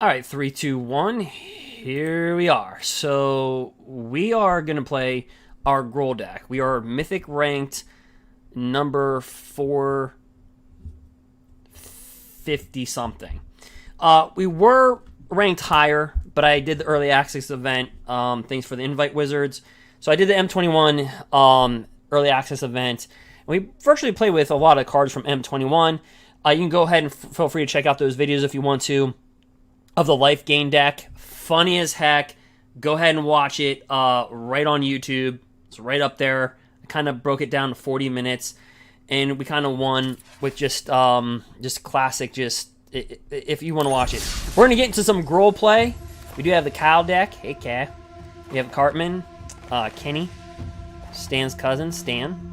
All right, 3, 2, 1. Here we are. So we are going to play our Gruul deck. We are Mythic ranked number 450 something. We were ranked higher, but I did the early access event. Thanks for the invite, Wizards. So I did the M21 early access event. And we virtually play with a lot of cards from M21. You can go ahead and feel free to check out those videos if you want to. Of the life gain deck. Funny as heck. Go ahead and watch it right on YouTube. It's right up there. I kind of broke it down to 40 minutes. And we kind of won with just classic, if you want to watch it. We're going to get into some Gruul play. We do have the Kyle deck. Hey, Cal. We have Cartman, Kenny, Stan's cousin, Stan.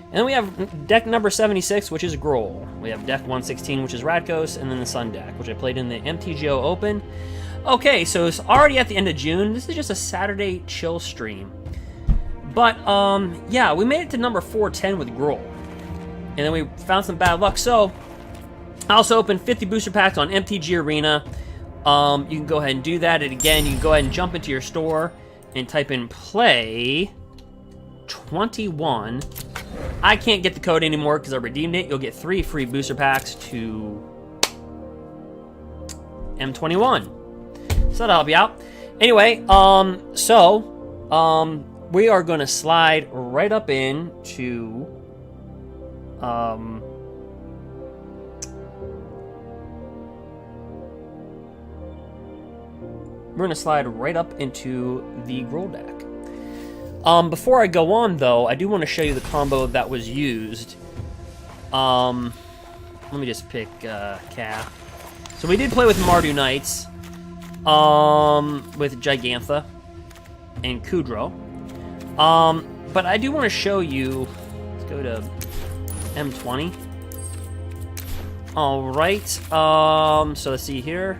And then we have deck number 76, which is Gruul. We have deck 116, which is Rakdos, and then the Sun deck, which I played in the MTGA Open. Okay, so it's already at the end of June. This is just a Saturday chill stream. But, yeah, we made it to number 410 with Gruul. And then we found some bad luck. So, I also opened 50 booster packs on MTG Arena. You can go ahead and do that. And again, you can go ahead and jump into your store and type in play 21. I can't get the code anymore because I redeemed it. You'll get 3 free booster packs to M21. So that'll help you out. Anyway, we are going to slide right up into we're going to slide right up into the Gruul deck. Before I go on, though, I do want to show you the combo that was used. Let me just pick Cat. So we did play with Mardu Knights, with Gigantha and Kudro. But I do want to show you. Let's go to M20. All right. So let's see here.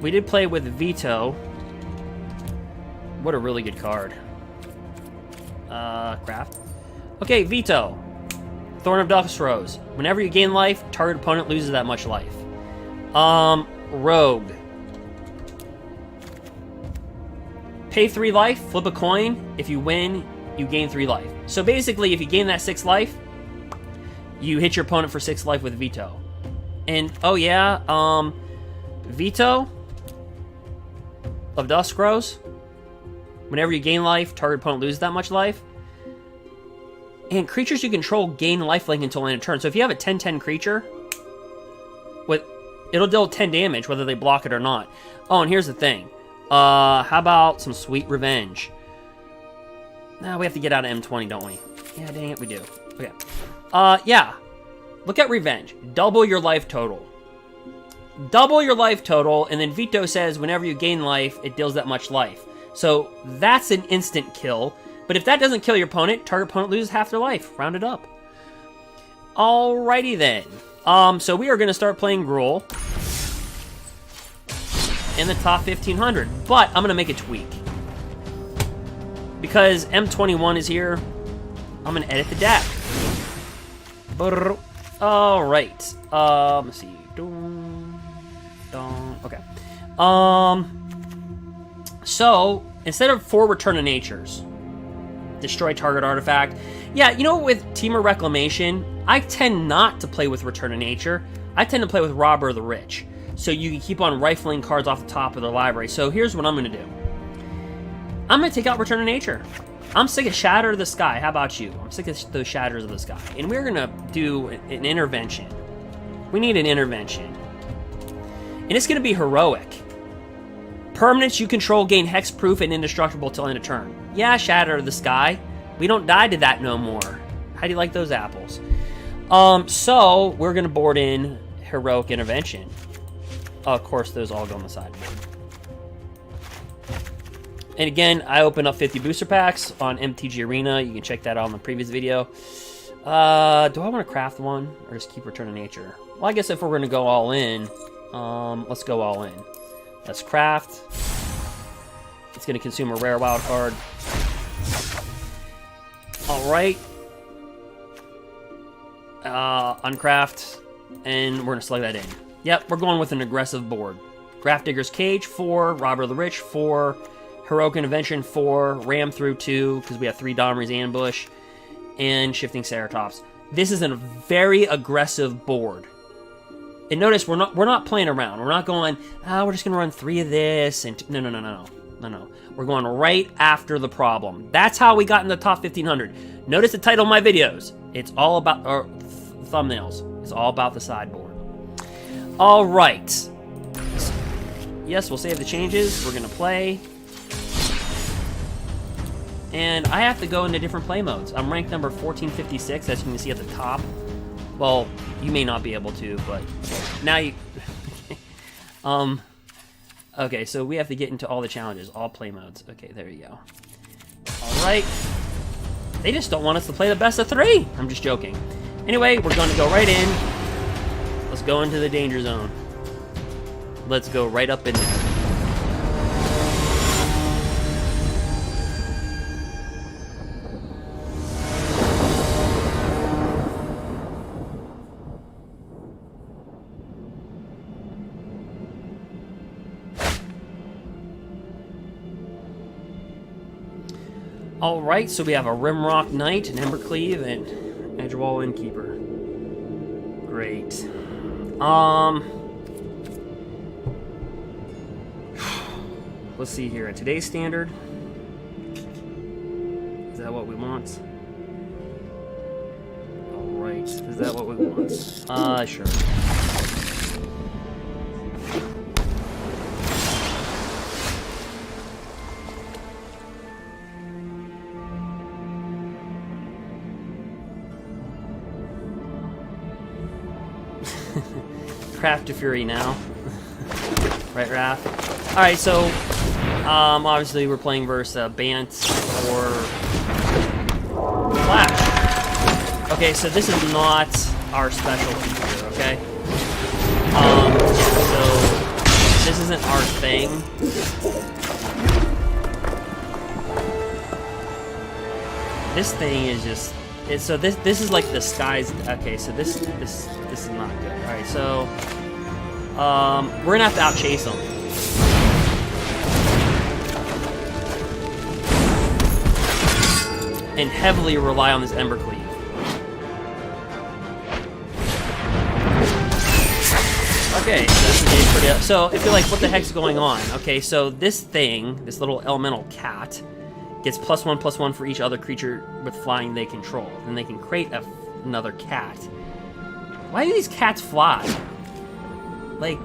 We did play with Veto. What a really good card. Craft. Okay, Veto. Thorn of Dust Rose. Whenever you gain life, target opponent loses that much life. Rogue. Pay 3 life, flip a coin. If you win, you gain 3 life. So basically, if you gain that 6 life, you hit your opponent for 6 life with Veto. And, oh yeah, Veto of Dusk Rose. Whenever you gain life, target opponent loses that much life. And creatures you control gain lifelink until end of turn. So if you have a 10/10 creature, it'll deal 10 damage whether they block it or not. Oh, and here's the thing. How about some Sweet Revenge? Nah, we have to get out of M20, don't we? Yeah, dang it, we do. Okay. Yeah. Look at Revenge. Double your life total. Double your life total, and then Veto says whenever you gain life, it deals that much life. So that's an instant kill. But if that doesn't kill your opponent, target opponent loses half their life. Round it up. Alrighty then. So we are going to start playing Gruul in the top 1500. But I'm going to make a tweak. Because M21 is here, I'm going to edit the deck. Alright. Let's see. Okay. So, instead of 4 Return to Natures, destroy target artifact. Yeah, you know, with Temur Reclamation, I tend not to play with Return to Nature. I tend to play with Robber of the Rich. So you can keep on rifling cards off the top of their library. So here's what I'm going to do. I'm going to take out Return to Nature. I'm sick of Shatter of the Sky. How about you? I'm sick of those Shatters of the Sky. And we're going to do an intervention. We need an intervention. And it's going to be Heroic. Permanents you control gain hexproof and indestructible till end of turn. Yeah, Shatter of the Sky. We don't die to that no more. How do you like those apples? So we're gonna board in Heroic Intervention. Of course, those all go on the sideboard. And again, I opened up 50 booster packs on MTG Arena. You can check that out on the previous video. Do I want to craft one or just keep Return to Nature? Well, I guess if we're gonna go all in, let's go all in. Let's craft. It's going to consume a rare wild card. Alright. Uncraft. And we're going to select that in. Yep, we're going with an aggressive board. Grafdigger's Cage, 4. Robber of the Rich, 4. Herioc Intervention, 4. Ram through 2, because we have 3 Domri's Ambush. And Shifting Ceratops. This is a very aggressive board. And notice, we're not playing around. We're not going, we're just going to run 3 of this. And no. We're going right after the problem. That's how we got in the top 1500. Notice the title of my videos. It's all about, or thumbnails. It's all about the sideboard. All right. Yes, we'll save the changes. We're going to play. And I have to go into different play modes. I'm ranked number 1456, as you can see at the top. Well, you may not be able to, but now you... Okay, so we have to get into all the challenges, all play modes. Okay, there you go. All right. They just don't want us to play the best of 3. I'm just joking. Anyway, we're going to go right in. Let's go into the danger zone. Let's go right up in there. Alright, so we have a Rimrock Knight, an Embercleave, and Edgewall Innkeeper. Great. Let's see here. At today's standard, is that what we want? Alright, is that what we want? Sure. Craft to Fury now. Right, Raph? Alright, so obviously we're playing versus Bant or Flash. Okay, so this is not our specialty here, okay? So this isn't our thing. This thing is just so this is like the skies. Okay, so this is not good. All right, so we're gonna have to outchase them. And heavily rely on this Embercleave. Okay, so that's pretty. So if you're like, what the heck's going on? Okay, so this thing, this little elemental cat, gets +1/+1 for each other creature with flying they control. Then they can create another cat. Why do these cats fly? Like,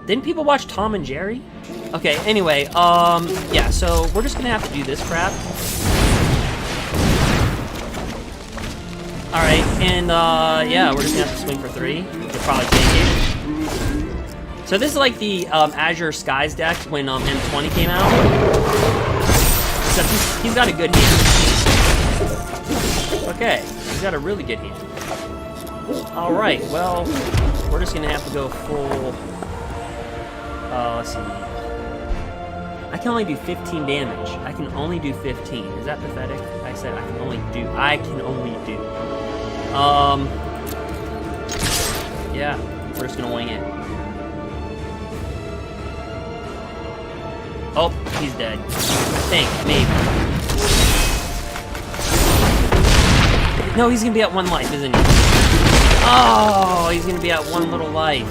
didn't people watch Tom and Jerry? Okay, anyway, yeah, so we're just gonna have to do this crap. Alright, and, yeah, we're just gonna have to swing for 3. We'll probably take it. So this is like the, Azure Skies deck when, M20 came out. Except he's got a good hand. Okay, he's got a really good hand. Alright, well, we're just gonna have to go full... let's see. I can only do 15 damage. I can only do 15. Is that pathetic? I said I can only do. Yeah, we're just gonna wing it. Oh, he's dead. Think, maybe. No, he's gonna be at 1 life, isn't he? Oh, he's gonna be at 1 little life.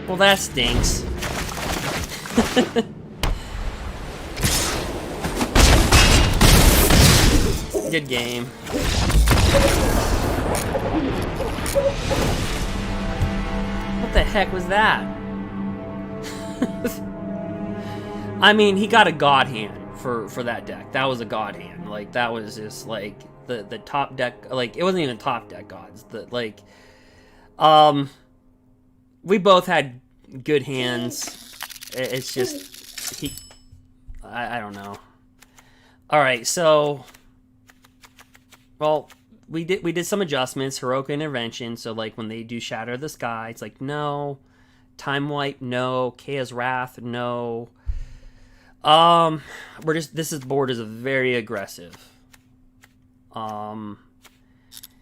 Well, that stinks. Good game. What the heck was that? I mean, he got a god hand for that deck. That was a god hand. Like, that was just like the top deck. Like, it wasn't even top deck gods. We both had good hands. It's just I don't know. All right, so well, we did some adjustments. Herioc Intervention. So like when they do Shatter the Sky, it's like no. Time Wipe, no. Chaos Wrath, no. This board is very aggressive.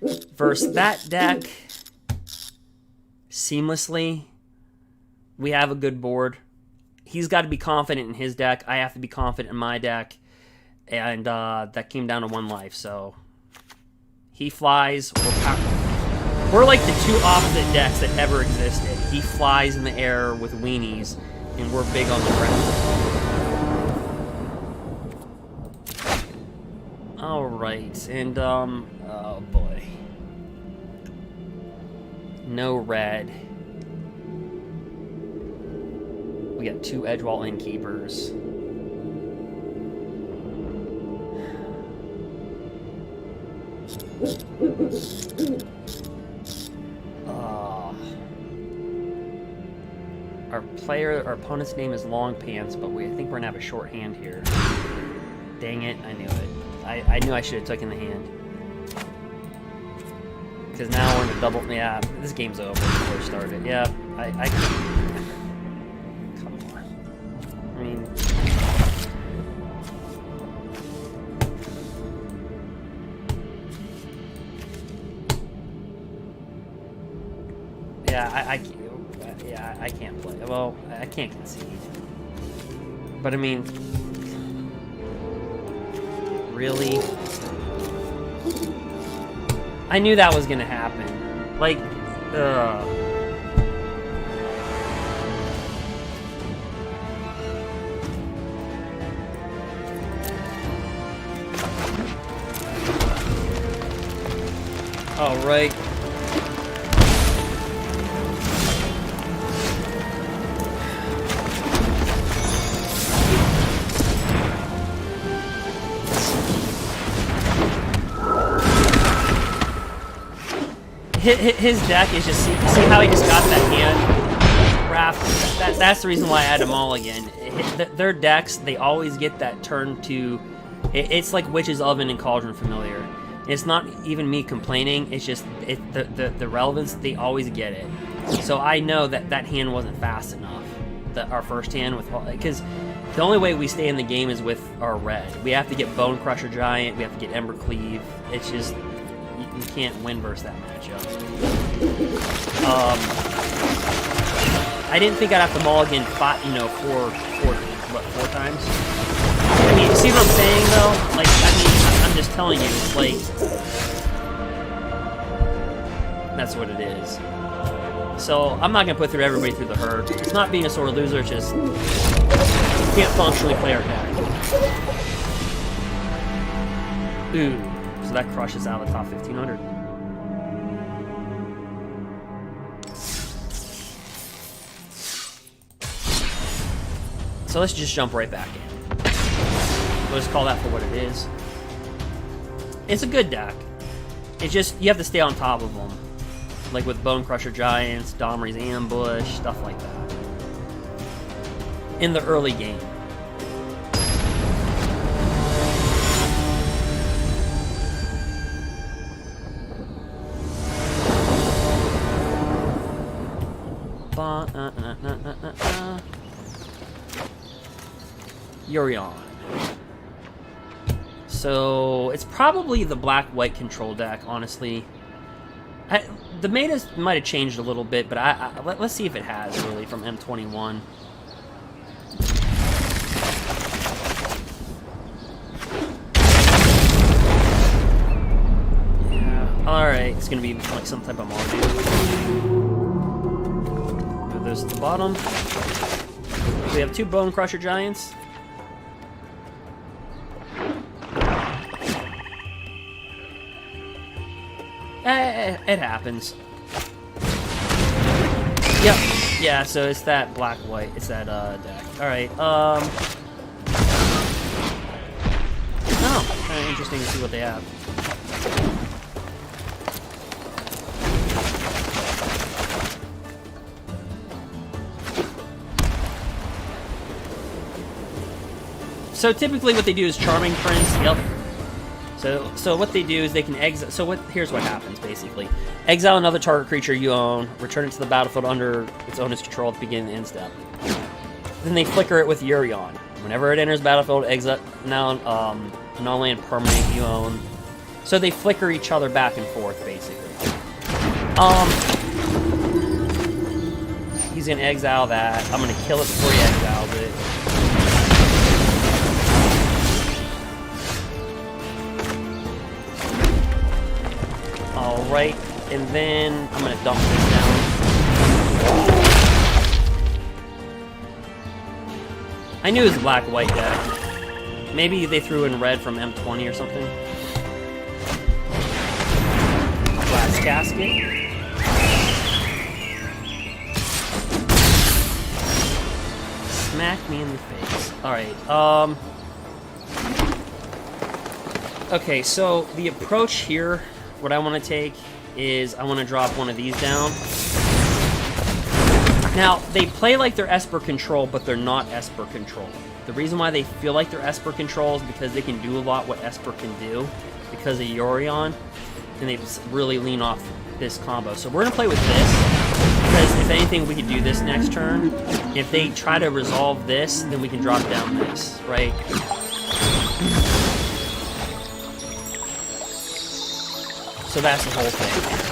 Versus that deck, seamlessly, we have a good board. He's got to be confident in his deck. I have to be confident in my deck. And that came down to 1 life, so he flies. We're like the two opposite decks that ever existed. He flies in the air with weenies, and we're big on the ground. Alright, and, oh boy. No red. We got 2 Edgewall Innkeepers. Our opponent's name is Long Pants, but I think we're gonna have a short hand here. Dang it, I knew it. I knew I should have taken the hand. Because now we're in a double, yeah, this game's over before it started. Yeah, I come on. I mean, yeah, I can't play. Well, I can't concede. But I mean, really? I knew that was gonna happen. Like, all right. His deck is just, see how he just got that hand wrapped? That's the reason why I had them all again. Their decks, they always get that turn to, it's like Witch's Oven and Cauldron Familiar. It's not even me complaining, it's just the relevance, they always get it. So I know that hand wasn't fast enough, our first hand, because the only way we stay in the game is with our red. We have to get Bone Crusher Giant, we have to get Embercleave. It's just, you can't win versus that matchup. I didn't think I'd have to mulligan 4 times. I mean, see what I'm saying though? Like, I mean, I'm just telling you, like, that's what it is. So I'm not gonna put everybody through the herd. It's not being a sore loser, it's just can't functionally play our deck. Ooh. So that crushes out of the top 1500. So let's just jump right back in. We'll just call that for what it is. It's a good deck. It's just, you have to stay on top of them. Like with Bone Crusher Giants, Domri's Ambush, stuff like that. In the early game. Herioc. So it's probably the black-white control deck, honestly. The meta might have changed a little bit, but let's see if it has, really, from M21. Yeah, alright, it's gonna be like some type of Mardu. Move those to the bottom. We have 2 Bone Crusher Giants. It happens. Yep. Yeah, so it's that black-white. It's that deck. Alright, oh, kind of interesting to see what they have. So typically what they do is Charming Prince. Yep. So what they do is they can exile. So here's what happens basically: exile another target creature you own, return it to the battlefield under its owner's control at the beginning of the end step. Then they flicker it with Herioc. Whenever it enters battlefield, exile now non-land permanent you own. So they flicker each other back and forth, basically. He's gonna exile that. I'm gonna kill it before he exiles it. Alright, and then I'm gonna dump this down. I knew it was a black-white deck. Maybe they threw in red from M20 or something. Glass casket. Smack me in the face. Alright, okay, so the approach here, what I want to take is I want to drop one of these down. Now, they play like they're Esper control, but they're not Esper control. The reason why they feel like they're Esper control is because they can do a lot what Esper can do because of Yorion, and they really lean off this combo. So we're going to play with this, because if anything, we could do this next turn. If they try to resolve this, then we can drop down this, right? So that's the whole thing.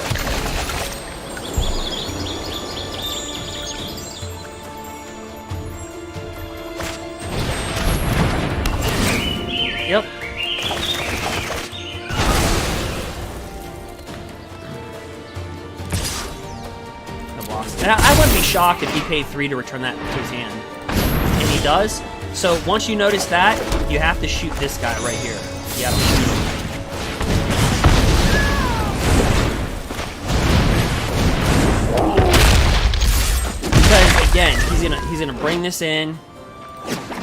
Yep. I've lost. And I wouldn't be shocked if he paid 3 to return that to his hand. And he does. So once you notice that, you have to shoot this guy right here. You have to shoot him. Because again, he's gonna bring this in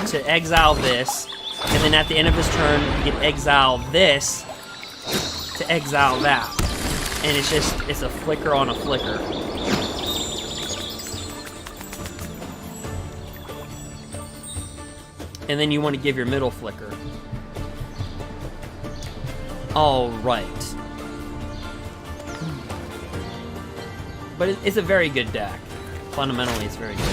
to exile this. And then at the end of his turn, you can exile this to exile that. And it's a flicker on a flicker. And then you want to give your middle flicker. Alright. But it's a very good deck. Fundamentally, it's very good.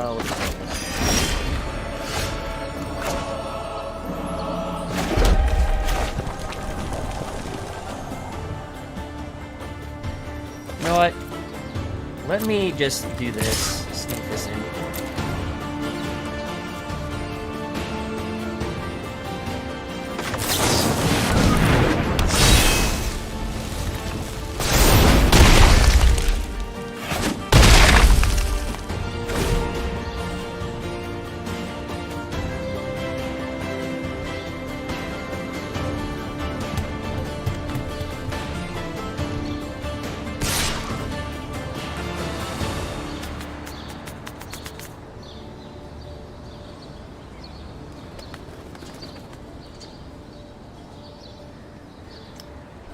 What's that? You know what? Let me just do this. Sneak this in.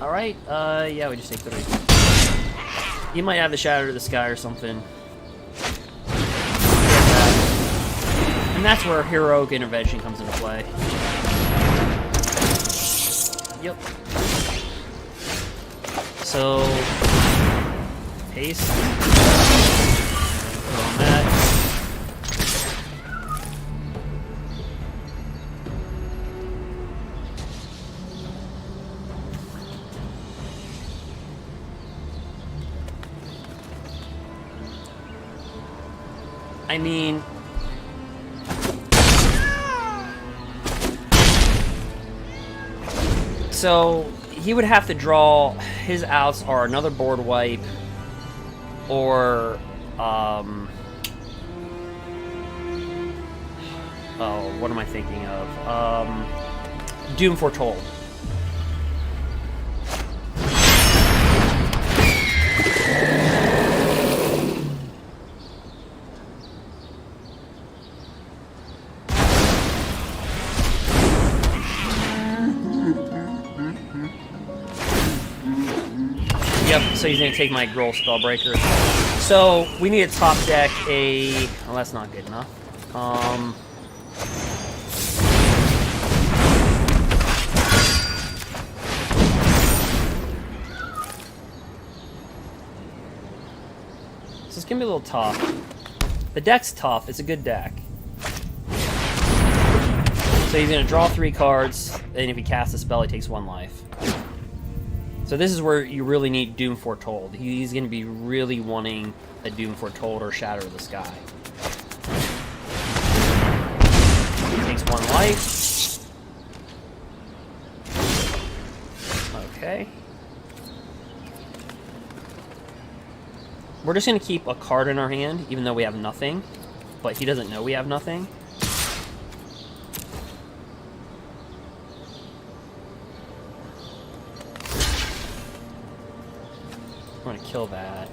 Alright, yeah, we just take 3. You might have the Shatter to the Sky or something. And that's where Herioc Intervention comes into play. Yep. So, paste. Throw on that. I mean, so he would have to draw, his outs are another board wipe, or, oh, what am I thinking of? Doom Foretold. Yep, so he's going to take my Gruul Spellbreaker. So, we need to top deck a... Well, that's not good enough. So it's going to be a little tough. The deck's tough. It's a good deck. So he's going to draw 3 cards, and if he casts a spell, he takes 1 life. So this is where you really need Doom Foretold. He's going to be really wanting a Doom Foretold or Shatter of the Sky. He takes 1 life. Okay. We're just going to keep a card in our hand, even though we have nothing. But he doesn't know we have nothing. I'm going to kill that.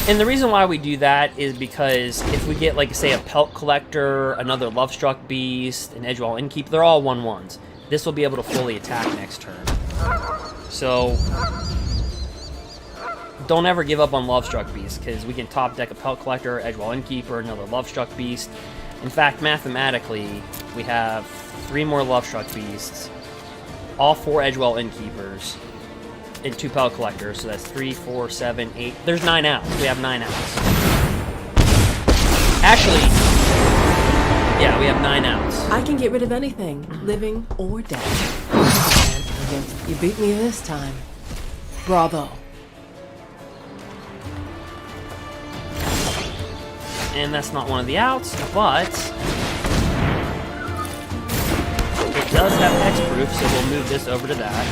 And the reason why we do that is because if we get, like, say, a Pelt Collector, another Lovestruck Beast, an Edgewall Innkeeper, they're all 1/1s. This will be able to fully attack next turn. So don't ever give up on Lovestruck Beast, because we can top deck a Pelt Collector, Edgewall Innkeeper, another Lovestruck Beast. In fact, mathematically, we have 3 more Lovestruck Beasts, all 4 Edgewall Innkeepers, and 2 Pelt Collectors, so that's 3, 4, 7, 8. There's 9 outs. We have 9 outs. Actually, yeah, we have 9 outs. I can get rid of anything, living or dead. You beat me this time. Bravo. And that's not one of the outs, but it does have hexproof, so we'll move this over to that.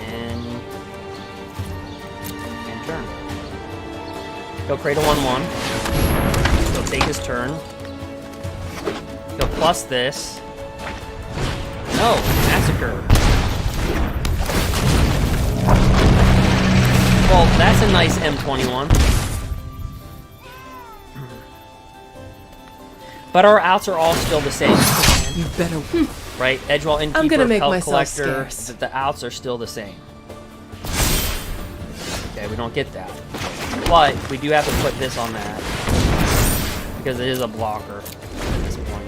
And turn. He'll create a 1/1. He'll take his turn. He'll plus this. No, Massacre. Well, that's a nice M21. But our outs are all still the same. You better. Right? Edgewall Innkeeper, I'm gonna make Pelt myself Collector. scarce. The outs are still the same. Okay, we don't get that. But we do have to put this on that. Because it is a blocker at this point.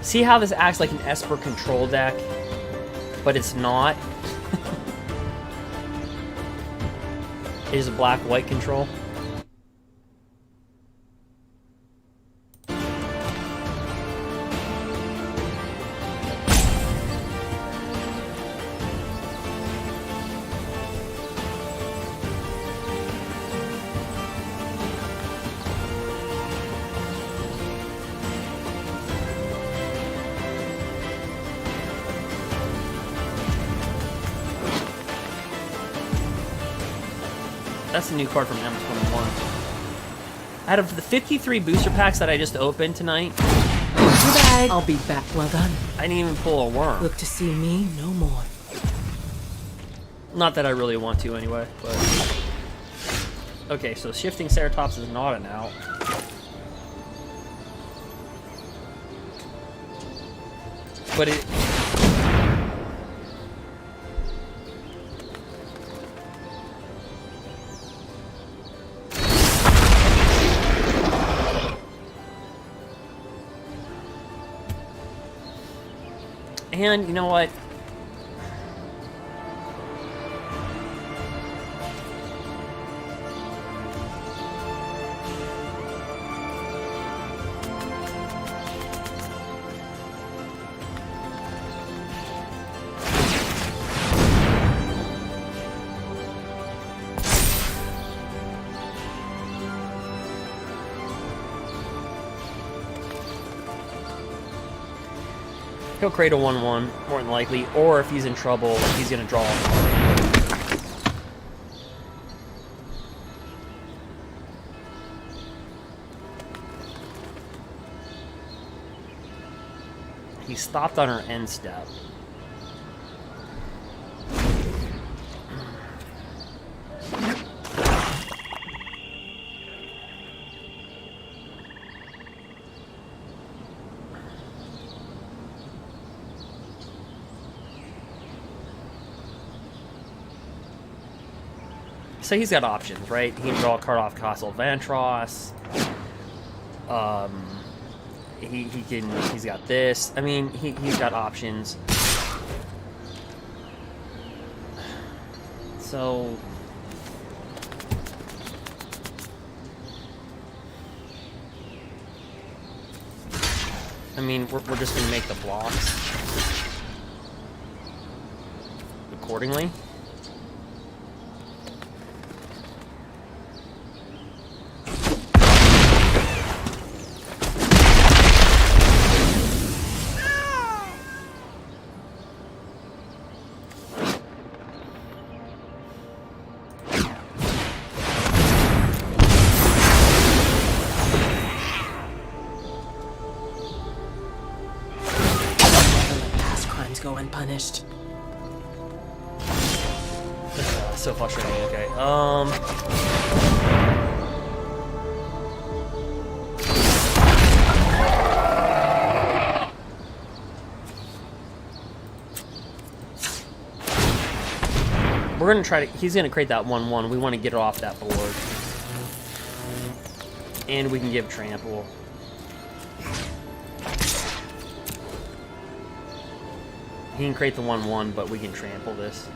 See how this acts like an Esper control deck, but it's not? It is a black-white control. That's a new card from M21. Out of the 53 booster packs that I just opened tonight, Goodbye. I'll be back. Well done. I didn't even pull a worm. Look to see me no more. Not that I really want to anyway, but... Okay, so Shifting Ceratops is not an out. But it... And, you know what? He'll create a 1/1, more than likely, or if he's in trouble, he's going to draw a card. He stopped on our end step. So he's got options, right? He can draw a card off Castle Vantros. He's got this. I mean, he's got options. So I mean, we're just gonna make the blocks accordingly. Go unpunished. So frustrating. Okay. We're gonna try to. He's gonna create that 1/1. We want to get it off that board, and we can give trample. He can create the 1/1, but we can trample this.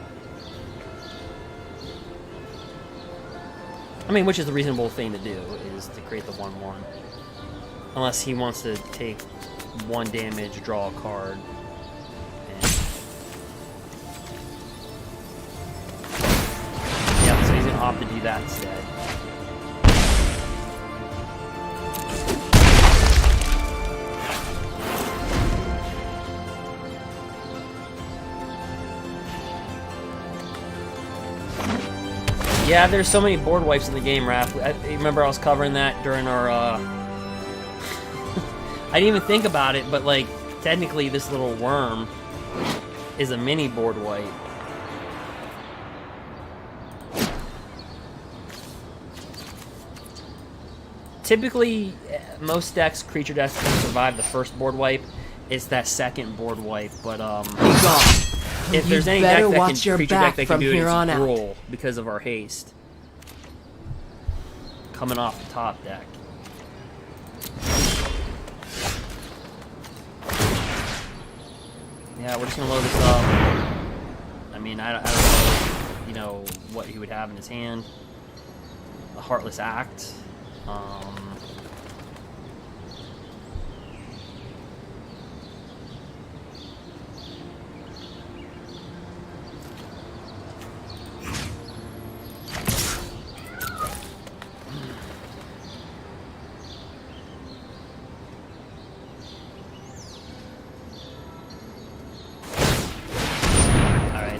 I mean, which is the reasonable thing to do, is to create the 1/1. Unless he wants to take 1 damage, draw a card. And... yeah, so he's going to opt to do that instead. Yeah, there's so many board wipes in the game, Raph. I remember I was covering that during our, I didn't even think about it, but, like, technically this little worm is a mini board wipe. Typically, most decks, creature decks, can survive the first board wipe. It's that second board wipe, but, if there's any deck that can, creature deck that can do it, it's Gruul, because of our haste. Coming off the top deck. Yeah, we're just gonna load this up. I mean, I don't know, you know, what he would have in his hand. A Heartless Act.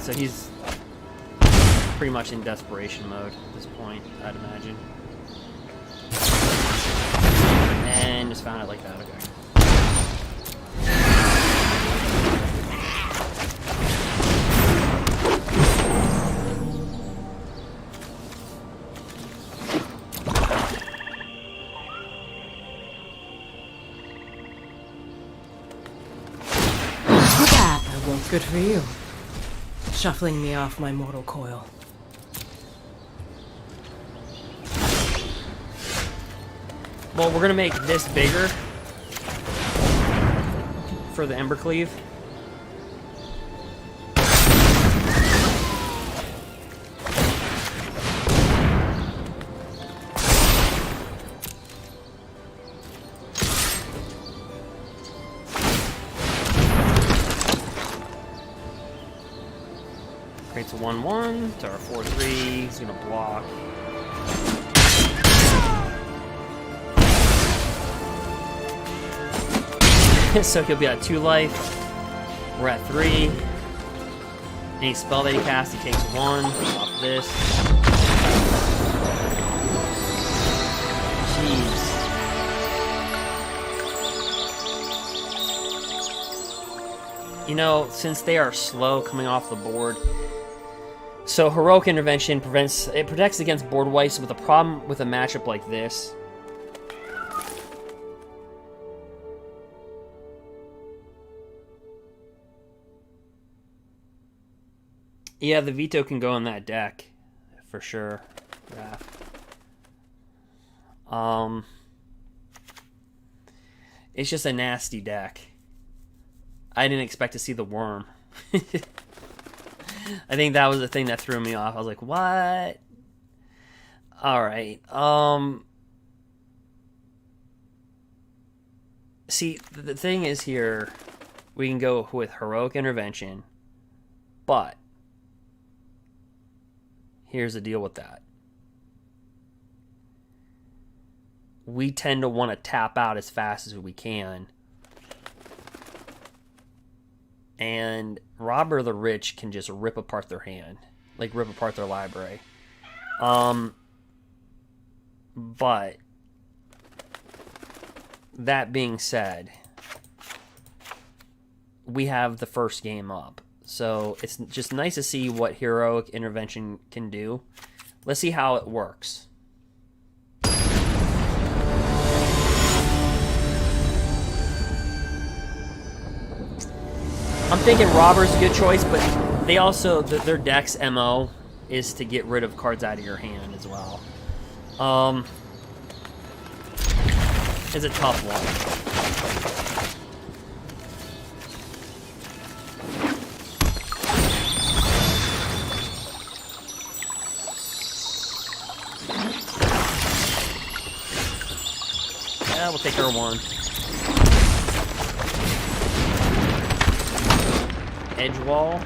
So he's pretty much in desperation mode at this point, I'd imagine. And just found it like that, okay. That won't good for you. Shuffling me off my mortal coil. Well, we're gonna make this bigger for the embercleave. Creates a 1/1 to our 4/3. He's gonna block. So he'll be at 2 life. We're at 3. Any spell that he casts, he takes 1 off this. Jeez. You know, since they are slow coming off the board, so Heroic Intervention protects against board wipes, with a problem with a matchup like this. Yeah, the veto can go in that deck for sure. Graf. It's just a nasty deck. I didn't expect to see the worm. I think that was the thing that threw me off. I was like, what? Alright. See, the thing is here, we can go with Heroic Intervention, but here's the deal with that. We tend to want to tap out as fast as we can. And Robber the Rich can just rip apart their hand. Like, rip apart their library. But that being said, we have the first game up. So it's just nice to see what Heroic Intervention can do. Let's see how it works. I'm thinking Robber's a good choice, but they also, their deck's MO is to get rid of cards out of your hand as well. It's a tough one. Yeah, we'll take her one. Edge wall,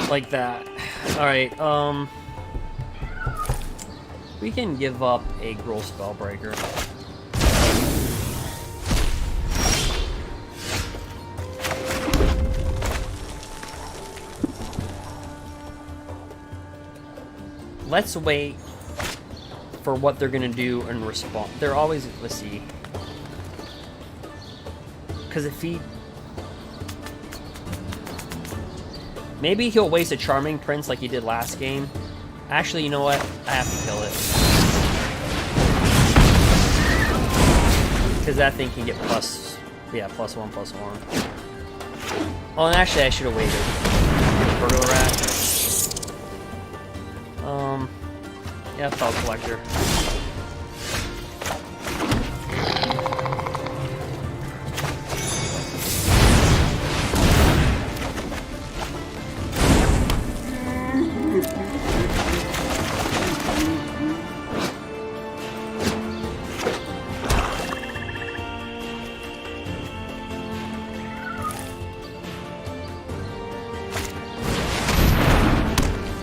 like that. All right, we can give up a Gruul Spellbreaker. Let's wait for what they're gonna do in response. They're always, let's see. Because if he... Maybe he'll waste a Charming Prince like he did last game. Actually, you know what? I have to kill it. Because that thing can get plus... Yeah, +1/+1. Oh, and actually I should have waited. Burglar Rat. Yeah, Felt Collector.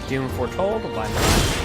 Doom Foretold, why not?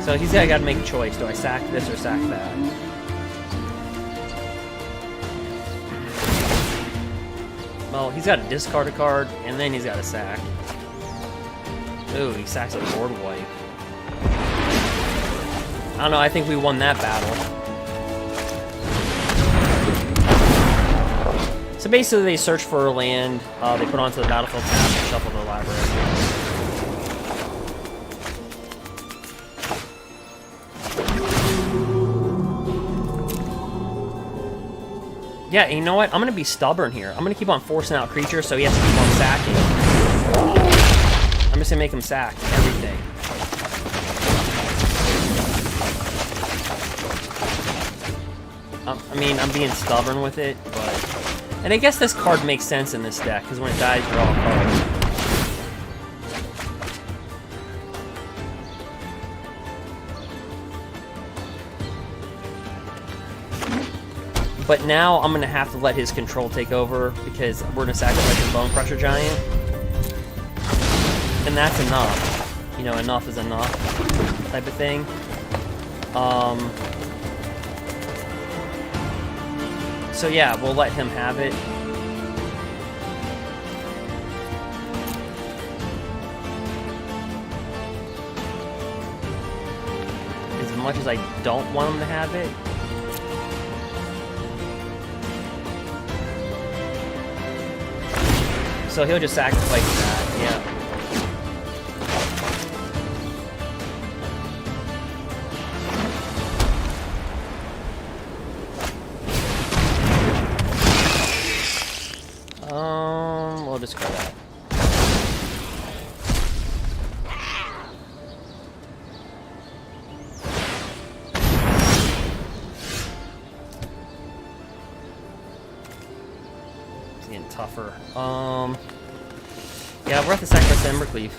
So he's got to make a choice. Do I sack this or sack that? Well, he's got to discard a card, and then he's got to sack. Ooh, he sacks a board wipe. I don't know, I think we won that battle. So basically they search for a land, they put onto the battlefield tab and shuffle their library. Yeah, you know what? I'm going to be stubborn here. I'm going to keep on forcing out creatures so he has to keep on sacking. I'm just going to make him sack everything. I mean, I'm being stubborn with it, but... And I guess this card makes sense in this deck, because when it dies, draw a card. But now I'm going to have to let his control take over because we're going to sacrifice the Bone Crusher Giant. And that's enough. You know, enough is enough type of thing. So yeah, we'll let him have it. As much as I don't want him to have it. So he'll just sacrifice that, yeah. We'll discard that. It's getting tougher. Yeah, we're at the sacrifice embercleave.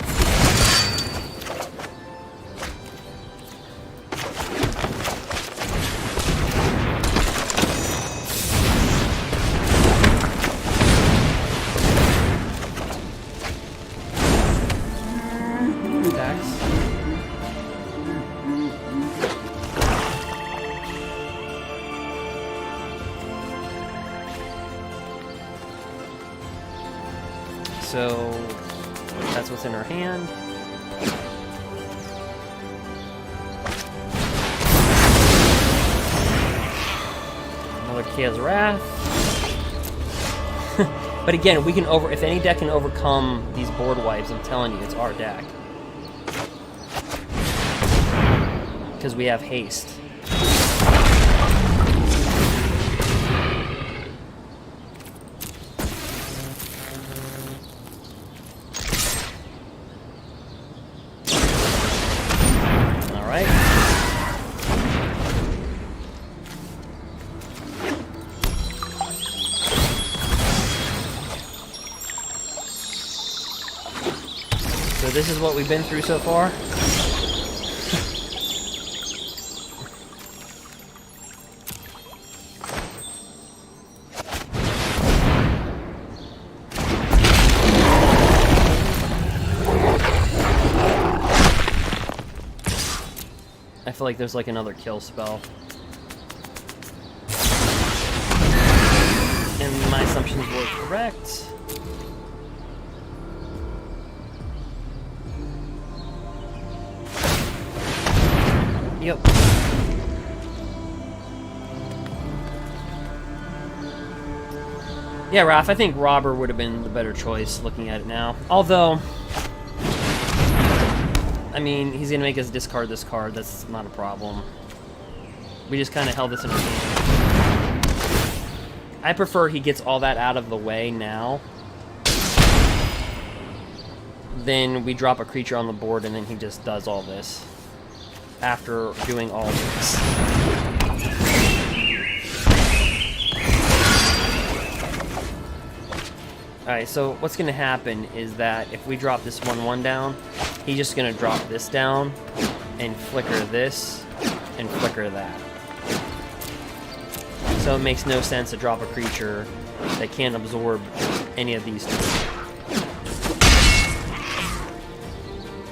So that's what's in her hand. Another Chaos Wrath. But again, we can if any deck can overcome these board wipes, I'm telling you, it's our deck. Because we have haste. So this is what we've been through so far. I feel like there's like another kill spell. And my assumptions were correct. Yep. Yeah, Raph, I think Robber would have been the better choice looking at it now. Although, I mean, he's going to make us discard this card. That's not a problem. We just kind of held this in our hand. I prefer he gets all that out of the way now. Then we drop a creature on the board and then he just does all this. After doing all this. Alright, so what's going to happen is that if we drop this 1/1 down, he's just going to drop this down and flicker this and flicker that. So it makes no sense to drop a creature that can't absorb any of these two.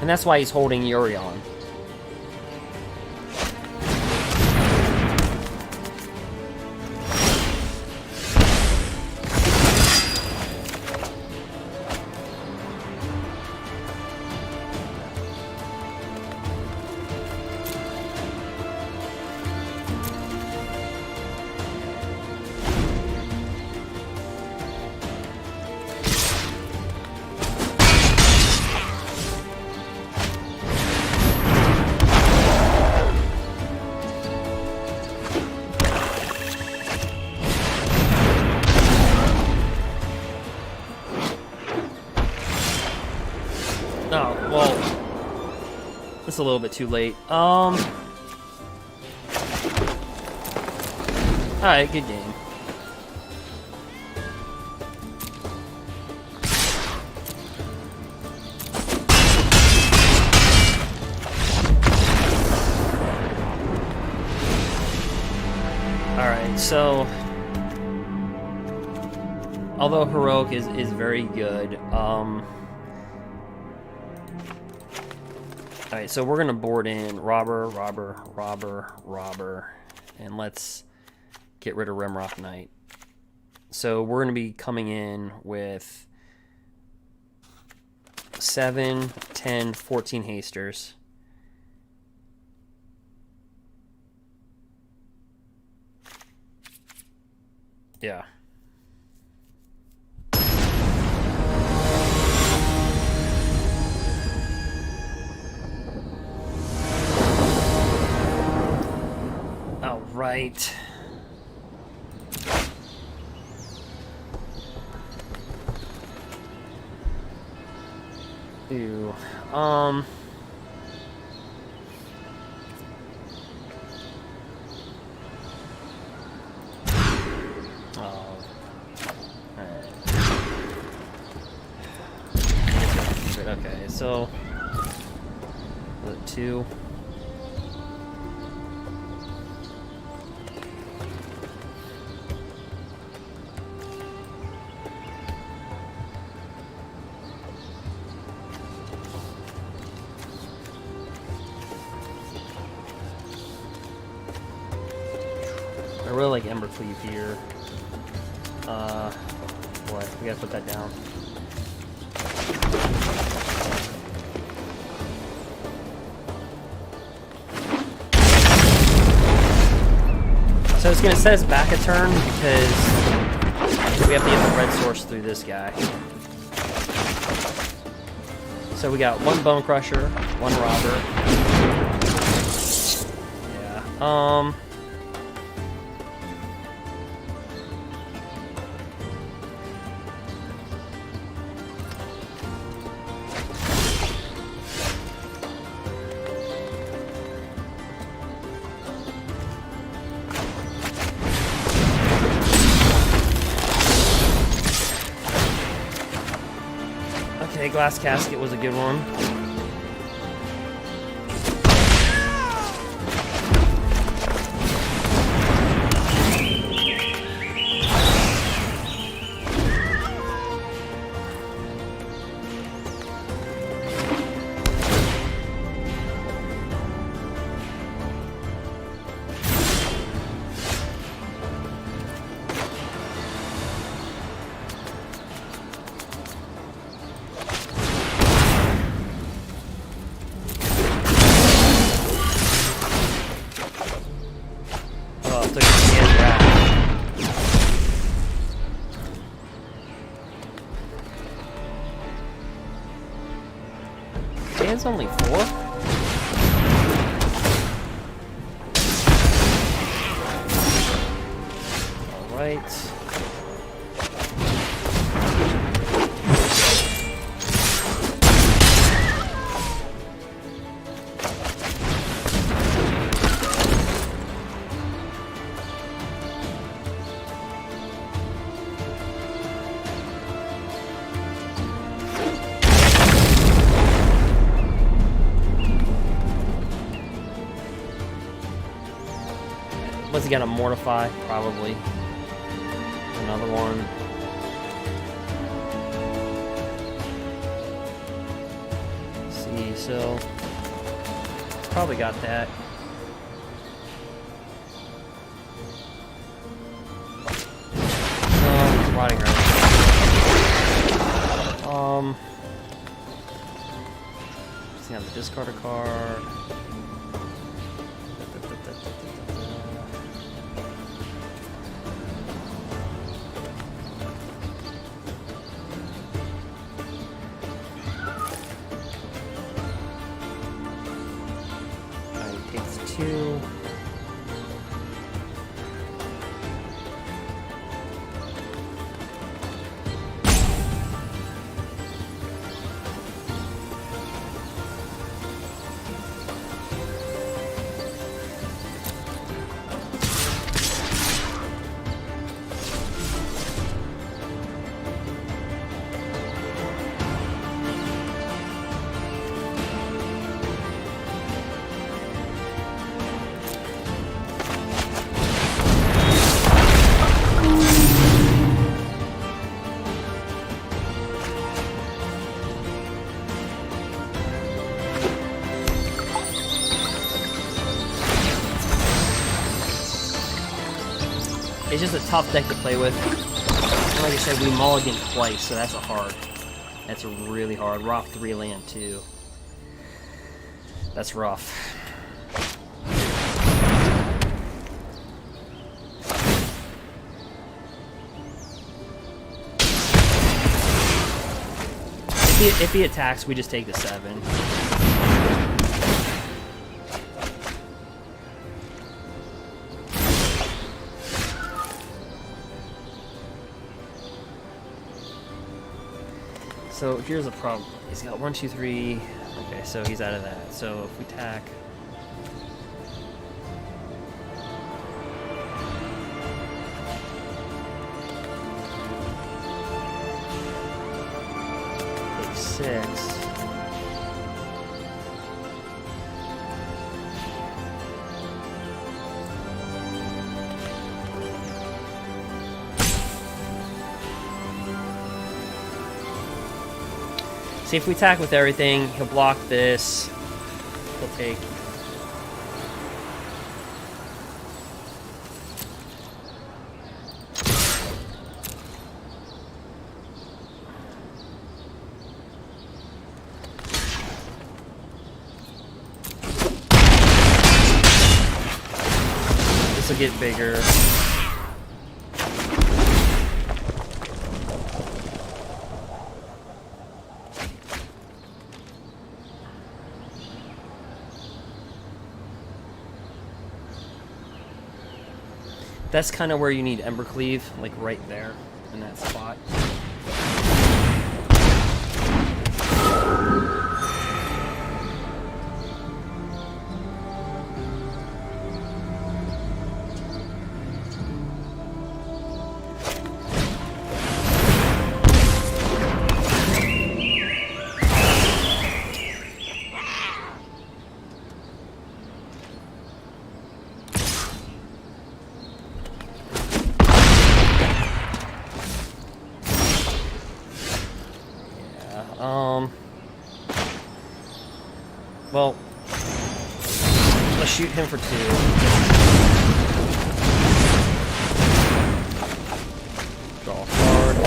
And that's why he's holding Yorion. Oh, well, it's a little bit too late. Alright, good game. Alright, so although Herioc is very good. Alright, so we're going to board in Robber, and let's get rid of Rimrock Knight. So we're going to be coming in with 7, 10, 14 hasters. Yeah. All right. Ew. Oh. Okay, so the 2. I really like embercleave here. What? We gotta put that down. So it's going to set us back a turn because we have to get the red source through this guy. So we got 1 Bone Crusher, 1 Robber. Yeah. Okay, Glass Casket was a good one. It's only 4? Alright. What's he got to mortify? Probably. Another one. Let's see, so probably got that. He's rotting right. See, have to discard a card. It's just a tough deck to play with. And like I said, we mulligan twice, so that's that's really hard. We're off 3 land too. That's rough. If he attacks, we just take the 7. So here's the problem. He's got 1, 2, 3. Okay, so he's out of that. So if we attack. Take 6. See, if we attack with everything, he'll block this. He'll take. This will get bigger. That's kind of where you need embercleave, like right there in that spot. Well, let's shoot him for 2. Draw a card.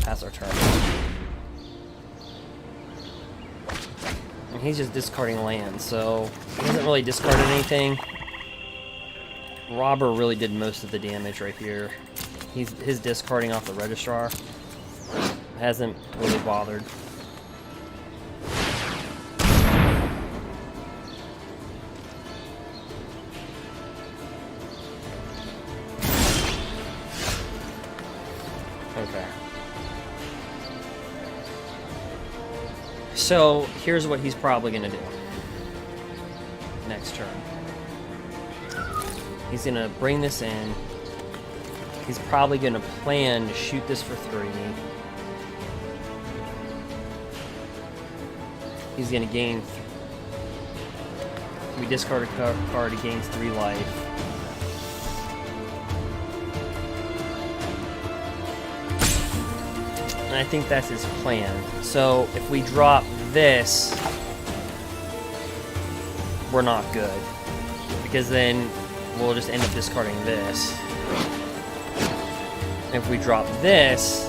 Pass our turn. And he's just discarding land, so he hasn't really discarded anything. Robber really did most of the damage right here. His discarding off the registrar hasn't really bothered. Okay. So here's what he's probably going to do next turn. He's going to bring this in. He's probably going to plan to shoot this for 3. He's going to gain. We discard a card, he gains 3 life. And I think that's his plan. So if we drop this, we're not good. Because then we'll just end up discarding this. If we drop this,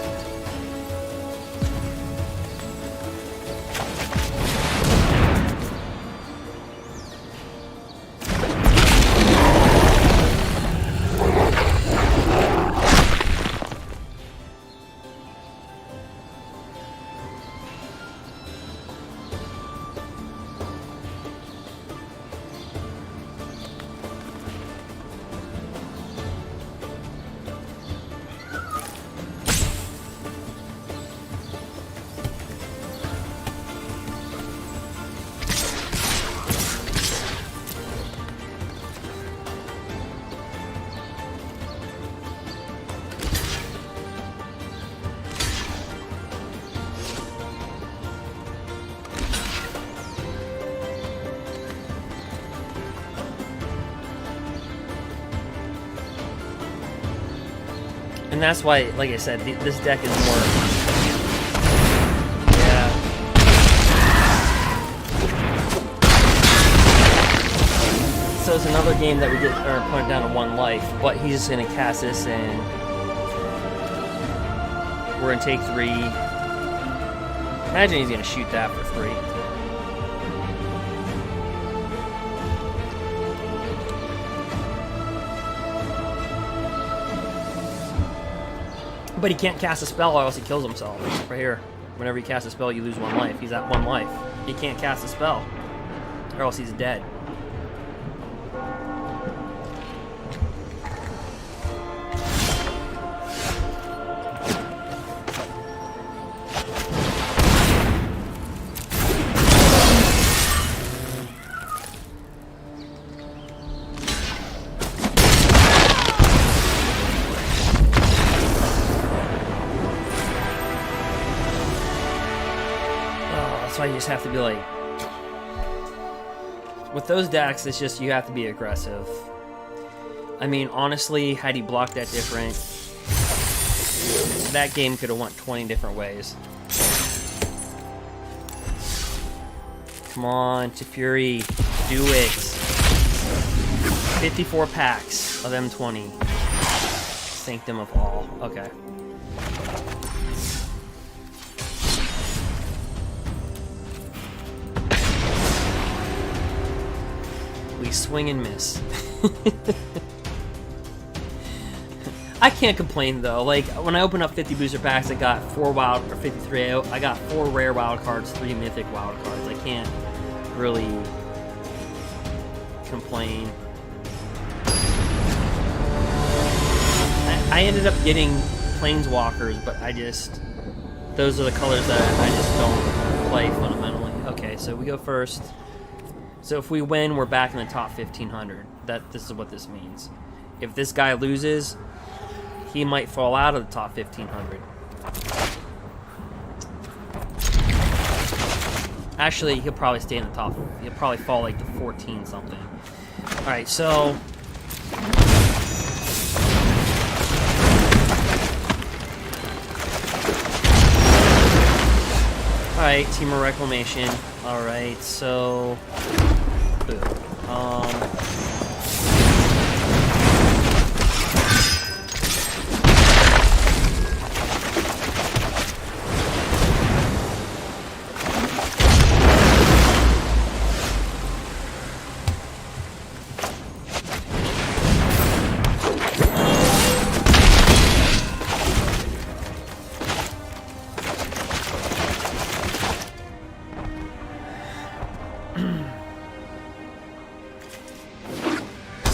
and that's why, like I said, this deck is more. Yeah. So was another game that we did our opponent down to 1 life, but he's just gonna cast this and we're gonna take 3. Imagine he's gonna shoot that for 3. But he can't cast a spell or else he kills himself. Right here. Whenever you cast a spell, you lose 1 life. He's at 1 life. He can't cast a spell or else he's dead. So you just have to be like, with those decks, it's just you have to be aggressive. I mean, honestly, had he blocked that different, that game could have went 20 different ways. Come on, Fury, do it. 54 packs of M20. Sanctum of all. Okay. We swing and miss. I can't complain though. Like when I opened up 50 booster packs, I got 4 wild or 53. I got 4 rare wild cards, 3 mythic wild cards. I can't really complain. I ended up getting planeswalkers, but those are the colors that I just don't play fundamentally. Okay, so we go first. So if we win, we're back in the top 1500. This is what this means. If this guy loses, he might fall out of the top 1500. Actually, he'll probably stay in the top. He'll probably fall like to 14 something. All right, so all right, Temur reclamation. All right, so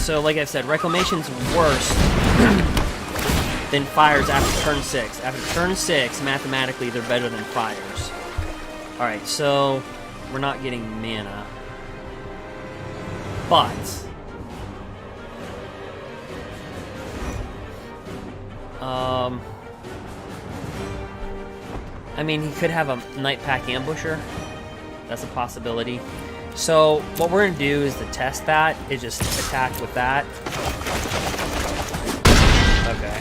So, like I said, Reclamation's worse than Fires after turn 6. After turn 6, mathematically, they're better than Fires. Alright, so we're not getting mana. But I mean, he could have a Night Pack Ambusher. That's a possibility. So what we're gonna do is to test that is just attack with that. Okay.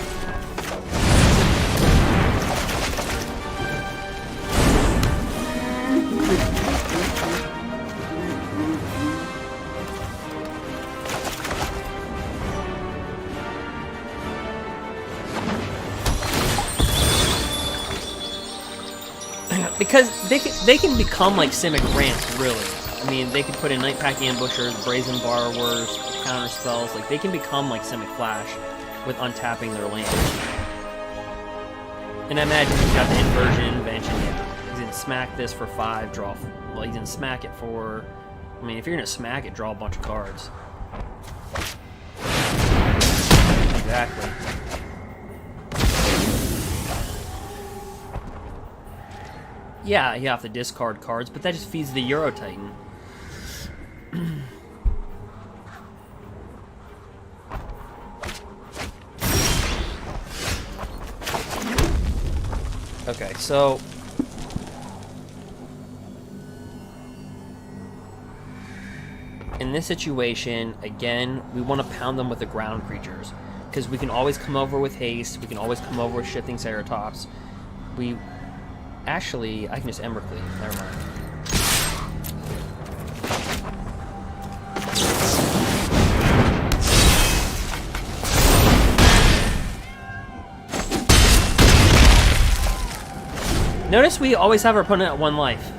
Because they can become like Simic Ramps, really. I mean, they could put in Night Pack Ambushers, Brazen Borrowers, counter spells. Like, they can become like Simic Flash with untapping their land. And I imagine he's got the inversion, invention. Yeah, he's gonna smack this for 5, draw. Well, he's gonna smack it for. I mean, if you're gonna smack it, draw a bunch of cards. Exactly. Yeah, you have to discard cards, but that just feeds the Euro Titan. Okay, so in this situation, again, we want to pound them with the ground creatures because we can always come over with haste. We can always come over with shifting Ceratops. Actually, I can just embercleave. Never mind. Notice we always have our opponent at 1 life.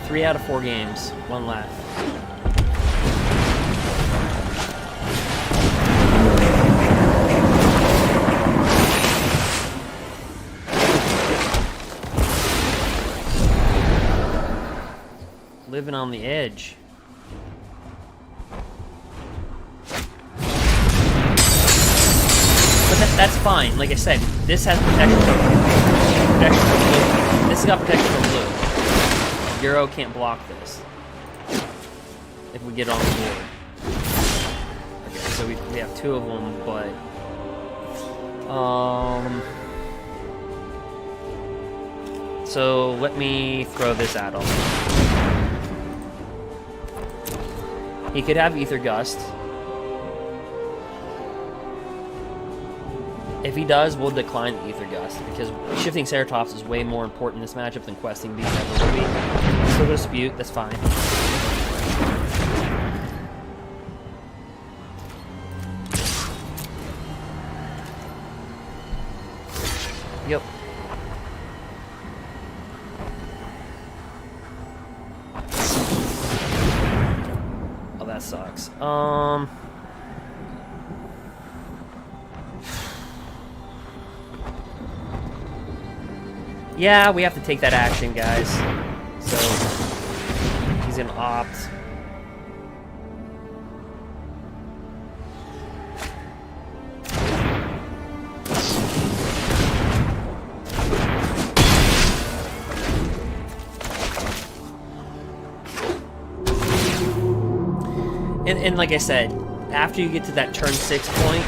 3 out of 4 games, 1 life. Living on the edge. But that's fine. Like I said, this has protection from blue. This has got protection from blue. Euro can't block this. If we get on the board. Okay, so we have 2 of them, but so let me throw this at him. He could have Ether Gust. If he does, we'll decline the Ether Gust, because shifting Ceratops is way more important in this matchup than questing Beast ever will be. Still dispute, that's fine. Yep. Oh, that sucks. Yeah, we have to take that action, guys. So, he's gonna opt. And like I said, after you get to that turn 6 point,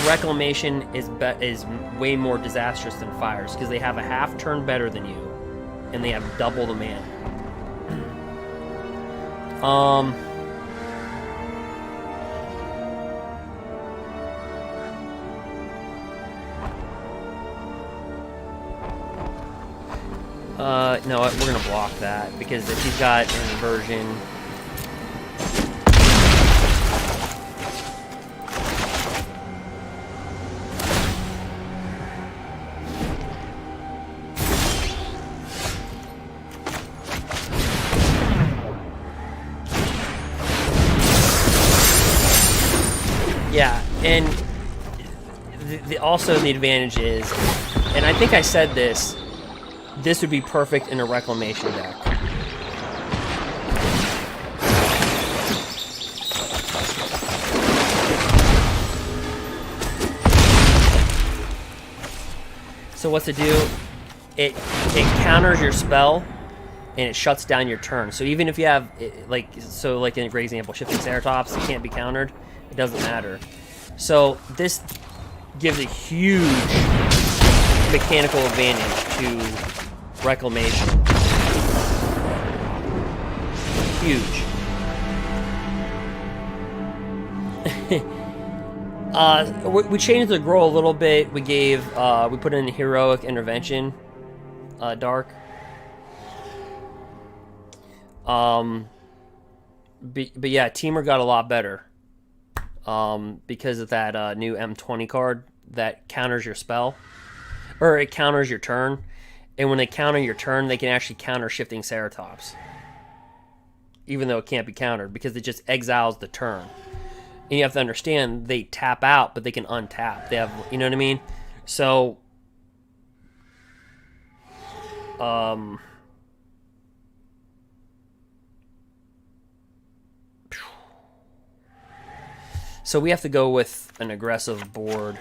reclamation is way more disastrous than fires, because they have a half turn better than you, and they have double the mana. No, we're gonna block that, because if he's got an inversion. Yeah, and also the advantage is, and I think I said this would be perfect in a reclamation deck. So what's it do? It counters your spell, and it shuts down your turn. So even if you have, like in a great example, shifting Ceratops, it can't be countered. It doesn't matter. So this gives a huge mechanical advantage to reclamation. Huge. We changed the Gruul a little bit. We put in Heroic Intervention, Dark. But yeah, Temur got a lot better. Because of that new M20 card that counters your spell, or it counters your turn, and when they counter your turn, they can actually counter shifting Ceratops, even though it can't be countered, because it just exiles the turn. And you have to understand, they tap out, but they can untap. They have, you know what I mean? So, so we have to go with an aggressive board.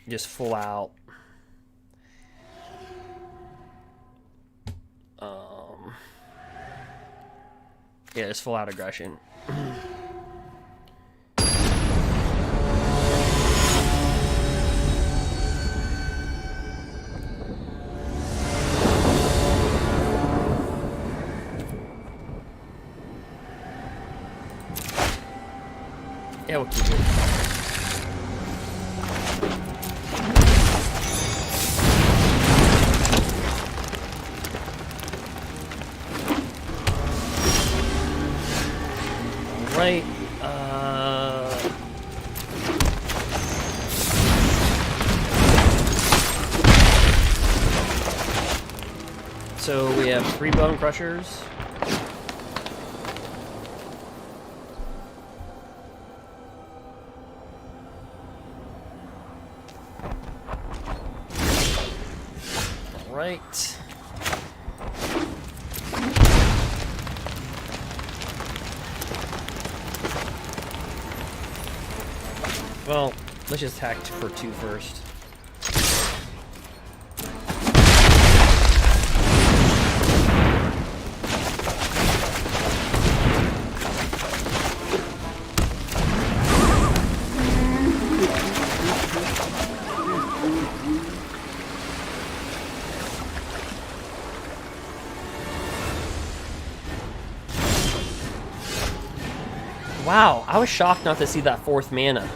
Just full out. Yeah, just full out aggression. Yeah, we'll keep it. Right. So we have 3 Bone Crushers. All right. Well, let's just attack for 2 first. Wow, I was shocked not to see that 4th mana.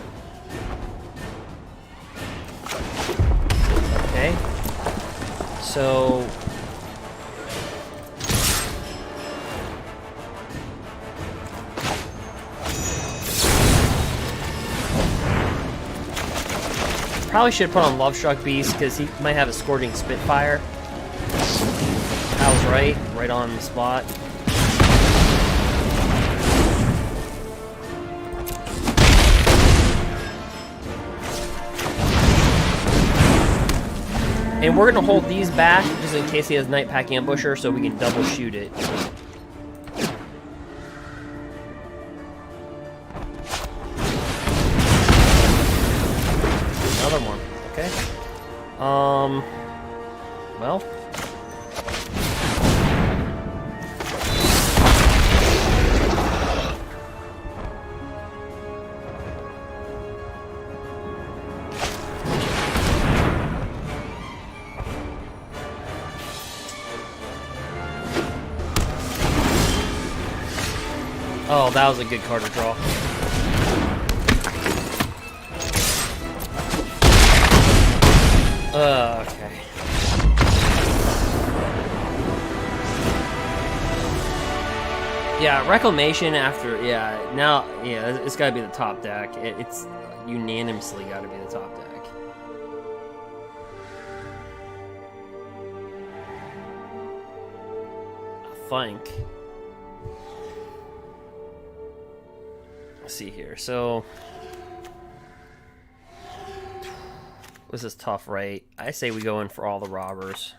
Okay. So... probably should put on Lovestruck Beast, because he might have a Scourging Spitfire. I was right on the spot. And we're going to hold these back just in case he has Night Pack Ambusher so we can double shoot it. Another one. Okay. Well. Oh, that was a good card to draw. Okay. Yeah, Reclamation after, now, it's gotta be the top deck. It's unanimously gotta be the top deck. I think. Let's see here. So this is tough, right? I say we go in for all the robbers.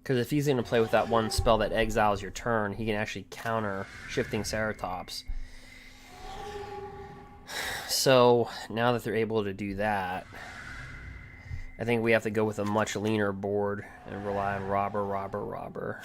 Because if he's going to play with that one spell that exiles your turn, he can actually counter Shifting Ceratops. So now that they're able to do that, I think we have to go with a much leaner board and rely on robber, robber, robber.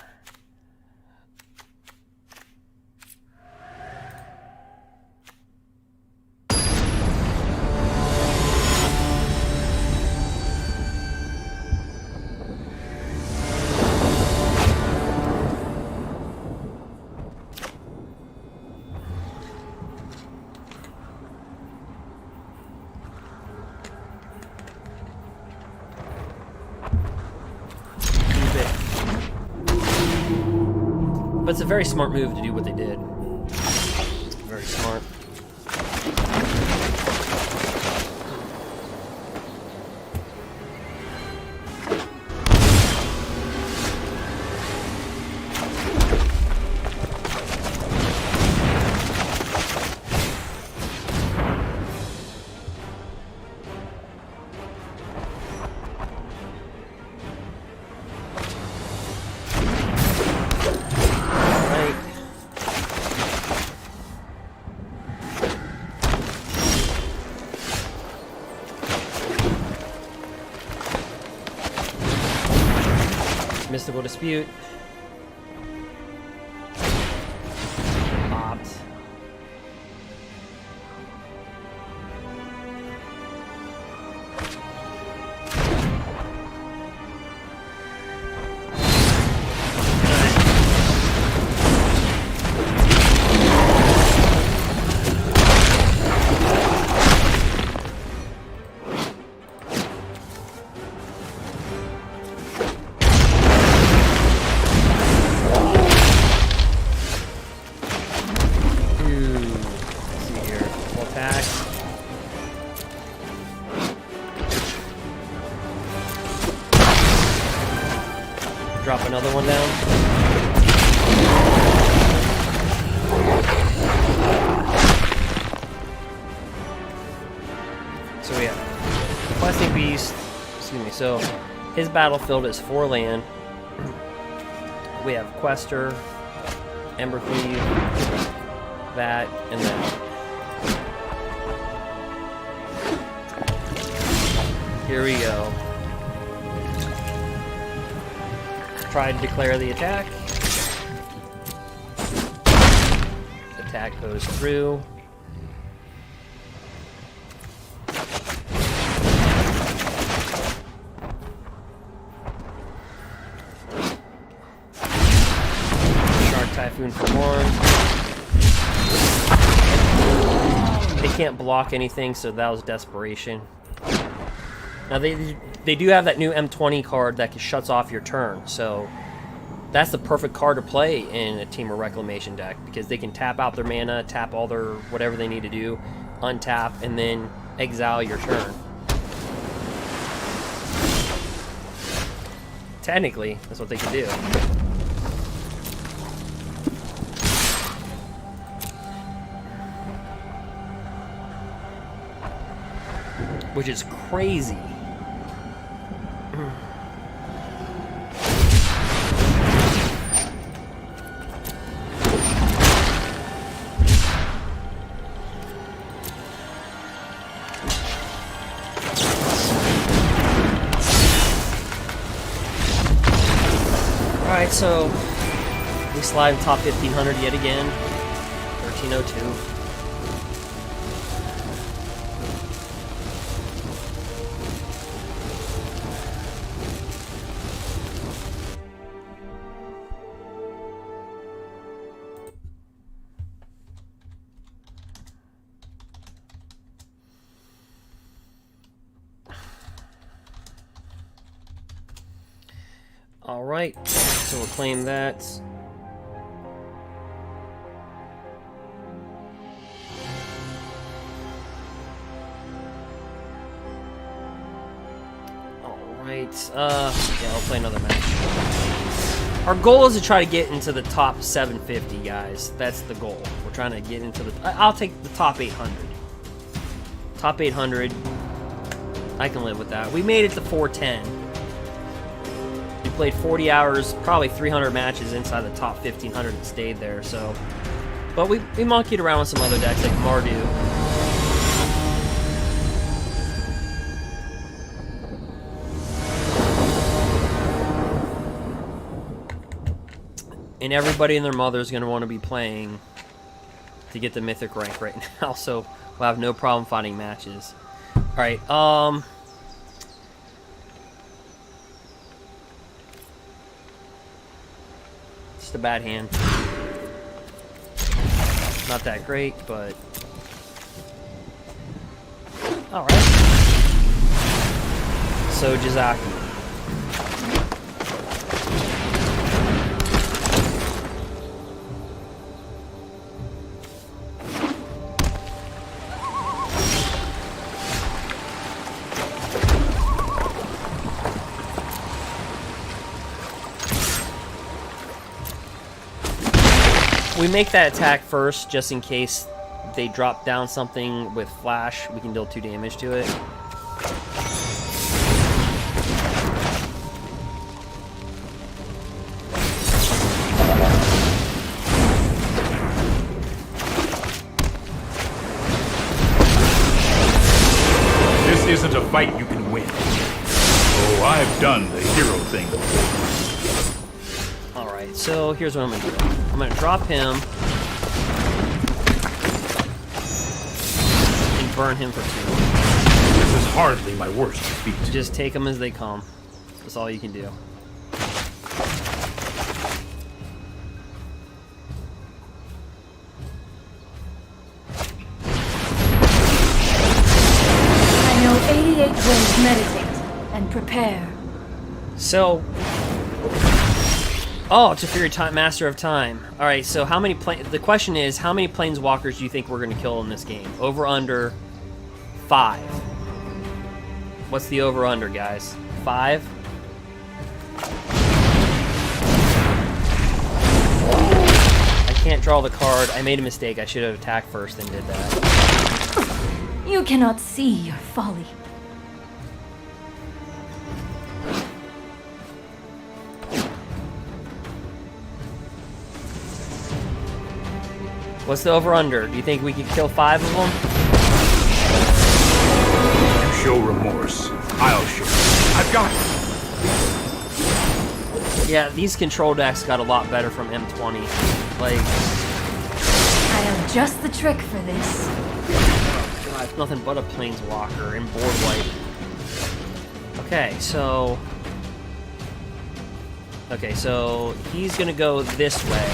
But it's a very smart move to do what they did. Very smart. Mystical Dispute. Opt. Drop another one down. So we have Questing Beast. Excuse me. So his battlefield is 4 land. We have Quester, Embercleave, that, and that. Here we go. Try to declare the attack. Attack goes through. Shark Typhoon for 1. They can't block anything, so that was desperation. Now they do have that new M20 card that shuts off your turn, so that's the perfect card to play in a Temur Reclamation deck because they can tap out their mana, tap all their whatever they need to do, untap, and then exile your turn. Technically, that's what they can do. Which is crazy. Alright, so we slide in top 1500 yet again. 1302. Alright, so we'll claim that. Alright, yeah, I'll play another match. Our goal is to try to get into the top 750, guys. That's the goal. We're trying to get into the... I'll take the top 800. Top 800. I can live with that. We made it to 410. We played 40 hours, probably 300 matches inside the top 1500 and stayed there, so... But we monkeyed around with some other decks like Mardu. And everybody and their mother is going to want to be playing to get the Mythic rank right now, so we'll have no problem finding matches. Alright, just a bad hand. Not that great, but... Alright. So, Jizaki. We make that attack first, just in case they drop down something with flash. We can deal 2 damage to it. This isn't a fight you can win. Oh, I've done the hero thing. Alright, so here's what I'm going to do. I'm going to drop him and burn him for 2. This is hardly my worst defeat. Just take them as they come. That's all you can do. I know 88 ways to meditate and prepare. So... Oh, Teferi, Master of Time. Alright, so how many the question is, how many planeswalkers do you think we're going to kill in this game? Over, under, 5. What's the over, under, guys? 5? can't draw the card. I made a mistake. I should have attacked first and did that. You cannot see your folly. What's the over-under? Do you think we could kill 5 of them? You show remorse. I'll show you. I've got it. Yeah, these control decks got a lot better from M20. Like, I have just the trick for this. God, it's nothing but a planeswalker and board wipe. Okay, so he's gonna go this way.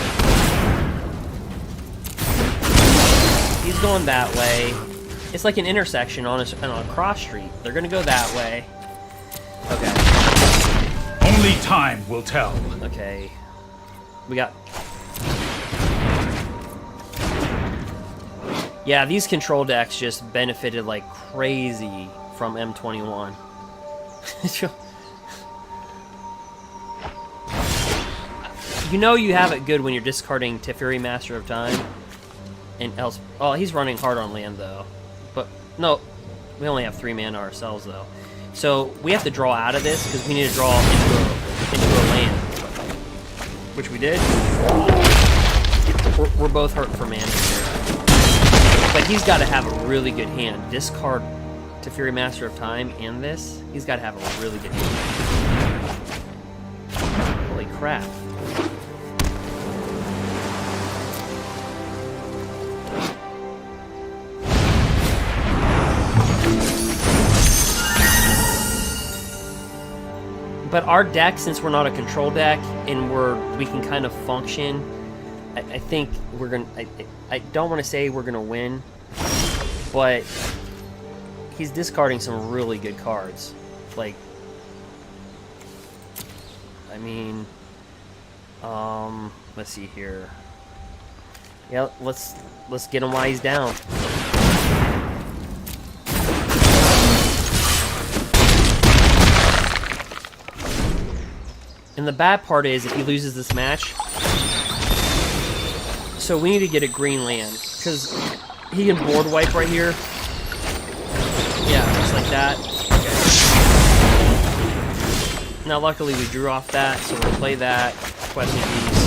He's going that way. It's like an intersection on a cross street. They're gonna go that way. Okay. Only time will tell. Okay. We got... Yeah, these control decks just benefited like crazy from M21. You know you have it good when you're discarding Teferi, Master of Time. And else... Oh, he's running hard on land, though. But, no. We only have 3 mana ourselves, though. So, we have to draw out of this, because we need to draw into a land. Which we did. We're both hurting for mana here. But he's got to have a really good hand. Discard Teferi, Master of Time and this. He's got to have a really good hand. Holy crap. But our deck, since we're not a control deck and we can kind of function, I think we're gonna. I don't want to say we're gonna win, but he's discarding some really good cards. Like, I mean, let's see here. Yeah, let's get him while he's down. And the bad part is if he loses this match, so we need to get a green land, because he can board wipe right here. Yeah, just like that. Okay. Now luckily we drew off that, so we'll play that. Question these.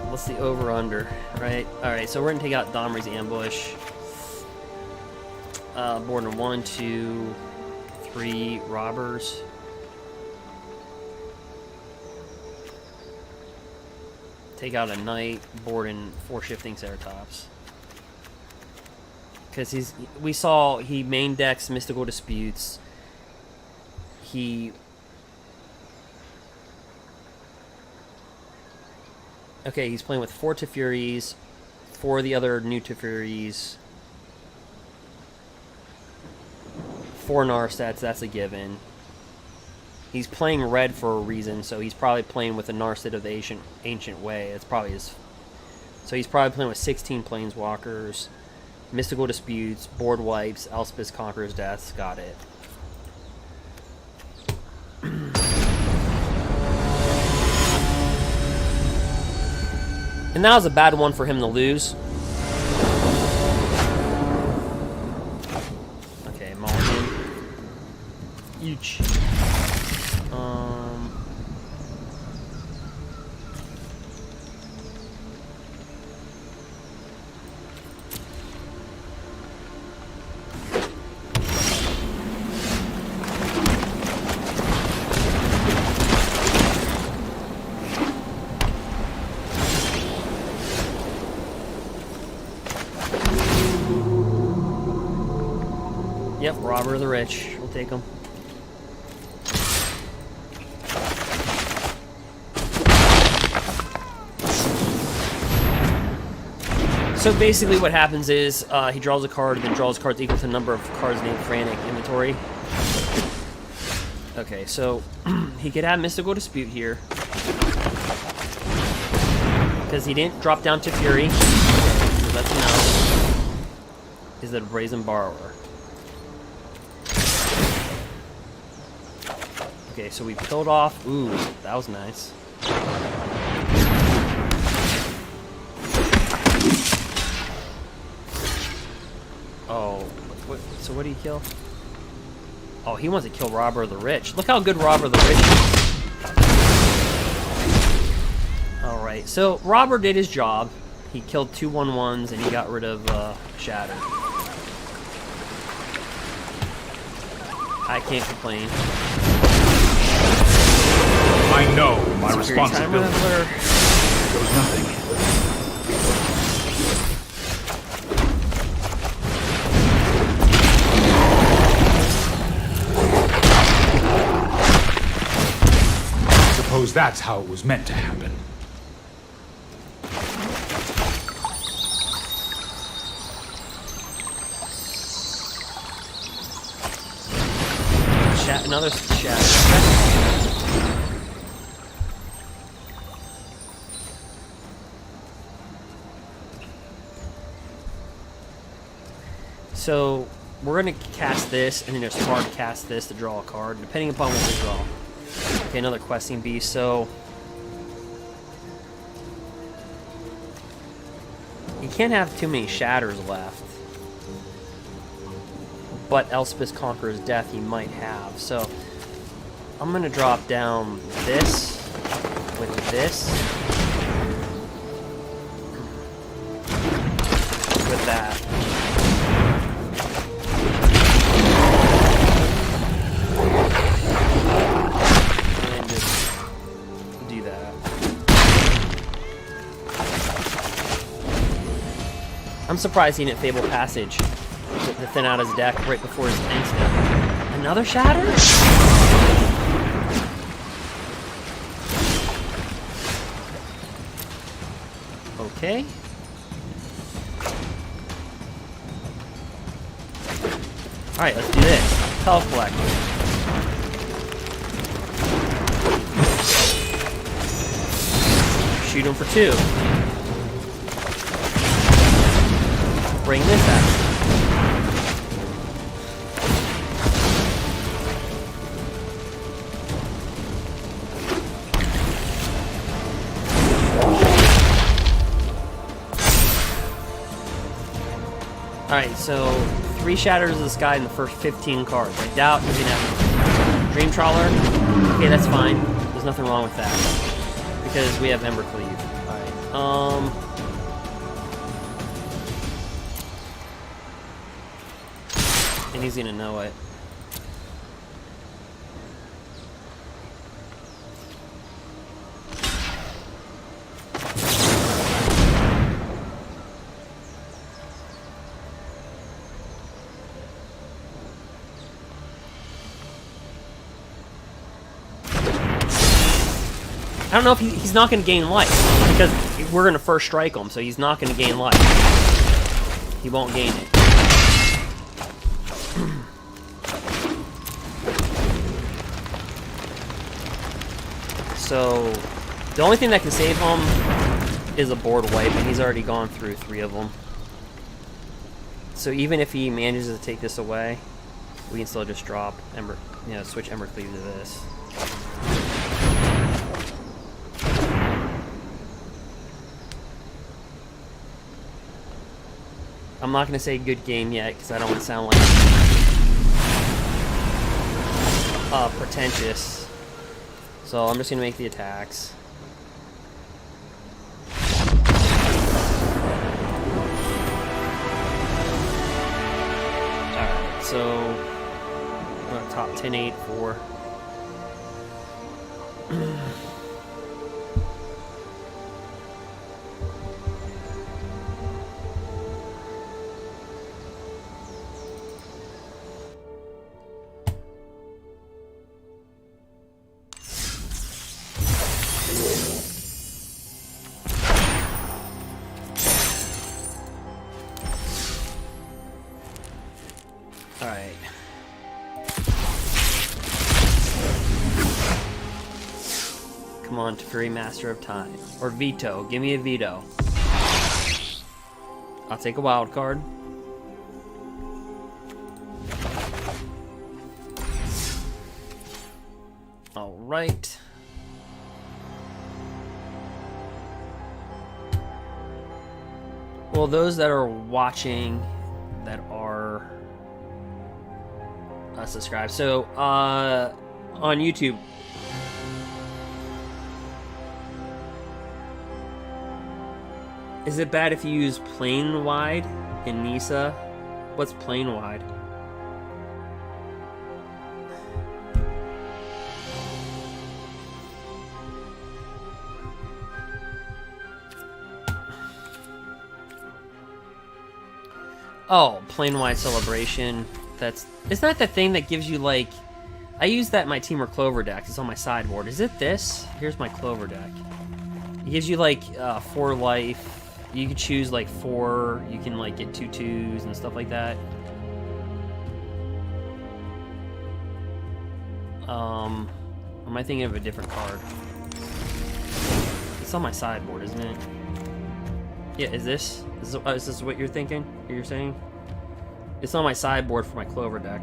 What's the over-under, right? Alright, so we're going to take out Domri's Ambush. Board in 1, 2, 3 robbers. Take out a knight, board in 4 shifting Ceratops. Because we saw he main decks Mystical Disputes. Okay, he's playing with 4 Tefuries, 4 of the other new Tefuries, 4 Narsets, that's a given. He's playing red for a reason, so he's probably playing with a Narset of the ancient way. It's probably his... So he's probably playing with 16 Planeswalkers, Mystical Disputes, Board Wipes, Elspeth Conqueror's Deaths, got it. And that was a bad one for him to lose. Okay, Mulligan. Huge. Yep, robber of the rich. We'll take him. So basically what happens is he draws a card, then draws cards equal to the number of cards named Frantic inventory. Okay, so he could have Mystical Dispute here. Because he didn't drop down to Fury. that's enough. Is it a Brazen Borrower? Okay, so we killed off. Ooh, that was nice. Oh, so what do you kill? Oh, he wants to kill Robber of the Rich. Look how good Robber of the Rich is. Alright, so Robber did his job. He killed 2 1/1s and he got rid of Shatter. I can't complain. I know my responsibility. There goes nothing. Suppose that's how it was meant to happen. Another shadow. So we're gonna cast this, and then there's hard to cast this to draw a card, depending upon what we draw. Okay, another questing beast. So you can't have too many shatters left. But Elspeth's Conqueror's Death he might have. So I'm gonna drop down this with this with that. And just do that. I'm surprised he didn't Fable Passage to thin out his deck right before his end step. Another Shatter? Okay. Alright, let's do this. Collect. Shoot him for 2. Bring this out. Alright, so 3 Shatters of the Sky in the first 15 cards. I doubt he's gonna have Dream Trawler. Okay, that's fine. There's nothing wrong with that. Because we have Embercleave. Alright, and he's gonna know it. I don't know if he's not going to gain life, because we're going to first strike him, so he's not going to gain life. He won't gain it. So, the only thing that can save him is a board wipe, and he's already gone through 3 of them. So even if he manages to take this away, we can still just drop switch Embercleave to this. I'm not going to say good game yet, because I don't want to sound like pretentious. So I'm just going to make the attacks. Alright, so I'm going to top 10-8 4. Alright. Come on, Teferi, Master of Time. Or Veto. Give me a veto. I'll take a wild card. All right. Well, those that are watching that are subscribed. So, on YouTube, is it bad if you use plain wide in Nisa? What's plain wide? Oh, plain wide celebration. Isn't that the thing that gives you like? I use that in my Temur Clover deck. It's on my sideboard. Is it this? Here's my Clover deck. It gives you like 4 life. You can choose like 4. You can like get 2/2s and stuff like that. Am I thinking of a different card? It's on my sideboard, isn't it? Yeah, is this what you're thinking? You're saying? It's on my sideboard for my Clover deck.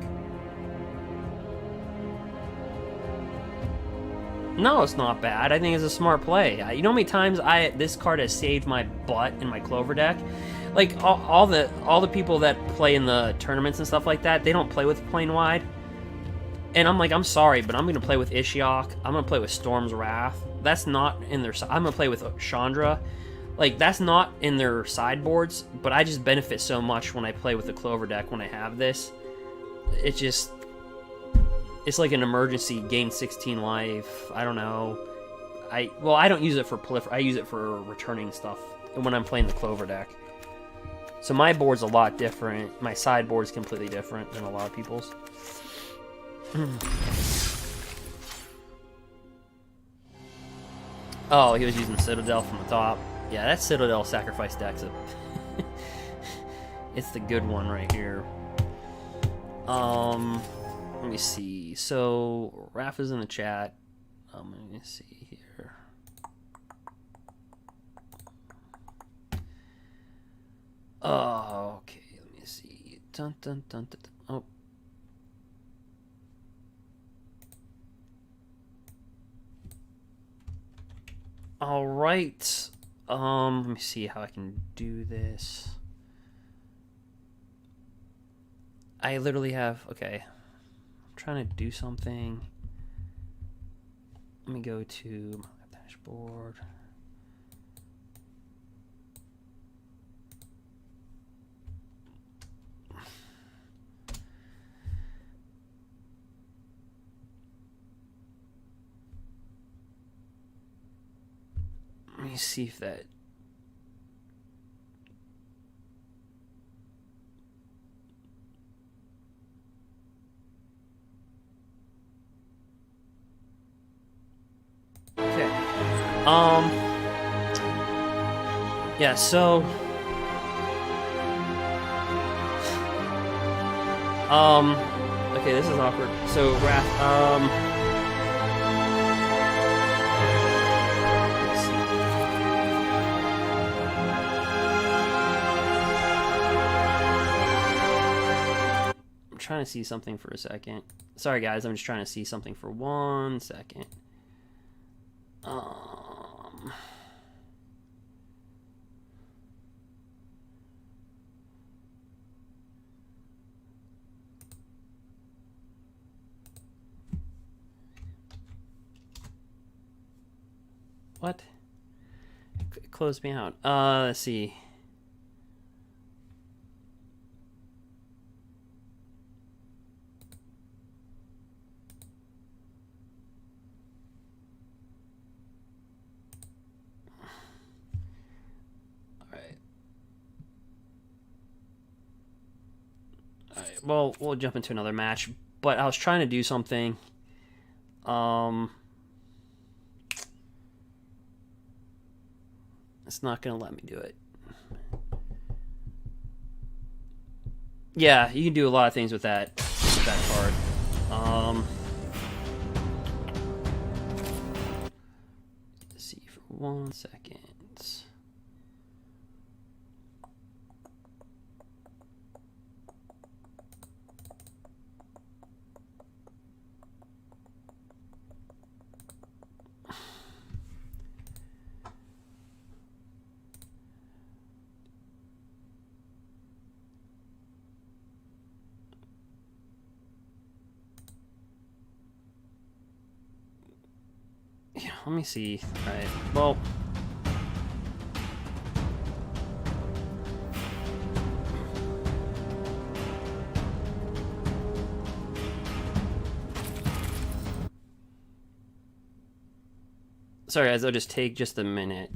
No, it's not bad. I think it's a smart play. You know how many times this card has saved my butt in my Clover deck? Like all the people that play in the tournaments and stuff like that, they don't play with plain wide. And I'm like, I'm sorry, but I'm gonna play with Ishiok. I'm gonna play with Storm's Wrath. That's not in their. I'm gonna play with Chandra. Like, that's not in their sideboards, but I just benefit so much when I play with the Clover deck when I have this. It's like an emergency, gain 16 life. I don't know. I don't use it for I use it for returning stuff when I'm playing the Clover deck. So my board's a lot different. My sideboard's completely different than a lot of people's. Oh, he was using Citadel from the top. Yeah, that Citadel sacrifice deck's it's the good one right here. Let me see. So Raph is in the chat. Let me see here. Oh, okay. Let me see. Dun dun dun dun. Oh. All right. Let me see how I can do this. I literally have, okay. I'm trying to do something. Let me go to my dashboard. Let me see if that. Okay. Yeah, so. Okay, this is awkward. So, Wrath, trying to see something for a second. Sorry guys, I'm just trying to see something for 1 second. What? It closed me out. Let's see. Well, we'll jump into another match, but I was trying to do something. It's not going to let me do it. Yeah, you can do a lot of things with that card. Let's see for 1 second. let me see. All right. Well. Sorry, guys. I'll just take just a minute.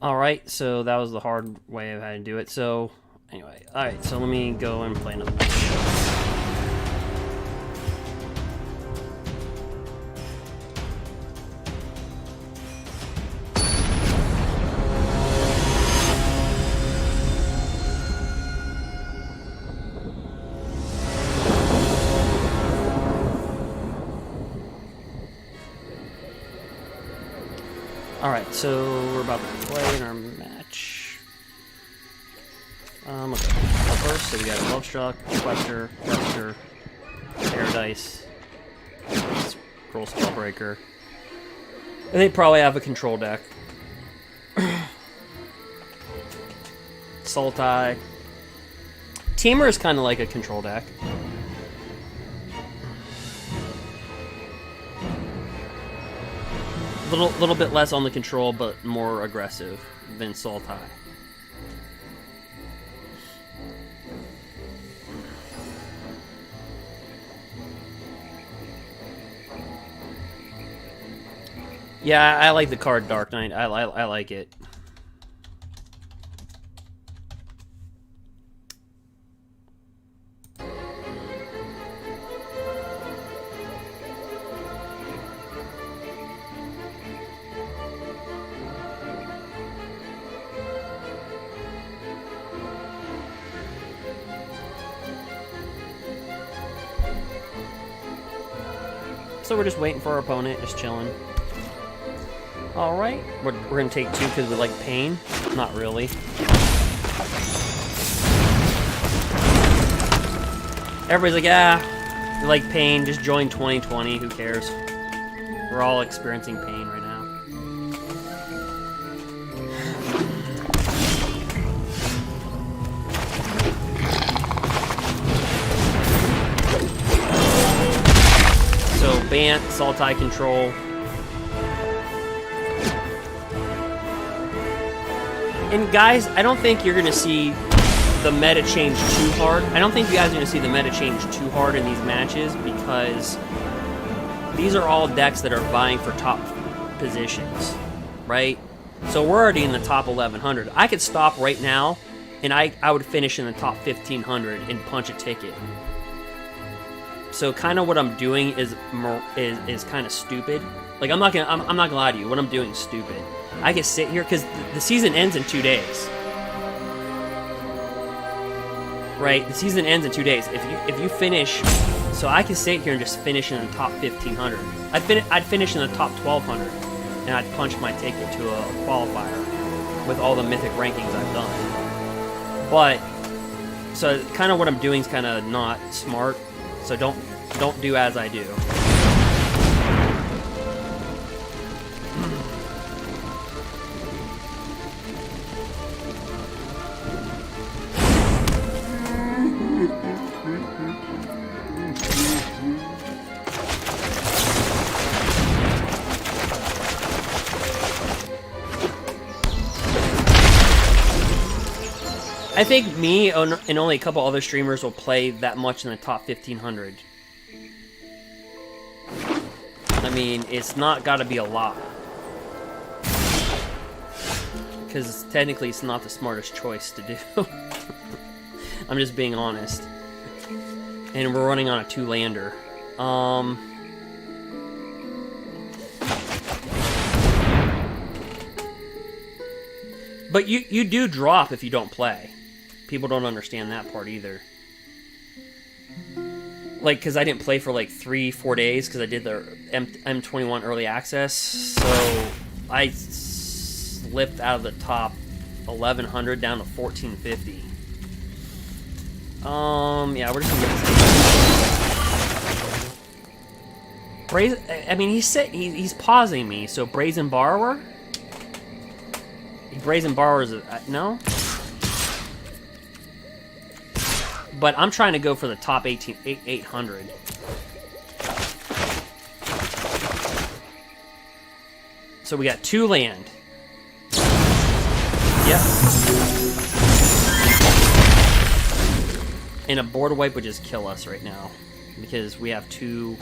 Alright, so that was the hard way of how to do it. So, anyway. Alright, so let me go and play another match. Alright, so we're about to play in our match. Okay. First, so we got Lovestruck, Questor, Questor, Paradise, Gruul Spellbreaker. And they probably have a control deck. Sultai. Temur is kind of like a control deck. Little bit less on the control, but more aggressive than Sultai. Yeah, I like the card Dark Knight. I like it. So we're just waiting for our opponent, just chilling. Alright, we're gonna take 2 because we like pain. Not really. Everybody's like, yeah, you like pain, just join 2020, who cares? We're all experiencing pain right now. So, Bant, Sultai control. And guys, I don't think you're going to see the meta change too hard. I don't think you guys are going to see the meta change too hard in these matches because these are all decks that are vying for top positions, right? So we're already in the top 1100. I could stop right now, and I would finish in the top 1500 and punch a ticket. So kind of what I'm doing is kind of stupid. Like I'm not gonna lie to you. What I'm doing is stupid. I can sit here because the season ends in 2 days, right? The season ends in 2 days. If you finish, so I can sit here and just finish in the top 1500. I'd finish in the top 1200, and I'd punch my ticket to a qualifier with all the mythic rankings I've done. But so kind of what I'm doing is kind of not smart. So don't do as I do. I think me and only a couple other streamers will play that much in the top 1500. I mean, it's not got to be a lot. Because technically it's not the smartest choice to do. I'm just being honest. And we're running on a 2-lander. But you do drop if you don't play. People don't understand that part either. Like, because I didn't play for like 3-4 days because I did the M21 early access. So I slipped out of the top 1100 down to 1450. Yeah, we're just gonna get this. I mean, he's pausing me, so Brazen Borrower? Brazen Borrower's no? But I'm trying to go for the top 800. So we got 2 land. Yep. And a board wipe would just kill us right now. Because we have 2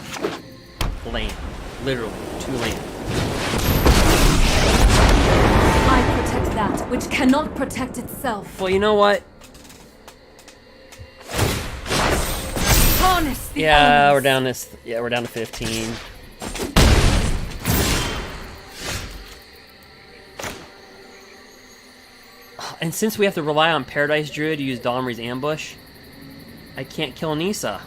land. Literally, 2 land. I protect that which cannot protect itself. Well, you know what? Harness the Yeah, elements. we're down to 15. And since we have to rely on Paradise Druid to use Domri's Ambush, I can't kill Nissa.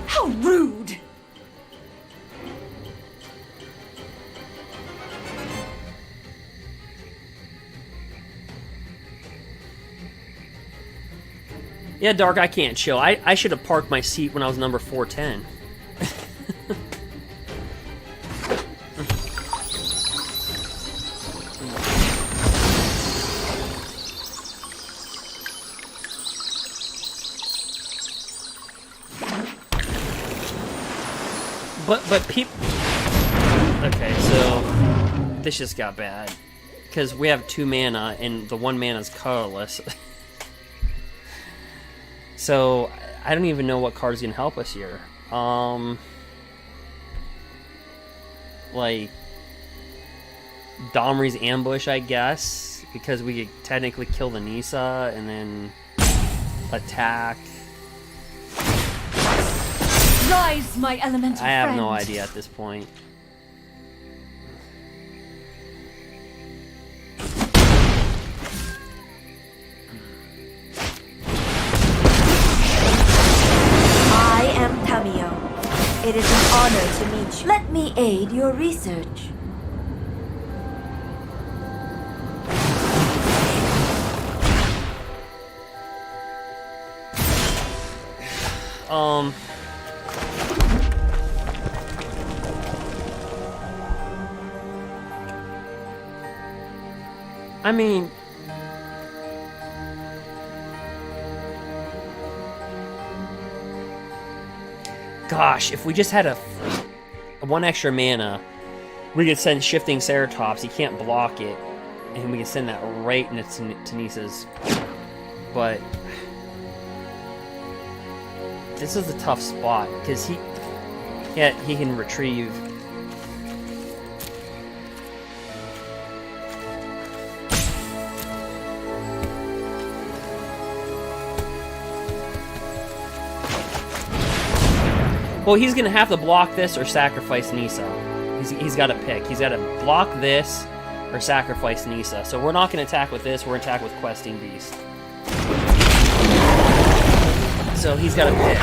How rude! Yeah, Dark, I can't chill. I should have parked my seat when I was number 410. But people... Okay, so... This just got bad. Because we have 2 mana, and the 1 mana is colorless. So, I don't even know what card's gonna help us here. Like... Domri's Ambush, I guess. Because we could technically kill the Nissa, and then... attack... Rise, my elemental I have friend. no idea at this point. I am Tamio. It is an honor to meet you. Let me aid your research. I mean... Gosh, if we just had a 1 extra mana, we could send Shifting Ceratops. He can't block it. And we can send that right into Tanissa's. But... This is a tough spot, because he can retrieve... Well, he's going to have to block this or sacrifice Nissa. He's got to pick. He's got to block this or sacrifice Nissa. So we're not going to attack with this. We're going to attack with Questing Beast. So he's got to pick.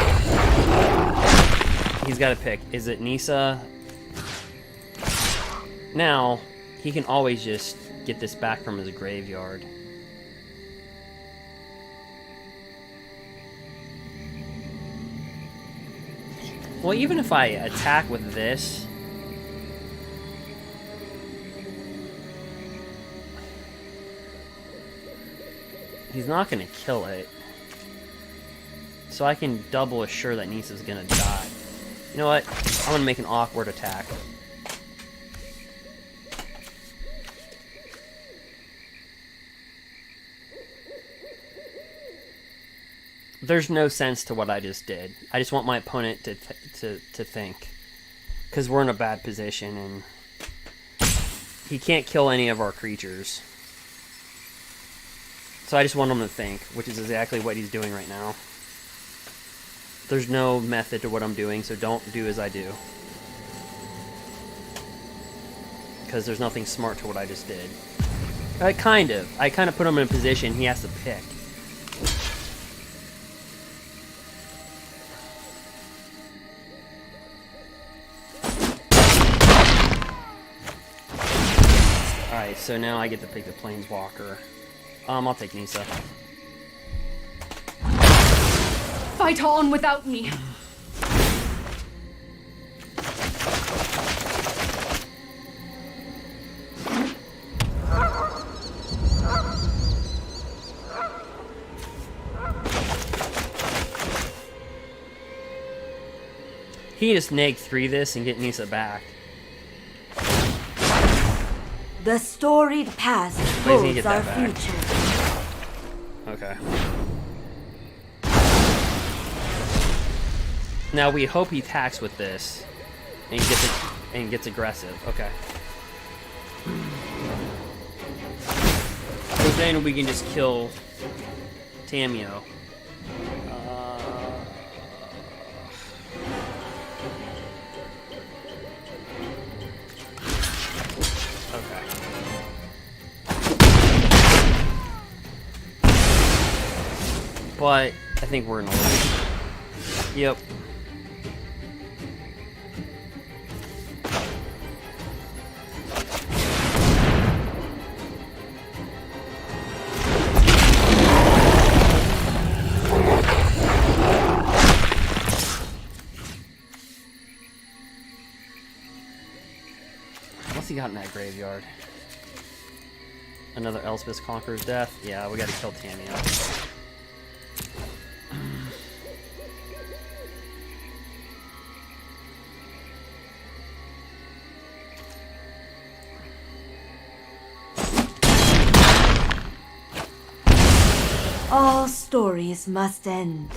He's got to pick. Is it Nissa? Now, he can always just get this back from his graveyard. Well, even if I attack with this... He's not going to kill it. So I can double assure that Nissa's going to die. You know what? I'm going to make an awkward attack. There's no sense to what I just did. I just want my opponent to think. Because we're in a bad position, and he can't kill any of our creatures. So I just want him to think, which is exactly what he's doing right now. There's no method to what I'm doing, so don't do as I do. Because there's nothing smart to what I just did. Kind of. I kind of put him in a position he has to pick. Alright, so now I get to pick the planeswalker. I'll take Nisa. Fight on without me. He can just neg 3 this and get Nisa back. The storied past But he's gonna holds get our that back. future. Okay. Now we hope he attacks with this and gets aggressive. Okay. So then we can just kill Tamio. Okay. But I think we're in a lead. Yep. What's he got in that graveyard? Another Elspeth's Conqueror's Death? Yeah, we gotta kill Tamio. All stories must end.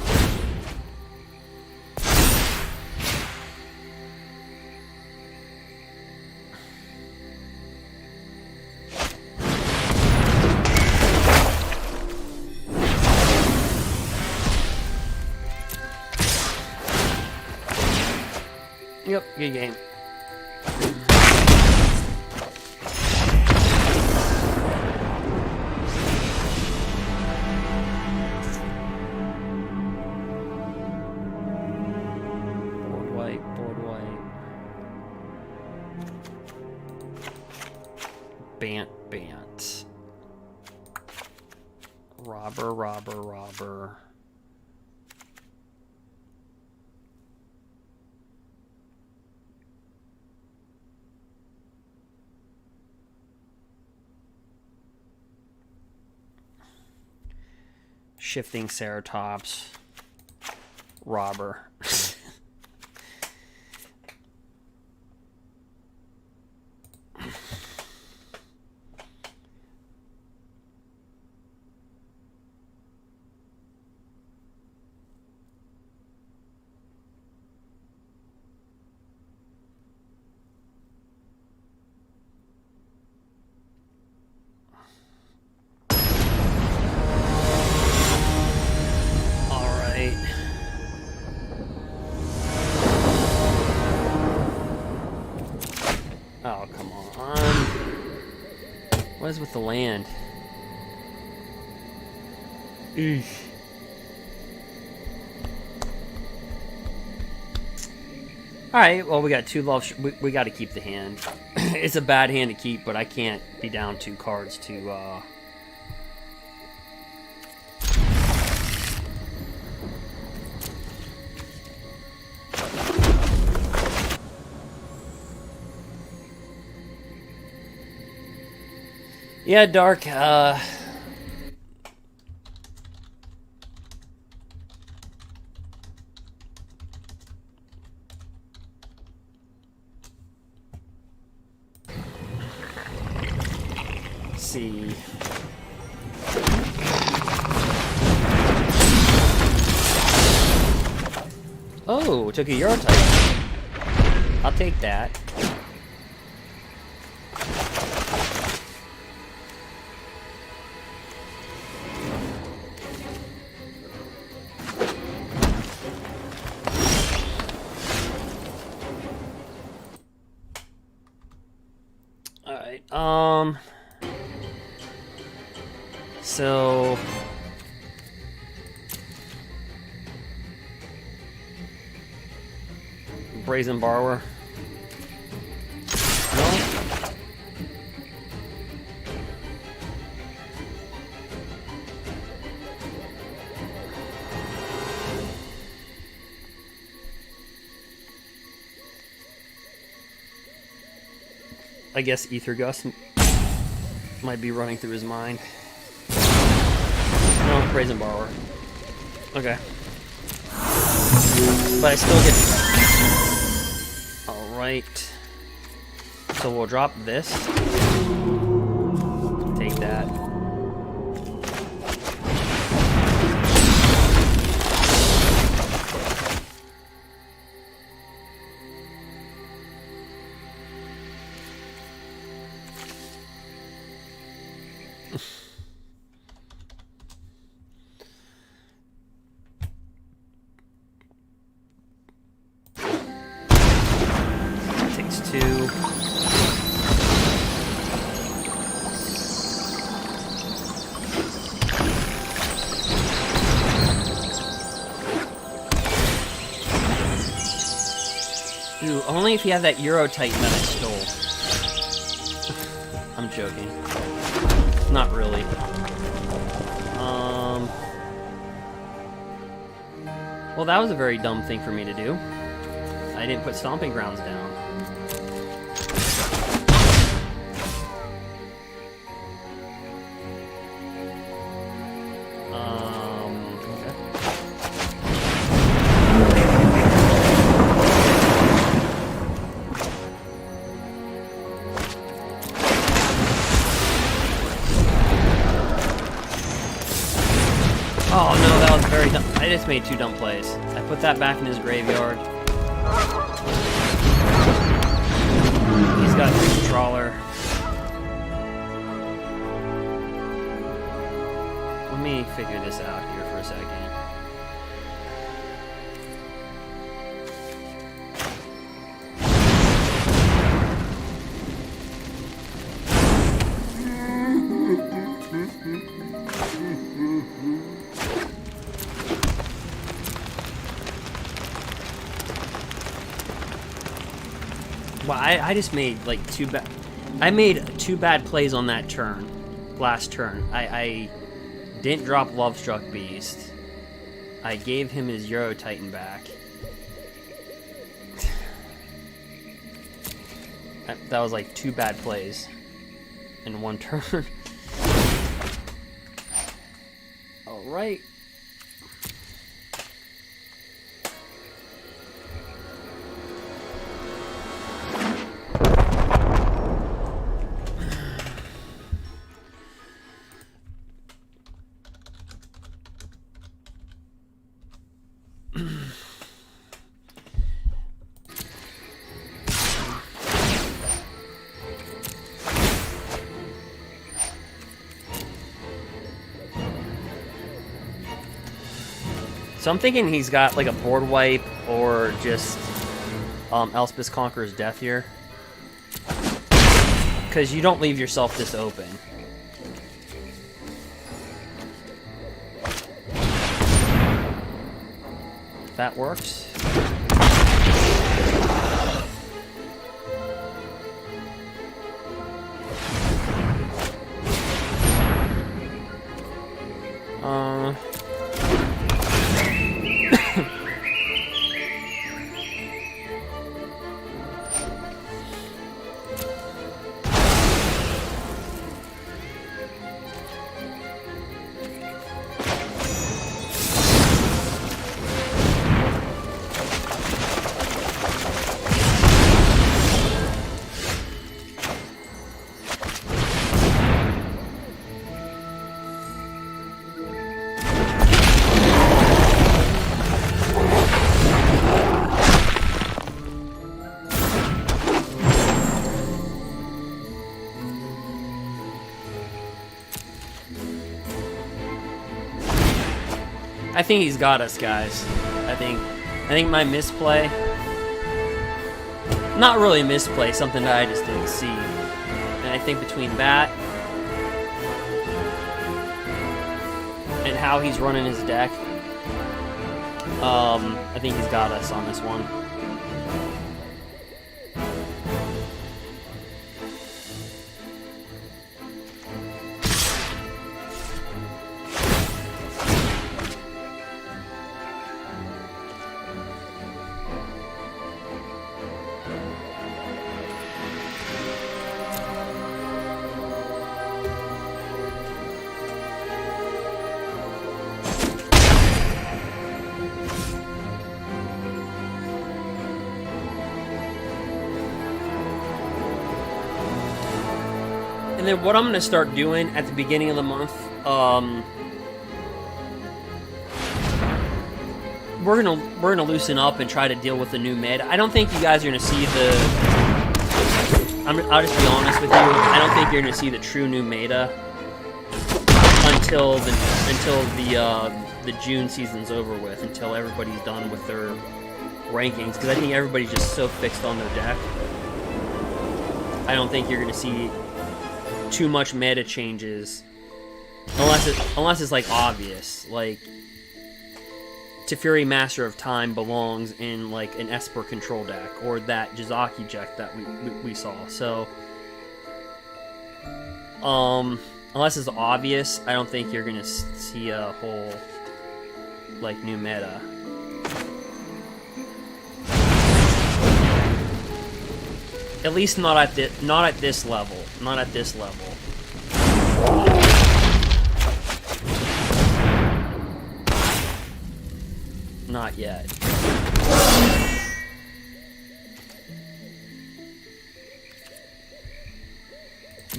Yep, good game. Board wipe, board wipe. Bant, Bant. Robber, robber, robber. Shifting Ceratops. Robber. Oh, come on. What is with the land? Eesh. Alright, well, we got 2 love. We got to keep the hand. It's a bad hand to keep, but I can't be down 2 cards to, Yeah, Dark, see. Oh, took a Euro type. I'll take that. so Brazen Borrower. No. I guess Ether Gust might be running through his mind. No, Brazen Borrower. Okay. But I still get... Alright. So we'll drop this. Take that. Takes 2. Ooh, only if you have that Euro Titan that I stole. I'm joking. Not really. Well, that was a very dumb thing for me to do. I didn't put Stomping Grounds down. Okay. Oh no, that was very dumb. I just made 2 dumb plays. I put that back in his graveyard. He's got a Trawler. Let me figure this out here for a second. Well, I just made like 2 bad. I made 2 bad plays on that turn, last turn. I didn't drop Lovestruck Beast. I gave him his Euro Titan back. That was like 2 bad plays in 1 turn. All right. So I'm thinking he's got like a board wipe or just Elspeth Conqueror's Death here. Because you don't leave yourself this open. That works. I think he's got us, guys. I think my misplay, not really misplay, something that I just didn't see. And I think between that how he's running his deck. I think he's got us on this one. And then what I'm going to start doing at the beginning of the month, we're gonna loosen up and try to deal with the new mid. I don't think you guys are going to see the. I'll just be honest with you. I don't think you're going to see the true new meta until the June season's over with. Until everybody's done with their rankings, because I think everybody's just so fixed on their deck. I don't think you're going to see too much meta changes unless it's like obvious, like Teferi Master of Time belongs in like an Esper control deck, or that Jizaki deck that we saw. So unless it's obvious, I don't think you're gonna see a whole like new meta. At least not at this level. Not at this level. Not yet.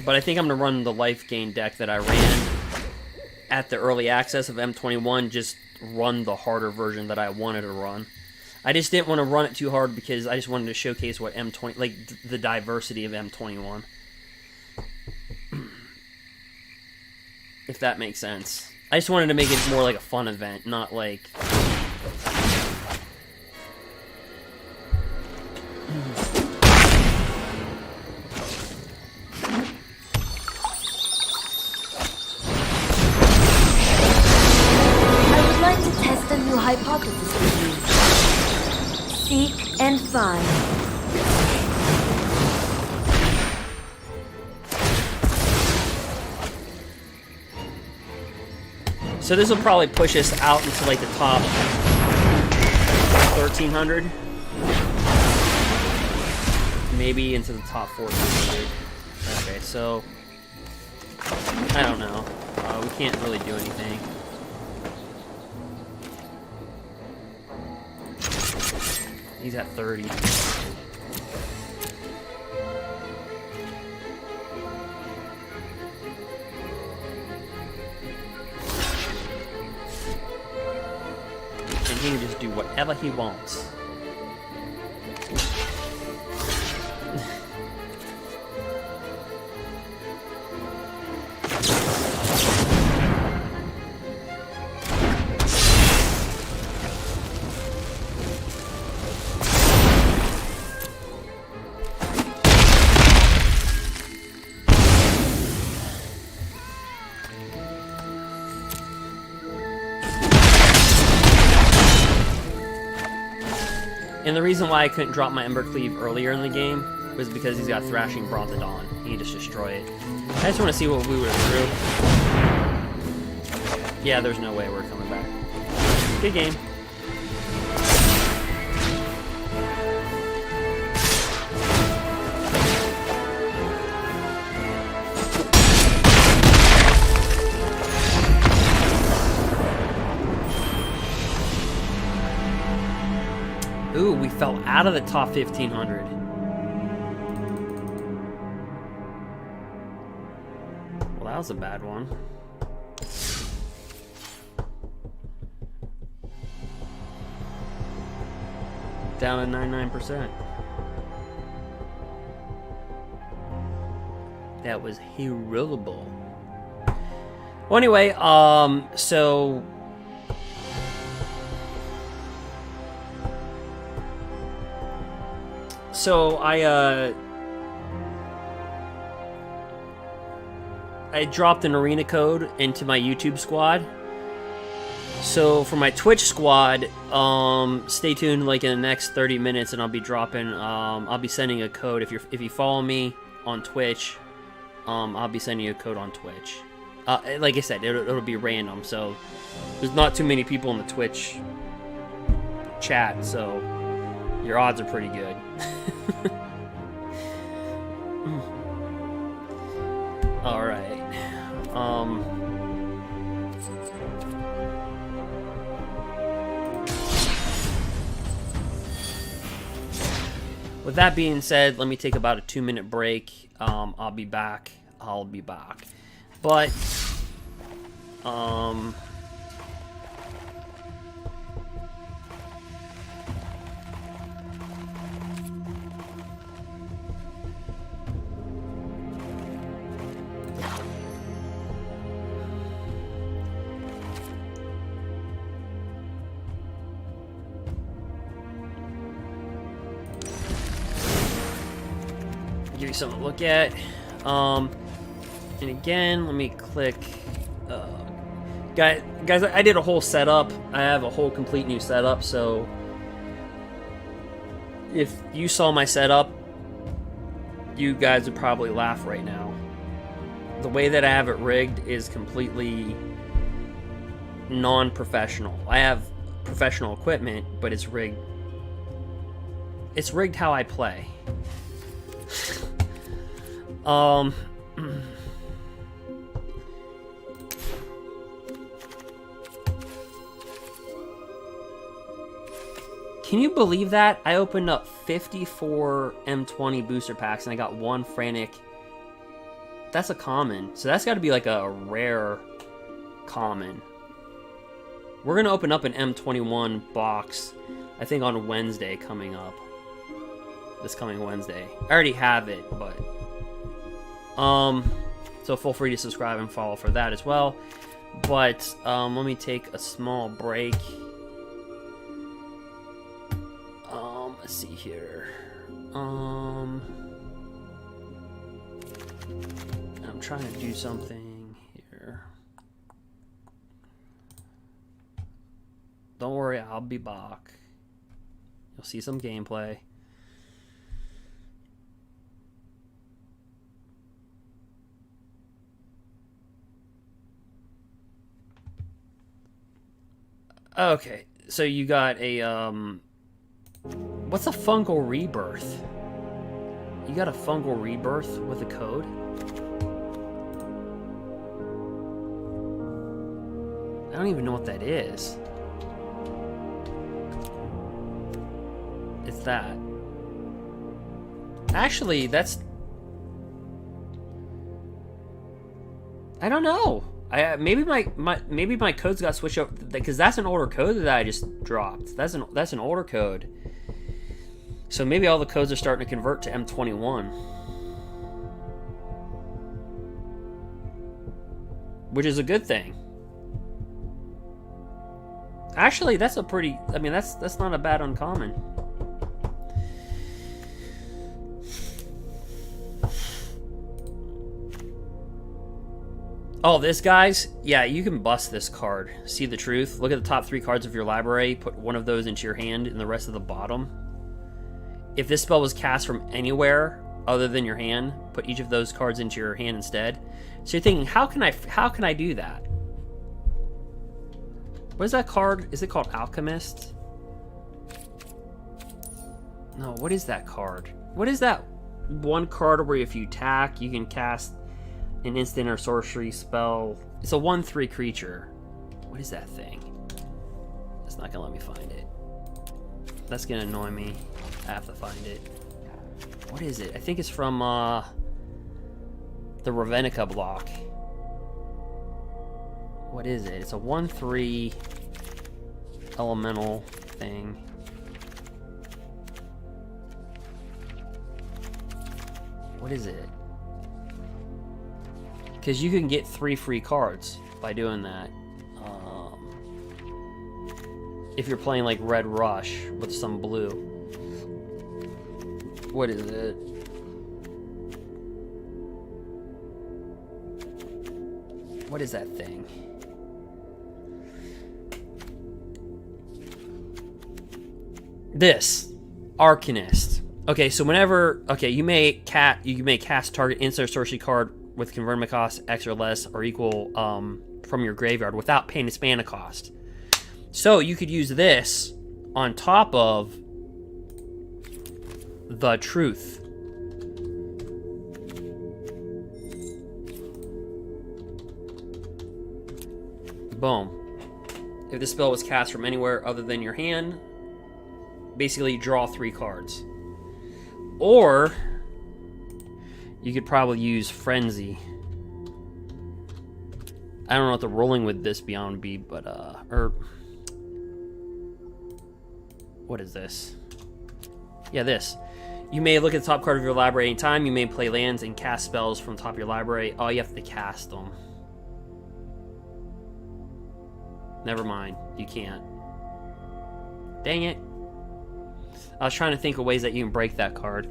But I think I'm going to run the life gain deck that I ran at the early access of M21, just run the harder version that I wanted to run. I just didn't want to run it too hard because I just wanted to showcase what M20, like the diversity of M21. If that makes sense. I just wanted to make it more like a fun event, not like... I would like to test a new hypothesis with you. Seek and find. So this will probably push us out into like the top 1300. Maybe into the top 1400. Okay, so I don't know. We can't really do anything. He's at 30. And he can just do whatever he wants. And the reason why I couldn't drop my embercleave earlier in the game was because he's got Thrashing Brontodon. He can just destroy it. I just want to see what we were through. Yeah, there's no way we're coming back. Good game. Ooh, we fell out of the top 1500. Well, that was a bad one. Down to 99%. That was horrible. Well, anyway, so I dropped an arena code into my YouTube squad, So for my Twitch squad, stay tuned like in the next 30 minutes, and I'll be dropping. I'll be sending a code if you follow me on Twitch. I'll be sending you a code on Twitch. Like I said, it'll be random, so there's not too many people in the Twitch chat, so your odds are pretty good. All right. With that being said, let me take about a 2-minute break. I'll be back. But, give you something to look at. And again, let me click. Guys, I did a whole setup. I have a whole complete new setup. So if you saw my setup, you guys would probably laugh right now. The way that I have it rigged is completely non-professional. I have professional equipment, but it's rigged. It's rigged how I play. Can you believe that? I opened up 54 M20 booster packs and I got one frantic. That's a common. So that's got to be like a rare common. We're going to open up an M21 box, I think on Wednesday coming up. This coming Wednesday. I already have it, but so feel free to subscribe and follow for that as well. But let me take a small break. Let's see here. I'm trying to do something here. Don't worry, I'll be back. You'll see some gameplay. Okay, so you got a, what's a fungal rebirth? You got a fungal rebirth with a code? I don't even know what that is. It's that. Actually, that's... I don't know. Maybe my codes got switched over because that's an older code that I just dropped. That's an older code. So maybe all the codes are starting to convert to M21, which is a good thing. Actually, that's a pretty. I mean, that's not a bad uncommon. Oh, this, guys? Yeah, you can bust this card. See the truth? Look at the top 3 cards of your library. Put one of those into your hand and the rest of the bottom. If this spell was cast from anywhere other than your hand, put each of those cards into your hand instead. So you're thinking, how can I do that? What is that card? Is it called Alchemist? No, what is that card? What is that one card where if you attack, you can cast an instant or sorcery spell? It's a 1/3 creature. What is that thing? It's not gonna let me find it. That's gonna annoy me. I have to find it. What is it? I think it's from the Ravnica block. What is it? It's a 1/3 elemental thing. What is it? Because you can get 3 free cards by doing that. If you're playing like Red Rush with some blue. What is it? What is that thing? This Arcanist. Okay, so whenever you may cast target instant sorcery card with conversion cost X or less or equal from your graveyard without paying its mana cost. So you could use this on top of the Truth. Boom. If the spell was cast from anywhere other than your hand, basically you draw 3 cards. Or you could probably use Frenzy. I don't know what the rolling with this beyond would be, but what is this? Yeah, this. You may look at the top card of your library anytime. You may play lands and cast spells from the top of your library. Oh, you have to cast them. Never mind. You can't. Dang it. I was trying to think of ways that you can break that card.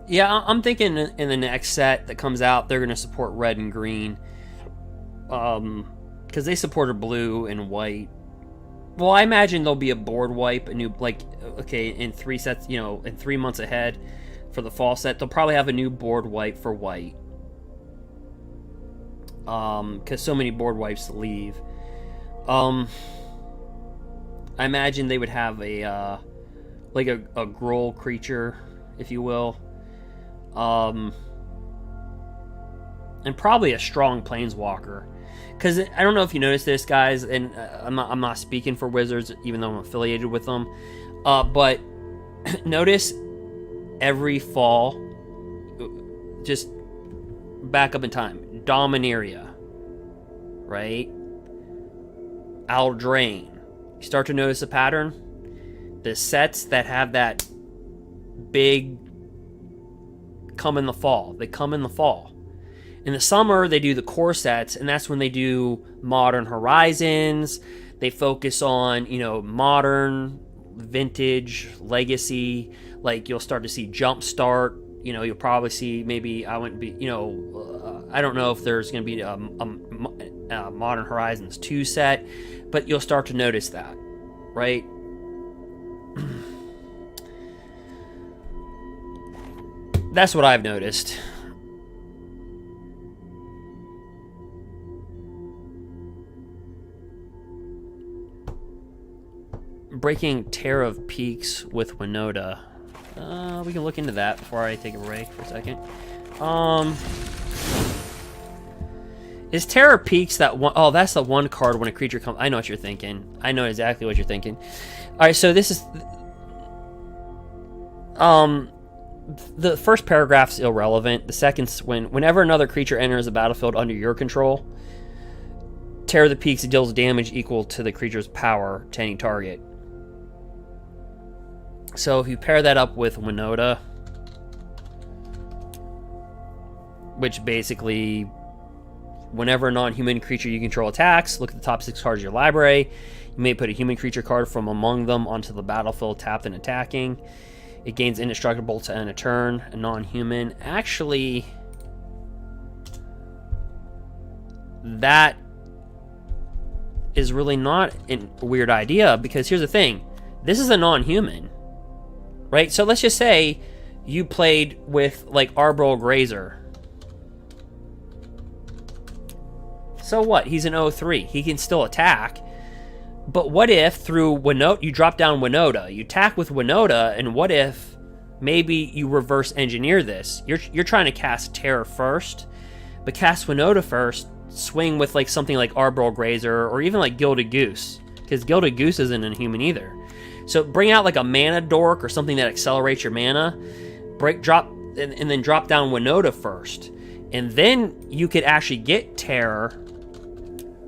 Yeah, I'm thinking in the next set that comes out, they're going to support red and green. Because they supported blue and white. Well, I imagine there'll be a board wipe, a new, in 3 sets, in 3 months ahead for the fall set. They'll probably have a new board wipe for white. Because so many board wipes leave. I imagine they would have a Gruul creature, if you will. And probably a strong planeswalker, because I don't know if you noticed this, guys, and I'm not speaking for Wizards, even though I'm affiliated with them, but notice every fall, just back up in time, Dominaria, right? Aldrain. You start to notice a pattern. The sets that have that big come in the fall. They come in the fall. In the summer, they do the core sets, and that's when they do Modern Horizons. They focus on, modern, vintage, legacy. Like, you'll start to see Jumpstart. You'll probably see maybe, I don't know if there's going to be a Modern Horizons 2 set, but you'll start to notice that, right? That's what I've noticed. Breaking Tear of Peaks with Winota. We can look into that before I take a break for a second. Is Tear of Peaks that one? Oh, that's the one card when a creature comes. I know what you're thinking. I know exactly what you're thinking. All right, so this is the first paragraph is irrelevant. The second's whenever another creature enters the battlefield under your control, Tear of the Peaks deals damage equal to the creature's power to any target. So if you pair that up with Winota, which basically, whenever a non-human creature you control attacks, look at the top 6 cards of your library. You may put a human creature card from among them onto the battlefield tapped and attacking. It gains indestructible to end a turn. A non-human. Actually, that is really not a weird idea, because here's the thing. This is a non-human, right? So let's just say you played with, Arbol Grazer. So what? He's an 0/3. He can still attack. But what if through Winota, you drop down Winota, you attack with Winota, and what if maybe you reverse engineer this? You're trying to cast Terror first, but cast Winota first, swing with something like Arbol Grazer, or even Gilded Goose, because Gilded Goose isn't a human either. So bring out a mana dork or something that accelerates your mana, and then drop down Winota first, and then you could actually get Terror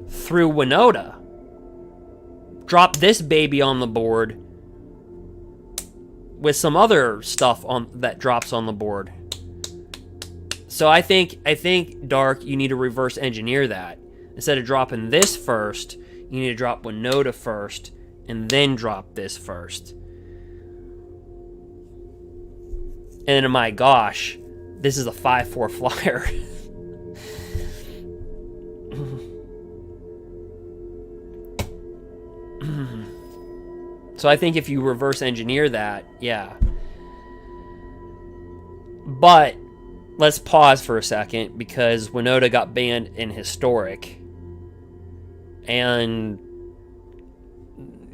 through Winota. Drop this baby on the board, with some other stuff on that drops on the board. So I think Dark, you need to reverse engineer that. Instead of dropping this first, you need to drop Winota first, and then drop this first. And my gosh, this is a 5/4 flyer. So I think if you reverse engineer that, yeah. But let's pause for a second, because Winota got banned in Historic. And,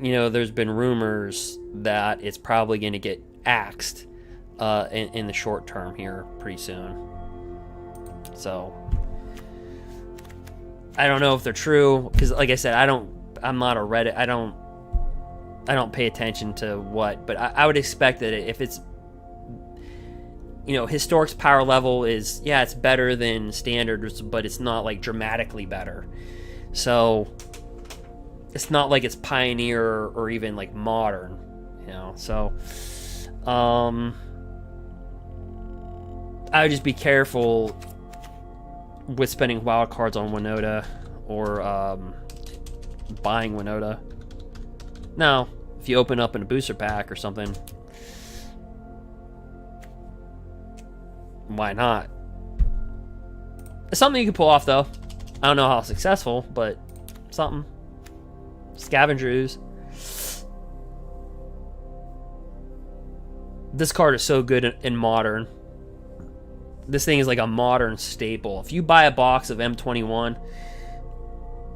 you know, there's been rumors that it's probably going to get axed in the short term here pretty soon. So I don't know if they're true, because like I said, I'm not a Reddit. I don't pay attention to what, but I would expect that if it's, you know, Historic's power level is, yeah, it's better than Standard, but it's not like dramatically better. So it's not like it's Pioneer or even like Modern, you know. So I would just be careful with spending wild cards on Winota or buying Winota. Now, if you open up in a booster pack or something, why not? It's something you can pull off, though. I don't know how successful, but something. Scavenger Ooze. This card is so good in Modern. This thing is like a Modern staple. If you buy a box of M21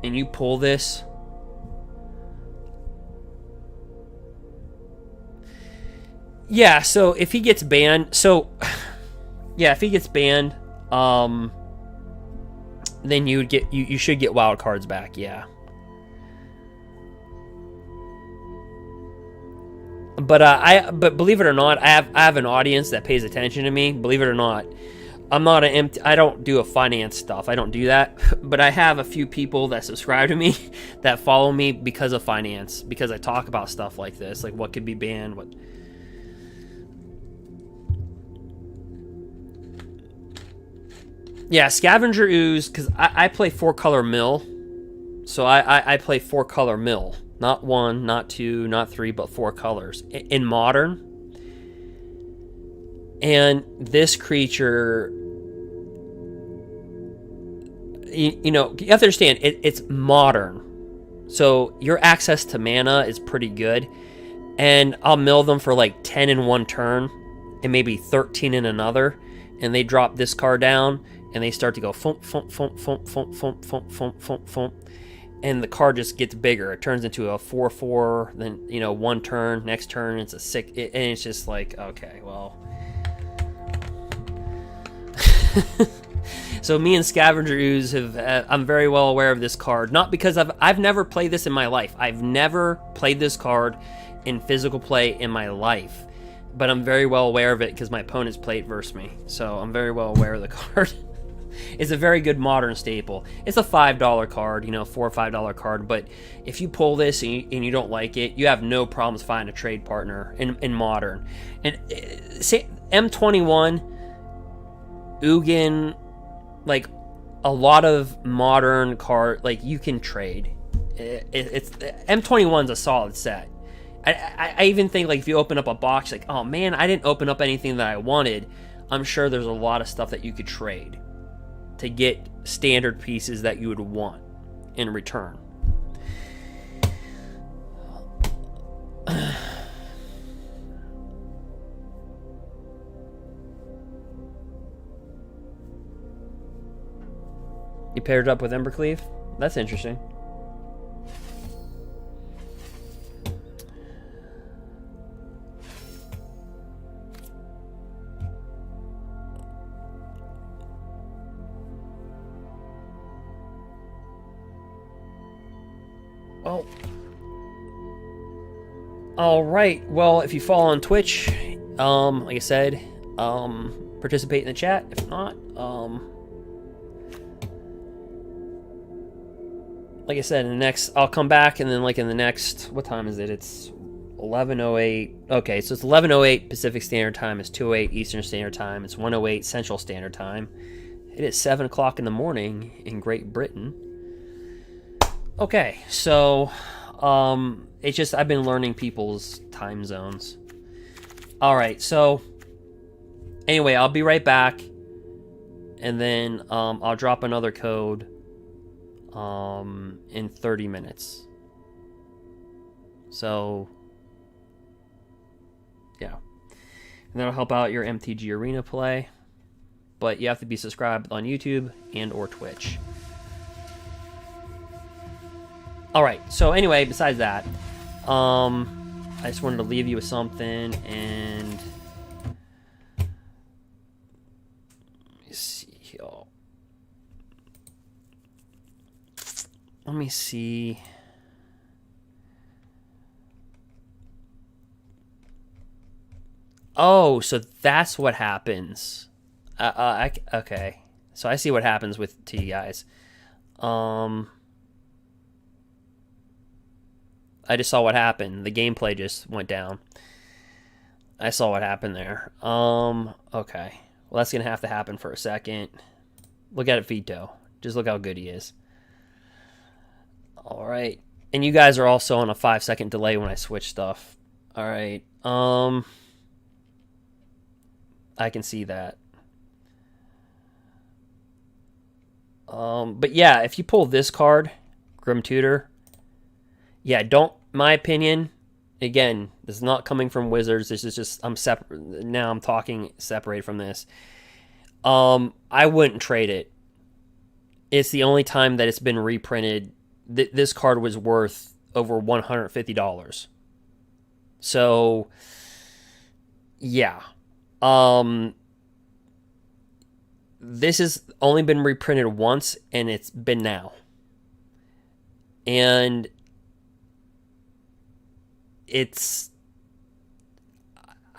and you pull this, yeah, so if he gets banned, if he gets banned, then you should get wild cards back, yeah. But believe it or not, I have an audience that pays attention to me. Believe it or not, I don't do a finance stuff. I don't do that. But I have a few people that subscribe to me that follow me because of finance, because I talk about stuff like this, like what could be banned, what. Yeah, Scavenger Ooze, because I play 4-color mill. So I play 4-color mill. Not 1, not 2, not 3, but 4 colors. In Modern. And this creature, you know, you have to understand, it's Modern. So your access to mana is pretty good. And I'll mill them for like 10 in one turn and maybe 13 in another. And they drop this card down. And they start to go fump, fump, fump, fump, fump, fump, fump, fump, fump, fump. And the card just gets bigger. It turns into a 4/4, then, you know, one turn, next turn it's a 6, and it's just like, okay, well. So me and Scavenger Ooze I'm very well aware of this card. Not because I've never played this in my life. I've never played this card in physical play in my life. But I'm very well aware of it because my opponents played versus me. So I'm very well aware of the card. It's a very good Modern staple. It's a $5 card, you know, $4 or $5 card. But if you pull this and you don't like it, you have no problems finding a trade partner in Modern. And say M21, Ugin, like a lot of Modern card, like you can trade. It's M21's a solid set. I even think, like, if you open up a box, like, oh man, I didn't open up anything that I wanted. I'm sure there's a lot of stuff that you could trade to get standard pieces that you would want in return. You paired it up with Embercleave? That's interesting. Well, all right. Well, if you follow on Twitch, like I said, participate in the chat. If not, like I said, in the next, I'll come back, and then like in the next, what time is it? It's 11:08. Okay, so it's 11:08 Pacific Standard Time. It's 2:08 Eastern Standard Time. It's 1:08 Central Standard Time. It is 7 o'clock in the morning in Great Britain. Okay, so it's just I've been learning people's time zones. All right, so anyway, I'll be right back, and then I'll drop another code in 30 minutes. So yeah, and that'll help out your MTG Arena play, but you have to be subscribed on YouTube and or Twitch. All right, so anyway, besides that, I just wanted to leave you with something, and let me see here. Let me see. Oh, so that's what happens. Okay, so I see what happens to you guys. I just saw what happened. The gameplay just went down. I saw what happened there. Okay. Well, that's going to have to happen for a second. Look at it, Vito. Just look how good he is. All right. And you guys are also on a 5-second delay when I switch stuff. All right. I can see that. But yeah, if you pull this card, Grim Tutor, yeah, my opinion, again, this is not coming from Wizards. This is just, I'm talking separated from this. I wouldn't trade it. It's the only time that it's been reprinted. This card was worth over $150. So, yeah. This has only been reprinted once, and it's been now. And it's,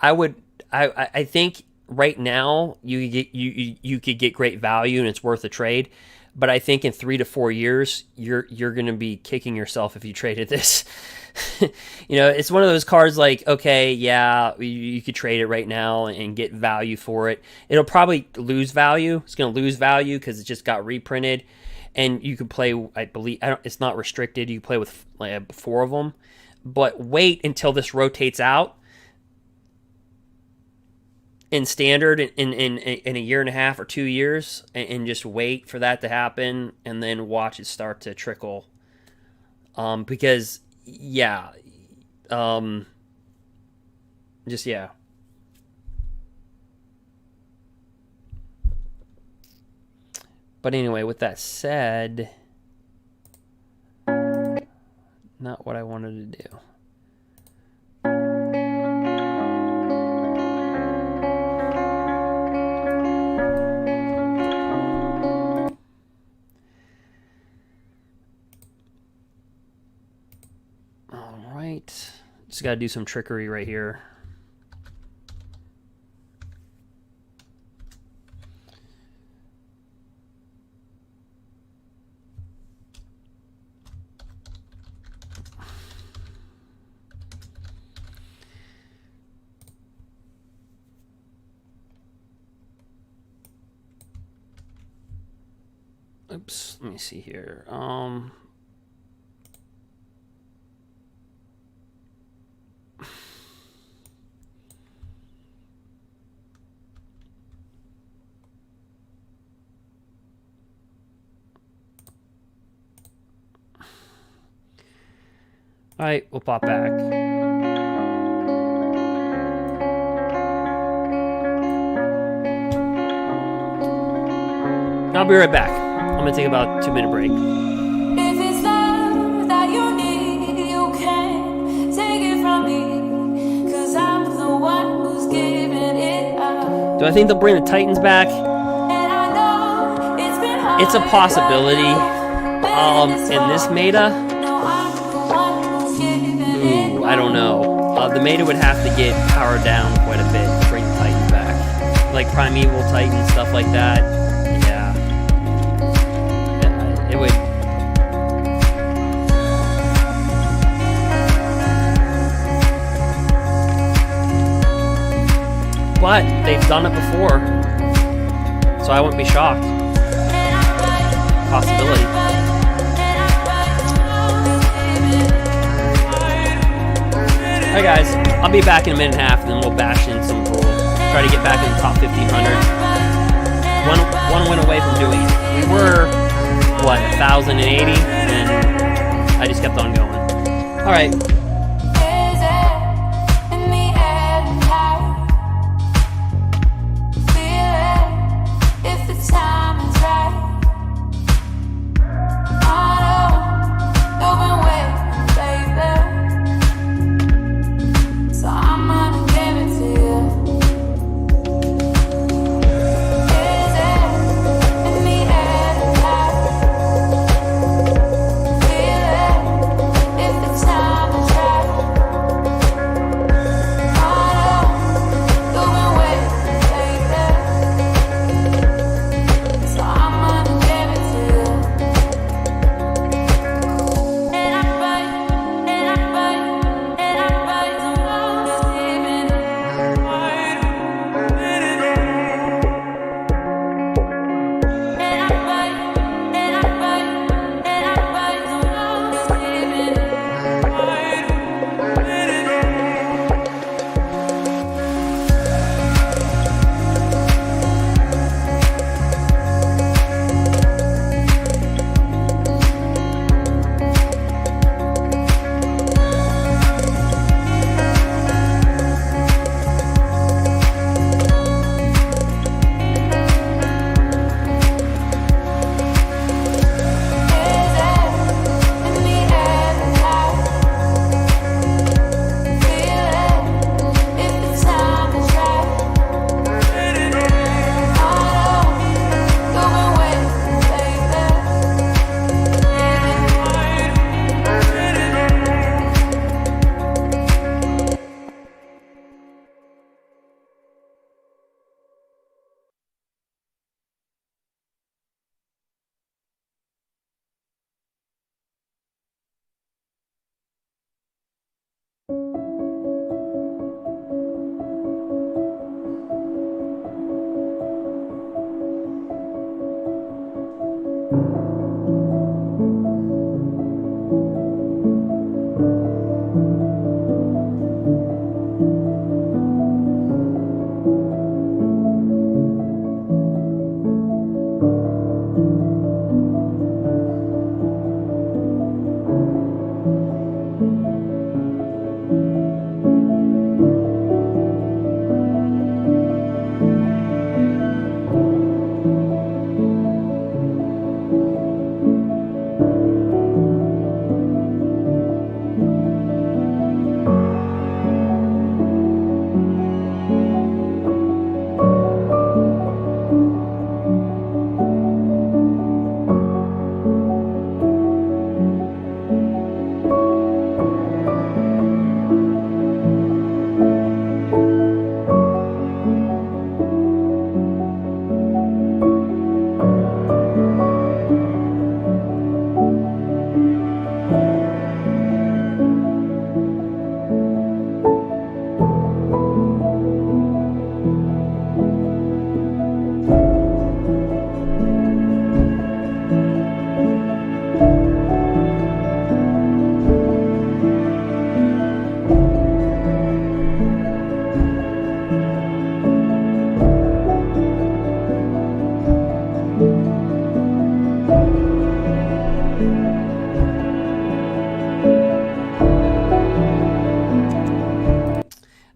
I think right now you could get great value and it's worth a trade, but I think in 3 to 4 years you're going to be kicking yourself if you traded this. It's one of those cards like, okay, yeah, you could trade it right now and get value for it. It'll probably lose value. It's going to lose value because it just got reprinted, and you could play, I believe, it's not restricted. You can play with like 4 of them. But wait until this rotates out in standard in a year and a half or 2 years, and just wait for that to happen, and then watch it start to trickle. Because yeah, just yeah. But anyway, with that said, not what I wanted to do. All right. Just got to do some trickery right here. Oops, let me see here. All right, we'll pop back. I'll be right back. I'm going to take about a 2-minute break. If it's love that you need, you can take it from me, 'cause I'm the one who's giving it up. Do I think they'll bring the Titans back? And I know it's been hard. It's a possibility. In this meta, No, I'm the one who's giving it I don't know. The meta would have to get powered down quite a bit to bring the Titans back. Like Primeval Titans, stuff like that. It would. but they've done it before, so I wouldn't be shocked. Possibility. Alright guys, I'll be back in a minute and a half, and then we'll bash in some Gruul. Try to get back in the top 1500. One win away from doing it. We were, what, 1,080, and I just kept on going. Alright.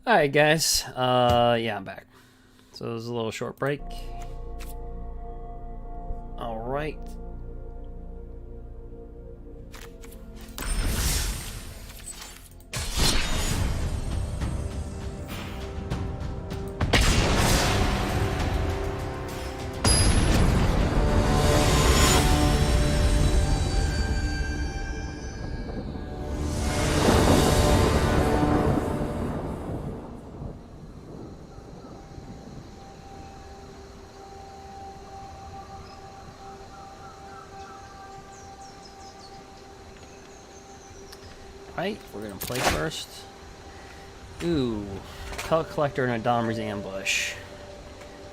Alright guys, yeah, I'm back. So it was a little short break. Alright. Right, we're gonna play first. Ooh, Pellet Collector and a Dahmer's Ambush.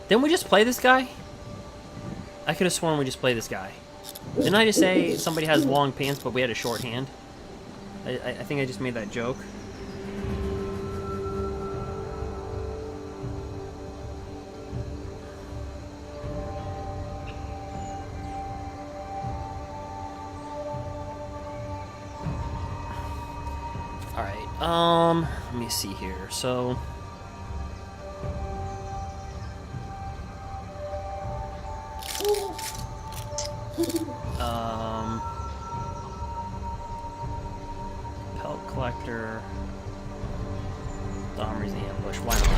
Didn't we just play this guy? I could have sworn we just played this guy. Didn't I just say somebody has long pants, but we had a short hand? I think I just made that joke. Alright, let me see here. So... Pellet Collector, Dahmer's Ambush, why not?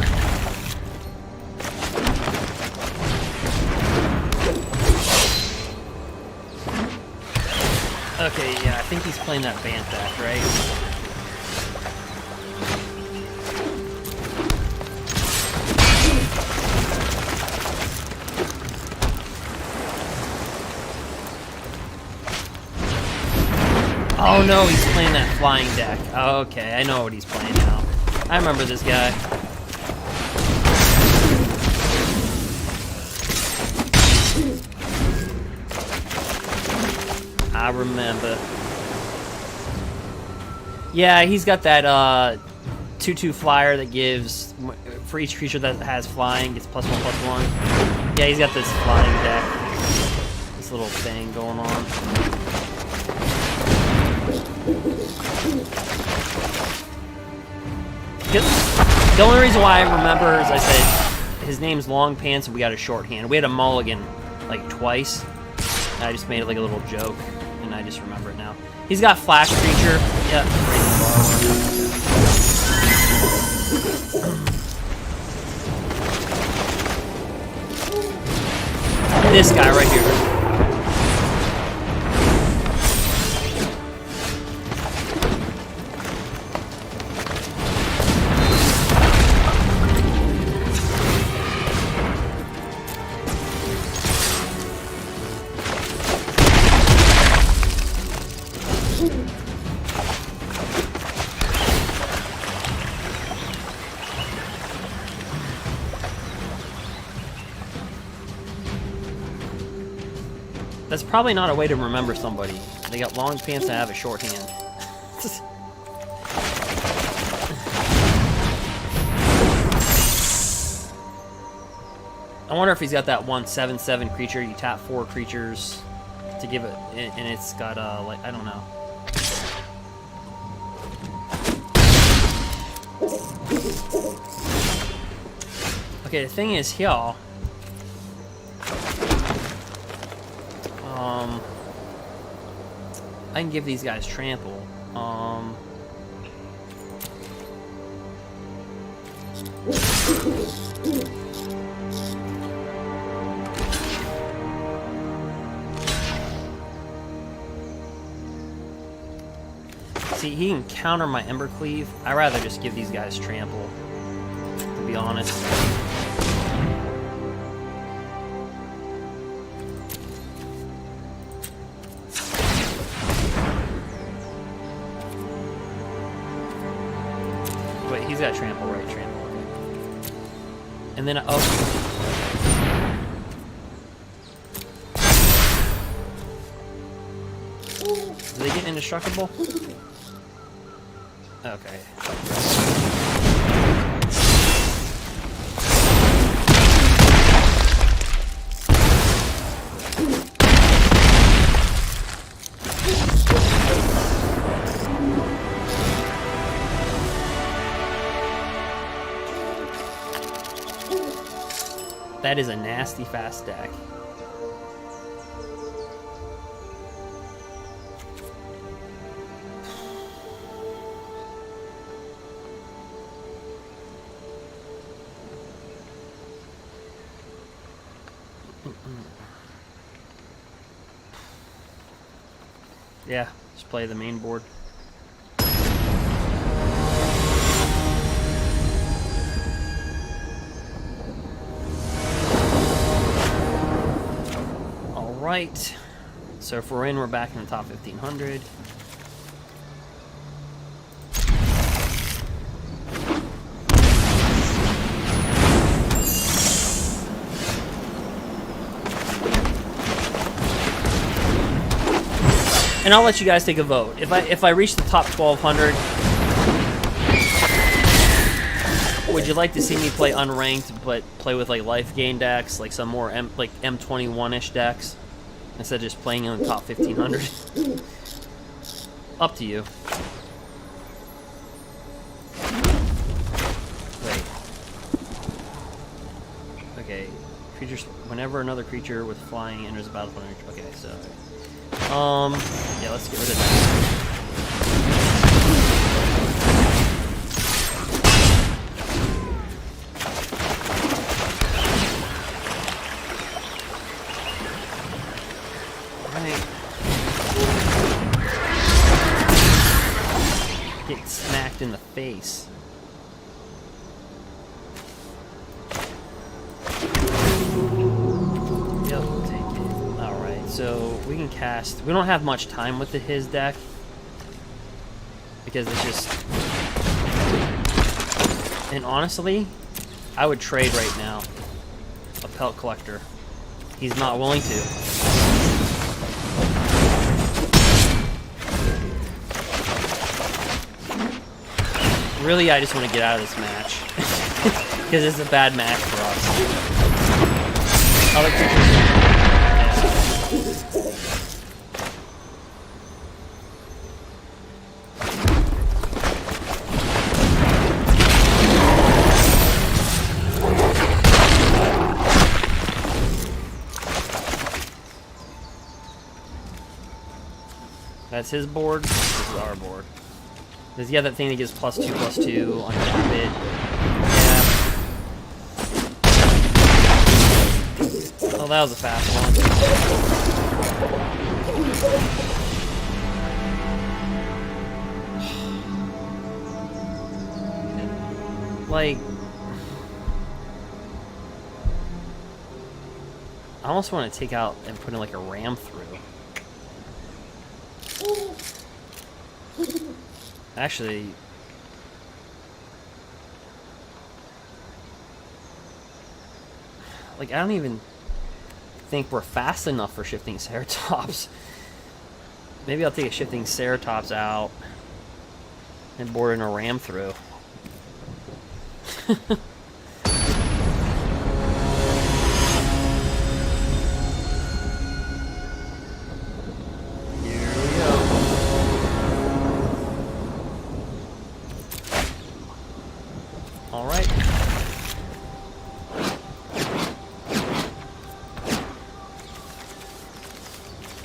Okay, yeah, I think he's playing that Bant deck, right? Oh no, he's playing that flying deck. Oh, okay, I know what he's playing now. I remember this guy. I remember. Yeah, he's got that 2/2 flyer that gives, for each creature that has flying, gets +1/+1. Yeah, he's got this flying deck. This little thing going on. The only reason why I remember is I said his name's Long Pants and we got a short hand. We had a mulligan like twice. And I just made it like a little joke and I just remember it now. He's got Flash Creature. Yep. This guy right here. That's probably not a way to remember somebody. They got long pants and have a short hand. I wonder if he's got that 1/7/7 creature. You tap 4 creatures to give it, and it's got like, I don't know. Okay, the thing is here. I can give these guys trample. See, he can counter my embercleave. I'd rather just give these guys trample, to be honest. Wait, he's got trample, right? Trample. Okay. And then, oh. Do they get indestructible? Okay. That is a nasty fast deck. Yeah, just play the main board. Right, so if we're in, we're back in the top 1500. and I'll let you guys take a vote. If I reach the top 1,200, would you like to see me play unranked, but play with like life gain decks, like some more like M21-ish decks, instead of just playing in the top 1,500? Up to you. Wait. Okay. Creatures. Whenever another creature with flying enters the battlefield. Okay, so. Yeah, let's get rid of that. Get smacked in the face. Yep, take it. Alright, so we can cast. We don't have much time with his deck. Because it's just. And honestly, I would trade right now. A Pelt Collector. He's not willing to. Really, I just want to get out of this match. Because it's a bad match for us. Other creatures. That's his board. This is our board. Does he have that thing that gives +2/+2 on top of it? Yeah. Oh, that was a fast one. Like, I almost want to take out and put in like a ram through. Actually, like, I don't even think we're fast enough for shifting Ceratops. Maybe I'll take a shifting Ceratops out and board in a ram through.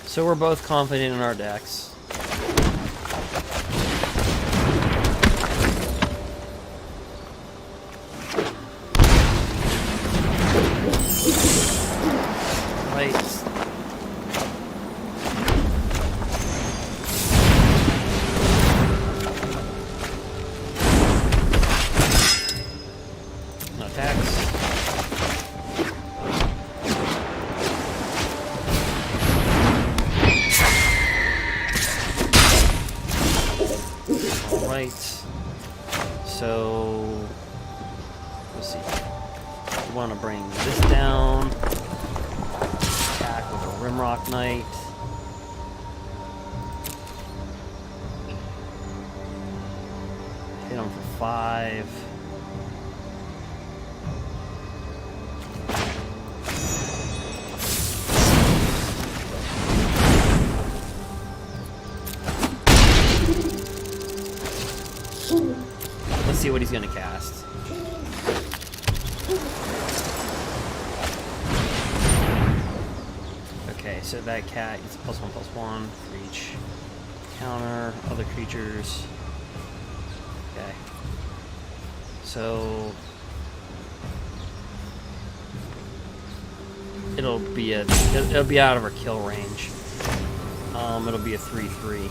So we're both confident in our decks. Right. No attacks. So let's see. We want to bring this down. Attack with a Rimrock Knight. Hit him for 5. See what he's gonna cast. Okay, so that cat gets +1/+1 for each counter, other creatures. Okay. So it'll be out of our kill range. It'll be a 3/3.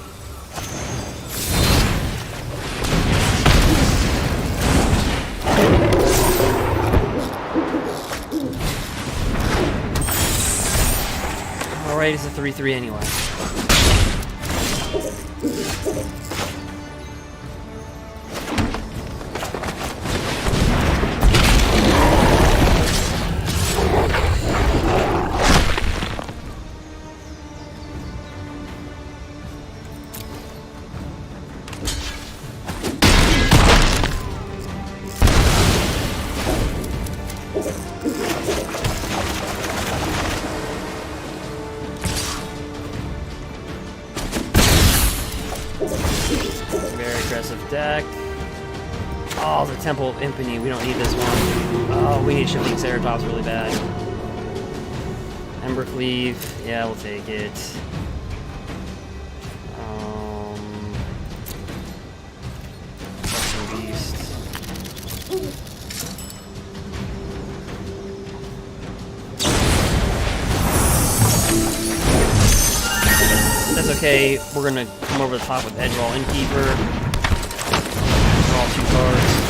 Alright, it's a 3/3 anyway. Temple of Impany. We don't need this one. Oh, we need Shifting Ceratops really bad. Embercleave. Yeah, we'll take it. Custom Beast. That's okay. We're gonna come over the top with Edgewall Innkeeper. Draw 2 cards.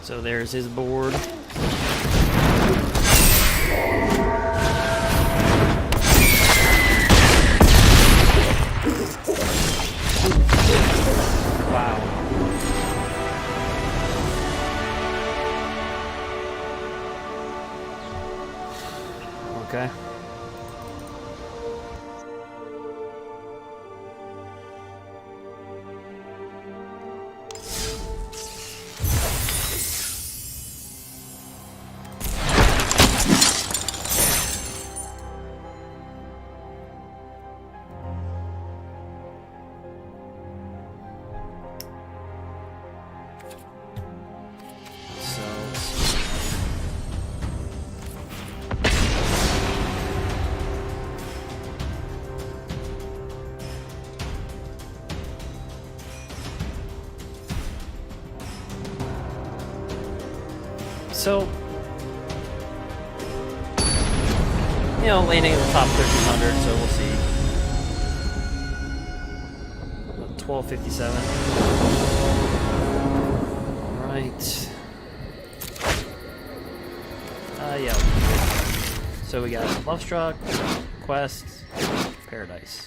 So there's his board. Wow. Okay. So, you know, landing in the top 1300, so we'll see. 1257. Alright. Yeah. So we got Lovestruck, Quest, Paradise.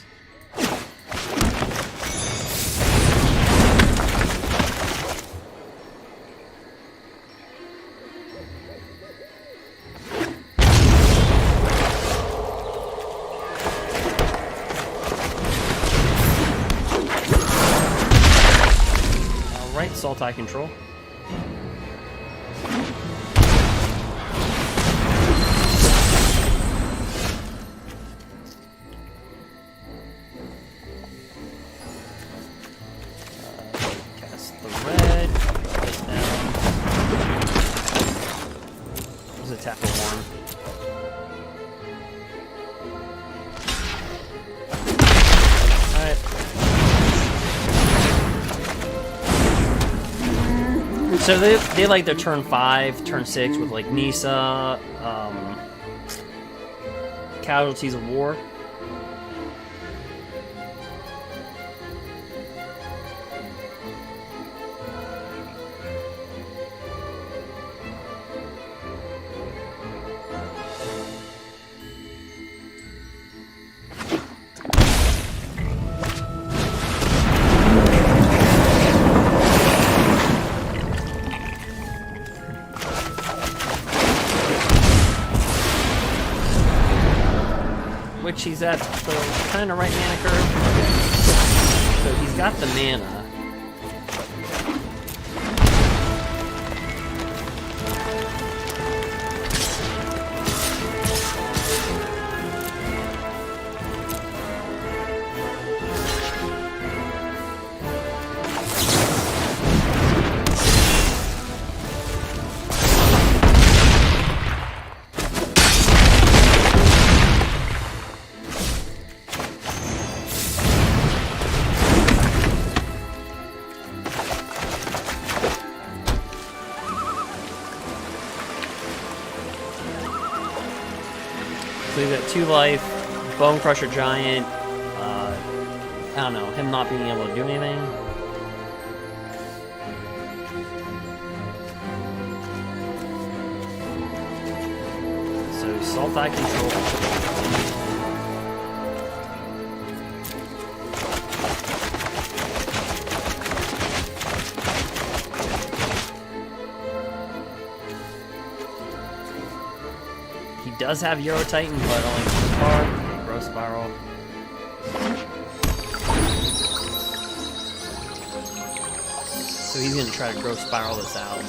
Sultai control. Cast the red. Draw this down. There's a tap of 1. Alright. So they like their turn 5, turn 6 with like Nisa, Casualties of War. Which he's at the kind of right mana curve. So he's got the mana. we've got 2 life, Bone Crusher Giant. I don't know, him not being able to do anything. So Sultai control. He does have Euro Titan, but only 1 card. Growth Spiral. So he's gonna try to Growth Spiral this out.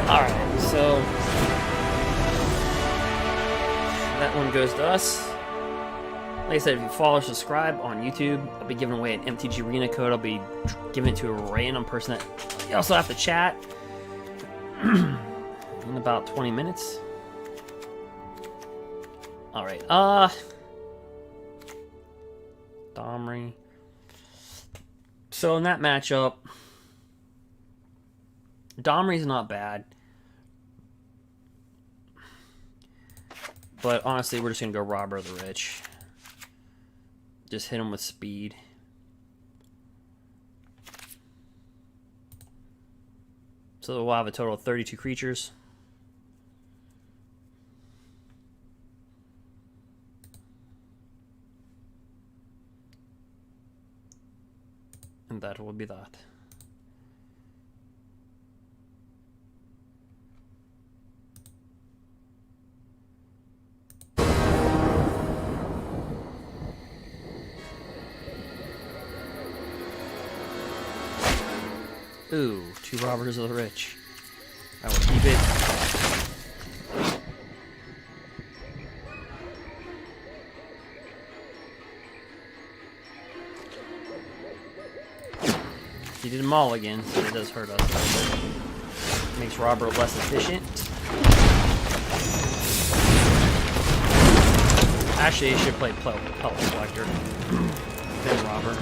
Alright, so that one goes to us. Like I said, if you follow or subscribe on YouTube, I'll be giving away an MTG Arena code. I'll be giving it to a random person that you also have to chat in about 20 minutes. Alright, Domri. So in that matchup, Domri's not bad. But honestly, we're just going to go Robber of the Rich. Just hit him with speed. So we'll have a total of 32 creatures. And that will be that. Ooh, 2 Robbers of the Rich. I will keep it. He did them all again, so it does hurt us. Makes Robber less efficient. Actually, he should play Pellet Collector than Robber.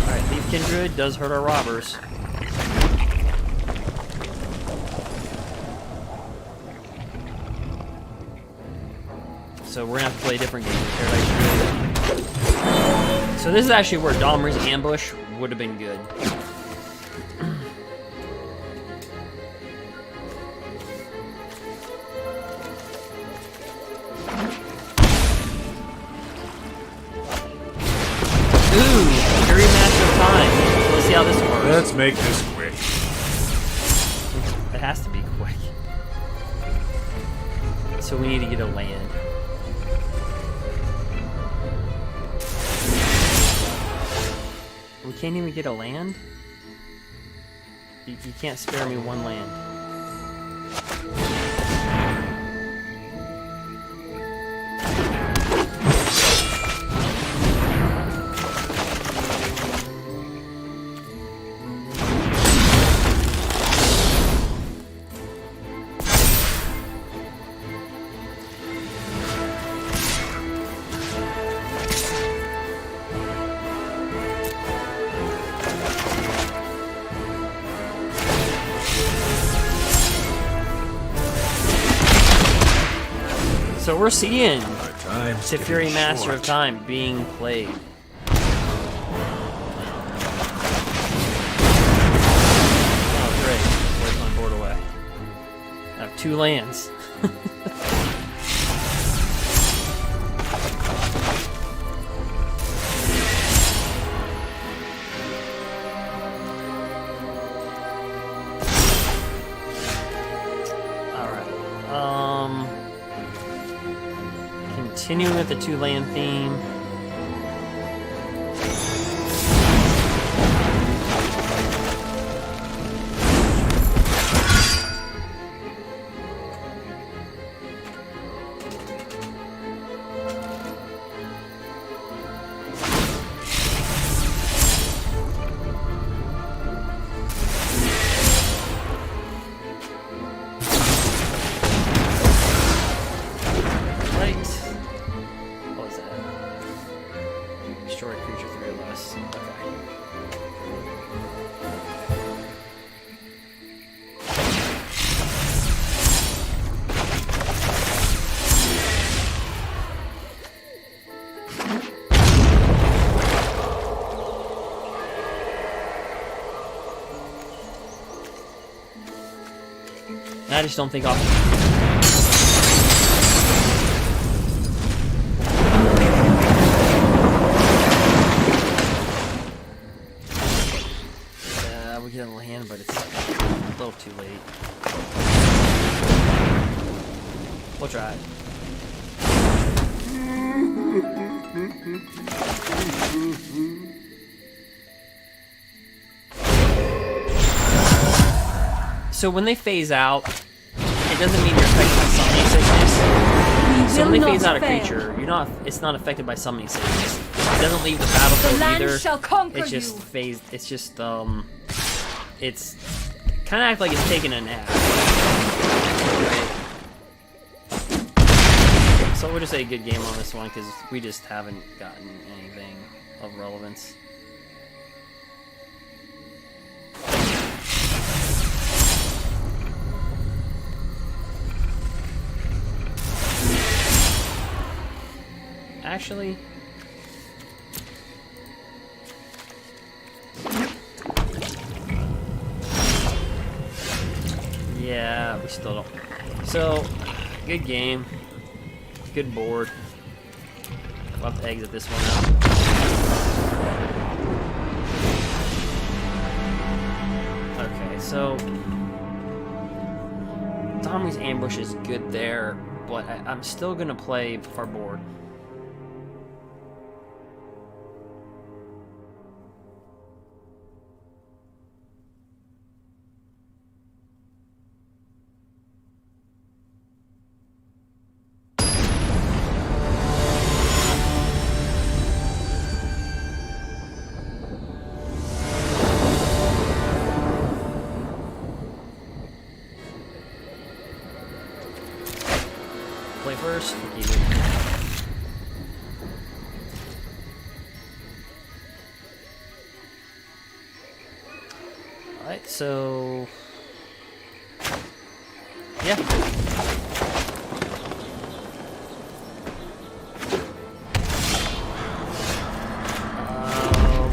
Alright, Thief Kindred does hurt our robbers. So we're gonna have to play a different game. So this is actually where Domri's ambush would have been good. Let's see how this works. Let's make this quick. It has to be quick. So we need to get a land. We can't even get a land? You can't spare me 1 land. So we're seeing Teferi Master of Time being played. Oh great, where's my board away? I have 2 lands. Continuing with the 2 land theme. And I just don't think I'll... we get a land, but it's a little too late. We'll try it. So when they phase out, it doesn't mean you're affected by summoning sickness. So when they phase out a creature, it's not affected by summoning sickness. It doesn't leave the battlefield either. Shall conquer It's just you. phased. It's just it's kind of act like it's taking a nap. So we'll just say a good game on this one because we just haven't gotten anything of relevance. Actually, yeah, we still don't. So, good game. Good board. We'll have to exit this one out. Okay, so Tommy's ambush is good there, but I'm still gonna play our board. Play first. Keep it. Alright, so yeah.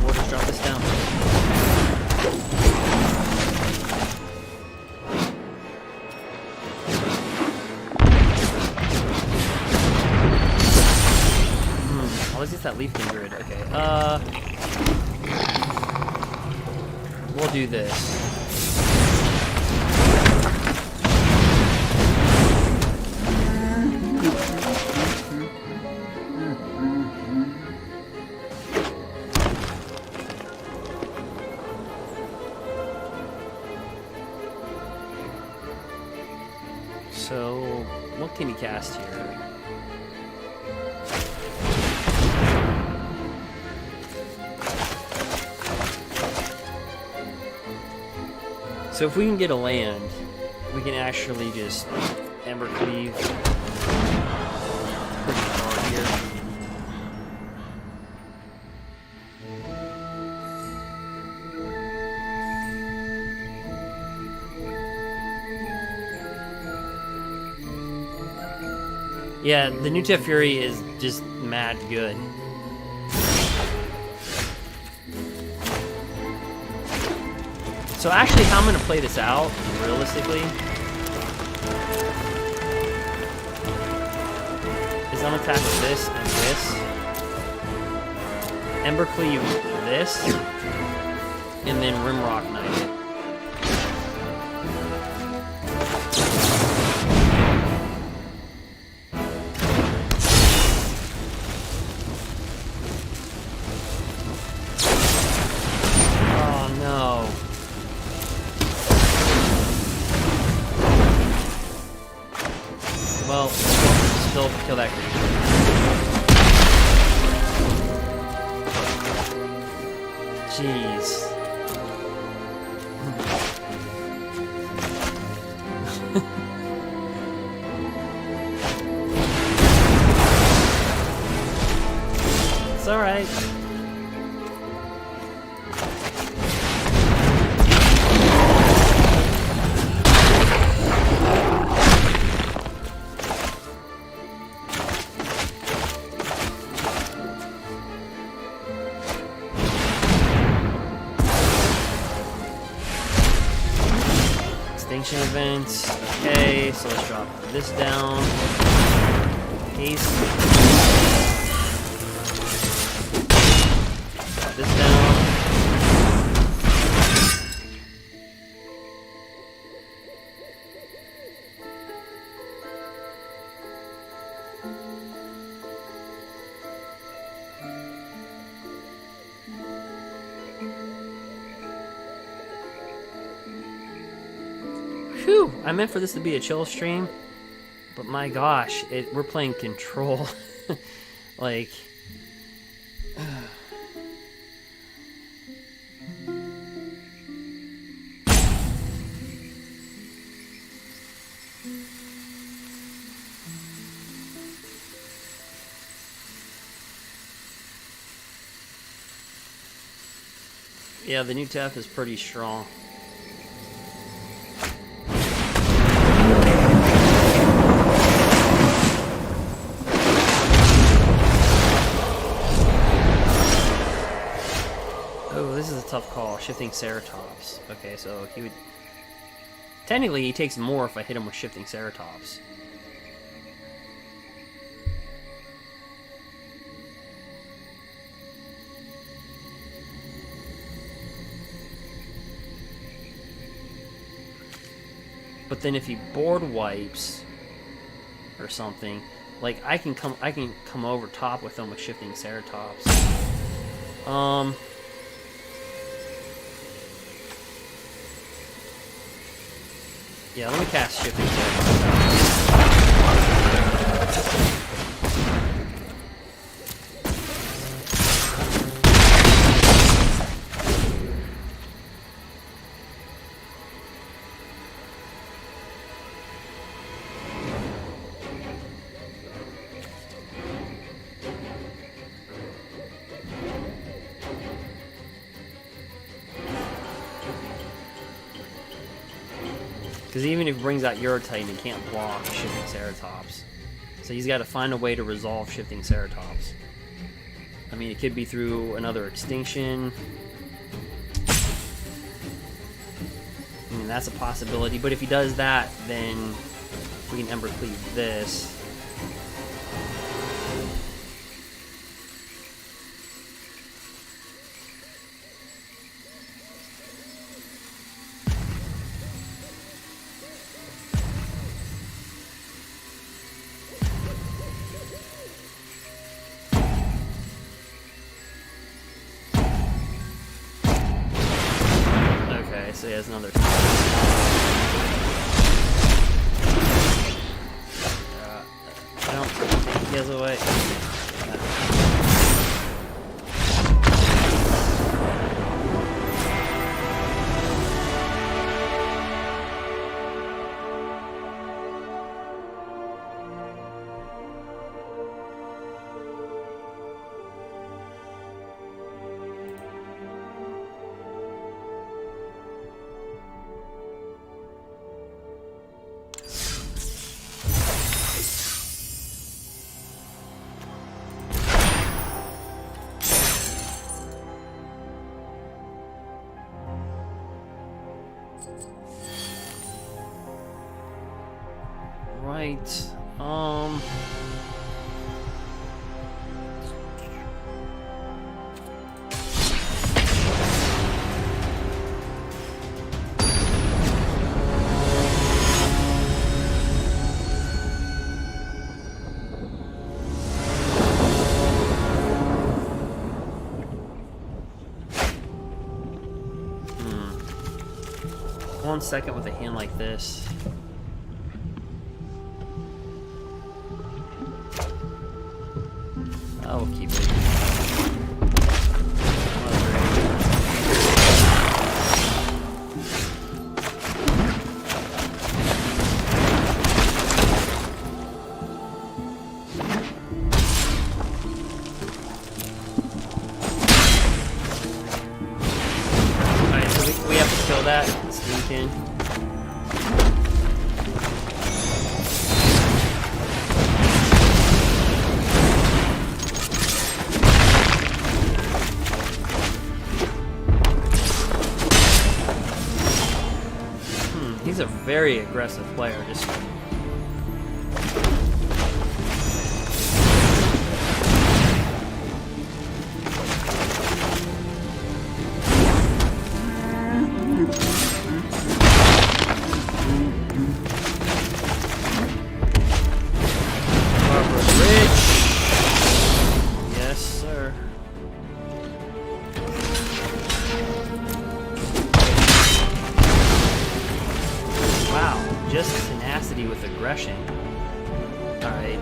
We'll just drop this down. Let's get that leaf kindred. Okay. We'll do this. So, what can he cast here? So if we can get a land, we can actually just embercleave. Pretty hard here. Yeah, the new Tef Fury is just mad good. So actually, how I'm going to play this out, realistically, is I'm going to attack with this and this, embercleave this, and then Rimrock Knight it. Well, still kill that creature. Jeez. It's alright. Extinction events. Okay, so let's drop this down. Haste. Drop this down. Whew, I meant for this to be a chill stream, but my gosh, we're playing Control. Like, yeah, the new TF is pretty strong. Tough call, shifting Ceratops. Okay, so he would... Technically, he takes more if I hit him with shifting Ceratops. But then if he board wipes or something, like I can come over top with him with shifting Ceratops. Yeah, let me cast shifting Ceratops. Because even if he brings out Eurotitan, he can't block shifting Ceratops. So he's got to find a way to resolve shifting Ceratops. I mean, it could be through another extinction. I mean, that's a possibility. But if he does that, then we can embercleave this. So he has another. I don't think he has a way. Right. One second with a hand like this. I'll keep it. Alright, so we have to kill that. Sneak in. very aggressive player. Just with aggression. Alright,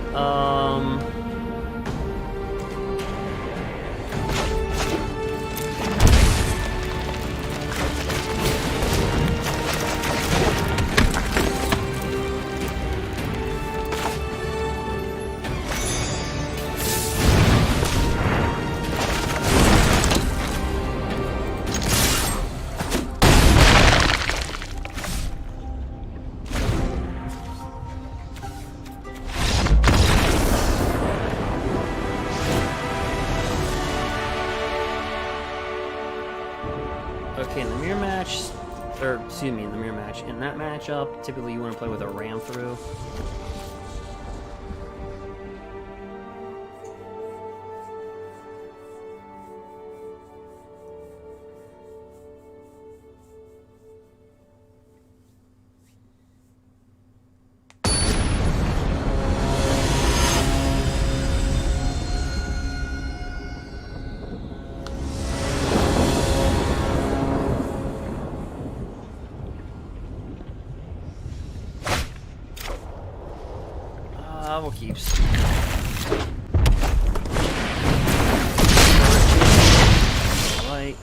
okay, in the mirror match, or excuse me, in the mirror match, in that matchup, typically you want to play with a ram through. We'll keep. Right.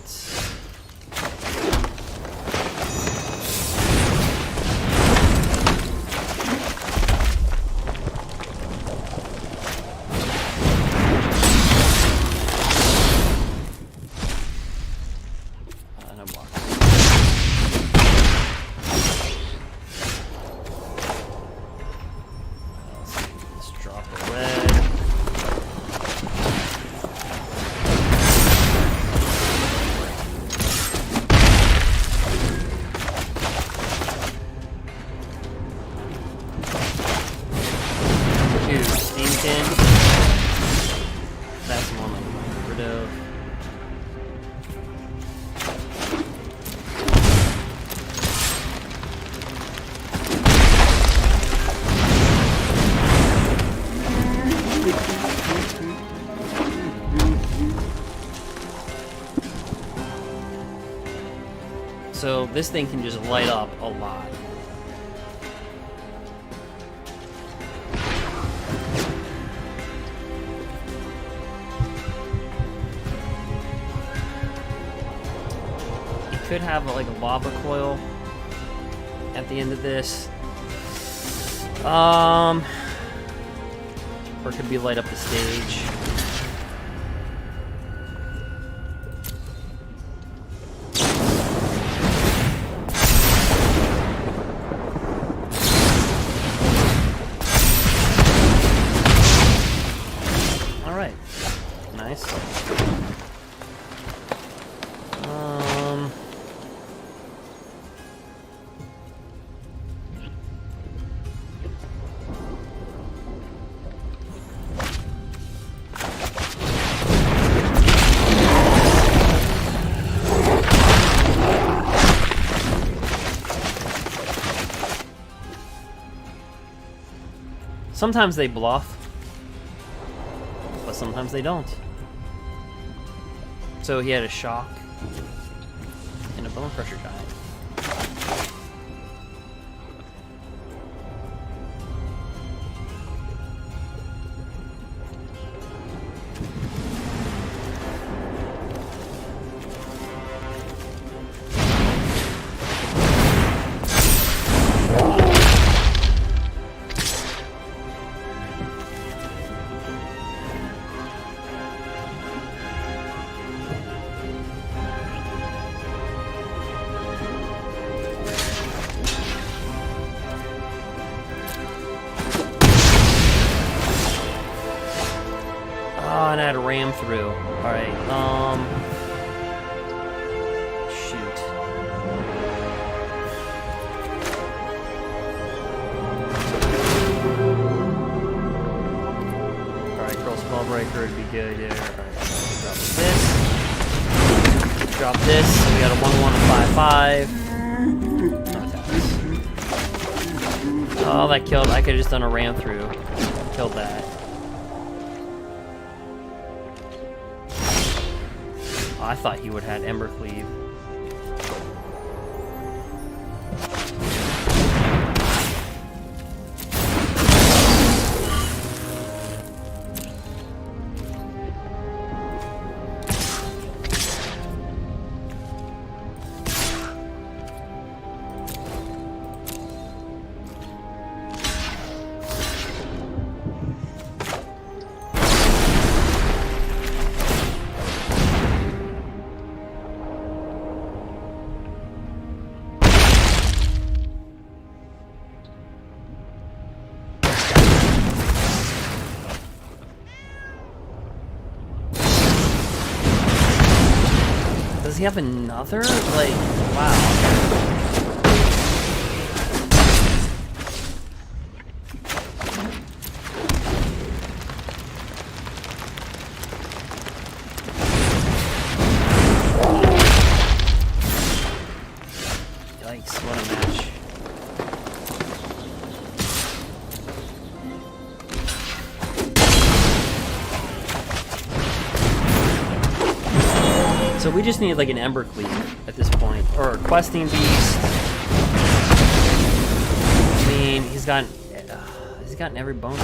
No block. That's one I'm going to get rid of. So this thing can just light up a lot. Could have like a lava coil at the end of this, or it could be light up the stage. All right, nice. Sometimes they bluff, but sometimes they don't. So he had a shock and a bone crusher giant. And I had a ram through. Alright, shoot. Spellbreaker would be good there. Alright, drop this. Drop this. So we got a 1/1 and 5/5. Oh, that killed. I could have just done a ram through. Killed that. Oh, I thought he would have had embercleave. Does he have another? Like, wow. Yikes, what a match. So we just need like an embercleave at this point, or a questing beast. I mean, he's gotten every bone.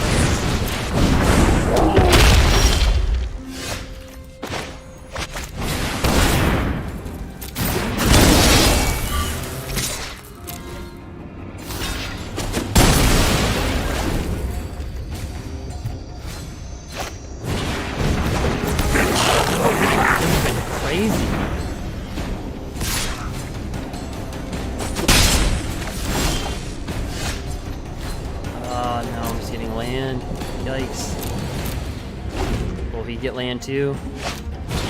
Get land too?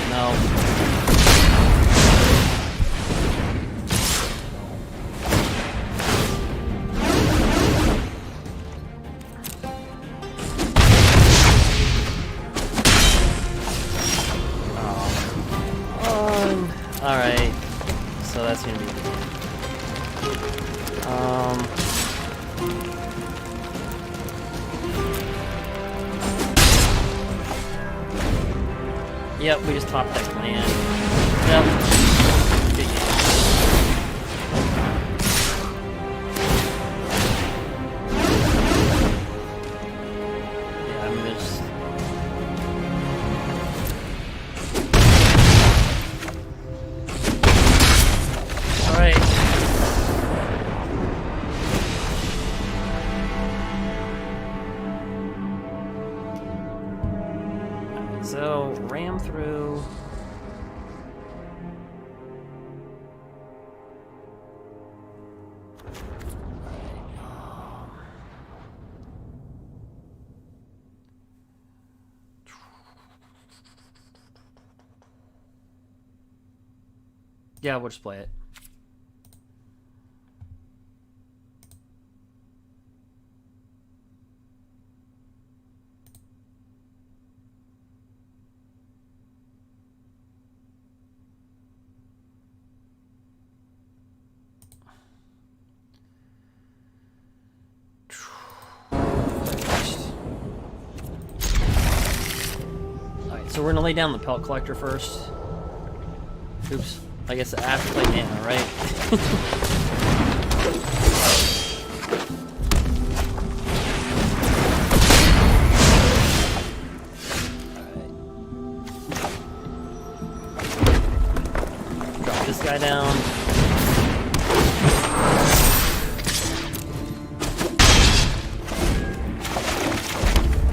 No. Alright. So that's gonna be good. Yep, we just top deck land. Yep. Good game. Yeah, I'm gonna just... Alright. So, ram through. Yeah, we'll just play it. So we're gonna lay down the Pelt Collector first. Oops. I guess I have to play mana, right? Alright. Drop this guy down.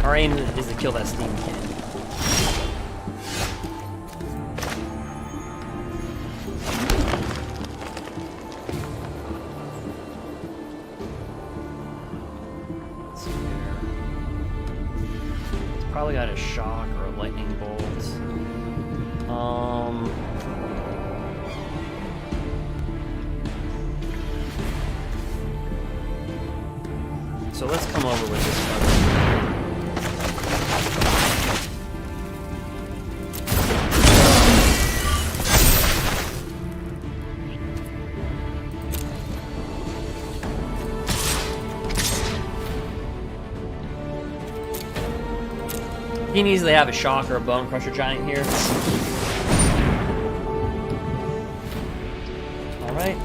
Our aim is to kill that Steam Kid. Probably got a shock or a lightning bolt. So let's come over with this card. You can easily have a Shock or a Bone Crusher Giant here. Alright.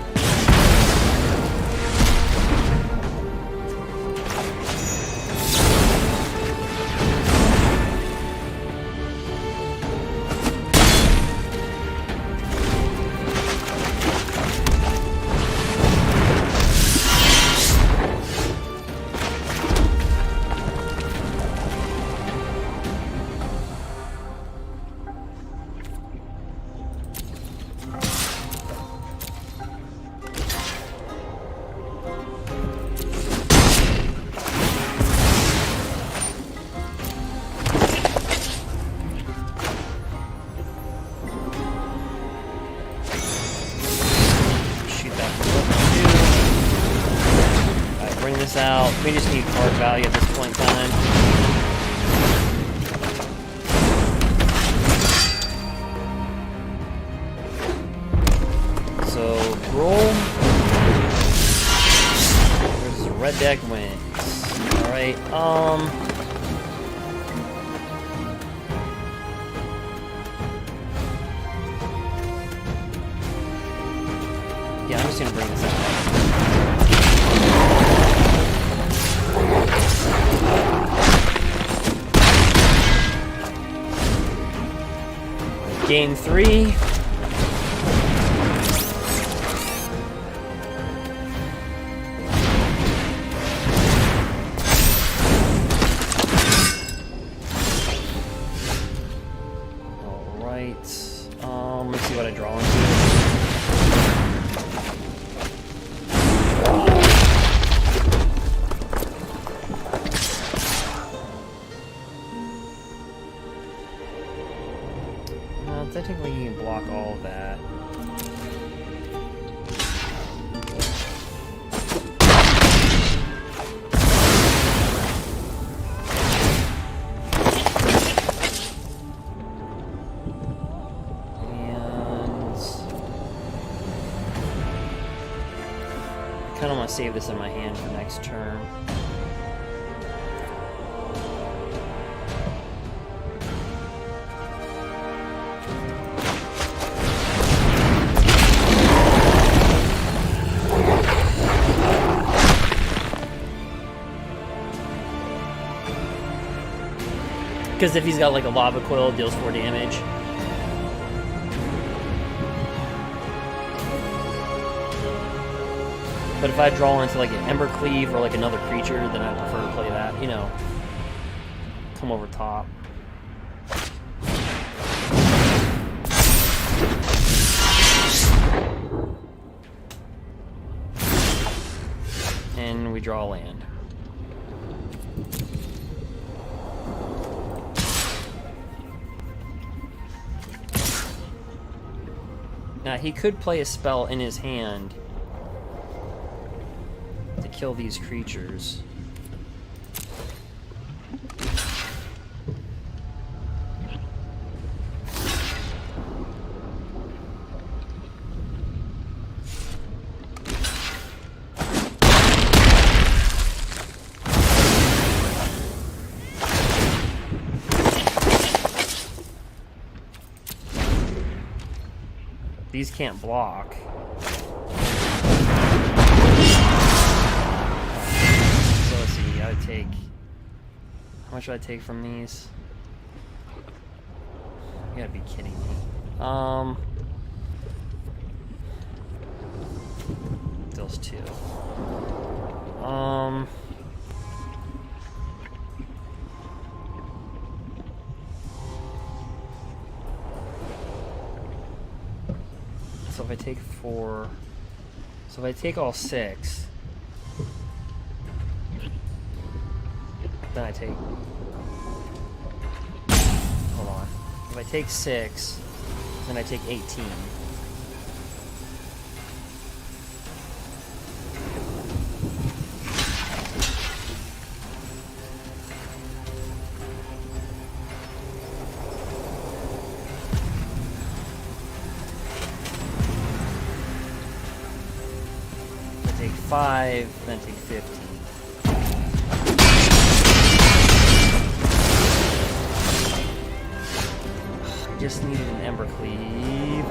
Out. We just need card value at this point in time. So, Gruul versus red deck wins. Alright, yeah, I'm just gonna bring this out. Game 3. Alright. Let's see what I draw into. Technically, you can block all of that. And I kind of want to save this in my hand for next turn. Because if he's got like a lava coil, it deals 4 damage. But if I draw into like an embercleave or like another creature, then I prefer to play that, you know. Come over top. And we draw a land. Now, he could play a spell in his hand to kill these creatures. These can't block. So let's see, I would take... How much should I take from these? You gotta be kidding me. Those two. So if I take 4, so if I take all 6, then I take, hold on, if I take 6, then I take 18. Take 5, then take 15. just needed an embercleave.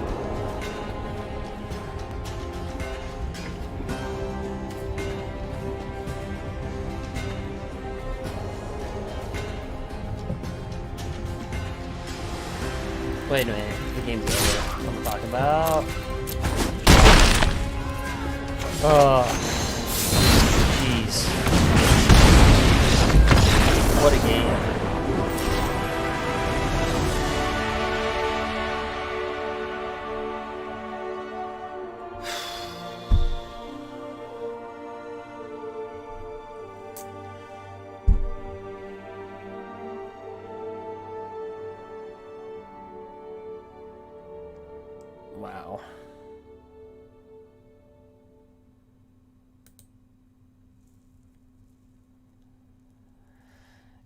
Wait a minute, the game's over. What I'm talking about. Oh, jeez. What a game. Wow.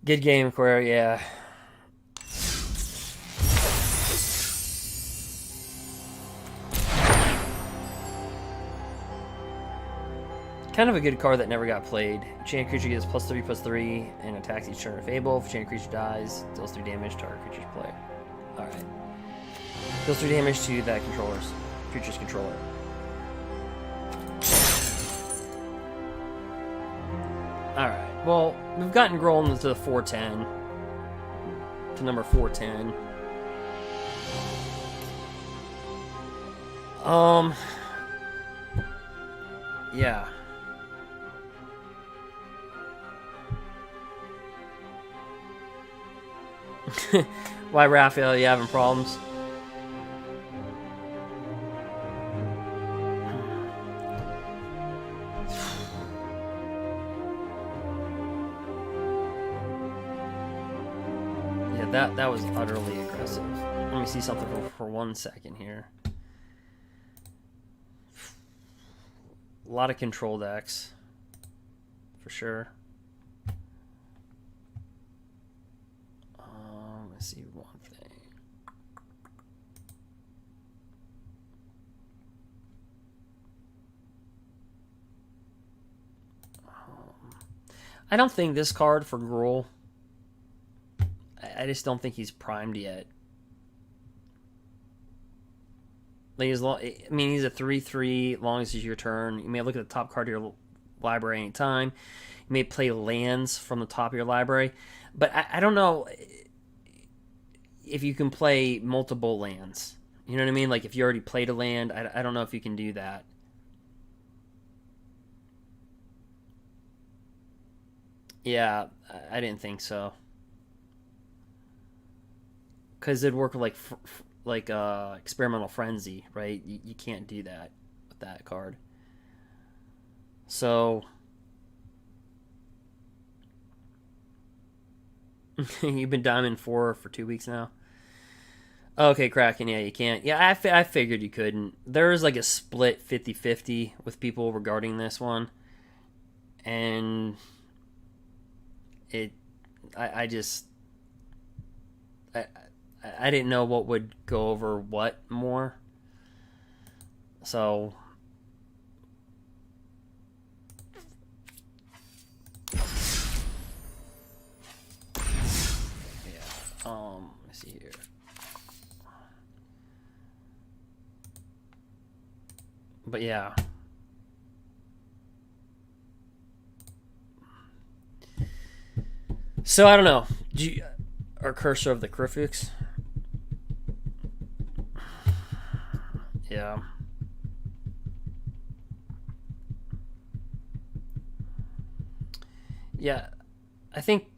Good game, Queer, yeah. Kind of a good card that never got played. Enchanted creature gets +3/+3 and attacks each turn of Fable. If enchanted creature dies, deals 3 damage to target creature's player. Alright. Deals 3 damage to that creature's controller. Alright, well, we've gotten Gruul into the 410. To number 410. Yeah. Why, Raphael, you having problems? Yeah, that was utterly aggressive. Let me see something for 1 second here. A lot of control decks, for sure. Let's see one thing. I don't think this card for Gruul. I just don't think he's primed yet. Like I mean, he's a 3/3. Long as it's your turn, you may look at the top card of your library anytime. You may play lands from the top of your library, but I don't know if you can play multiple lands. You know what I mean? Like if you already played a land, I don't know if you can do that. Yeah, I didn't think so. Because it'd work like experimental frenzy, right? You can't do that with that card. So you've been Diamond 4 for 2 weeks now. Okay, Kraken, yeah, you can't. Yeah, I figured you couldn't. There is like a split 50-50 with people regarding this one. And I didn't know what would go over what more. So let me see here. But yeah. So I don't know. Our Cursor of the Griffix. Yeah. Yeah. I think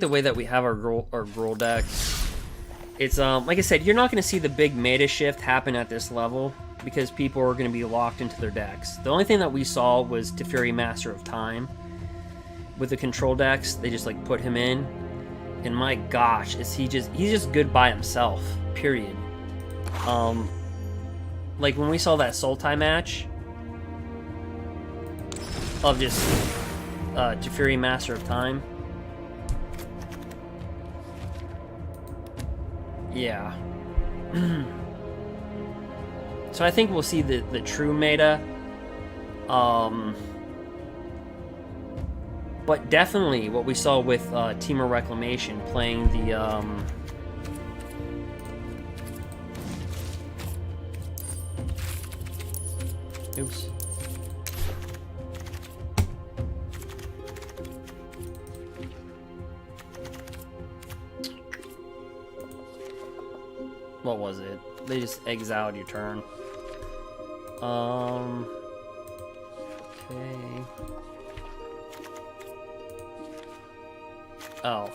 the way that we have our Gruul deck, it's like I said, you're not going to see the big meta shift happen at this level because people are going to be locked into their decks. The only thing that we saw was Teferi, Master of Time. With the control decks, they just like put him in, and my gosh, he's just good by himself. Period. Like when we saw that Sultai match of just Teferi, Master of Time. Yeah. So I think we'll see the true meta. But definitely what we saw with Temur Reclamation playing the Oops. What was it? They just exiled your turn. Okay. Oh.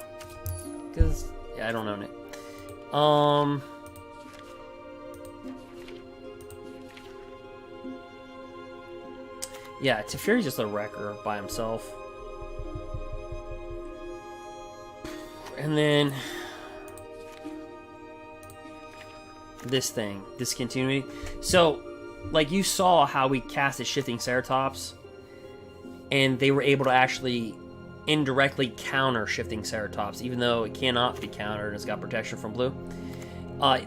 Because, yeah, I don't own it. Yeah, Teferi's just a wrecker by himself. And then this thing, discontinuity. So, like, you saw how we casted Shifting Ceratops, and they were able to actually indirectly counter Shifting Ceratops, even though it cannot be countered and it's got protection from blue.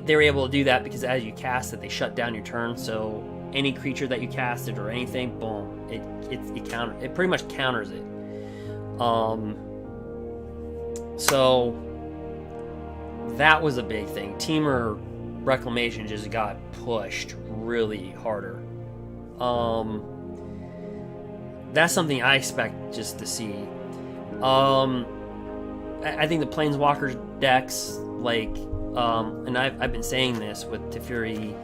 They were able to do that because as you cast it, they shut down your turn. So any creature that you casted or anything, boom, it pretty much counters it. So that was a big thing. Temur Reclamation just got pushed really harder. That's something I expect just to see. I think the Planeswalkers decks, like, and I've been saying this with Teferi,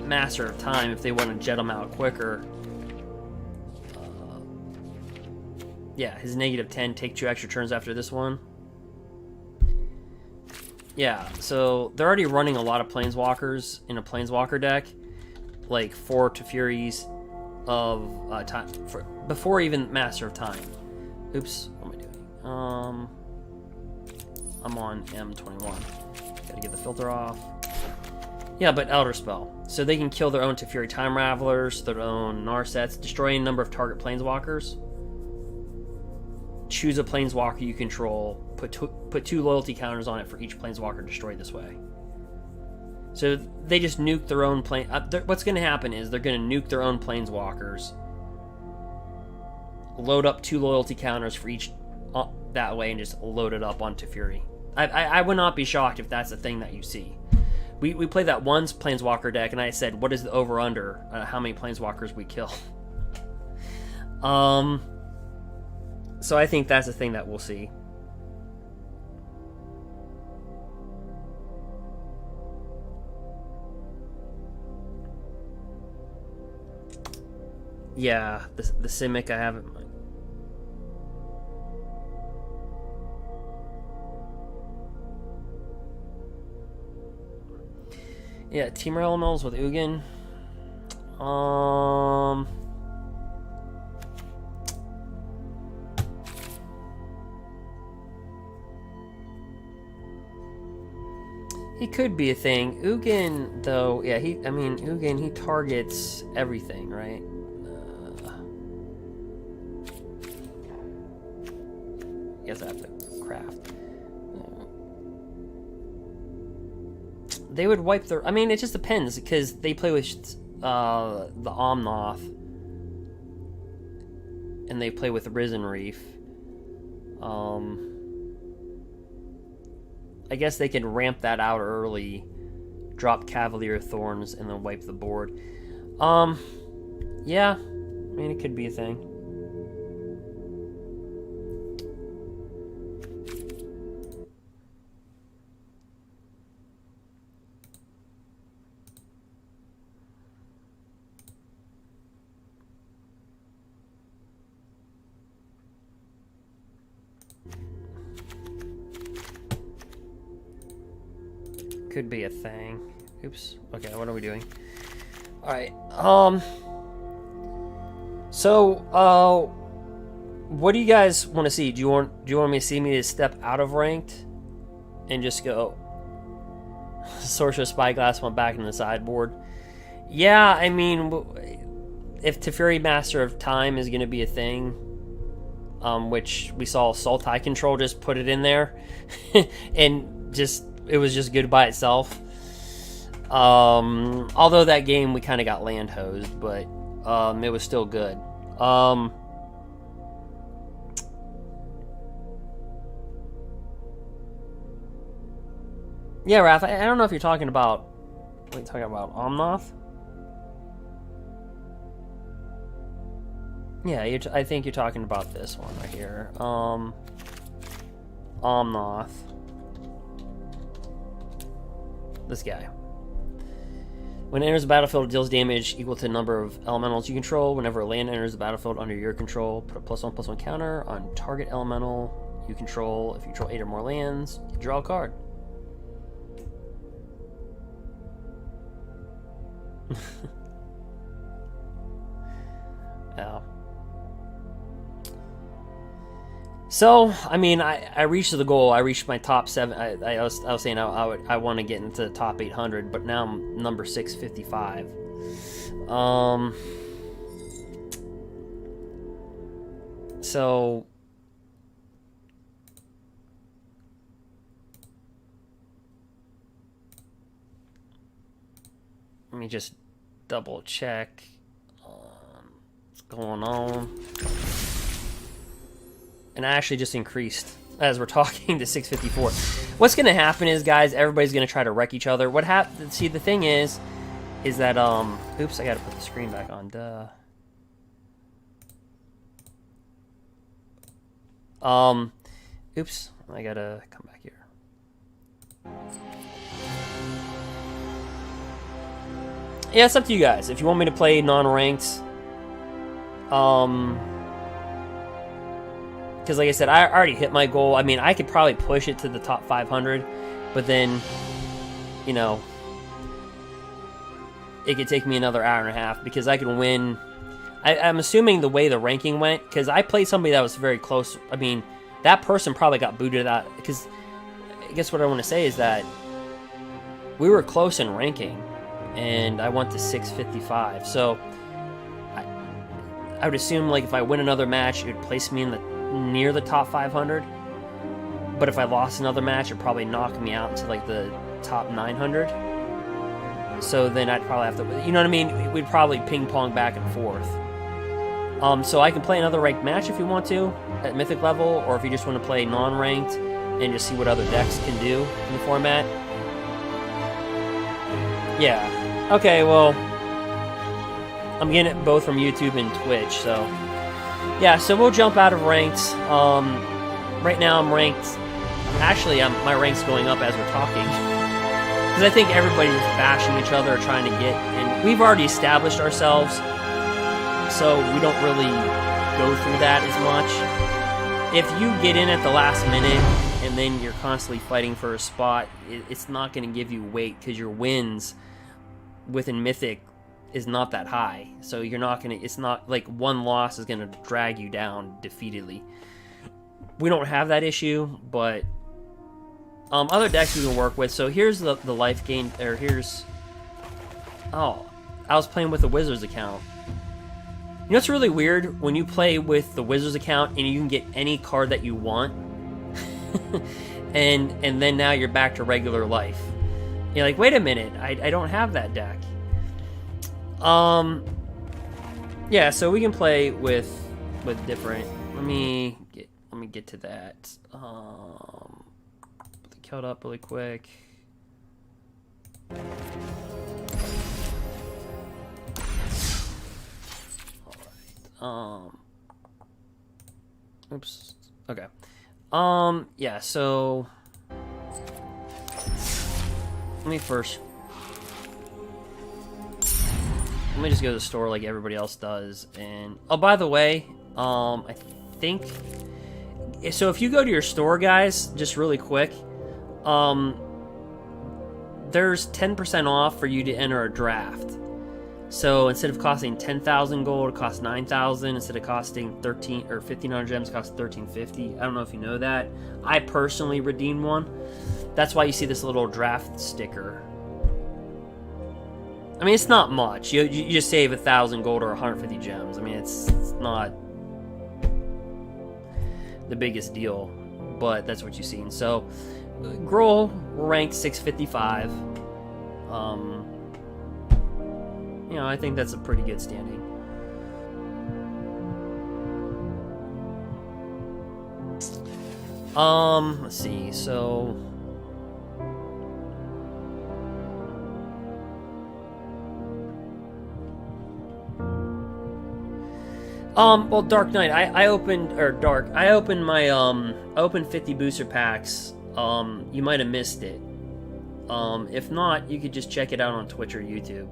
Master of Time, if they want to jet them out quicker. Yeah, his -10, take 2 extra turns after this one. Yeah, so they're already running a lot of Planeswalkers in a Planeswalker deck, like 4 Teferis of time before even Master of Time. Oops, what am I doing? I'm on M21. Gotta get the filter off. Yeah, but Elder Spell. So they can kill their own Teferi Time Ravelers, their own Narsets, destroying a number of target Planeswalkers. Choose a Planeswalker you control, put 2 loyalty counters on it for each Planeswalker destroyed this way. So they just nuke their own plane. What's going to happen is they're going to nuke their own Planeswalkers, load up 2 loyalty counters for each that way, and just load it up on Teferi. I would not be shocked if that's a thing that you see. We played that once Planeswalker deck, and I said, what is the over-under? How many Planeswalkers we kill? So I think that's a thing that we'll see. Yeah, the Simic I have in mind. Yeah, Temur Elementals with Ugin. He could be a thing. Ugin, though, yeah, Ugin, he targets everything, right? I guess I have to craft. They would wipe their... I mean, it just depends, because they play with the Omnoth, and they play with Risen Reef. I guess they could ramp that out early, drop Cavalier Thorns, and then wipe the board. Yeah, I mean, it could be a thing. Could be a thing. Oops. Okay, what are we doing? Alright, so, what do you guys want to see? Do you want me to step out of ranked and just go Sorcerer's Spyglass went back into the sideboard? Yeah, I mean, if Teferi Master of Time is going to be a thing, which we saw Sultai Control just put it in there, and just it was just good by itself. Although that game we kind of got land hosed, but it was still good. Yeah, Raph, I don't know if you're talking about What are you talking about? Omnoth? Yeah, I think you're talking about this one right here. Omnoth. This guy. When it enters the battlefield, it deals damage equal to the number of elementals you control. Whenever a land enters the battlefield under your control, put a +1/+1 counter on target elemental you control. If you control 8 or more lands, you draw a card. Yeah. So, I mean, I reached the goal. I reached my top 7. I was saying I want to get into the top 800, but now I'm number 655. So let me just double check what's going on. And I actually just increased as we're talking to 654. What's going to happen is, guys, everybody's going to try to wreck each other. See, the thing is that, oops, I got to put the screen back on, duh. Oops, I got to come back here. Yeah, it's up to you guys. If you want me to play non-ranked, because like I said, I already hit my goal. I mean, I could probably push it to the top 500, but then, you know, it could take me another hour and a half because I can win. I'm assuming the way the ranking went, because I played somebody that was very close. I mean, that person probably got booted out, because I guess what I want to say is that we were close in ranking, and I went to 655. So I would assume, like, if I win another match, it would place me in near the top 500. But if I lost another match, it'd probably knock me out into like the top 900. So then I'd probably have to, you know what I mean? We'd probably ping pong back and forth. So I can play another ranked match if you want to at Mythic level, or if you just want to play non-ranked and just see what other decks can do in the format. Yeah. Okay, well, I'm getting it both from YouTube and Twitch, so yeah, so we'll jump out of ranked. Right now I'm ranked. Actually, my rank's going up as we're talking, because I think everybody's bashing each other, trying to get, and we've already established ourselves, so we don't really go through that as much. If you get in at the last minute and then you're constantly fighting for a spot, it's not going to give you weight, because your wins within Mythic is not that high. So you're not going to, it's not like one loss is going to drag you down defeatedly. We don't have that issue, but other decks we can work with. So here's the life gain, or here's, oh, I was playing with the Wizards account. You know what's really weird? When you play with the Wizards account and you can get any card that you want, and then now you're back to regular life. You're like, wait a minute, I don't have that deck. Yeah, so we can play with different. Let me get to that. Put the count up really quick. All right. Oops. Okay. Yeah. So let me just go to the store like everybody else does. And oh, by the way, I think so. If you go to your store, guys, just really quick, there's 10% off for you to enter a draft. So instead of costing 10,000 gold, it costs 9,000. Instead of costing 13 or 1,500 gems, it costs 1,350. I don't know if you know that. I personally redeemed one. That's why you see this little draft sticker. I mean, it's not much. You just save 1,000 gold or 150 gems. I mean, it's not the biggest deal, but that's what you've seen. So, Gruul ranked 655. You know, I think that's a pretty good standing. Let's see. So, Well, Dark Knight, I opened my, I opened 50 booster packs. You might have missed it. If not, you could just check it out on Twitch or YouTube.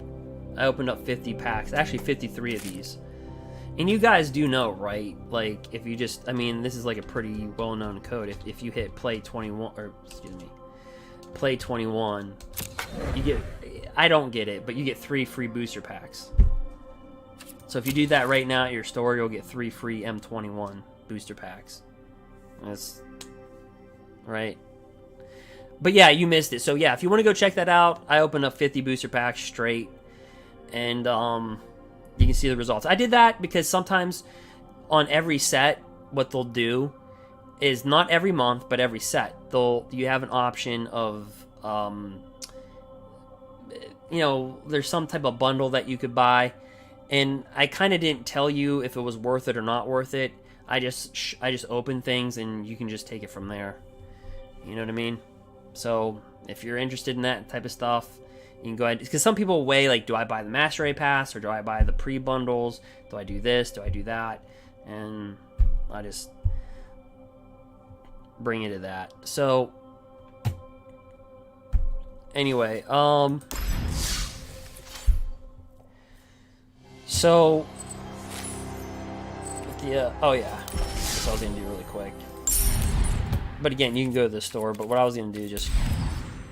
I opened up 50 packs, actually 53 of these. And you guys do know, right? Like, if you just, I mean, this is like a pretty well-known code. If you hit play 21, or, excuse me, play 21, you get, I don't get it, but you get 3 free booster packs. So if you do that right now at your store, you'll get 3 free M21 booster packs. That's, right? But yeah, you missed it. So yeah, if you want to go check that out, I opened up 50 booster packs straight. And, you can see the results. I did that because sometimes on every set, what they'll do is not every month, but every set, you have an option of, you know, there's some type of bundle that you could buy, and I kind of didn't tell you if it was worth it or not worth it. I just open things and you can just take it from there. You know what I mean? So if you're interested in that type of stuff, you can go ahead, because some people weigh, like, do I buy the Master Raid Pass, or do I buy the pre-bundles? Do I do this? Do I do that? And I just bring it to that. So, anyway, so, yeah, oh yeah, that's what I was going to do really quick. But again, you can go to the store, but what I was going to do is just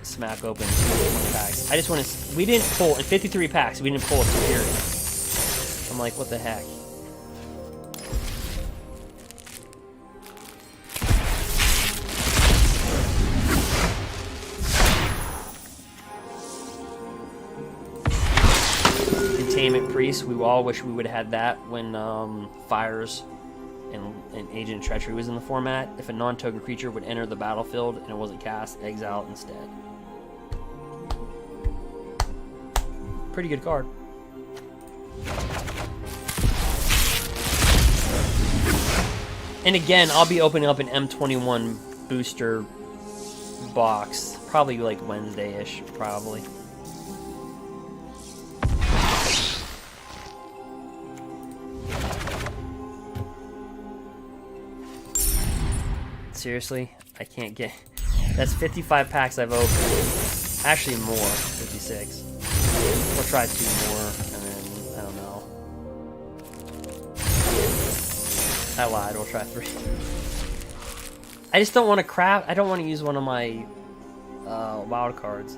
smack open 20 packs. I just want to, we didn't pull, in 53 packs, we didn't pull a Superior. I'm like, what the heck? Containment Priest, we all wish we would have had that when Fires and Agent Treachery was in the format. If a non-token creature would enter the battlefield and it wasn't cast, exile it instead. Pretty good card. And again, I'll be opening up an M21 booster box, probably like Wednesday-ish, probably. Seriously, I can't get... That's 55 packs I've opened. Actually more, 56. We'll try 2 more, and then, I don't know. I lied, we'll try 3. I just don't want to craft... I don't want to use one of my wild cards.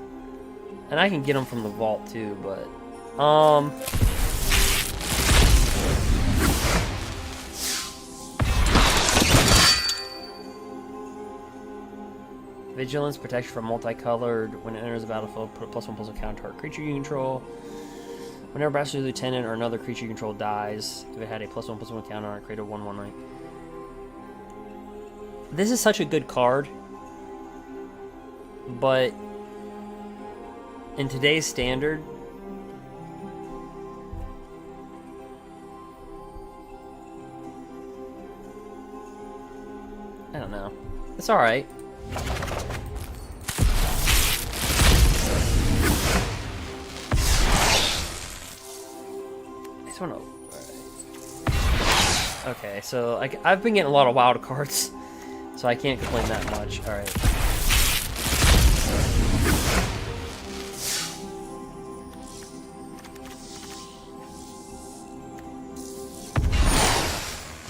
And I can get them from the vault too, but... Vigilance, protection from multicolored. When it enters the battlefield, put a +1/+1 counter target creature you control. Whenever Bastard Lieutenant or another creature you control dies, if it had a +1/+1 counter on it, create a 1/1 This is such a good card, but in today's standard, I don't know. It's alright. I don't know. Okay, so I've been getting a lot of wild cards, so I can't complain that much. Alright.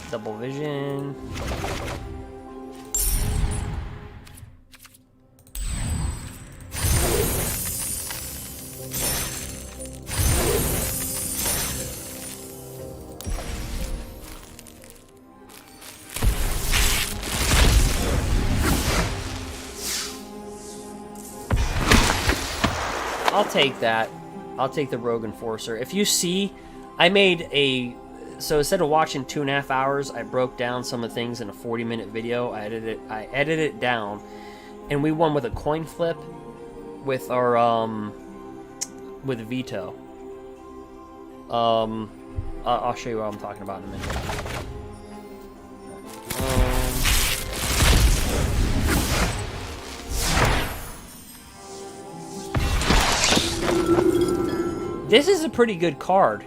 Double vision. I'll take that. I'll take the Rogue Enforcer. If you see, I made a... So instead of watching 2.5 hours, I broke down some of the things in a 40-minute video. I edited it down. And we won with a coin flip with our, with Veto. I'll show you what I'm talking about in a minute. This is a pretty good card.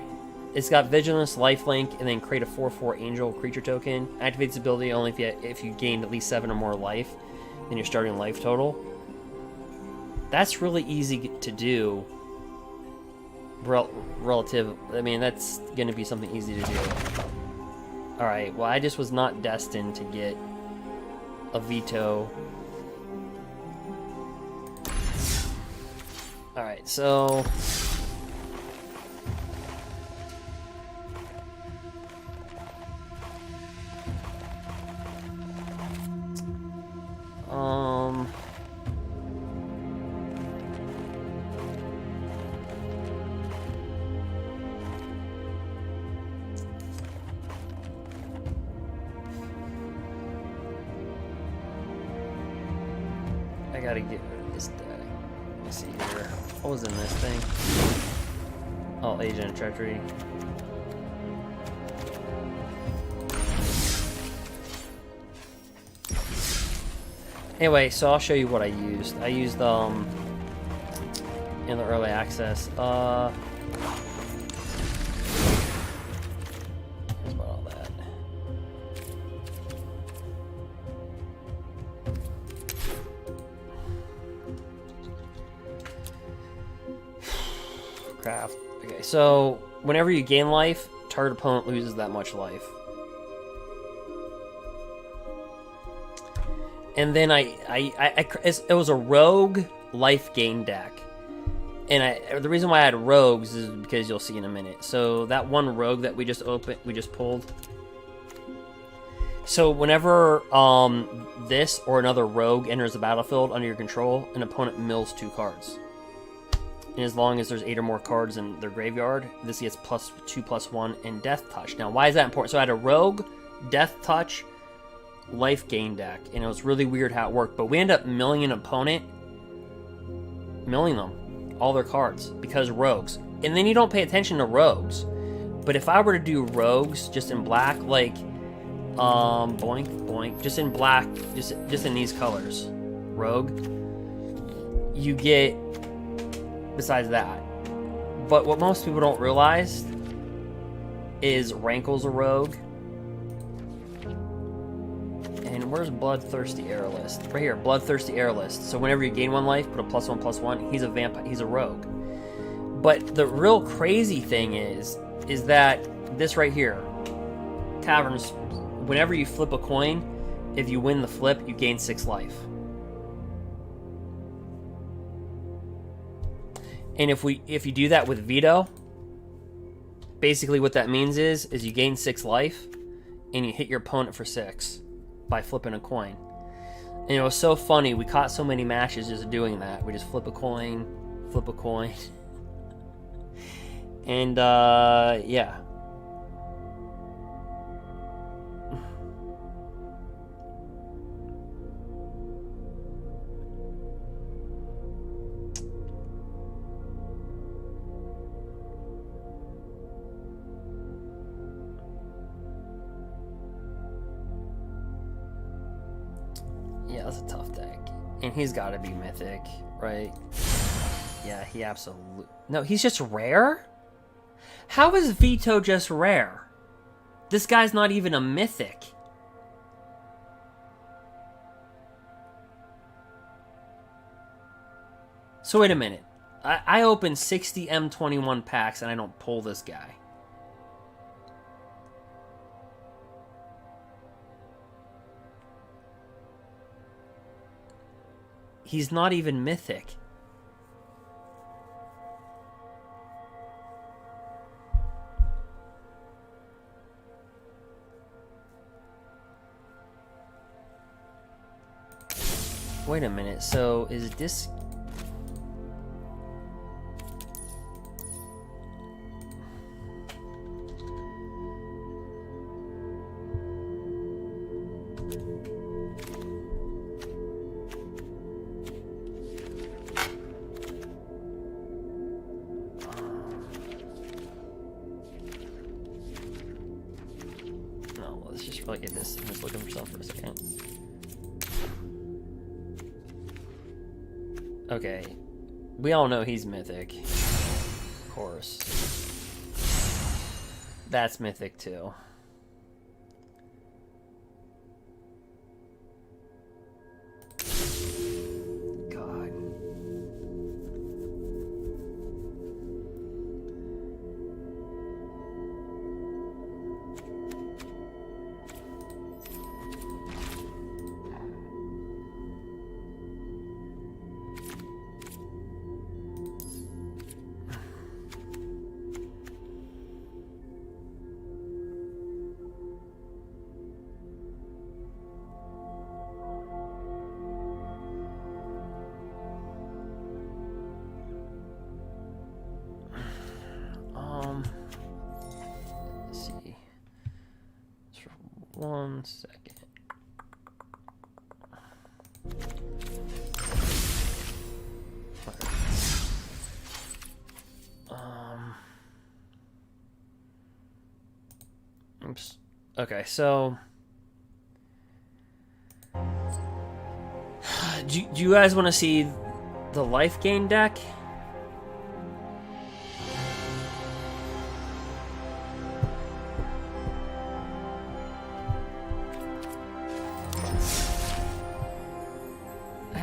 It's got Vigilance, Lifelink, and then create a 4/4 Angel creature token. Activates ability only if you gained at least 7 or more life in your starting life total. That's really easy to do. Relative, I mean, that's going to be something easy to do. Alright, well, I just was not destined to get a veto. Alright, so... I gotta get rid of this deck. Let me see here. What was in this thing? Oh, Agent of Treachery. Anyway, so I'll show you what I used. I used in the early access. Here's about all that. Craft. Okay, so whenever you gain life, target opponent loses that much life. And then it was a rogue life gain deck. And the reason why I had rogues is because you'll see in a minute. So that one rogue that we just pulled. So whenever this or another rogue enters the battlefield under your control, an opponent mills 2 cards. And as long as there's 8 or more cards in their graveyard, this gets +2/+1 and Death Touch. Now, why is that important? So I had a rogue, Death Touch, life gain deck, and it was really weird how it worked. But we end up milling an opponent, milling them, all their cards, because rogues. And then you don't pay attention to rogues. But if I were to do rogues just in black, like boink boink, just in black, just in these colors, rogue, you get besides that. But what most people don't realize is Rankle's a rogue. And where's Bloodthirsty Airlist? Right here, Bloodthirsty Airlist. So whenever you gain 1 life, put a +1/+1. He's a vampire. He's a rogue. But the real crazy thing is that this right here, Taverns. Whenever you flip a coin, if you win the flip, you gain 6 life. And if you do that with veto, basically what that means is you gain 6 life, and you hit your opponent for 6. By flipping a coin. And it was so funny, we caught so many matches just doing that. We just flip a coin, and yeah. Yeah, that's a tough deck. And he's got to be Mythic, right? Yeah, he absolutely... No, he's just rare? How is Veto just rare? This guy's not even a Mythic. So wait a minute. I opened 60 M21 packs and I don't pull this guy. He's not even Mythic. Wait a minute, so is this... No, let's just look at this. I'm just looking for something for a second. Okay, we all know he's Mythic, of course. That's Mythic too. God. Let's see. Just for 1 second. Oops. Okay, so do you guys want to see the life gain deck?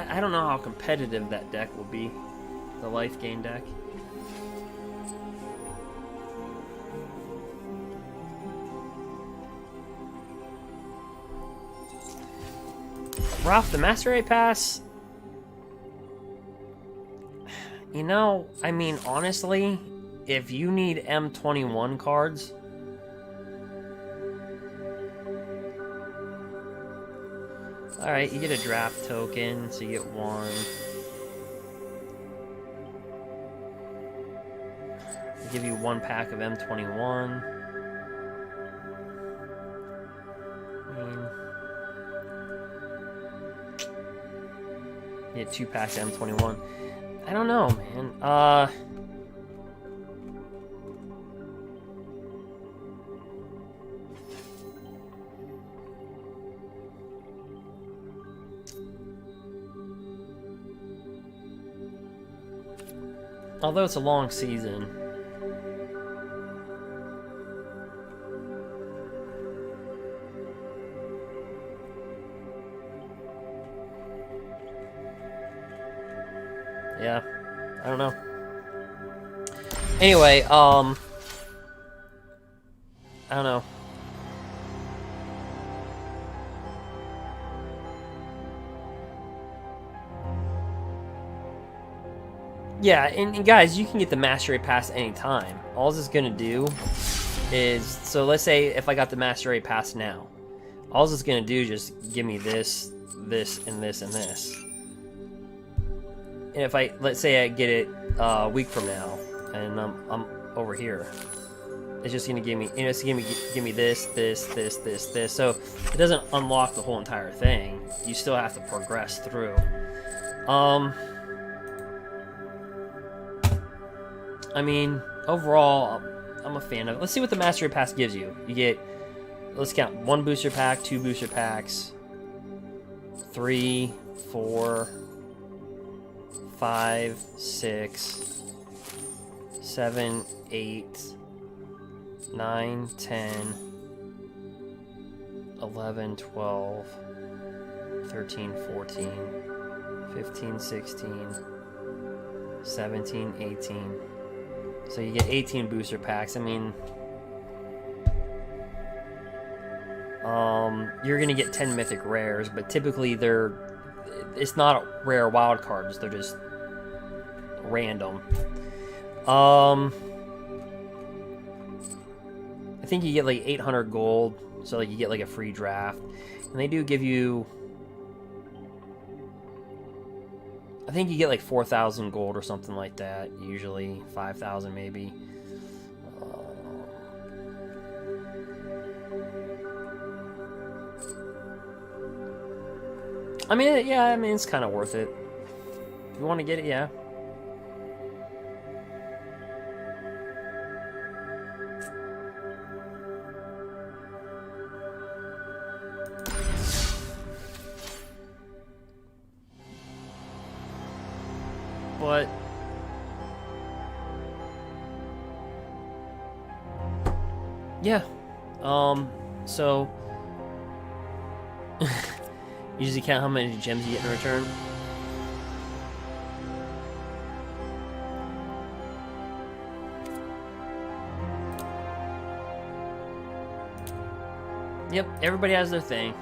I don't know how competitive that deck will be, the life gain deck. Ralph, the Master Raid Pass, you know, I mean, honestly, if you need M21 cards, alright, you get a draft token, so you get 1. They give you 1 pack of M21. I mean, you get 2 packs of M21. I don't know, man. Although it's a long season. Yeah, I don't know. Anyway, I don't know. Yeah, and guys, you can get the Master Raid Pass anytime. All this is going to do is, so let's say if I got the Master Raid Pass now, all this is going to do is just give me this, this, and this, and this. And if I, let's say I get it a week from now, and I'm over here, it's just going to give me, you know, it's going to give me this, this, this, this, this. So it doesn't unlock the whole entire thing. You still have to progress through. I mean, overall, I'm a fan of it. Let's see what the Master Raid Pass gives you. You get, let's count, 1 booster pack, 2 booster packs, 3, 4, 5, 6, 7, 8, 9, 10, 11, 12, 13, 14, 15, 16, 17, 18. So you get 18 booster packs. I mean, you're gonna get 10 mythic rares, but typically it's not rare wild cards. They're just random. I think you get like 800 gold, so like you get like a free draft, and they do give you, I think you get like 4,000 gold or something like that, usually 5,000 maybe. I mean, yeah, I mean, it's kind of worth it. If you want to get it, yeah. But yeah. So usually count how many gems you get in return. Yep, everybody has their thing.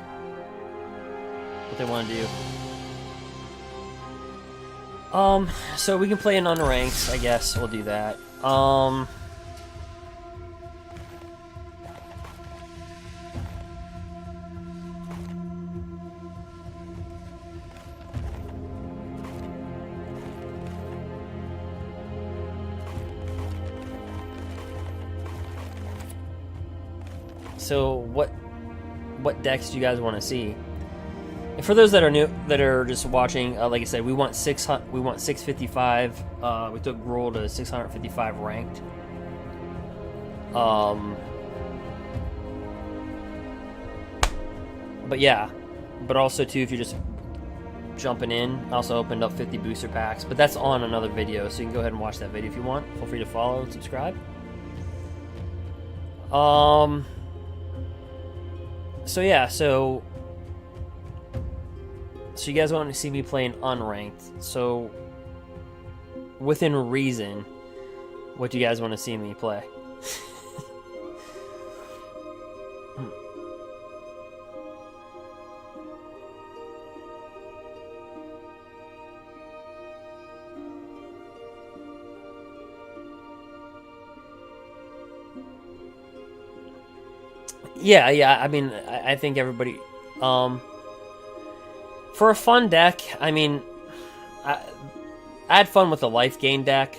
What they want to do. So we can play in unranked, I guess. We'll do that. So what decks do you guys want to see? And for those that are new, that are just watching, like I said, we want 655. We took Gruul to 655 ranked. But yeah, but also too, if you're just jumping in, I also opened up 50 booster packs. But that's on another video, so you can go ahead and watch that video if you want. Feel free to follow and subscribe. So yeah, so you guys want to see me playing unranked. So within reason, what do you guys want to see me play? Yeah. I mean, I think everybody, for a fun deck, I mean, I had fun with the life gain deck.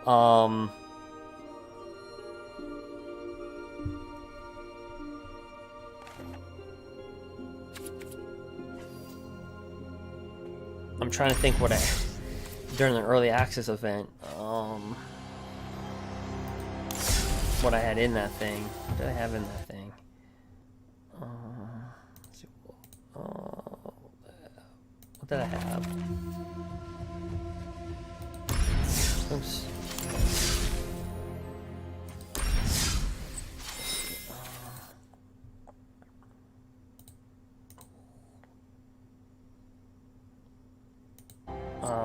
I'm trying to think what I, during the early access event, what I had in that thing. What did I have in that thing? What did I have? Oops.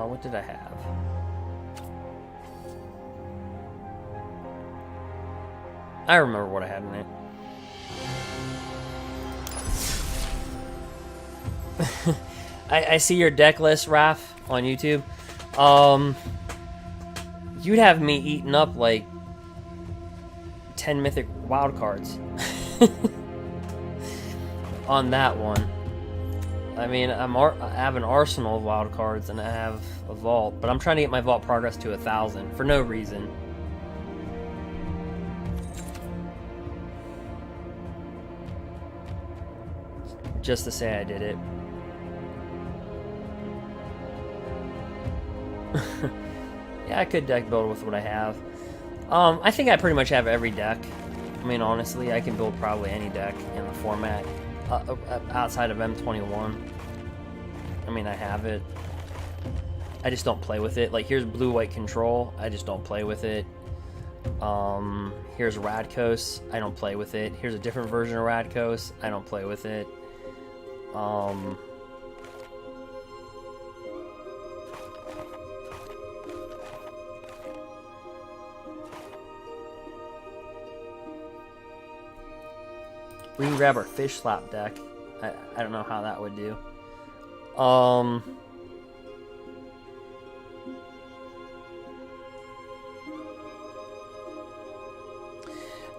What did I have? I remember what I had in it. I see your deck list, Raph, on YouTube. You'd have me eating up like 10 mythic wild cards on that one. I mean, I have an arsenal of wild cards and I have a vault, but I'm trying to get my vault progress to 1,000 for no reason. Just to say I did it. Yeah, I could deck build with what I have. I think I pretty much have every deck. I mean, honestly, I can build probably any deck in the format outside of M21. I mean, I have it. I just don't play with it. Like, here's blue-white control. I just don't play with it. Here's Rakdos. I don't play with it. Here's a different version of Rakdos. I don't play with it. We can grab our fish slap deck. I don't know how that would do.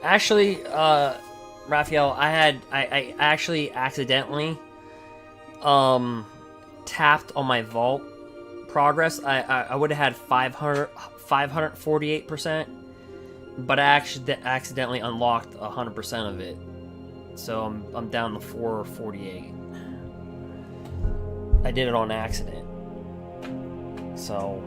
Actually, Raphael, I actually accidentally tapped on my vault progress. I would have had 548%, but I actually accidentally unlocked 100% of it. So I'm down to 448. I did it on accident. So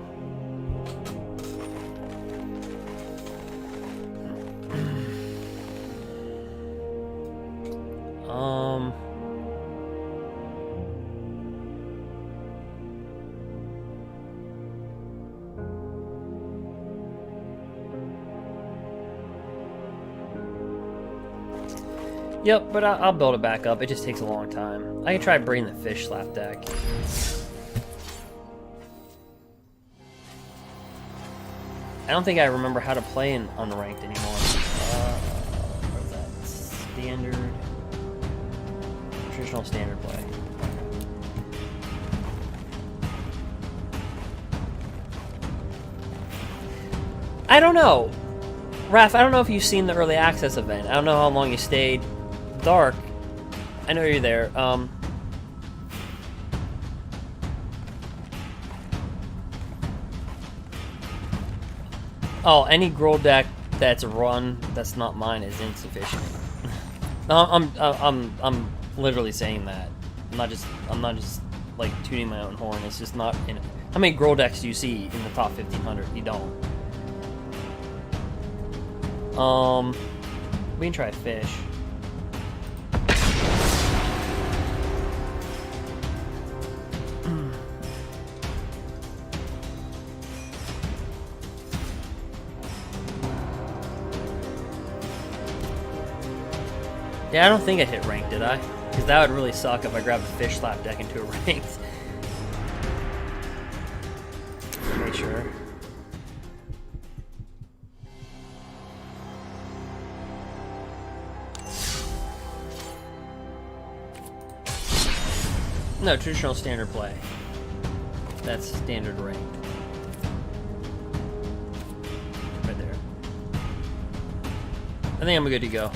Yep, but I'll build it back up. It just takes a long time. I can try bringing the fish slap deck. I don't think I remember how to play in unranked anymore. What's that? Standard. Traditional standard play. I don't know. Raph, I don't know if you've seen the early access event. I don't know how long you stayed. Dark. I know you're there. Oh, any Gruul deck that's run that's not mine is insufficient. I'm literally saying that. I'm not just like tooting my own horn. It's just not in. How many Gruul decks do you see in the top 1500? You don't. We can try fish. Yeah, I don't think I hit ranked, did I? Because that would really suck if I grabbed a fish slap deck into a ranked. Make sure. No, traditional standard play. That's standard ranked. Right there. I think I'm good to go.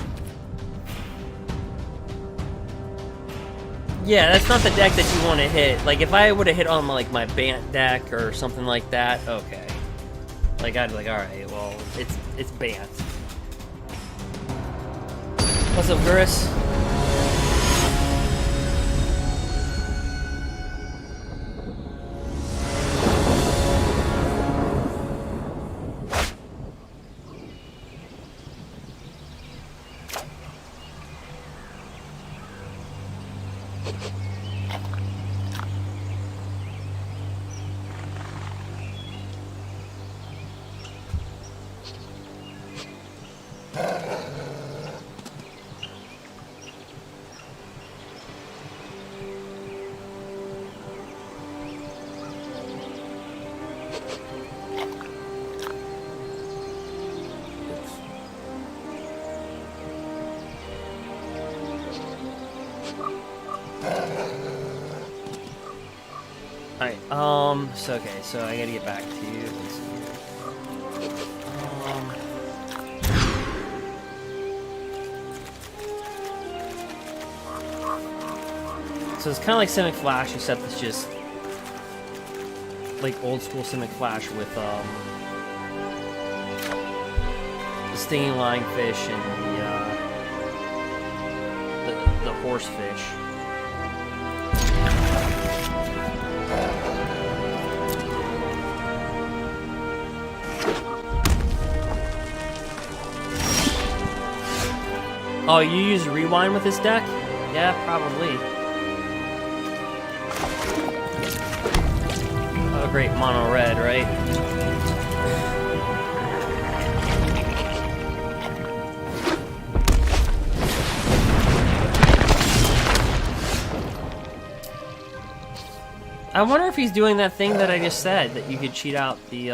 Yeah, that's not the deck that you want to hit. Like, if I would have hit on, like, my Bant deck or something like that, okay. Like, I'd be like, alright, well, it's Bant. What's up, Gurus? Okay, so I gotta get back to you. Let's see here. So it's kind of like Simic Flash, except it's just like old school Simic Flash with the stinging lionfish and the horsefish. Oh, you use rewind with this deck? Yeah, probably. Oh, great, mono red, right? I wonder if he's doing that thing that I just said, that you could cheat out the,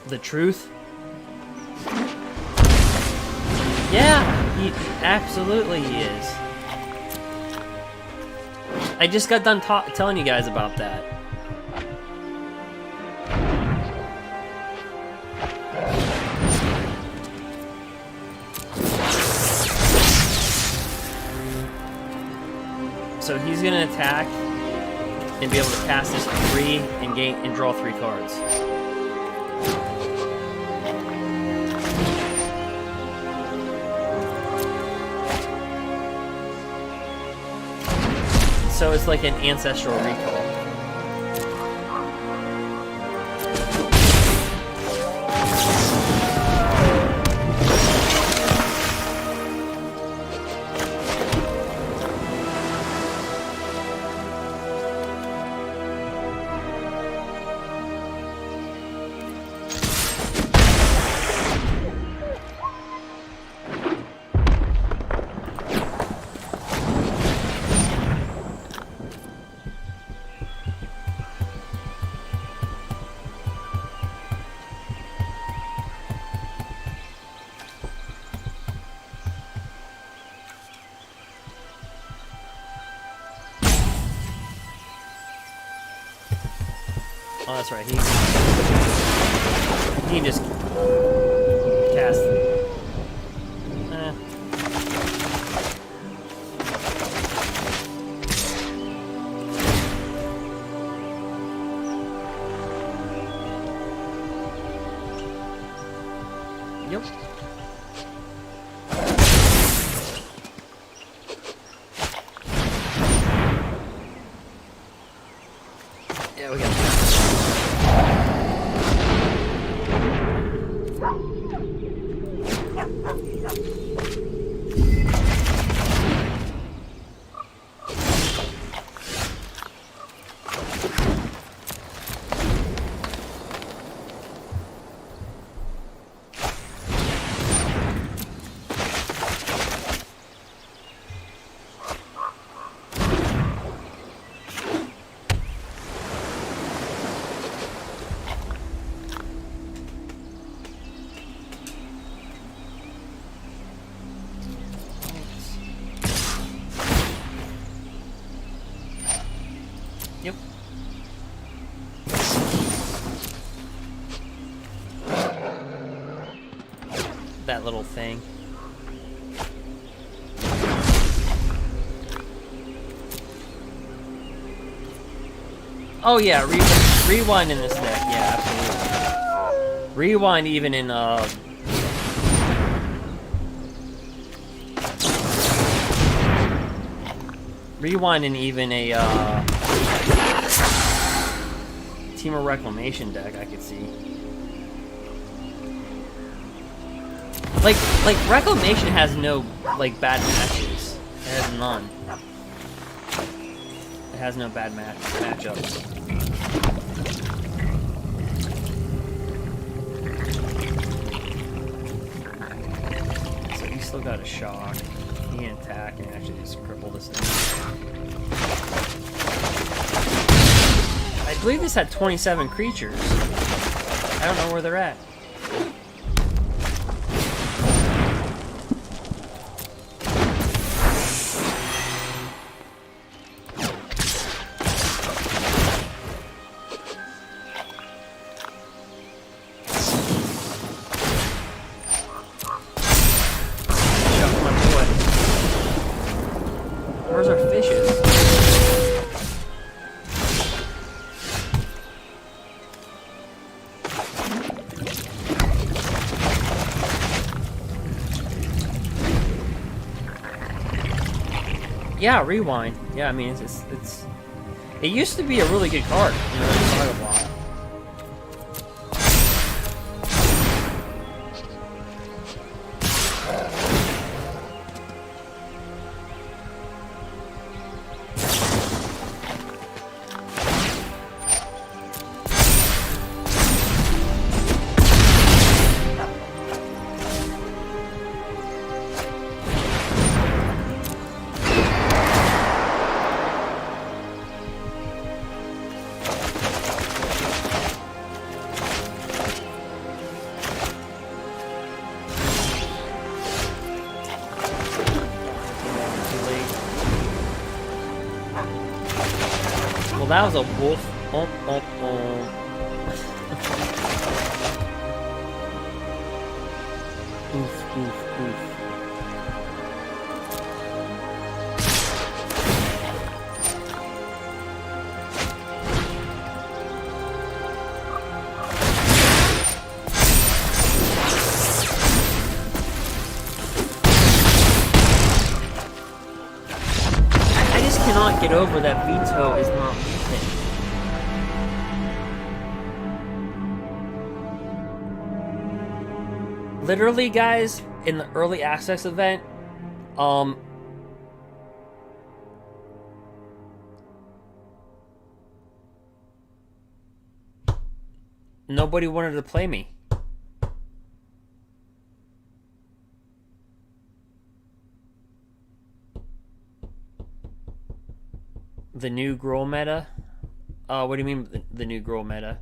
the truth? Yeah, he absolutely is. I just got done telling you guys about that. So he's gonna attack and be able to cast this for 3 and gain and draw 3 cards. So it's like an ancestral recall. Oh, that's right. He can just cast. Yep. Yeah, we got that. Yep. That little thing. Oh yeah, rewind in this deck. Yeah, absolutely. Rewind even in rewind in even a Temur reclamation deck, I could see. Like reclamation has no like bad matches. It has none. It has no bad matchups. So he still got a shock. He can attack and actually just cripple this thing. I believe this had 27 creatures. I don't know where they're at. Where's our fishes? Yeah, rewind. Yeah, I mean it's it used to be a really good card. You know, it's card a lot. Well, that was a wolf. Oof, oof, oof. I just cannot get over that veto is not Mythic. Literally, guys, in the early access event, nobody wanted to play me. The new Gruul meta? What do you mean the new Gruul meta?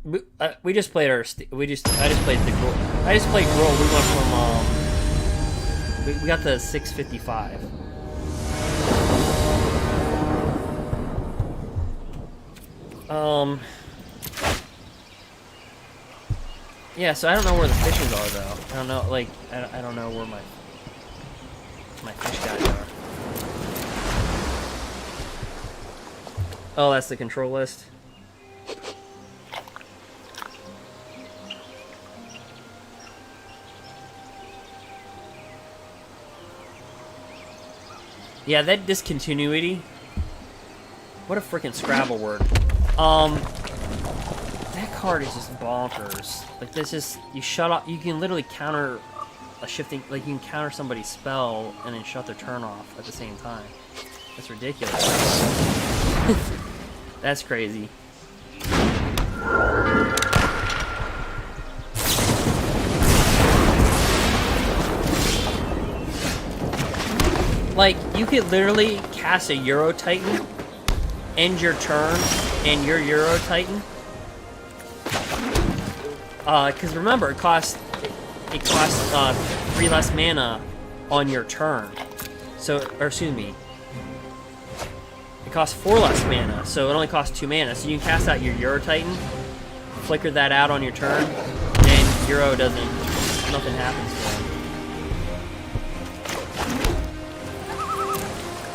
We just played I just played the Gruul. I just played Gruul. We went from we got the 655. Yeah, so I don't know where the fishes are though. I don't know, like, I don't know where my fish guys are. Oh, that's the control list. Yeah, that discontinuity. What a freaking Scrabble word. That card is just bonkers. Like, this is, you shut off, you can literally counter a shifting, like, you can counter somebody's spell and then shut their turn off at the same time. That's ridiculous. That's crazy. Like, you could literally cast a Euro Titan, end your turn, and your Euro Titan. Because remember, it costs 3 less mana on your turn. So, or excuse me, it costs 4 less mana, so it only costs 2 mana. So you can cast out your Euro Titan, flicker that out on your turn, and Euro doesn't, nothing happens to him.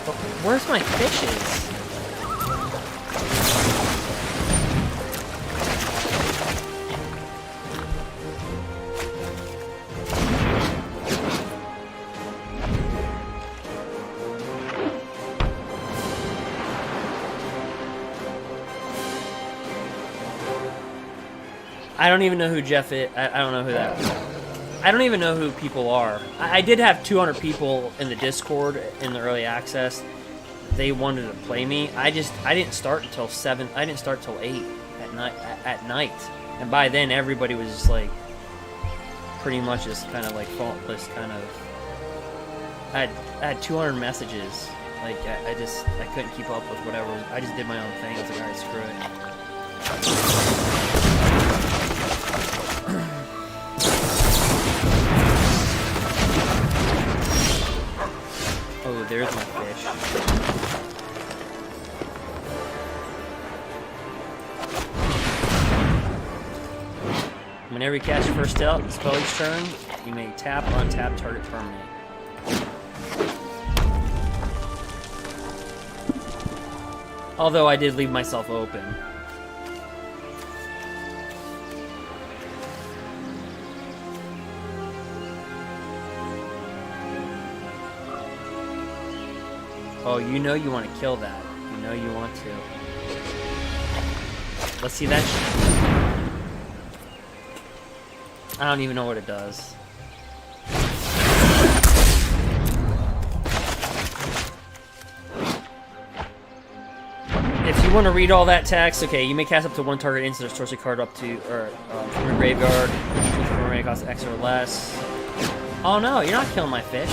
But where's my fishes? I don't even know who Jeff is. I don't know who that is. I don't even know who people are. I did have 200 people in the Discord in the early access. They wanted to play me. I didn't start until 7. I didn't start till 8 at night. And by then everybody was just like pretty much just kind of like faultless kind of. I had 200 messages. Like I couldn't keep up with whatever. I just did my own thing. I was like, alright, screw it. Oh, there's my fish. Whenever you cast your first spell each turn, you may tap, untap target permanent. Although I did leave myself open. Oh, you know you want to kill that. You know you want to. Let's see that shit. I don't even know what it does. If you want to read all that text, okay, you may cast up to 1 target instant or source a card up to, or from your graveyard. Choose a mana cost X or less. Oh no, you're not killing my fish.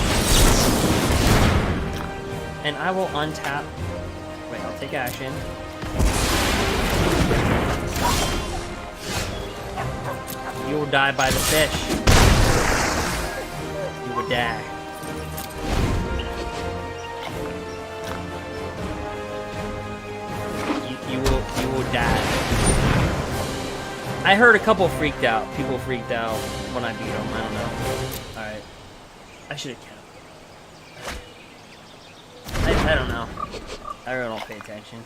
And I will untap. Wait, I'll take action. You will die by the fish. You will die. You will die. I heard a couple freaked out. People freaked out when I beat them. I don't know. Alright. I should have kept. I don't know. I really don't pay attention.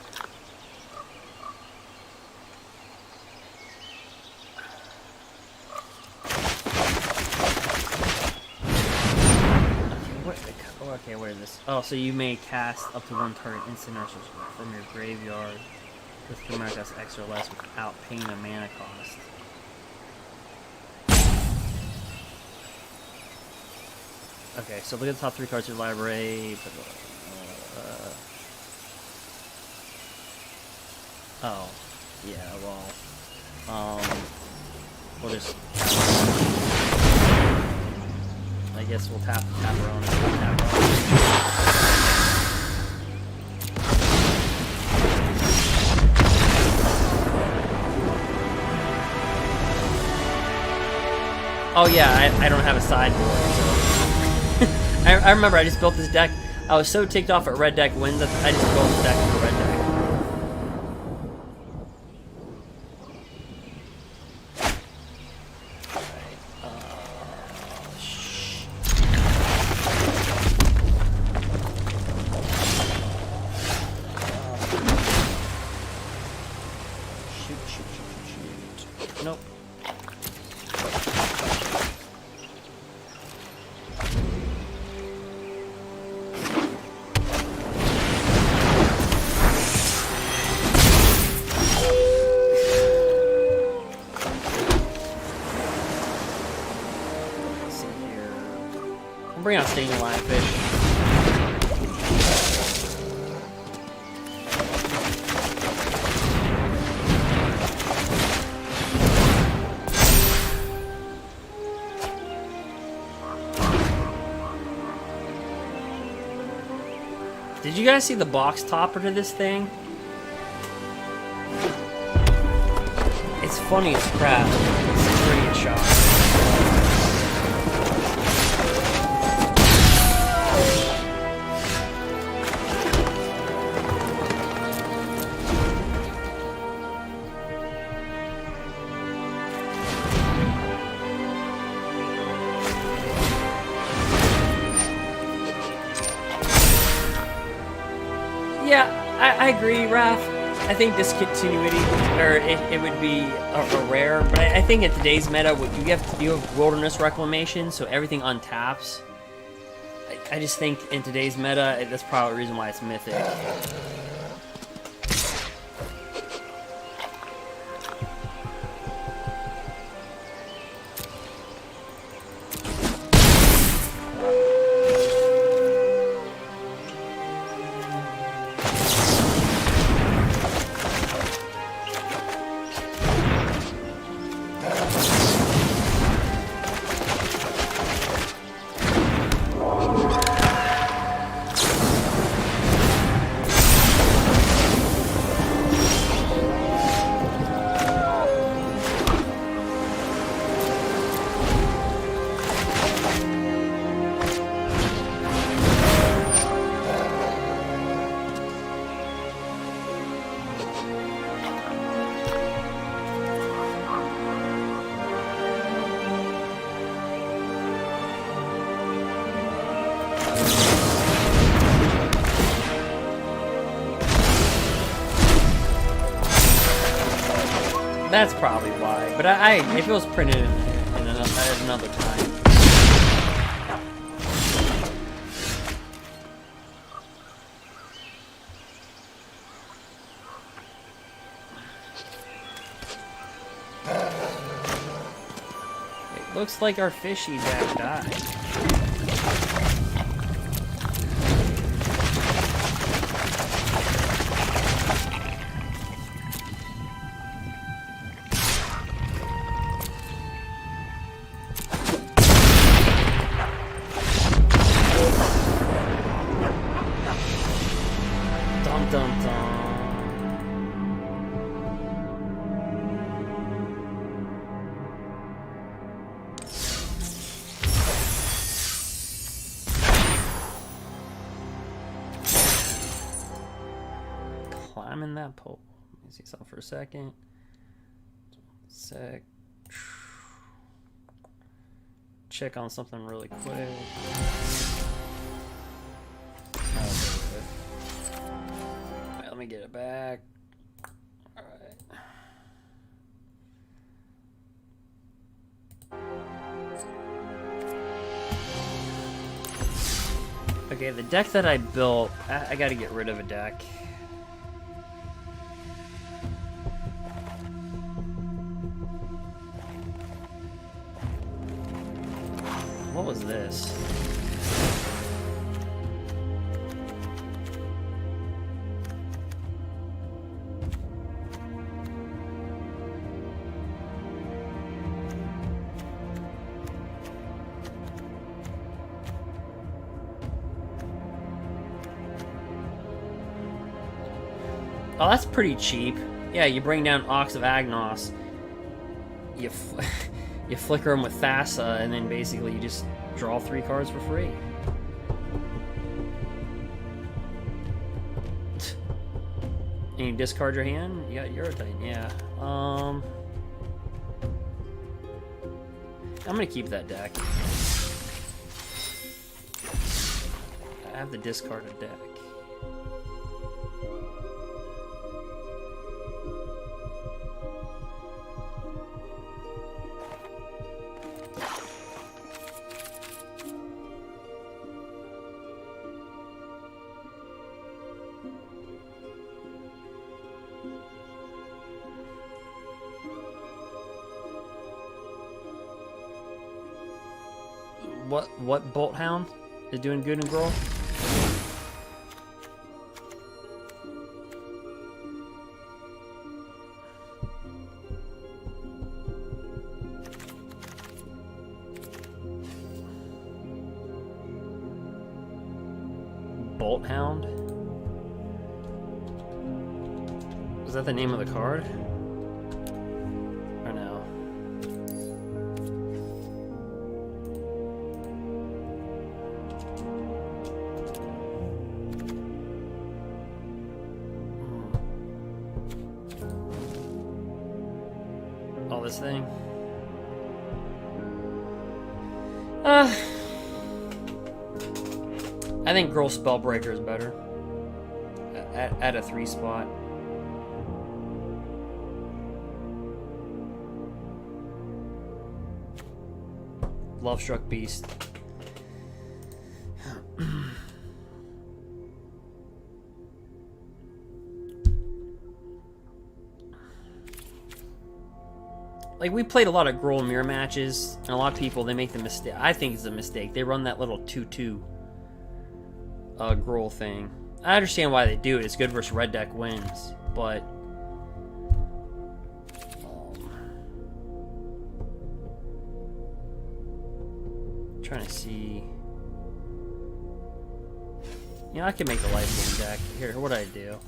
Okay, where is this? Oh, so you may cast up to 1 target instant or from your graveyard with the mana cost X or less without paying a mana cost. Okay, so look at the top 3 cards of your library. Oh, yeah, well, we'll just, I guess we'll tap her on it, tap her on it. Oh yeah, I don't have a sideboard, so. I remember I just built this deck. I was so ticked off at red deck wins that I just built this deck for red deck. Bring out Stinging Lionfish. Did you guys see the box topper to this thing? It's funny as crap. It's pretty a shock. Yeah, I agree, Raph. I think discontinuity, or it would be a rare, but I think in today's meta, you have wilderness reclamation, so everything untaps. I just think in today's meta, that's probably the reason why it's mythic. That's probably why. But if it was printed in another time. It looks like our fishy deck died. Climbing that pole. Let me see something for a second. Check on something really quick. Alright, let me get it back. Alright. Okay, the deck that I built, I gotta get rid of a deck. What was this? Oh, that's pretty cheap. Yeah, you bring down Ox of Agnos. You flicker them with Thassa, and then basically you just draw 3 cards for free. And you discard your hand, you got Urethane, yeah. I'm gonna keep that deck. I have the discarded deck. What Bolt Hound is doing good in Gruul? Bolt Hound? Is that the name of the card? Or no? Oh, this thing? I think Gruul Spellbreaker is better. At a 3 spot. Lovestruck Beast. Like, we played a lot of Gruul mirror matches, and a lot of people, they make the mistake. I think it's a mistake. They run that little 2/2 Gruul thing. I understand why they do it. It's good versus red deck wins, but trying to see. You know, I can make the life game deck. Here, what did I do?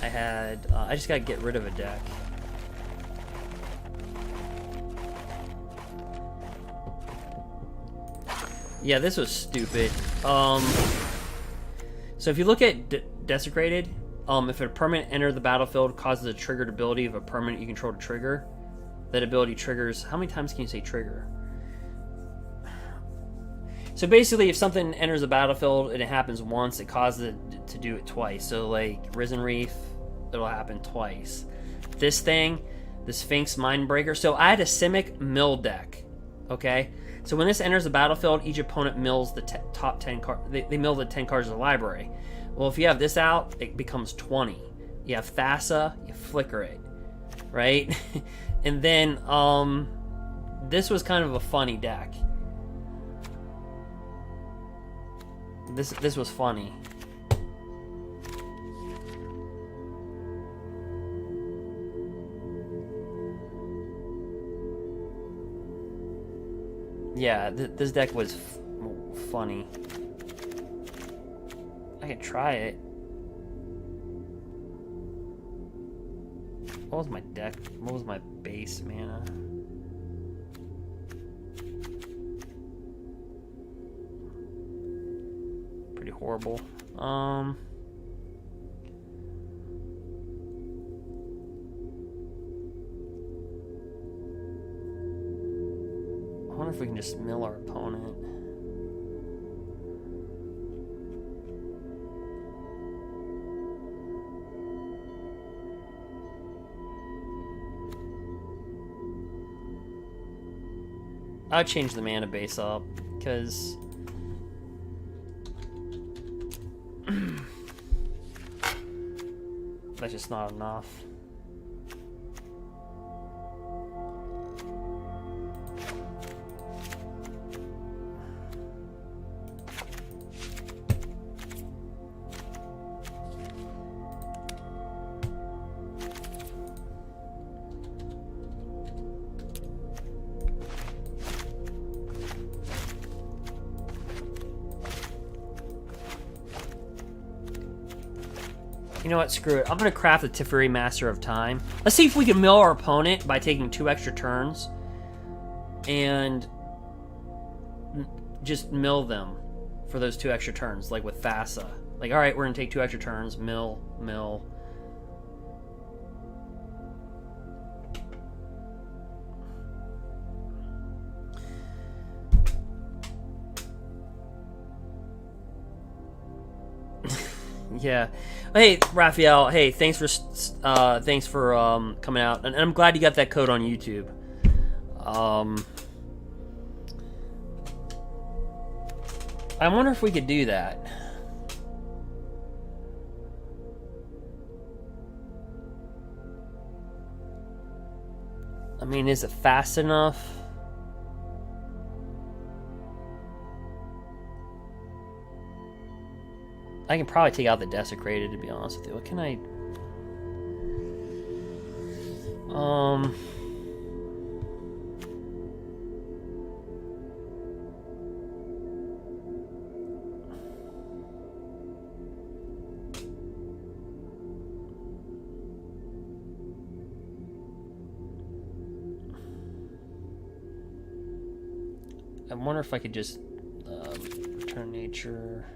I had. I just gotta get rid of a deck. Yeah, this was stupid. So if you look at Desecrated, if a permanent enters the battlefield causes a triggered ability of a permanent you control to trigger, that ability triggers. How many times can you say trigger? So basically, if something enters the battlefield and it happens once, it causes it to do it twice. So like Risen Reef, it'll happen twice. This thing, the Sphinx Mindbreaker. So I had a Simic mill deck, okay? So when this enters the battlefield, each opponent mills the top 10 cards. They mill the 10 cards of the library. Well, if you have this out, it becomes 20. You have Thassa, you flicker it, right? And then this was kind of a funny deck. This was funny. Yeah, this deck was funny. I could try it. What was my deck? What was my base mana? Pretty horrible. I wonder if we can just mill our opponent. I'll change the mana base up, because that's just not enough. You know what? Screw it. I'm going to craft the Teferi Master of Time. Let's see if we can mill our opponent by taking 2 extra turns. And just mill them for those 2 extra turns, like with Thassa. Like, alright, we're going to take 2 extra turns. Mill, mill. Yeah. Hey, Raphael. Hey, thanks for coming out, and I'm glad you got that code on YouTube. I wonder if we could do that. I mean, is it fast enough? I can probably take out the Desecrated, to be honest with you. What can I... I wonder if I could just return nature.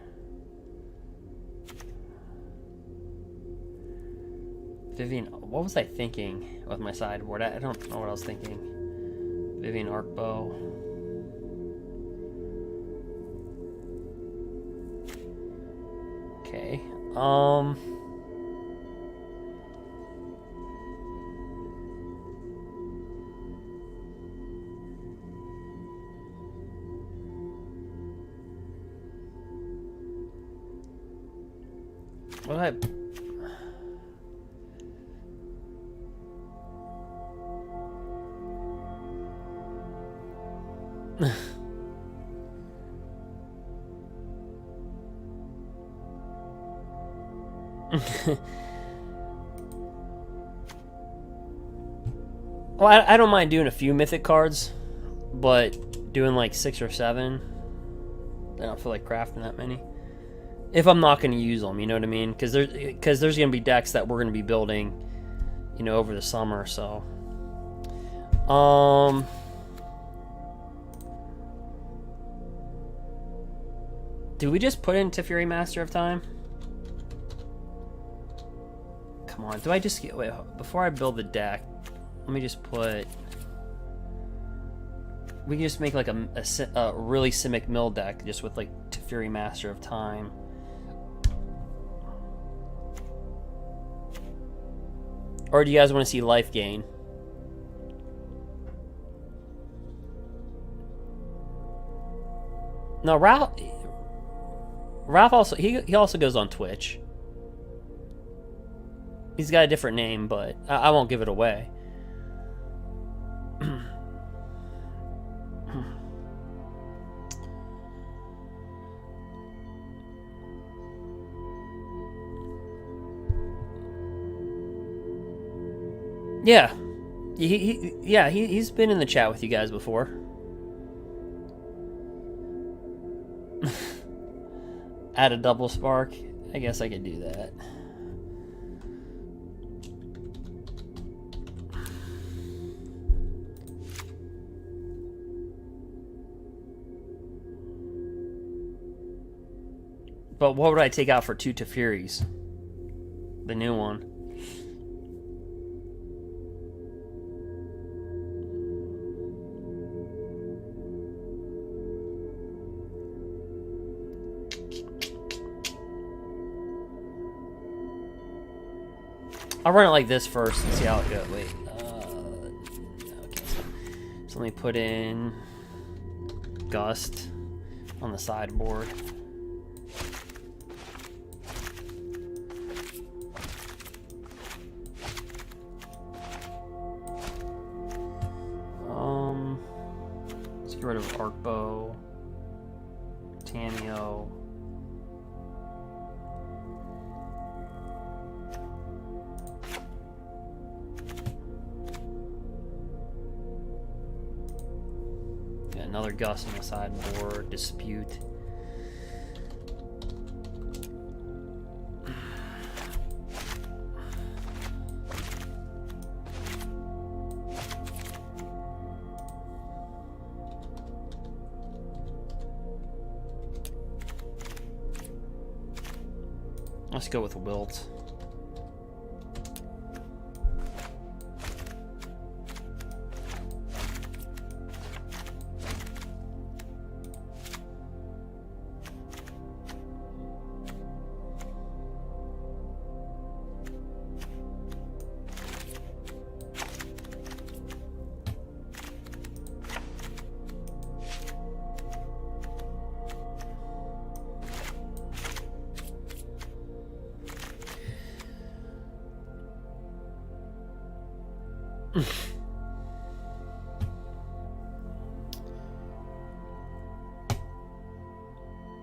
Vivian, what was I thinking with my sideboard? I don't know what I was thinking. Vivian Arcbow. Okay. What I... Well, I don't mind doing a few Mythic cards, but doing like 6 or 7, I don't feel like crafting that many. If I'm not going to use them, you know what I mean? Because there's going to be decks that we're going to be building, you know, over the summer, so... Do we just put in Teferi Master of Time? Come on, do I just get... Wait, before I build the deck, let me just put... We can just make like a really Simic Mill deck just with like Teferi Master of Time. Or do you guys want to see life gain? No, Ralph also he also goes on Twitch. He's got a different name, but I won't give it away. Yeah, he's been in the chat with you guys before. Add a double spark. I guess I could do that. But what would I take out for 2 Teferis? The new one. I'll run it like this first and see how it goes. Wait. Okay. So let me put in Gust on the sideboard. Let's get rid of Arcbow, Tameo. Another Gust on the sideboard, Dispute. Let's go with Wilt.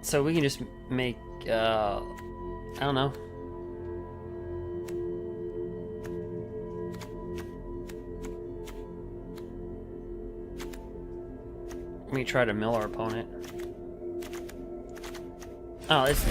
So we can just make I don't know. Let me try to mill our opponent. Oh, it's...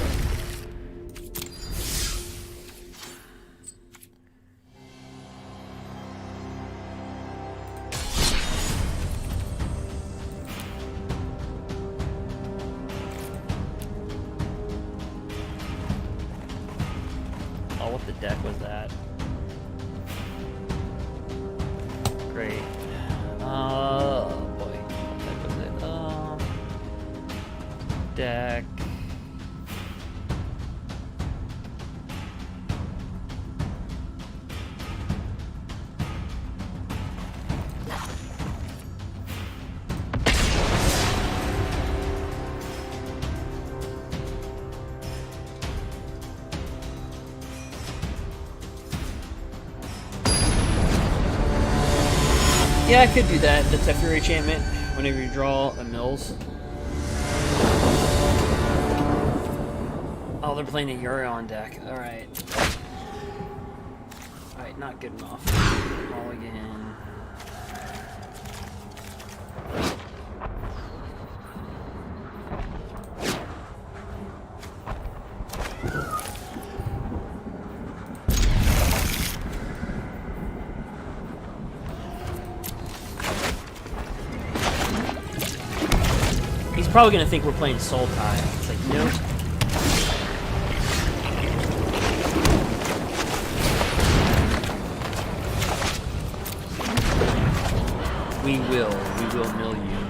Oh, what the deck was that? Great. Oh boy. What deck was it? Deck. Yeah, I could do that. That's a Fury enchantment. Whenever you draw a mills. Oh, they're playing a Herioc deck. Alright. Alright, not good enough. Roll again. He's probably gonna think we're playing Sultai. It's like, nope. We will mill you.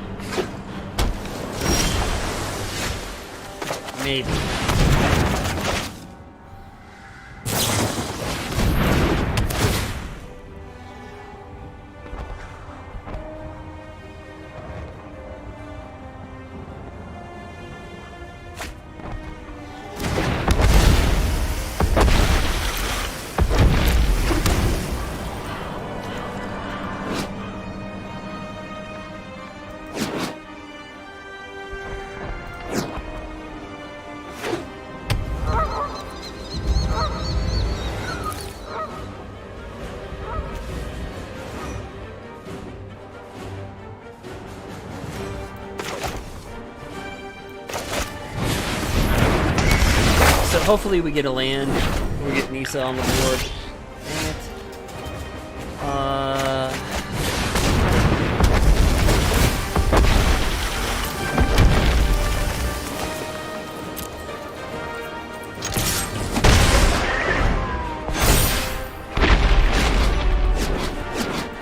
Maybe. Hopefully we get a land. We get Nisa on the board. Dang it.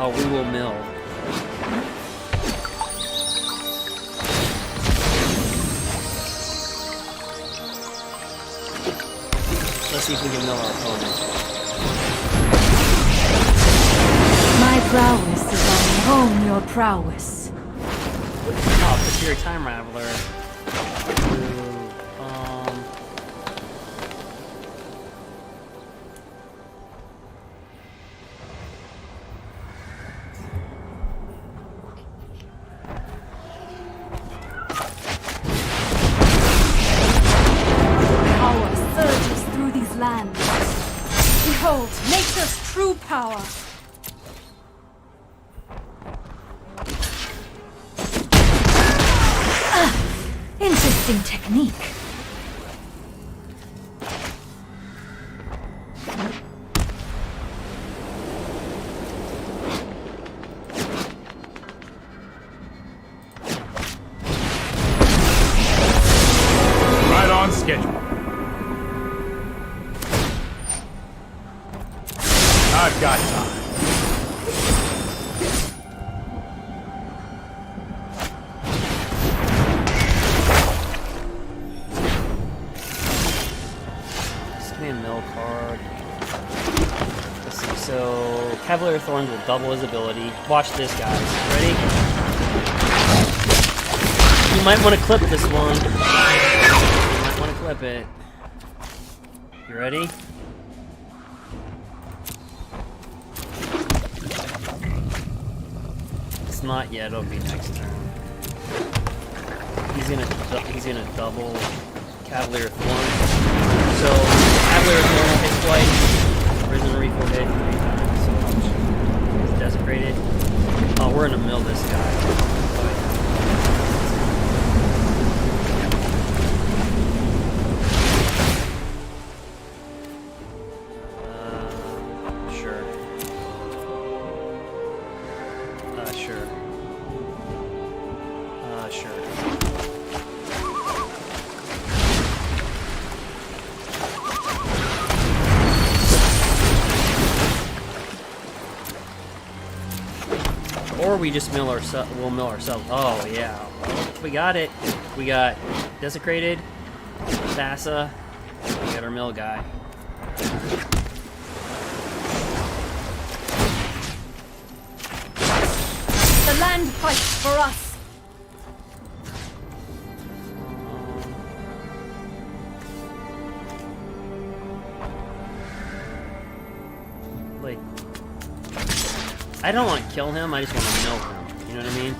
Oh, we will mill. Let's see if we can mill our opponent. My prowess is on home your prowess. Oh, Secure Time Raveler. Power surges through these lands. Behold, nature's true power. Interesting technique. Right on schedule. I've got time. Cavalier Thorns will double his ability. Watch this, guys. Ready? You might want to clip this one. You might want to clip it. You ready? It's not yet. It'll be next turn. He's gonna double Cavalier Thorns. So Rattler is normal hit twice. Risen to refill hit 3 times, so he's desecrated. Oh, we're gonna mill this guy. Sure. Sure. Or we just mill ourselves. We'll mill ourselves. Oh yeah, we got it. We got desecrated, Thassa. We got our mill guy. The land fights for us. Like, I don't want to kill him. I just want to mill him. You know what I mean?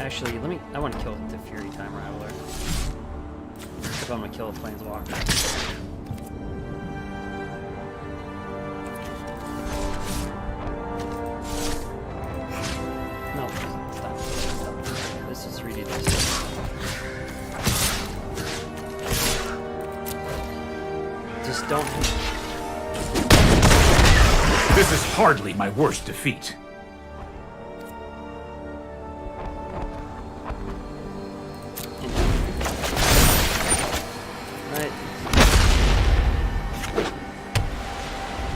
Actually, I want to kill the Fury Time Rattler. If I'm gonna kill a planeswalker. No, stop. Let's just redo this. Just don't. This is hardly my worst defeat.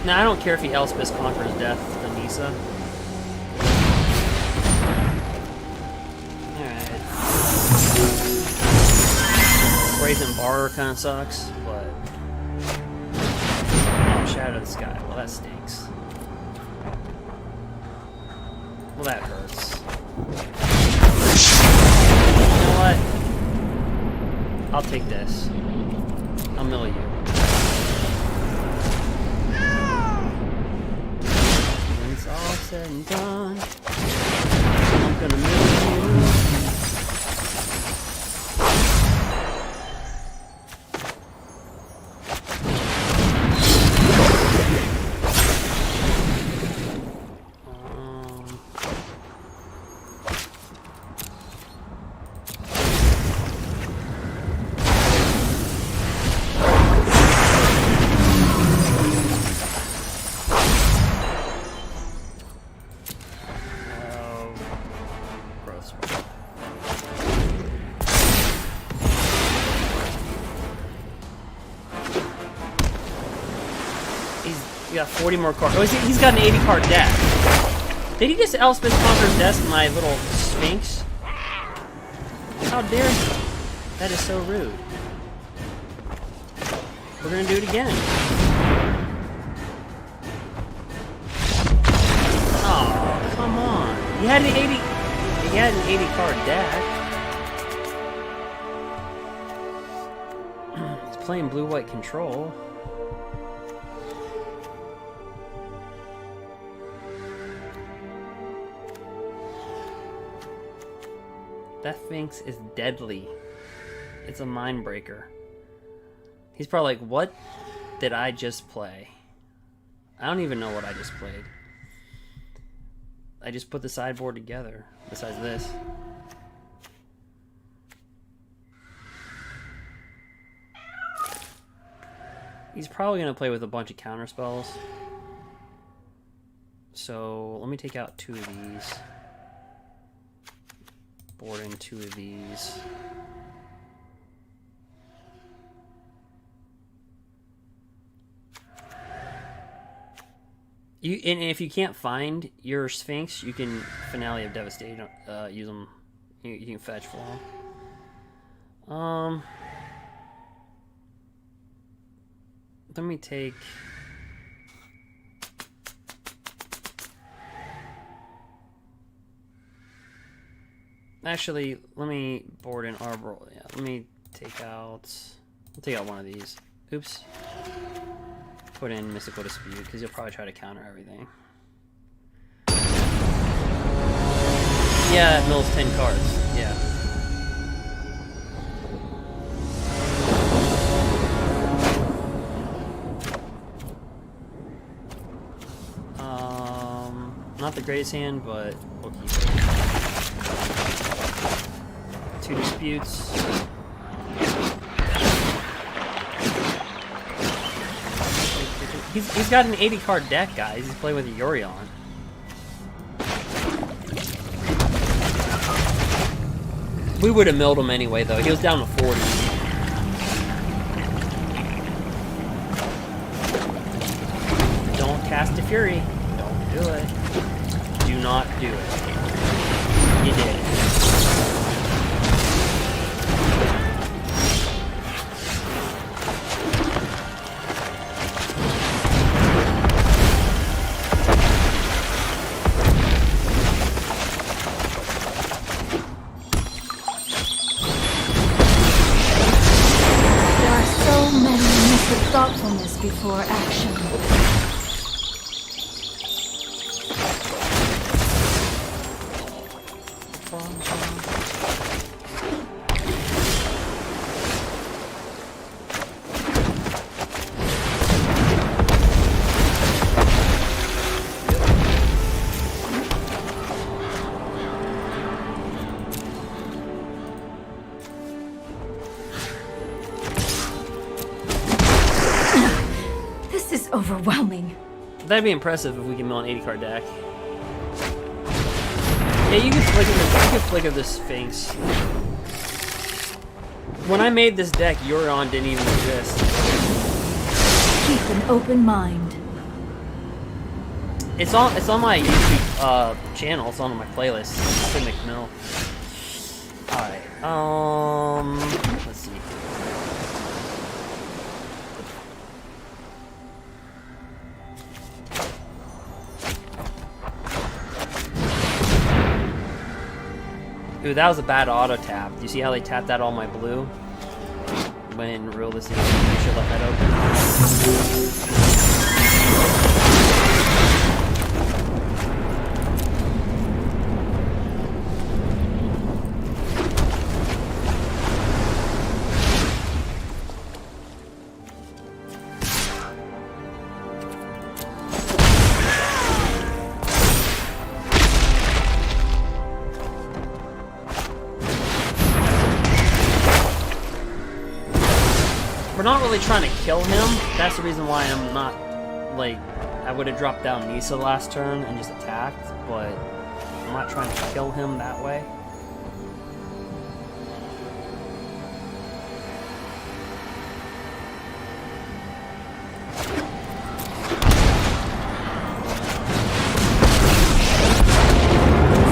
Now, I don't care if he Elspeth conquers death to Nissa. Alright. Brazen Bar kind of sucks, but... Oh, Shadow of the Sky. Well, that stinks. Well, that hurts. You know what? I'll take this. I'll mill you. All said and done, I'm gonna mill you. He got 40 more cards. Oh, he's got an 80 card deck. Did he just Elspeth Conquer's Death my little Sphinx? How dare he? That is so rude. We're gonna do it again. Oh, come on. He had an 80 card deck. He's playing blue-white control. That Sphinx is deadly. It's a mind breaker. He's probably like, what did I just play? I don't even know what I just played. I just put the sideboard together, besides this. He's probably going to play with a bunch of counter spells. So, let me take out 2 of these. Board in 2 of these. And if you can't find your Sphinx, you can Finale of Devastation. Use them. You can fetch for them. Let me take. Actually, let me board in Arbor. Yeah, let me take out. I'll take out one of these. Oops. Put in Mystical Dispute because you'll probably try to counter everything. Yeah, it mills 10 cards. Yeah. Not the greatest hand, but we'll keep it. 2 disputes. He's got an 80 card deck, guys. He's playing with a Yorion. We would have milled him anyway, though. He was down to 40. Don't cast a Fury. Don't do it. Do not do it. You did it. Thoughtfulness before action. Overwhelming. That'd be impressive if we can mill an 80 card deck. Yeah, you could flicker the Sphinx. When I made this deck, Yorion didn't even exist. Keep an open mind. It's on my YouTube channel. It's on my playlist. Cynic Mill. All right. Let's see. Ooh, that was a bad auto tap. Do you see how they tapped out all my blue? When realistically, you should let that open. We're not really trying to kill him. That's the reason why I'm not, like, I would have dropped down Nisa last turn and just attacked, but I'm not trying to kill him that way.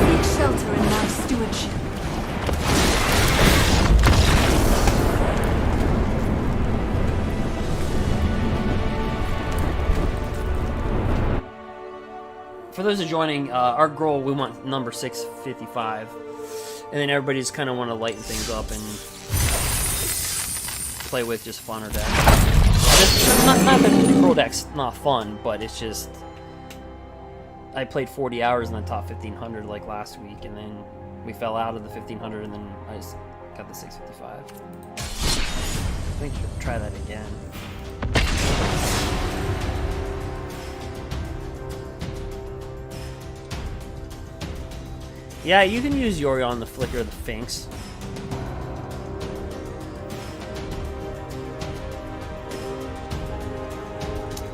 Seek shelter in my stewardship. For those who are joining, our Gruul, we want number 655. And then everybody just kind of want to lighten things up and play with just funner decks. Not that the Gruul deck's not fun, but it's just... I played 40 hours in the top 1500 like last week, and then we fell out of the 1500, and then I just got the 655. I think we should try that again. Yeah, you can use Yorion to flicker the Sphinx.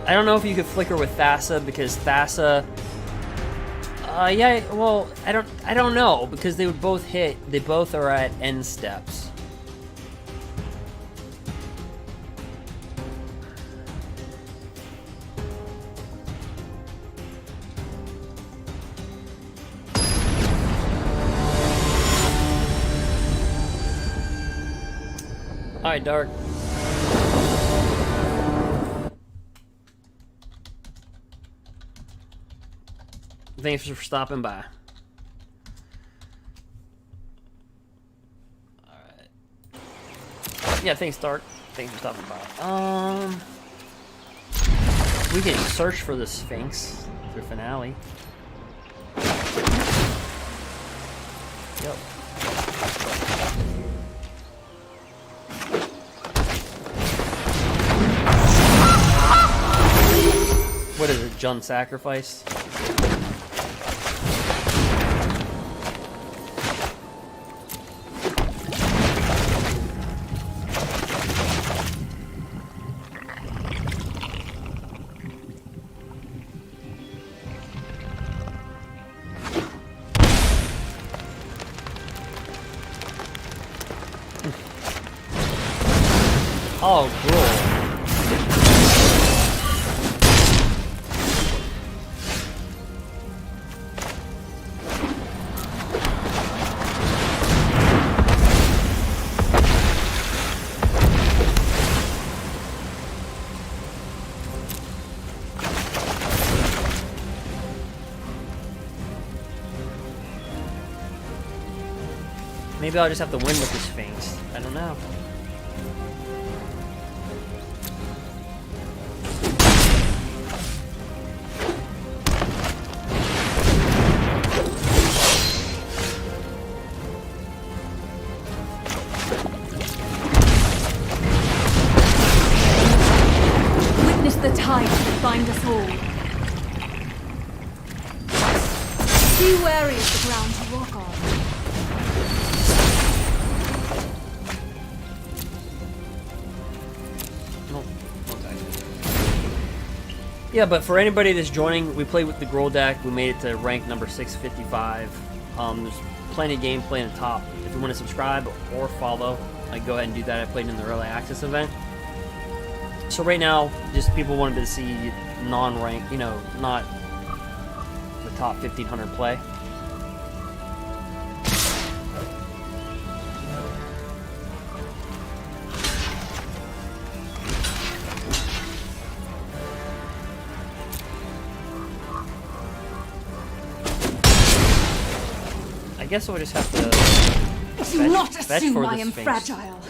I don't know if you could flicker with Thassa, because Thassa... yeah, well, I don't know, because they would both hit. They both are at end steps. Alright, Dark. Thanks for stopping by. Alright. Yeah, thanks, Dark. Thanks for stopping by. We can search for the Sphinx through Finale. Yep. What is it, Jun Sacrifice? Oh, Gruul. Maybe I'll just have to win with the Sphinx. I don't know. Witness the ties that bind us all. Be wary of the ground you walk on. Yeah, but for anybody that's joining, we played with the Gruul deck. We made it to rank number 655. There's plenty of gameplay in the top. If you want to subscribe or follow, go ahead and do that. I played in the early access event. So right now, just people wanted to see non-rank, not the top 1500 play. I guess we'll just have to Do not fetch assume for I the am Sphinx. fragile.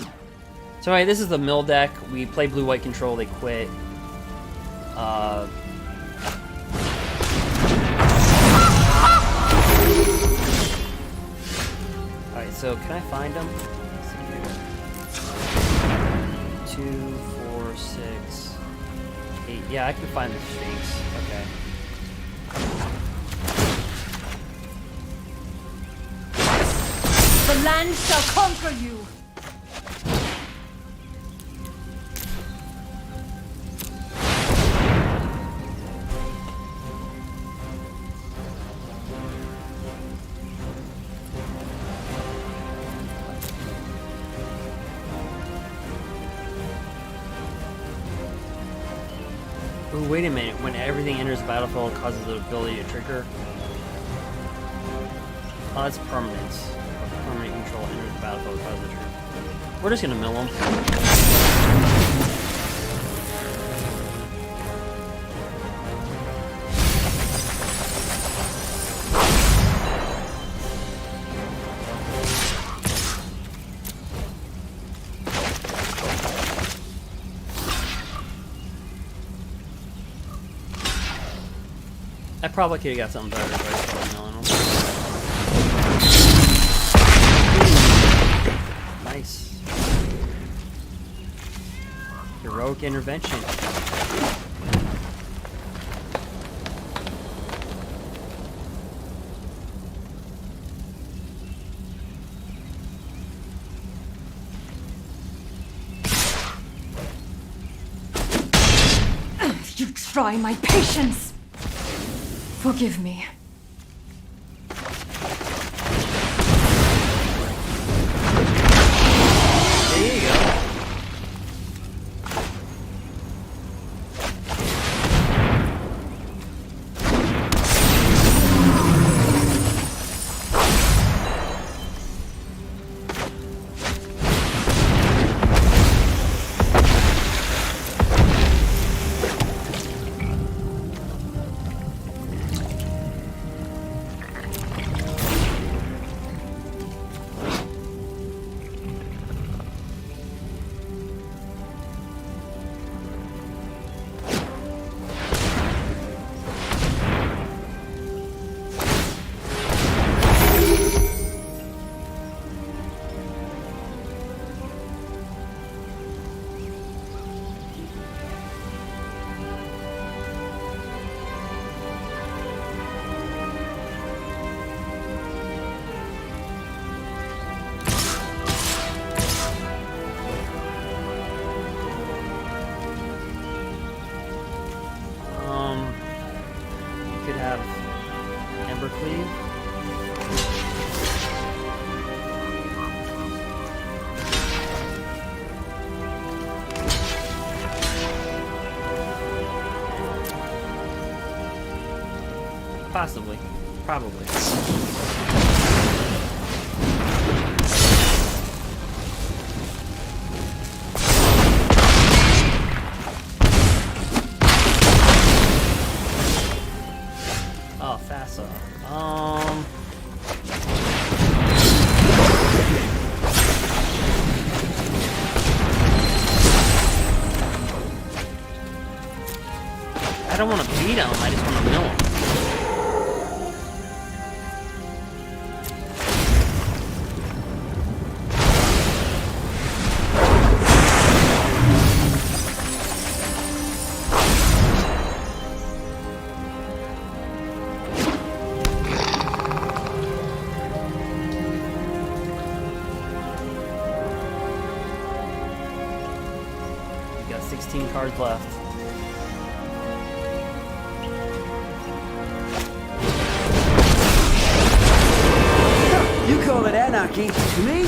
So anyway, this is the mill deck. We play blue-white control, they quit. Alright, so can I find them? Let's see here. 2, 4, 6, 8. Yeah, I can find the Sphinx. Okay. The land shall conquer you. Ooh, wait a minute. When everything enters the battlefield, it causes the ability to trigger. Oh, that's permanence. Permanent control enters the battlefield, causes the trigger. We're just gonna mill them. I probably could have got something better, but I started milling them. Nice. Heroic intervention. You try my patience. Forgive me. There you go. Could have embercleave. Possibly. Probably. Oh, Fassa. I don't want to beat him, I just want to mill him. We got 16 cards left. You call it anarchy? To me,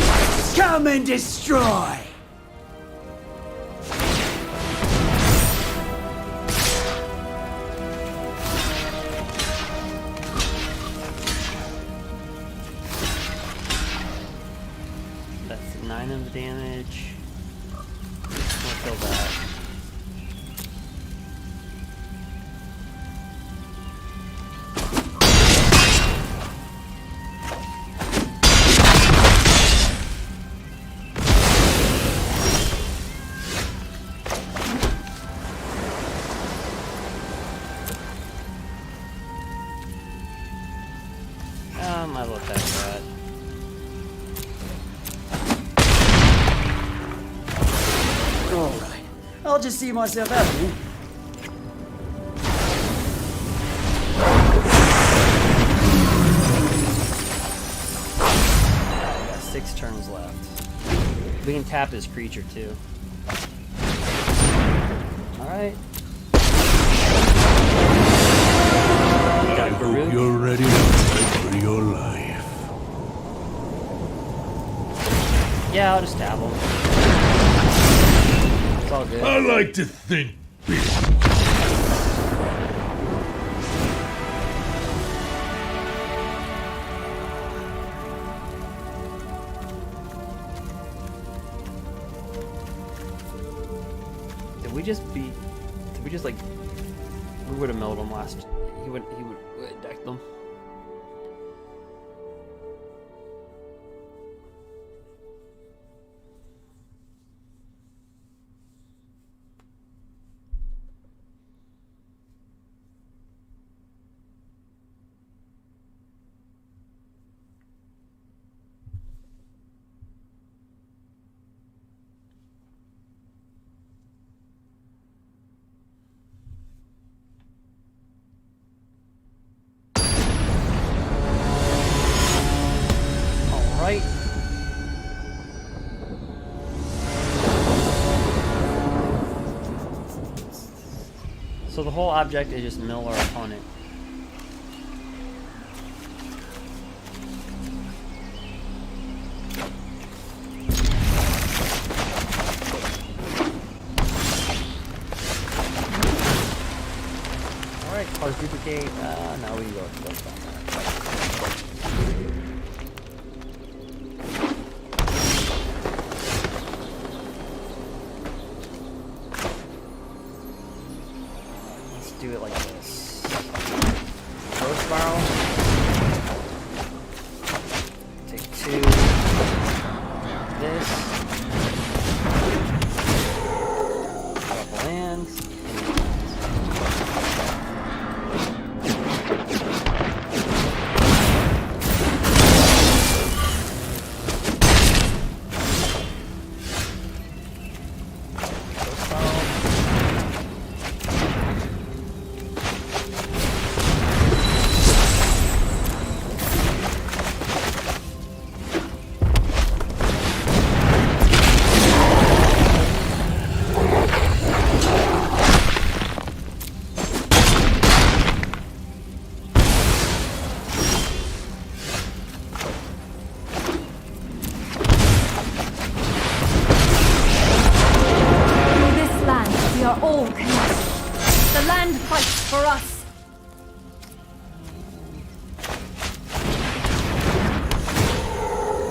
come and destroy! That's 9 of the damage. We'll kill that. Might look at that. Alright, I'll just see myself out here. We got 6 turns left. We can tap his creature too. Alright. I hope you're ready to fight for your life. Yeah, I'll just tap him. It's all good. I like to think big. Did we just beat? Did we just like? We would have milled him last. He would deck them. Right. So the whole object is just mill our opponent. Alright, cars duplicate. No, we can go with that. Do it like this. Ghost Barrel. Take 2. This. Couple lands.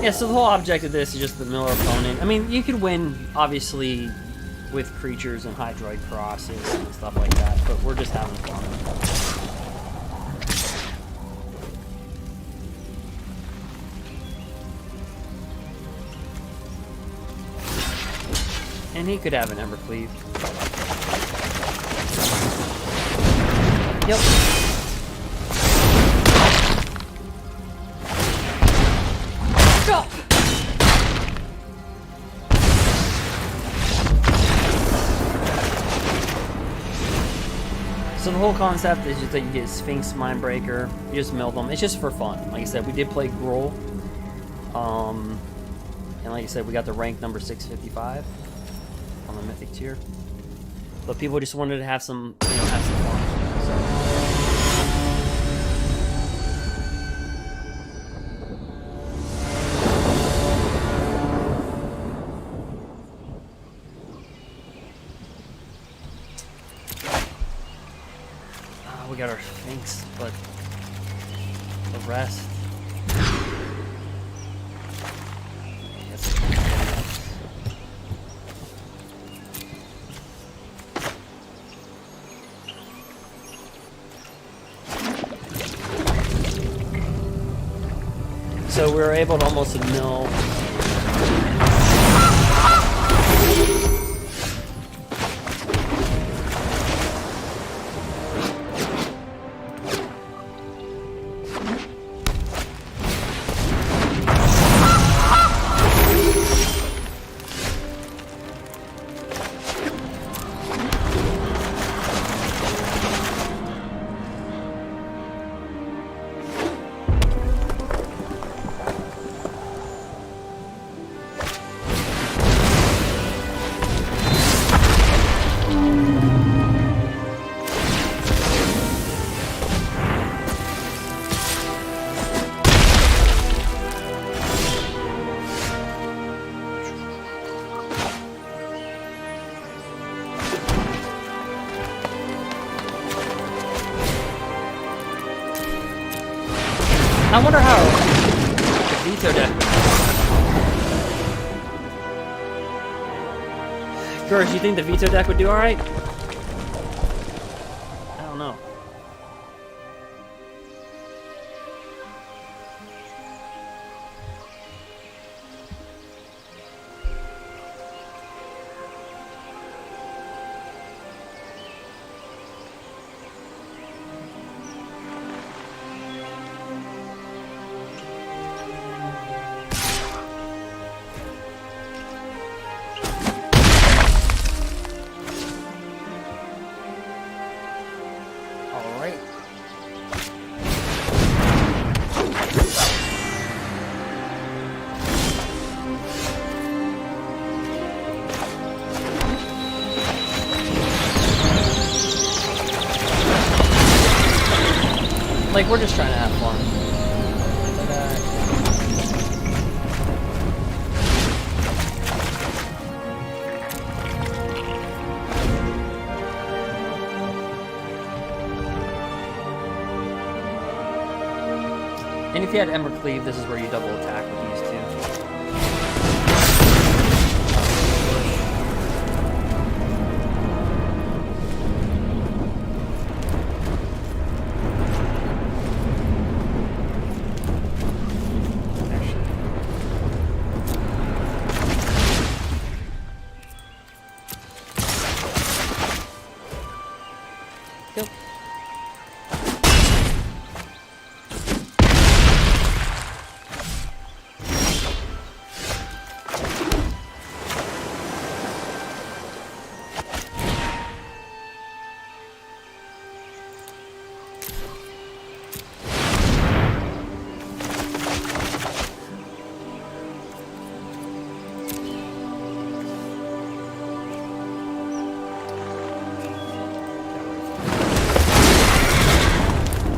Yeah, so the whole object of this is just the mill our opponent. I mean, you could win, obviously, with creatures and Hydroid crosses and stuff like that, but we're just having fun. And he could have an embercleave. Yep. Stop! So the whole concept is just that you get Sphinx Mindbreaker, you just mill them. It's just for fun. Like I said, we did play Gruul. And like I said, we got the rank number 655 on the Mythic tier. But people just wanted to have some, you know, have some fun. We got our Sphinx, but the rest. So we were able to almost mill. I wonder how the veto deck would do. George, you think the veto deck would do alright? I don't know. Like, we're just trying to have fun. And if you had embercleave, this is where you double attack with these two.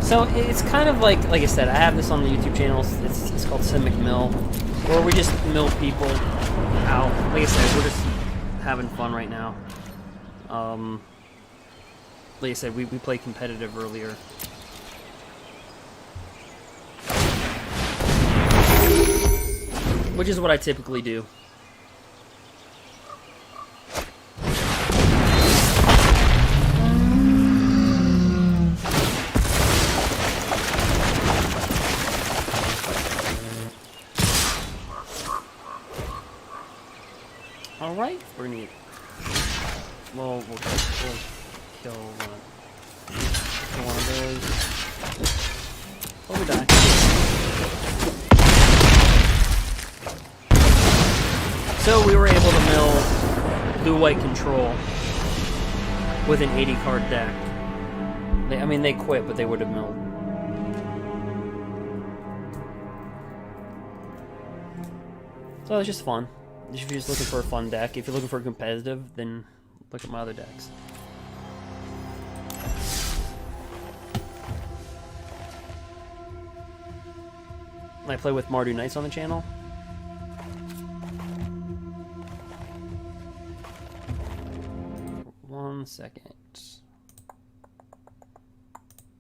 So it's kind of like I said, I have this on the YouTube channel. It's called Simic Mill, where we just mill people out. Like I said, we're just having fun right now. Like I said, we played competitive earlier. which is what I typically do. All right, we're gonna. We'll kill one of those. Oh, we die. So we were able to mill blue-white control with an 80-card deck. I mean, they quit, but they would have milled. So it's just fun. If you're just looking for a fun deck, if you're looking for a competitive, then look at my other decks. I play with Mardu Knights on the channel. One second.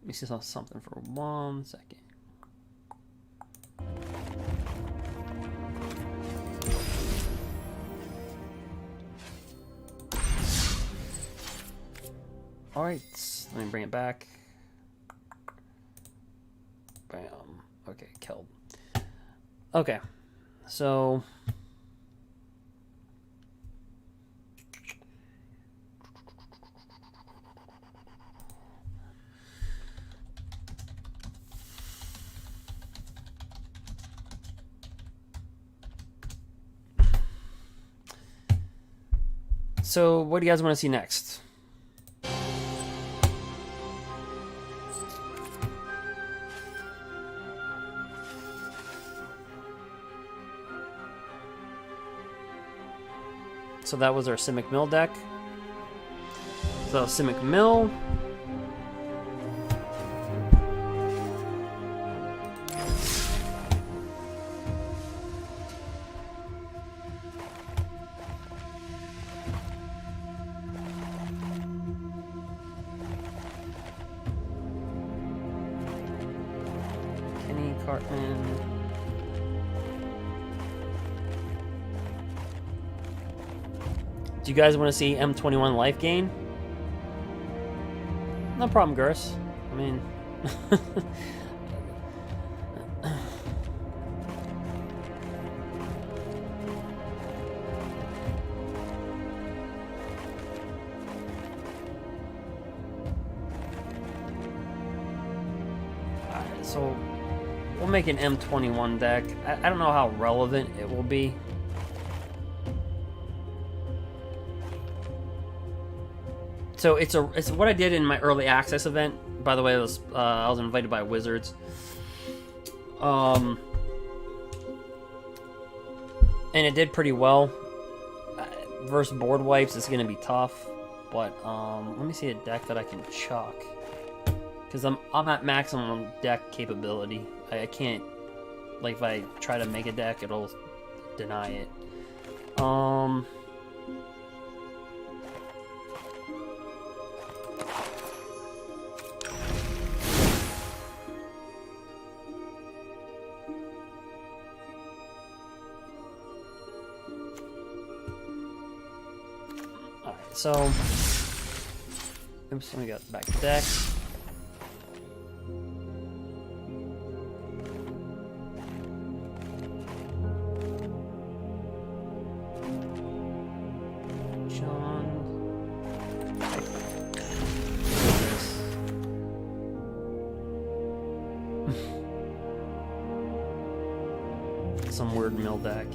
Let me see something for 1 second. Alright, let me bring it back. Bam. Okay, killed. Okay, so... So, what do you guys want to see next? So that was our Simic Mill deck. So Simic Mill. Kenny Cartman. Do you guys want to see M21 life gain? No problem, Gurs. I mean... Alright, so... We'll make an M21 deck. I don't know how relevant it will be. So it's what I did in my early access event. By the way, I was invited by Wizards. And it did pretty well. Versus board wipes, it's gonna be tough. But let me see a deck that I can chuck, because I'm at maximum deck capability. I can't, like, if I try to make a deck, it'll deny it. So, oops, let me get back to deck. John. Some weird mill deck.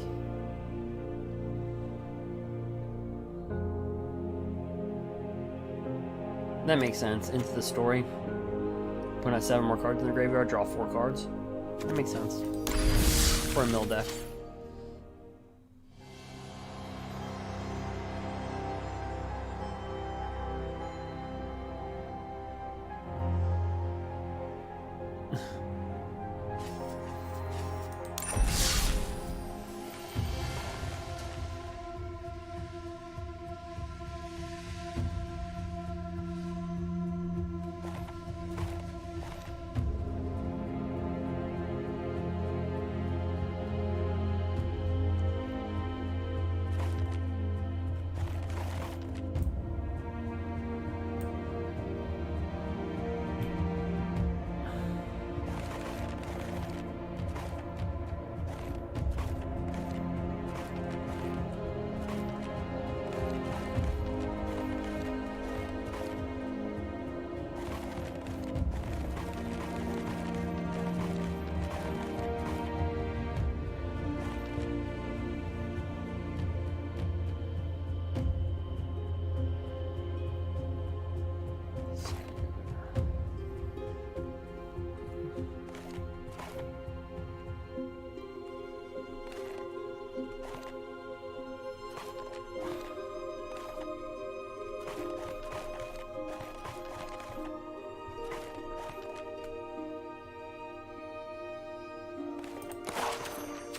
That makes sense. Into the story. Put out 7 more cards in the graveyard, draw 4 cards. That makes sense. For a mill deck.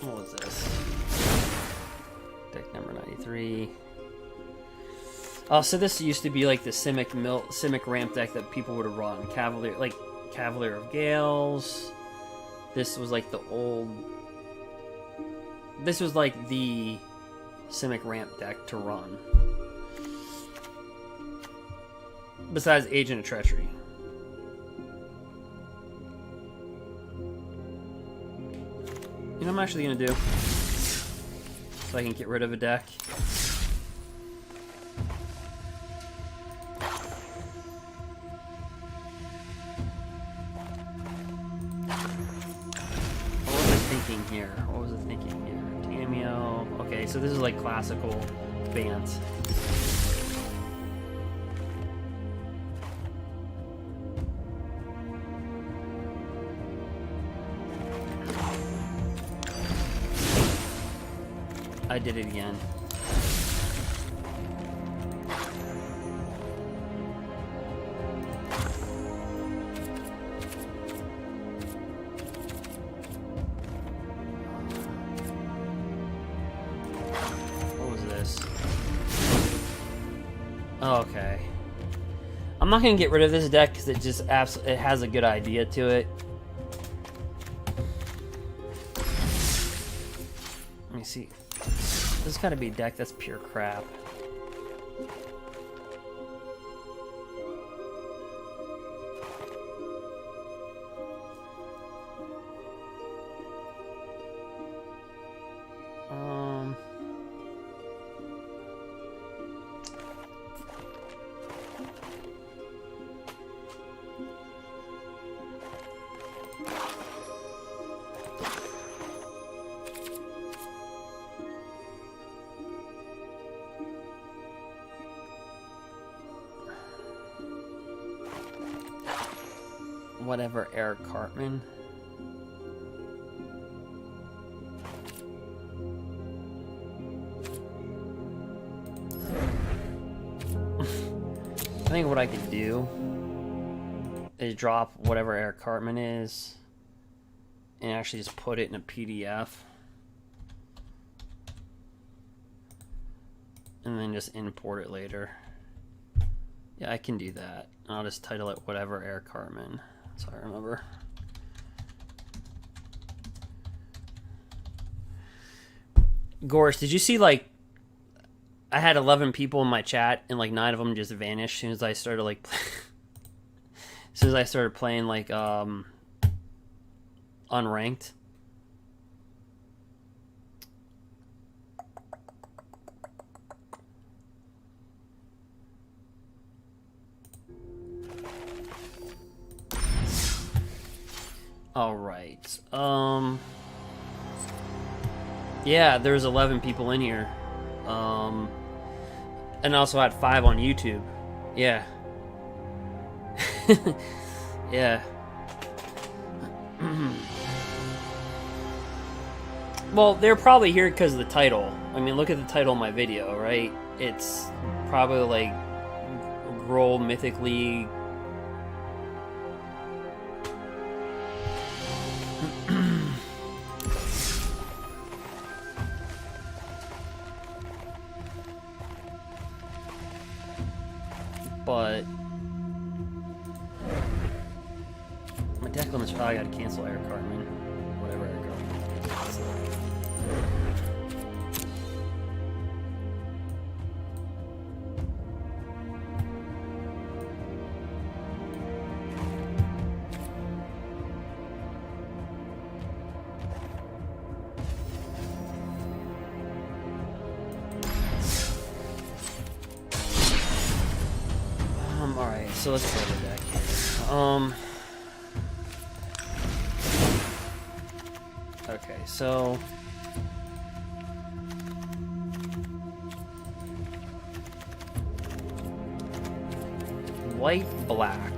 What was this? Deck number 93. Oh, so this used to be like the Simic ramp deck that people would run. Cavalier of Gales. This was like the old... This was like the Simic ramp deck to run. Besides Agent of Treachery. You know what I'm actually going to do? So I can get rid of a deck. What was I thinking here? Tamio. Okay, so this is like classical Bant. I did it again. What was this? Okay. I'm not gonna get rid of this deck because it just it has a good idea to it. Let me see. There's gotta be a deck that's pure crap. Whatever, Eric Cartman. I think what I could do is drop whatever Eric Cartman is and actually just put it in a PDF and then just import it later. Yeah, I can do that. I'll just title it whatever Eric Cartman. So I remember. Gorse, did you see, like, I had 11 people in my chat and like 9 of them just vanished as soon as I started like as soon as I started playing like unranked. All right. Yeah, there's 11 people in here. And also had 5 on YouTube. Yeah. Yeah. Well, they're probably here because of the title. I mean, look at the title of my video, right? It's probably like Gruul Mythic League. But my deck limit's probably got to cancel Eric Cartman. Whatever Eric Alright, so let's play the deck here. Okay, so white, black.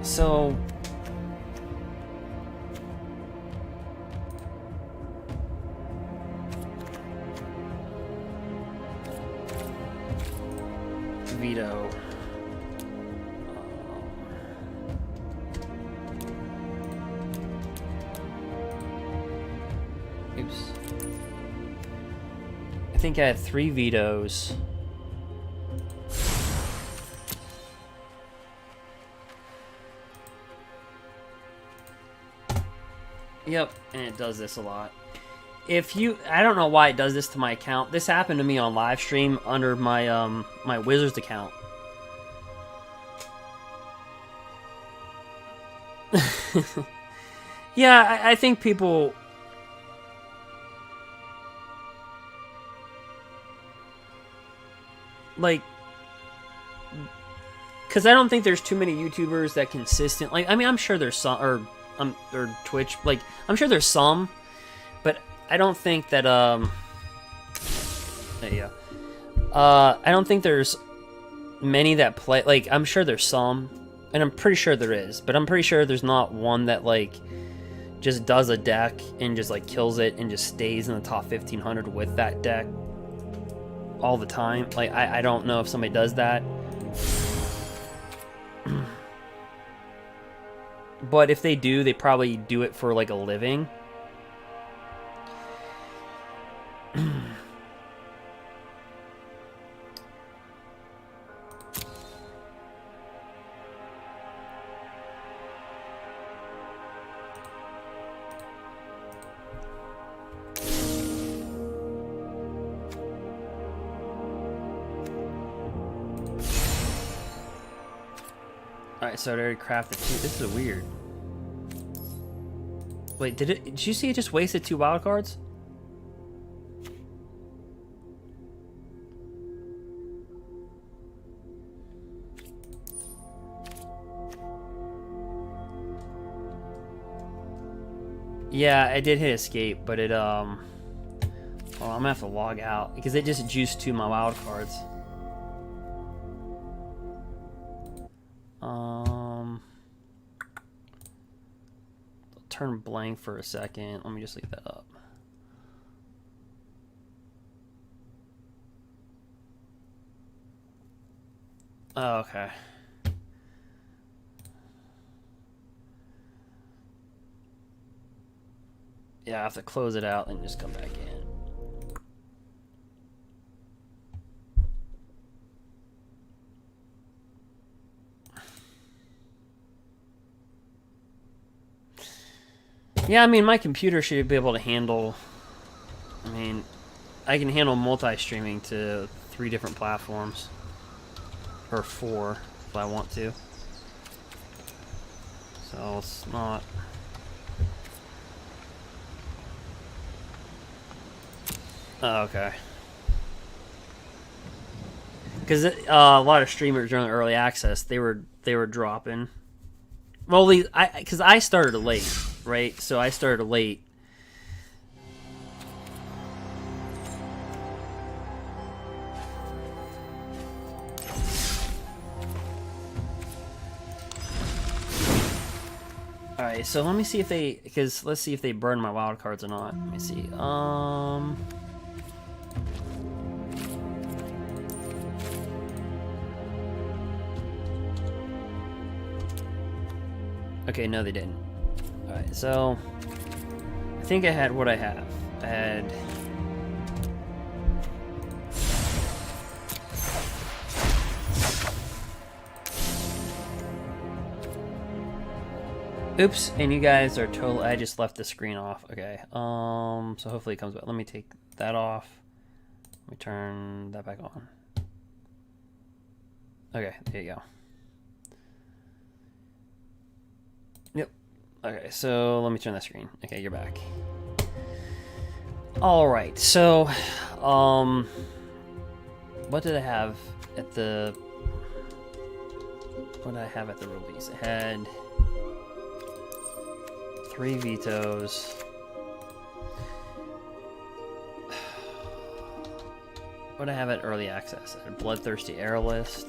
So veto. Oops. I think I had 3 vetoes. Yep, and it does this a lot. If you, I don't know why it does this to my account. This happened to me on live stream under my my Wizards account. Yeah, I think people. Like, because I don't think there's too many YouTubers that consistently. I mean, I'm sure there's some, or Twitch. Like, I'm sure there's some, but I don't think that. There you go. I don't think there's many that play. Like, I'm sure there's some, and I'm pretty sure there is, but I'm pretty sure there's not one that like just does a deck and just like kills it and just stays in the top 1500 with that deck all the time. Like, I don't know if somebody does that. But if they do, they probably do it for like a living. Alright, so I already crafted 2. This is weird. Wait, did you see it just wasted 2 wild cards? Yeah, I did hit escape, but it well, I'm gonna have to log out because it just juiced 2 of my wild cards. Turn blank for a second. Let me just leave that up. Oh, okay. Yeah, I have to close it out and just come back in. Yeah, I mean, my computer should be able to handle... I mean, I can handle multi-streaming to 3 different platforms. Or 4, if I want to. So, it's not... Oh, okay. Because a lot of streamers during early access, they were dropping. Well, because I started late, right? So I started late. All right, so let me see if they, because let's see if they burn my wild cards or not. Let me see. Okay, no, they didn't. Alright, so I think I had what I have. I had oops, and you guys are totally, I just left the screen off. Okay. So hopefully it comes back. Let me take that off. Let me turn that back on. Okay, there you go. Yep. Okay, so let me turn that screen. Okay, you're back. Alright, so what did I have at the release? I had 3 vetoes. What did I have at early access? I had Bloodthirsty Airlist.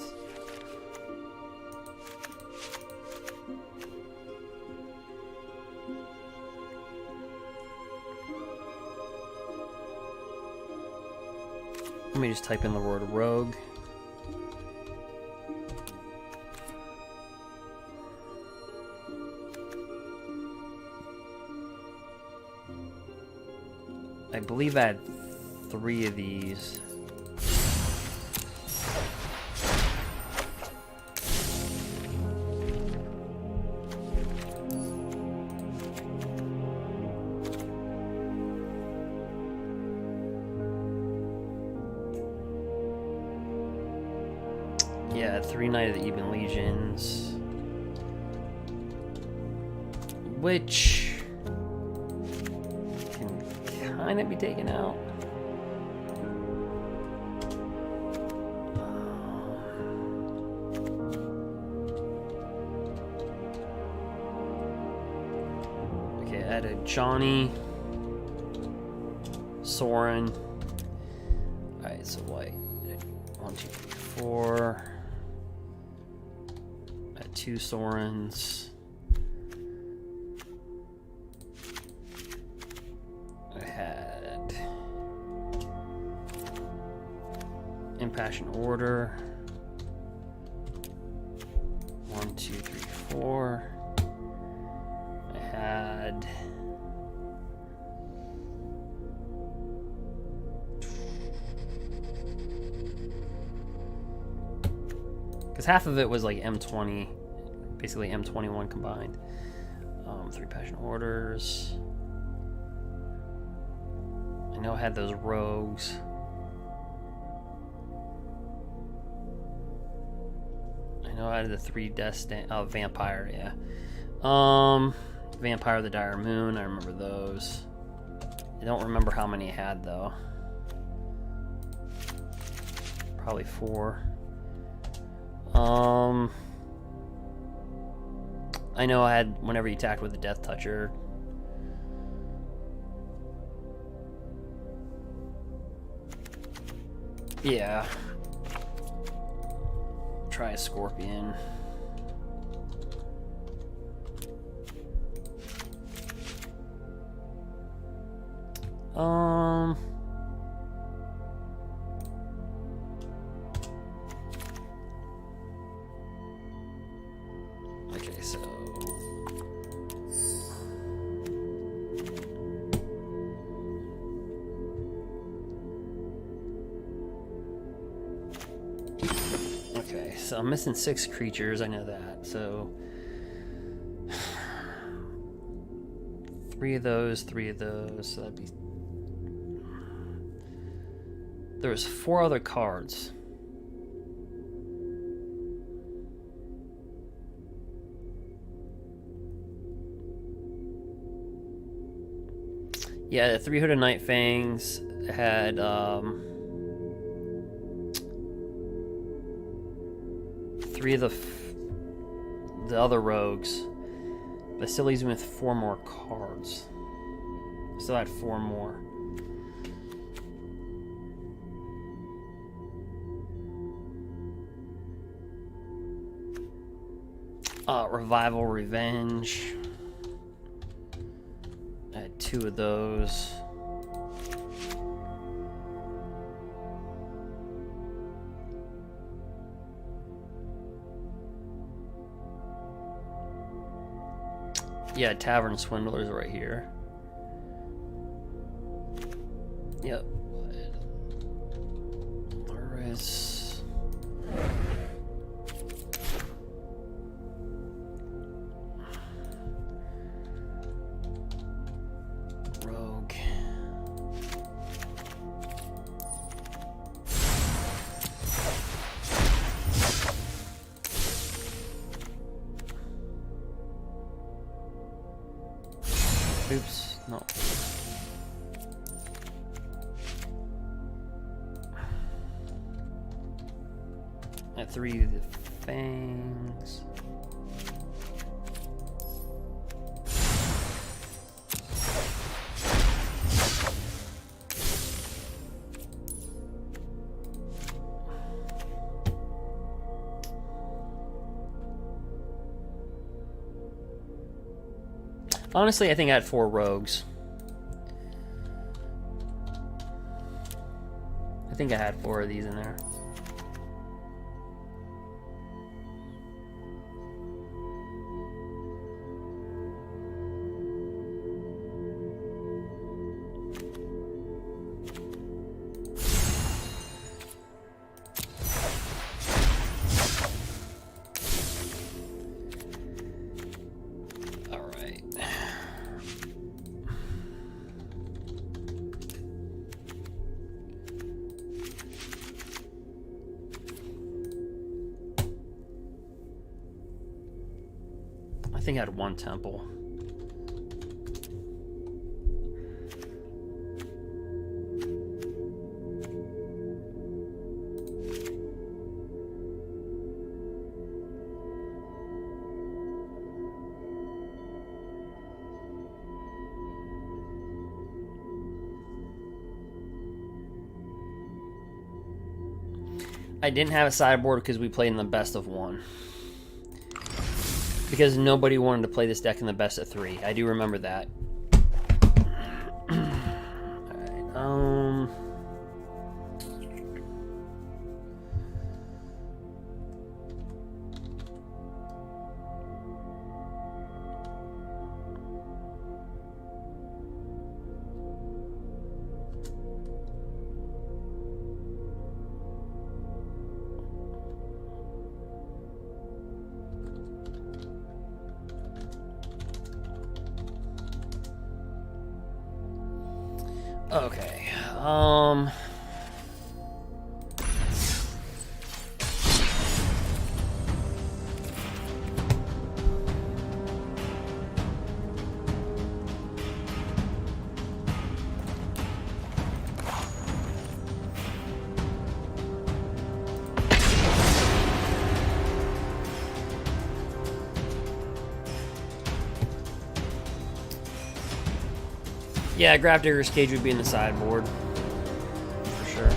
Let me just type in the word rogue. I believe I had 3 of these. Yeah, 3 Knight of the Even Legions. Which can kind of be taken out. Okay, I added Johnny, Soren. Alright, so white. 1, 2, 3, 4. I had 2 Sorens. I had Impassioned Order. 1, 2, 3, 4. I had because half of it was like M20, basically M21 combined. 3 Passion Orders. I know I had those rogues. I know I had the 3 Vampire, yeah. Vampire of the Dire Moon, I remember those. I don't remember how many I had though. Probably 4. I know I had whenever you attacked with the Death Toucher. Yeah. Try a Scorpion. Okay, so okay, so I'm missing 6 creatures, I know that. So 3 of those, so that'd be there's 4 other cards. Yeah, the 3 Hooded Night Fangs had 3 of the other rogues, but still leaves me with 4 more cards. Still had 4 more. Revival Revenge. I had 2 of those. Yeah, Tavern Swindlers right here. Yep. Where is Rogue? Oops, no. At 3 of the Fangs. Honestly, I think I had 4 rogues. I think I had 4 of these in there. think I had one temple. I didn't have a sideboard because we played in the best of 1. Because nobody wanted to play this deck in the best of 3. I do remember that. Alright, okay. Yeah, Grafdigger's Cage would be in the sideboard. For sure.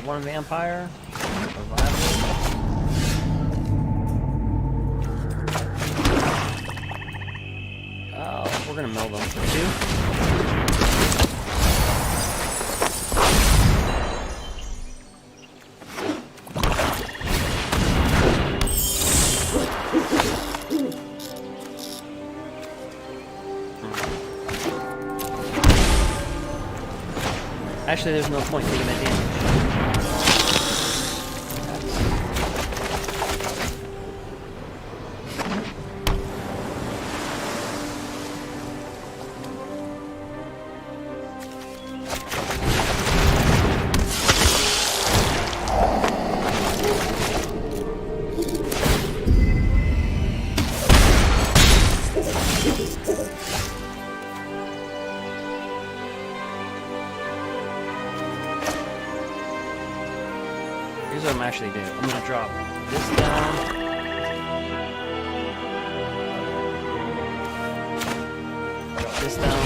One vampire. Oh, we're gonna mill them for 2. Actually, there's no point taking that damage. Here's what I'm actually doing. I'm gonna drop this down. Drop this down.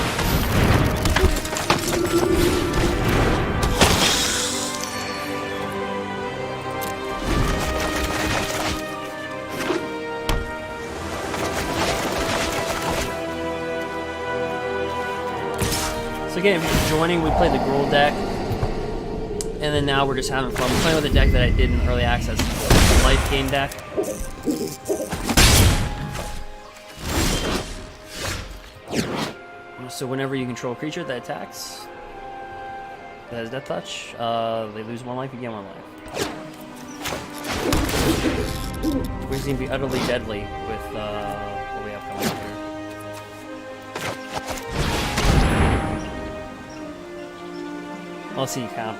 So again, if you're just joining, we played the Gruul deck. And then now we're just having fun. We're playing with a deck that I did in early access, the life game deck. So whenever you control a creature that attacks, that has death touch, they lose 1 life, you get 1 life. Which is going to be utterly deadly with what we have coming up here. Let's see, you count.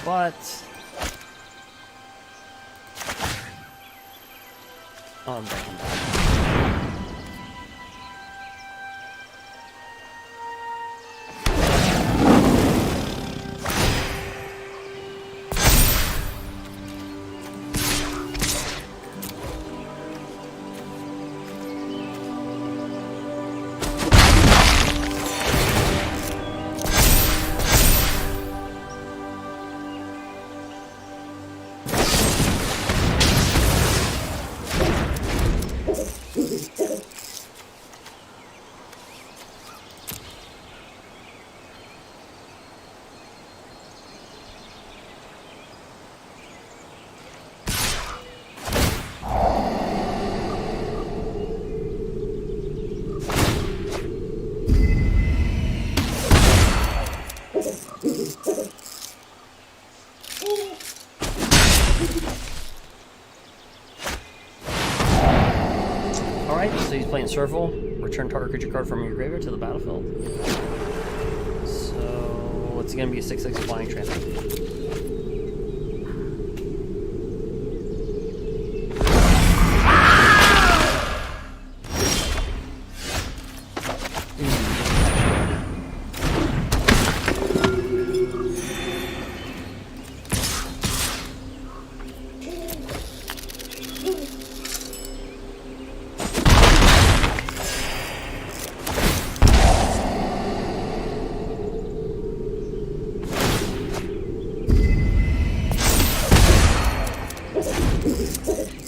but oh, I'm back in back. Alright, so he's playing Circle. Return target creature card from your graveyard to the battlefield. So it's gonna be a 6/6 flying trample.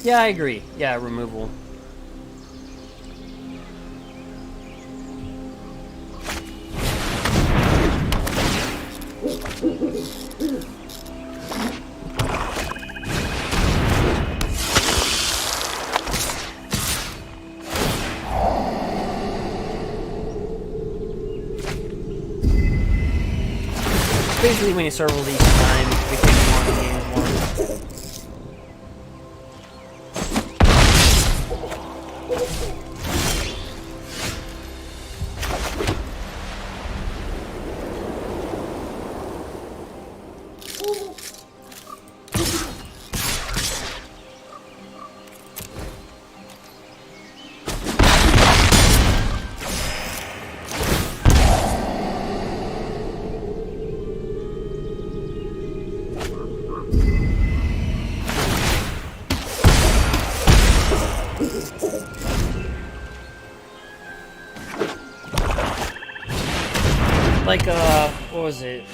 Yeah, I agree. Yeah, removal. Basically, when you circle each time, we take one games one. Like, what was it?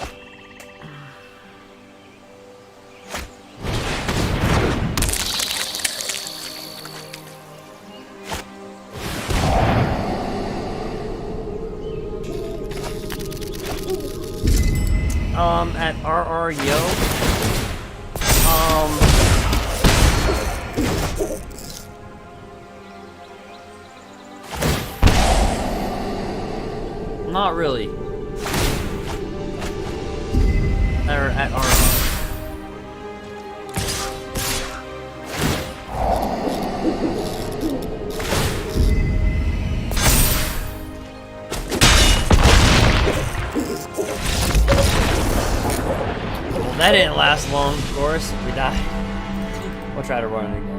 At RRYO, not really. Or at RR. Well, that didn't last long, of course. We died. We'll try to run it again.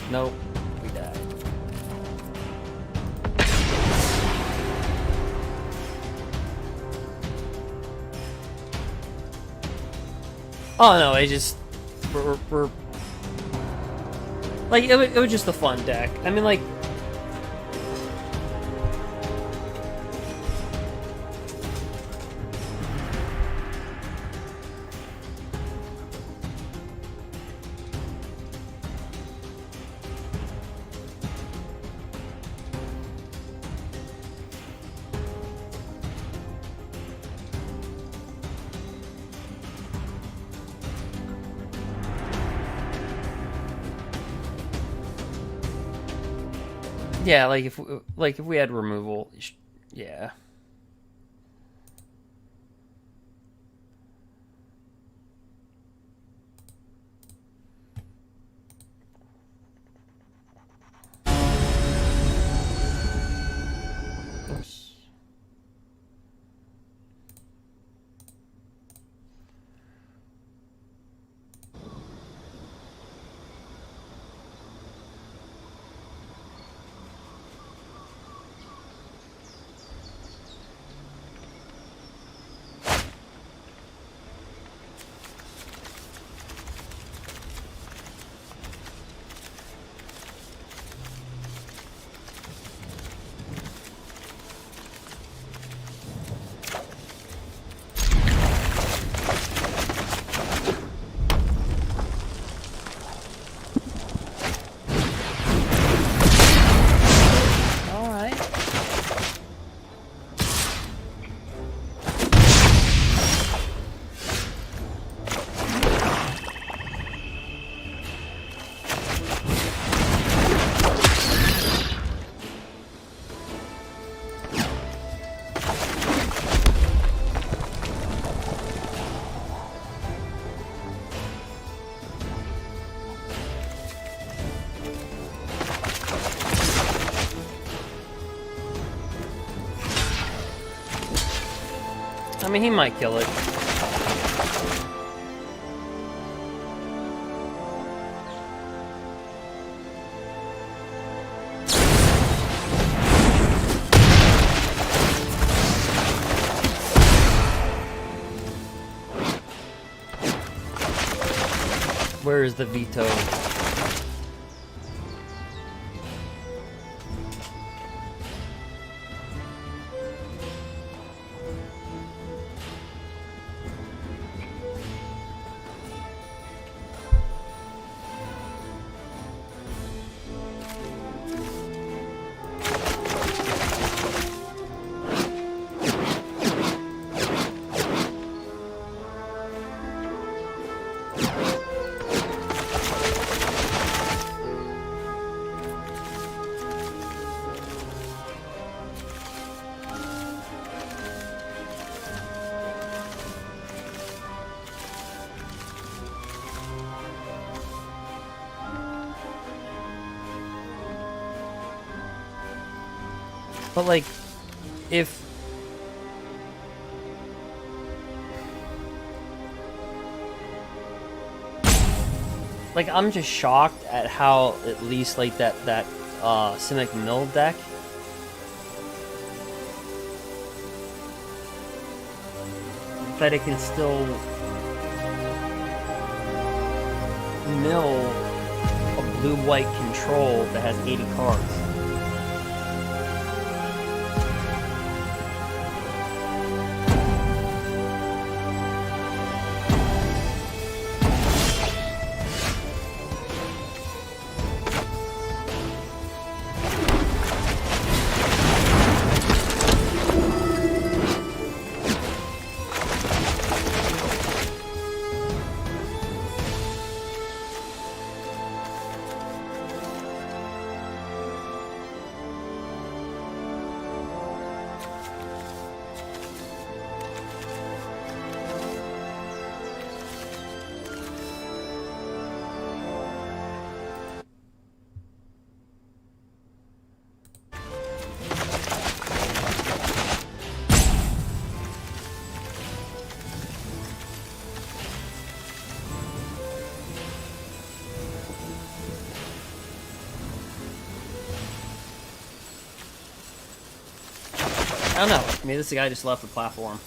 Nope, we died. Oh no, it just we're like it was just a fun deck. I mean, like. Yeah, like if we had removal, yeah. I mean, he might kill it. Where is the veto? But like, if like, I'm just shocked at how at least like that Simic Mill deck that it can still mill a blue-white control that has 80 cards. I don't know. Maybe this guy just left the platform.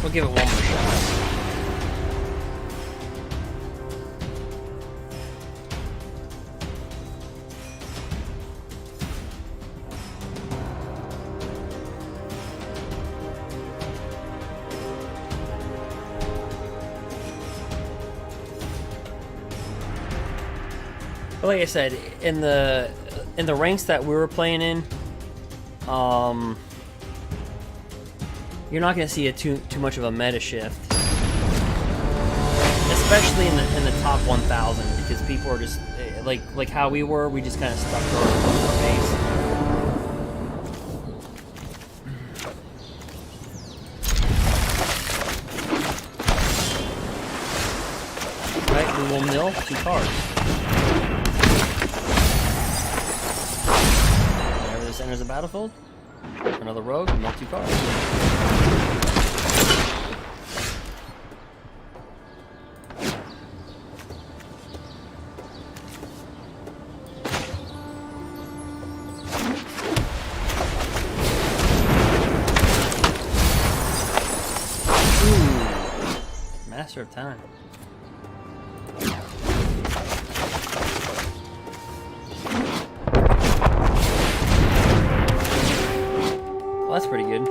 We'll give it one more shot. But like I said, in the ranks that we were playing in, you're not going to see too much of a meta shift, especially in the top 1,000, because people are just like how we were. We just kind of stuck to our base. Right, we will mill 2 cards. Whenever this enters the battlefield, another rogue, mill 2 cards. Master of Time. Well, that's pretty good.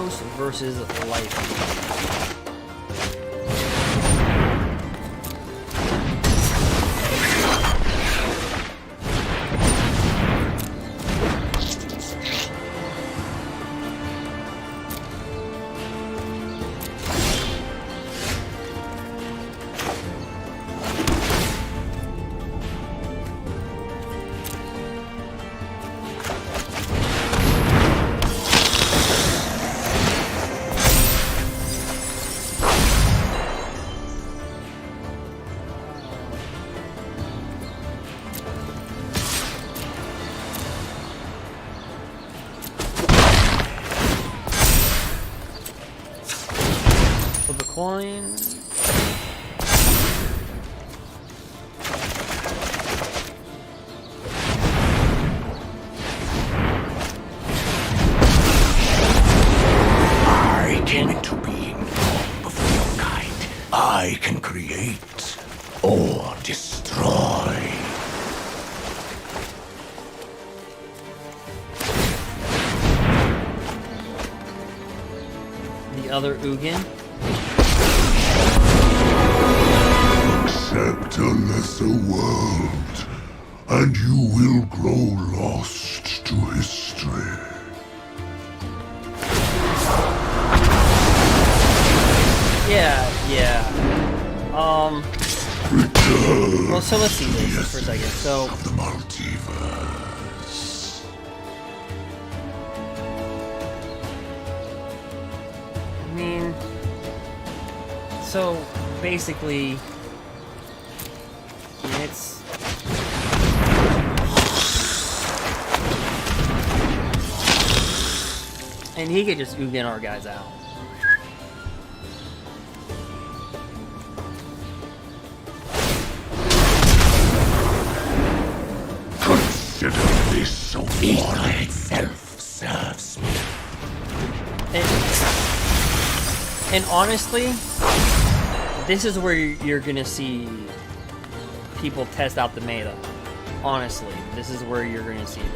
Rakdos versus life. Flip a coin. I came into being before your kind. I can create or destroy. The other Ugin. Accept a lesser world, and you will grow lost to history. Yeah. Return Well, so let's see this for a second. So, of the multiverse. I mean, so basically, it's and he could just Ugin our guys out. Consider this so far Itself serves me. And honestly, this is where you're gonna see people test out the meta. Honestly, this is where you're gonna see them.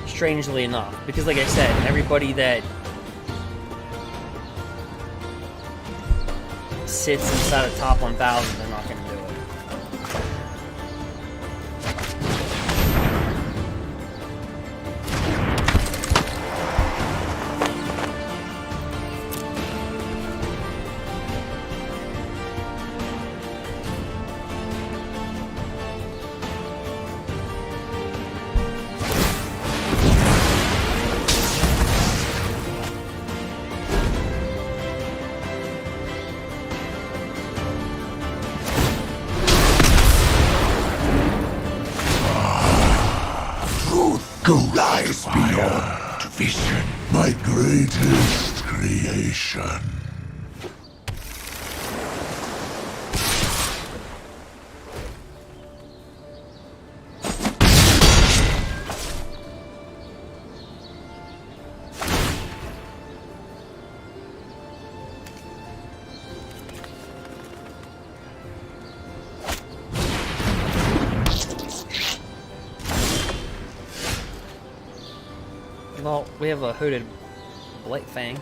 Strangely enough, because like I said, everybody that sits inside a top 1,000, they're not gonna do it. Lies beyond vision, my greatest creation. Well, we have a hooded Blight Fang.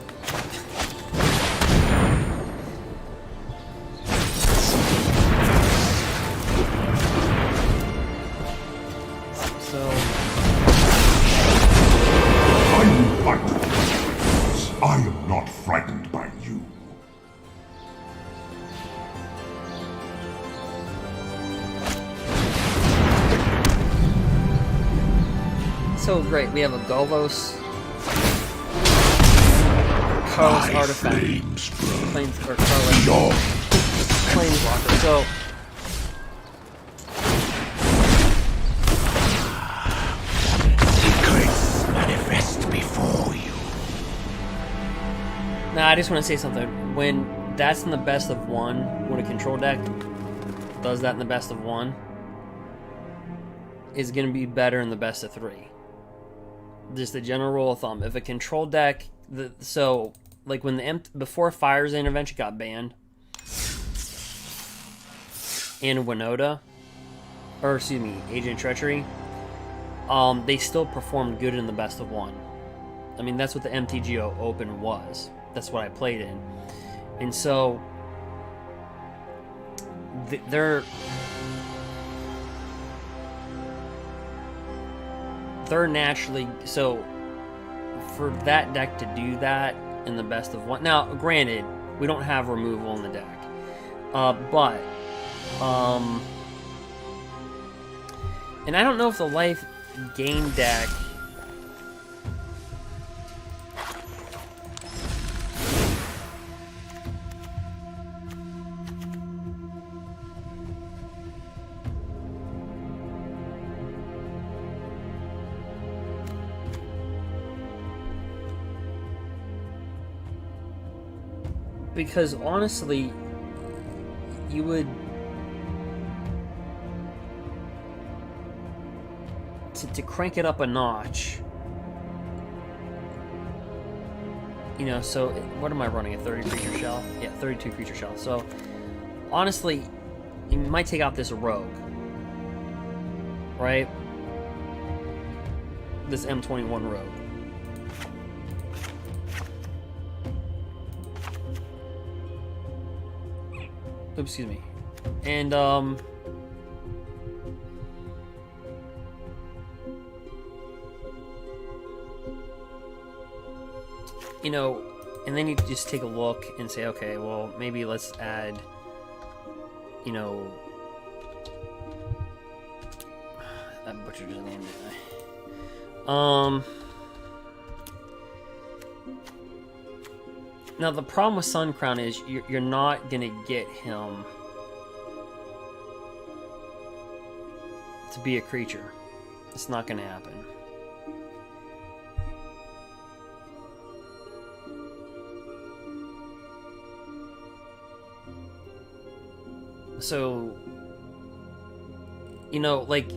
So I will fight for this. I am not frightened by you. So great, we have a Golvos Carlos artifact. Flames burn Planes or Carlos beyond. Planeswalker. So Secrets manifest before you. now I just want to say something. When that's in the best of one, when a control deck does that in the best of one, is going to be better in the best of three. Just a general rule of thumb. If a control deck, so like when the before Fire's Intervention got banned, and Winota, or excuse me, Agent Treachery, they still performed good in the best of one. I mean, that's what the MTGO Open was. That's what I played in. And so they're naturally, so for that deck to do that in the best of one. Now, granted, we don't have removal in the deck, but and I don't know if the life gain deck because honestly, you would to crank it up a notch. You know, so what am I running? A 30 creature shell? Yeah, 32 creature shell. So honestly, you might take out this rogue, right? This M21 rogue. Oops, excuse me. And you know, and then you just take a look and say, okay, well, maybe let's add, you know, I butchered his name, didn't I? Now the problem with Sun Crown is you're not gonna get him to be a creature. It's not gonna happen. So, you know, like,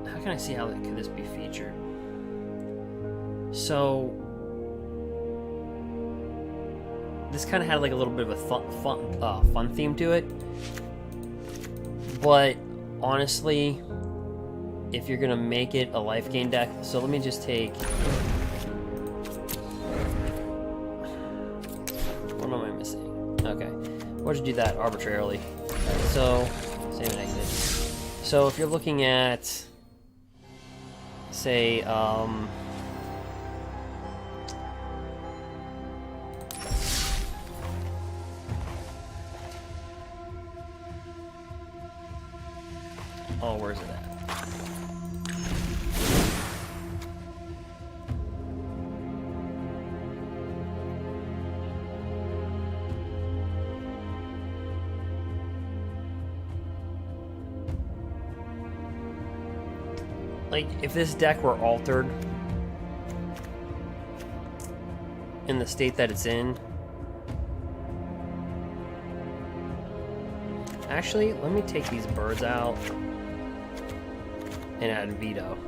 how can I see how could this be featured? So, this kind of had like a little bit of a fun theme to it, but honestly, if you're gonna make it a life gain deck, so let me just take, what am I missing? Okay, we'll just do that arbitrarily. Right, so save and exit. So if you're looking at, say, oh, where's it at? Like, if this deck were altered in the state that it's in, actually, let me take these birds out and add veto.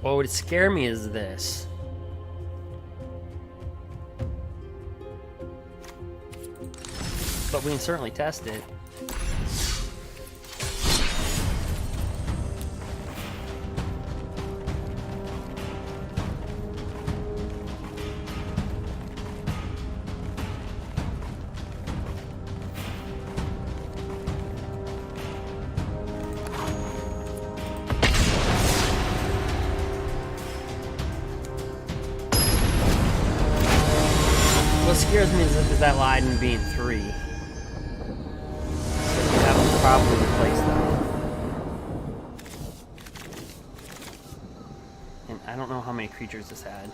What would scare me is this. But we can certainly test it. What scares me is that Leiden being 3. Probably replace them. And I don't know how many creatures this had.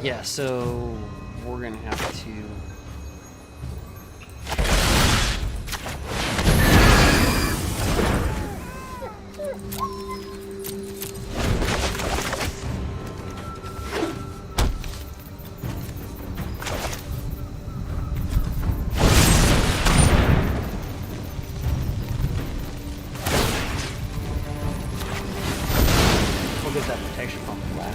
Yeah, so we're gonna have to. We'll get that protection from black.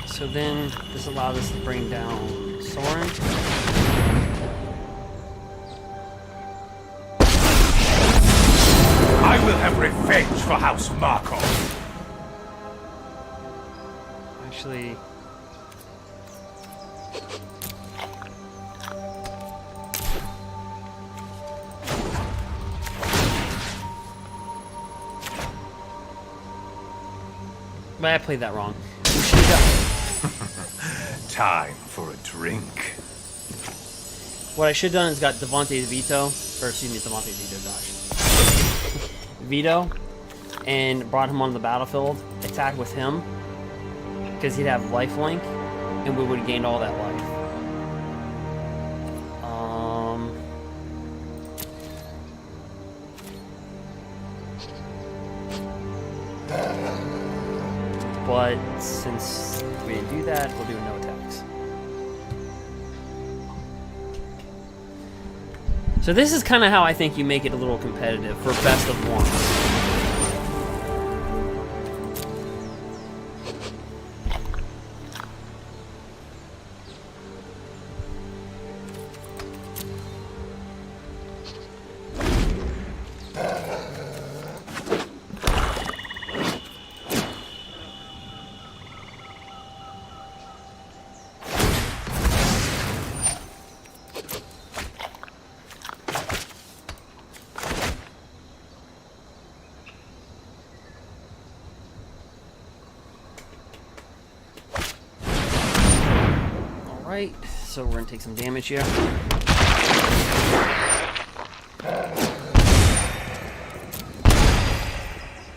So then this allows us to bring down Soren. I will have revenge for House Markov. Actually, but I played that wrong. We should have Time for a drink. What I should have done is got Devontae's veto, or excuse me, Devontae's veto, gosh. Veto, and brought him on the battlefield, attacked with him, because he'd have lifelink, and we would have gained all that life. But since we didn't do that, we'll do no attacks. So this is kind of how I think you make it a little competitive for best of one. Alright, so we're gonna take some damage here.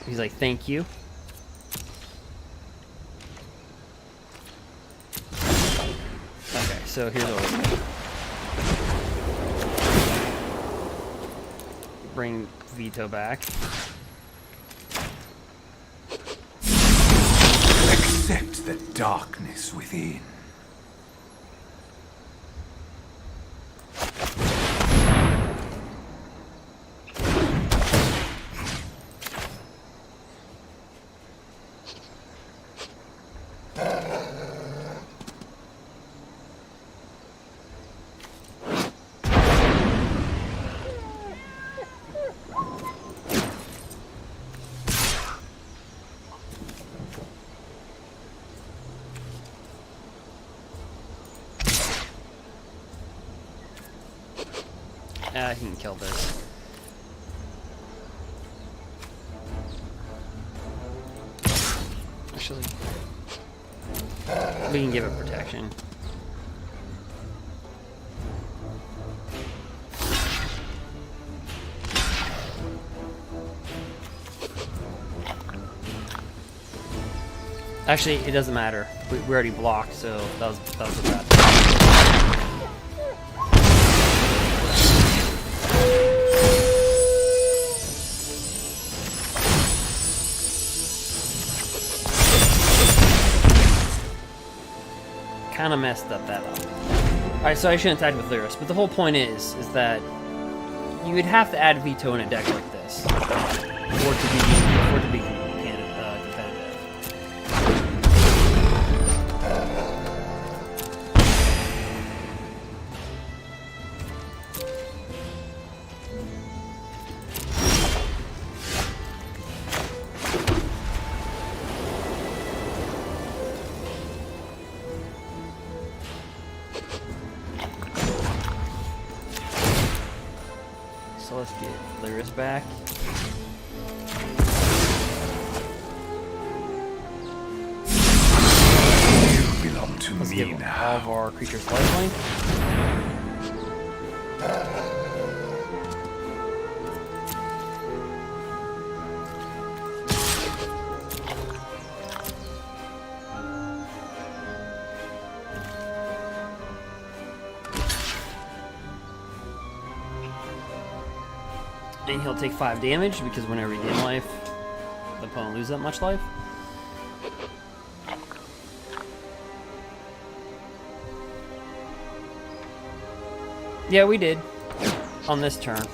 He's like, thank you. Okay, so here's what we're doing. Bring Veto back. Accept the darkness within. He can kill this. Actually, we can give it protection. Actually, it doesn't matter. We already blocked, so that was a bad. Kind of messed up that up. Alright, so I shouldn't attack with Lyris, but the whole point is that you would have to add Veto in a deck like this. for it to be competitive. So let's get Lyris back. You belong to Let's me give all now. of our creatures lifelink. And he'll take 5 damage because whenever you gain life, the opponent loses that much life. Yeah, we did. On this turn.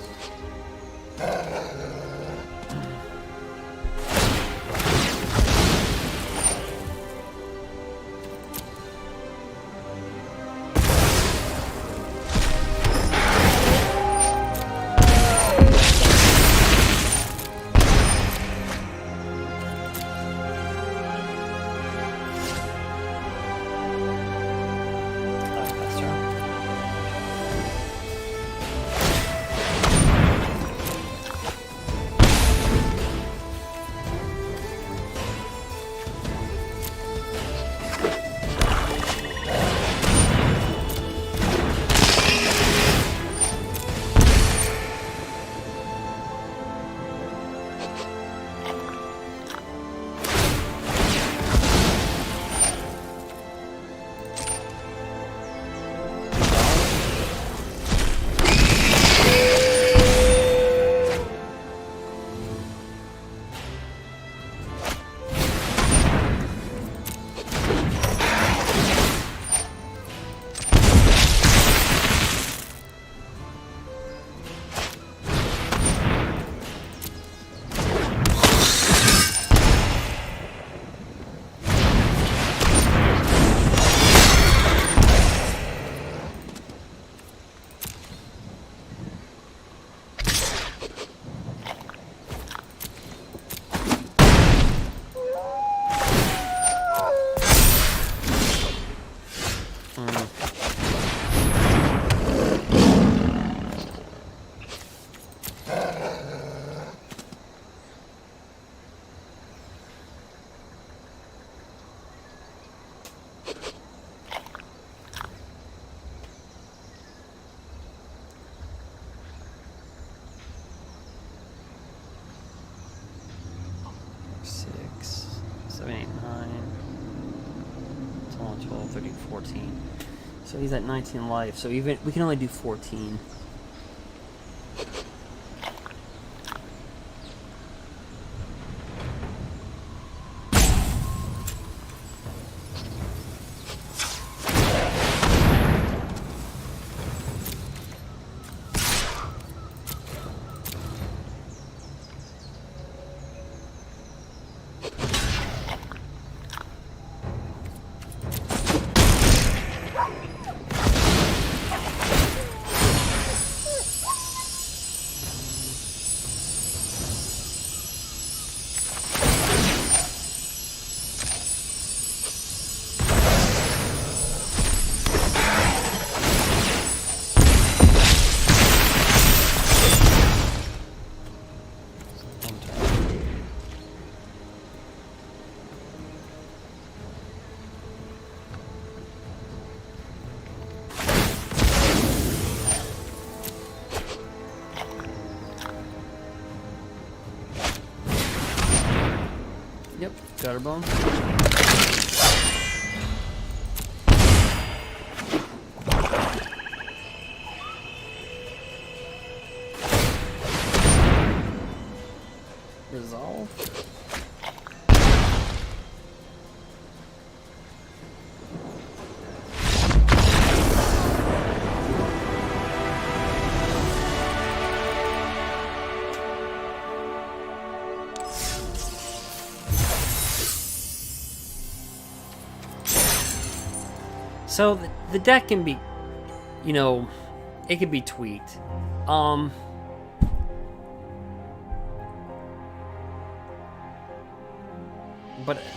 So he's at 19 life, so even we can only do 14. Yep, Gutterbone. Resolve. So the deck can be, you know, it can be tweaked. But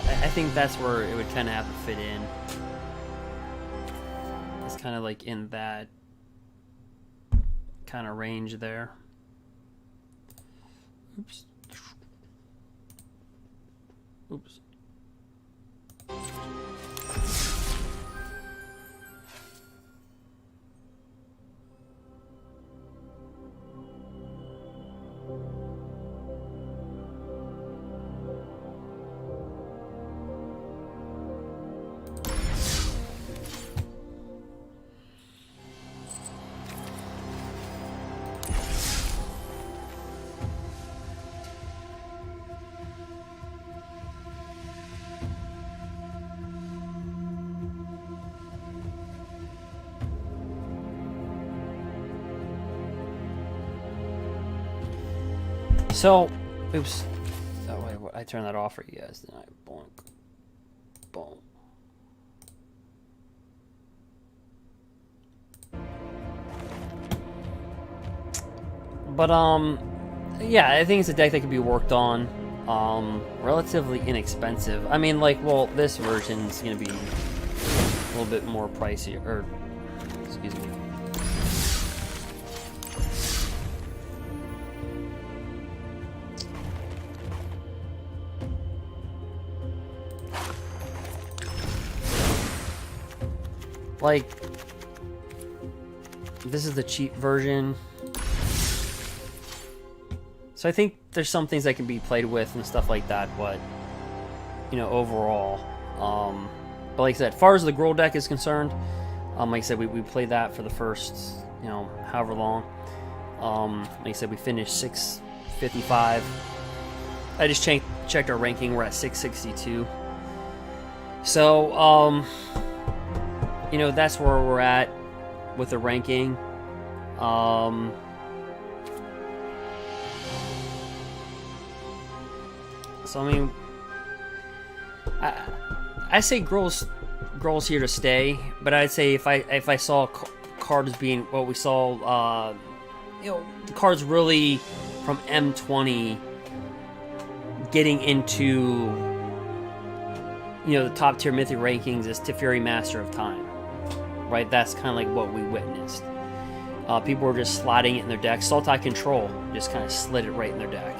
I think that's where it would kind of have to fit in. It's kind of like in that kind of range there. Oops. Oops. So, oops. Oh, wait, I turned that off for you guys, didn't I? Bonk. Boom. But, yeah, I think it's a deck that could be worked on. Relatively inexpensive. I mean, like, well, this version's gonna be a little bit more pricey, or, excuse me. Like, this is the cheap version. So I think there's some things that can be played with and stuff like that, but, you know, overall. But like I said, as far as the Gruul deck is concerned, like I said, we played that for the first, you know, however long. Like I said, we finished 655. I just checked our ranking. We're at 662. So, you know, that's where we're at with the ranking. So I mean, I say Gruul's here to stay, but I'd say if I saw cards being what we saw, you know, the cards really from M20 getting into, you know, the top tier Mythic rankings is Teferi, Master of Time. Right, that's kind of like what we witnessed. People were just sliding it in their deck. Sultai Control just kind of slid it right in their deck.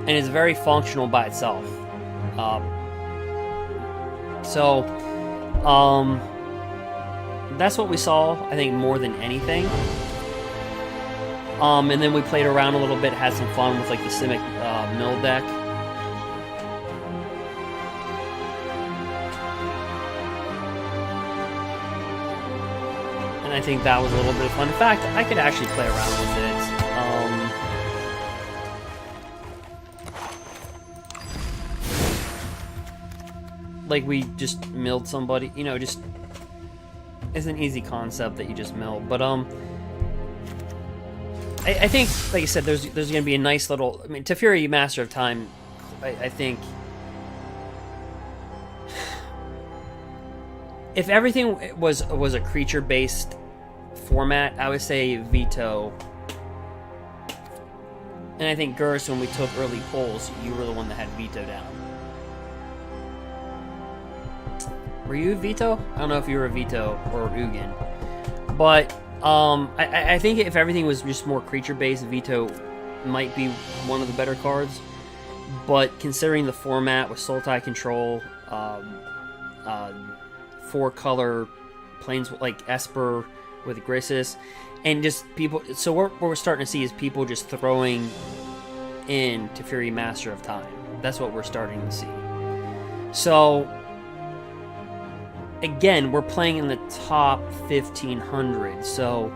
And it's very functional by itself. So, that's what we saw, I think, more than anything. And then we played around a little bit, had some fun with like the Simic mill deck. I think that was a little bit of fun. In fact, I could actually play around with it. Like we just milled somebody, you know, just it's an easy concept that you just mill. But I think, like I said, there's gonna be a nice little. I mean, Teferi, Master of Time. I think if everything was a creature based format, I would say veto. And I think Gurus, when we took early polls, you were the one that had veto down. Were you veto? I don't know if you were a veto or Ugin. But I think if everything was just more creature based, veto might be one of the better cards. But considering the format with Sultai Control, 4-color planes like Esper with Grissus, and just people. So what we're starting to see is people just throwing in Teferi, Master of Time. That's what we're starting to see. So again, we're playing in the top 1500, so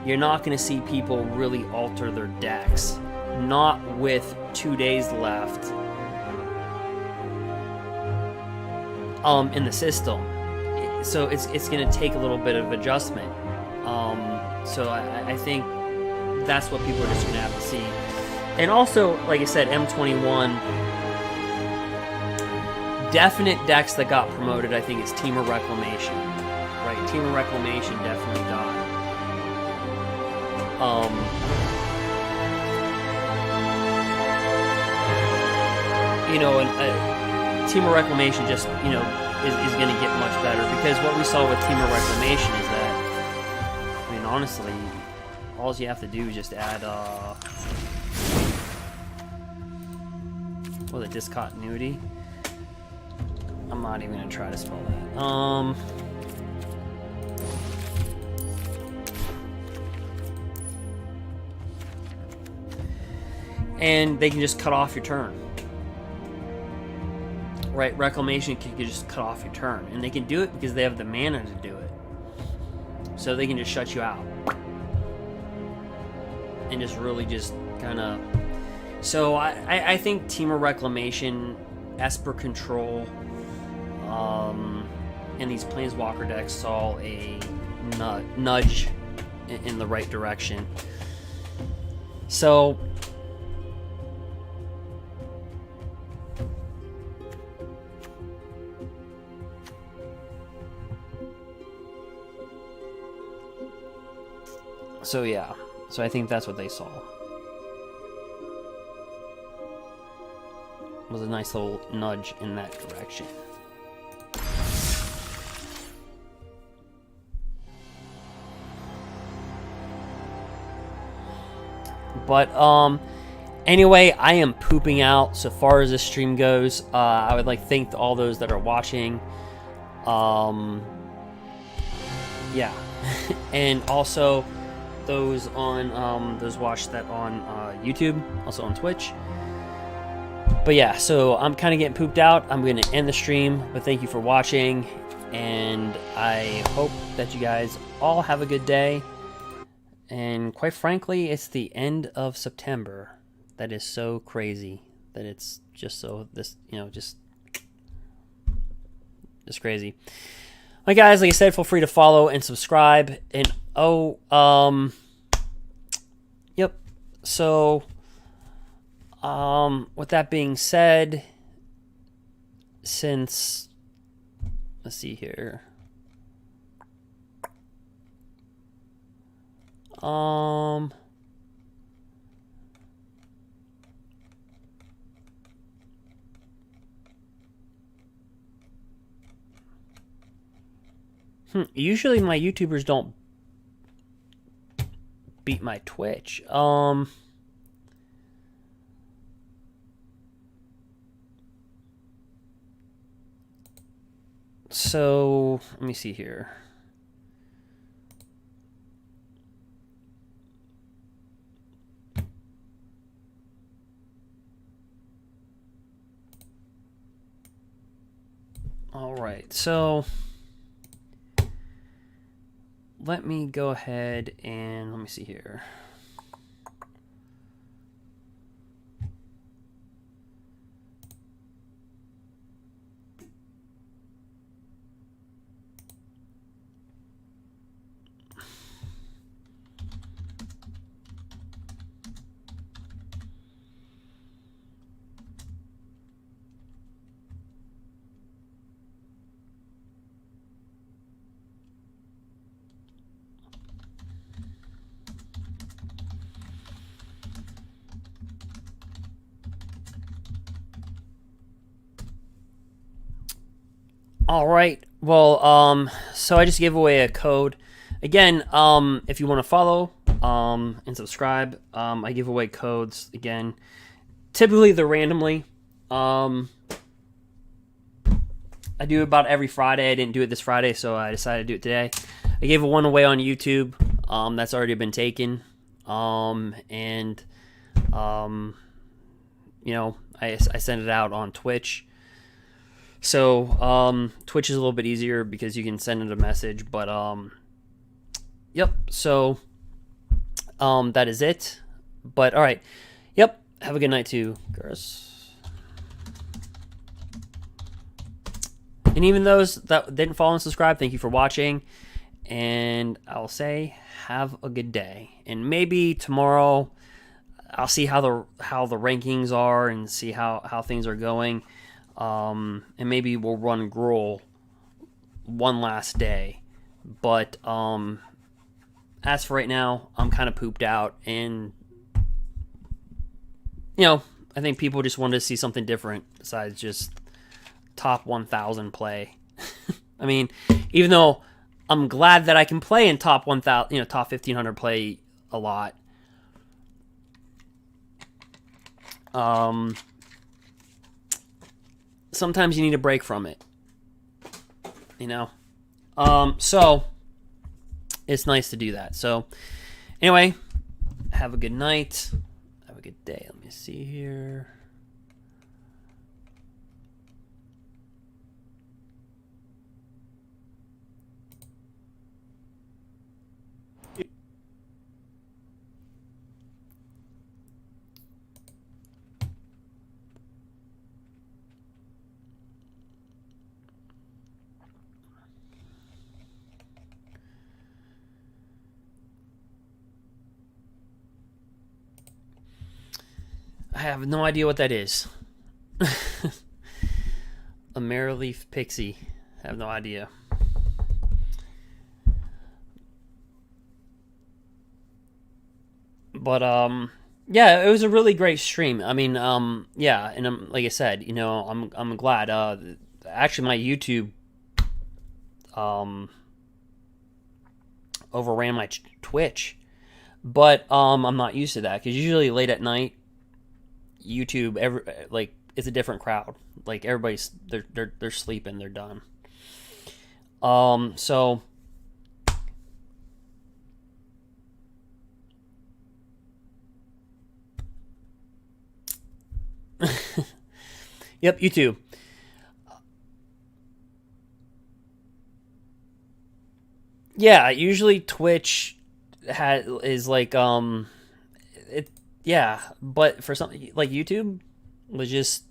you're not going to see people really alter their decks. Not with 2 days left in the system. So it's going to take a little bit of adjustment. So I think that's what people are just going to have to see. And also, like I said, M21 definite decks that got promoted, I think, is Temur Reclamation. Right, Temur Reclamation definitely got. You know, and Temur Reclamation just, you know, is going to get much better, because what we saw with Temur Reclamation is that, I mean, honestly, all you have to do is just add, the discontinuity. I'm not even going to try to spell that. And they can just cut off your turn. Right, Reclamation can just cut off your turn. And they can do it because they have the mana to do it. So they can just shut you out. And just really just kind of... So I think Temur Reclamation, Esper Control, and these Planeswalker decks saw a nudge in the right direction. So... So yeah, so I think that's what they saw. It was a nice little nudge in that direction. But anyway, I am pooping out so far as this stream goes. I would like to thank all those that are watching. Yeah, and also those on those watch that on YouTube, also on Twitch. But yeah, so I'm kind of getting pooped out. I'm going to end the stream, but thank you for watching, and I hope that you guys all have a good day. And quite frankly, it's the end of September. That is so crazy that it's just so this, you know, just crazy. All right, guys, like I said, feel free to follow and subscribe. And yep. So, with that being said, since, let's see here. Usually my YouTubers don't beat my Twitch. So let me see here. All right, so let me go ahead and let me see here. All right. Well, so I just gave away a code. Again, if you want to follow and subscribe, I give away codes again. Typically, they're randomly. I do it about every Friday. I didn't do it this Friday, so I decided to do it today. I gave one away on YouTube. That's already been taken. And you know, I sent it out on Twitch. So, Twitch is a little bit easier because you can send it a message, but, yep, so, that is it, but, alright, yep, have a good night too, girls. And even those that didn't follow and subscribe, thank you for watching, and I'll say, have a good day, and maybe tomorrow, I'll see how the rankings are, and see how things are going. And maybe we'll run Gruul one last day. But as for right now, I'm kind of pooped out, and I think people just wanted to see something different besides just top 1,000 play. I mean, even though I'm glad that I can play in top 1,000, top 1,500 play a lot. Sometimes you need a break from it, so it's nice to do that. So anyway, have a good night. Have a good day. Let me see here. I have no idea what that is. A Merrileaf Pixie. I have no idea. But yeah, it was a really great stream. I mean, yeah, and like I said, I'm glad. Actually, my YouTube overran my Twitch, but I'm not used to that because usually late at night, YouTube it's a different crowd. Like everybody's they're sleeping, they're done. So yep, YouTube. Yeah, usually Twitch is like it. Yeah, but for something like YouTube was just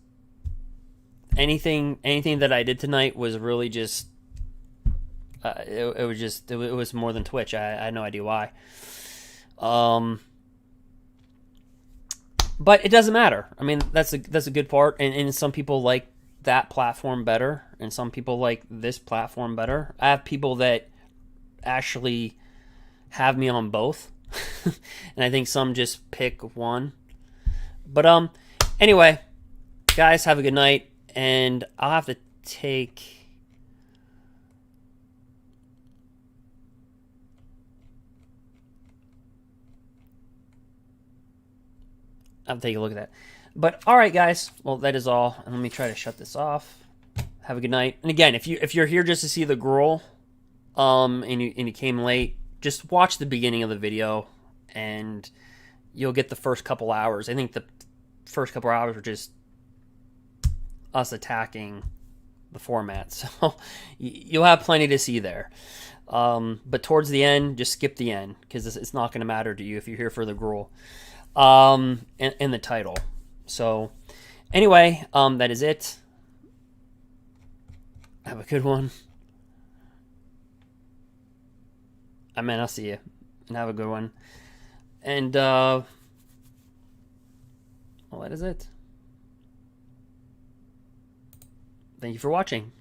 anything that I did tonight was really just it was more than Twitch. I had no idea why. But it doesn't matter. I mean, that's a good part, and some people like that platform better, and some people like this platform better. I have people that actually have me on both. And I think some just pick one. But anyway, guys, have a good night, and I'll have to take a look at that. But all right, guys, well, that is all, and let me try to shut this off. Have a good night. And again, if you're here just to see the Gruul, and you came late, just watch the beginning of the video, and you'll get the first couple hours. I think the first couple hours were just us attacking the format, so you'll have plenty to see there. But towards the end, just skip the end, because it's not going to matter to you if you're here for the Gruul and the title. So anyway, that is it. Have a good one. I'll see you, and have a good one. And, well, that is it. Thank you for watching.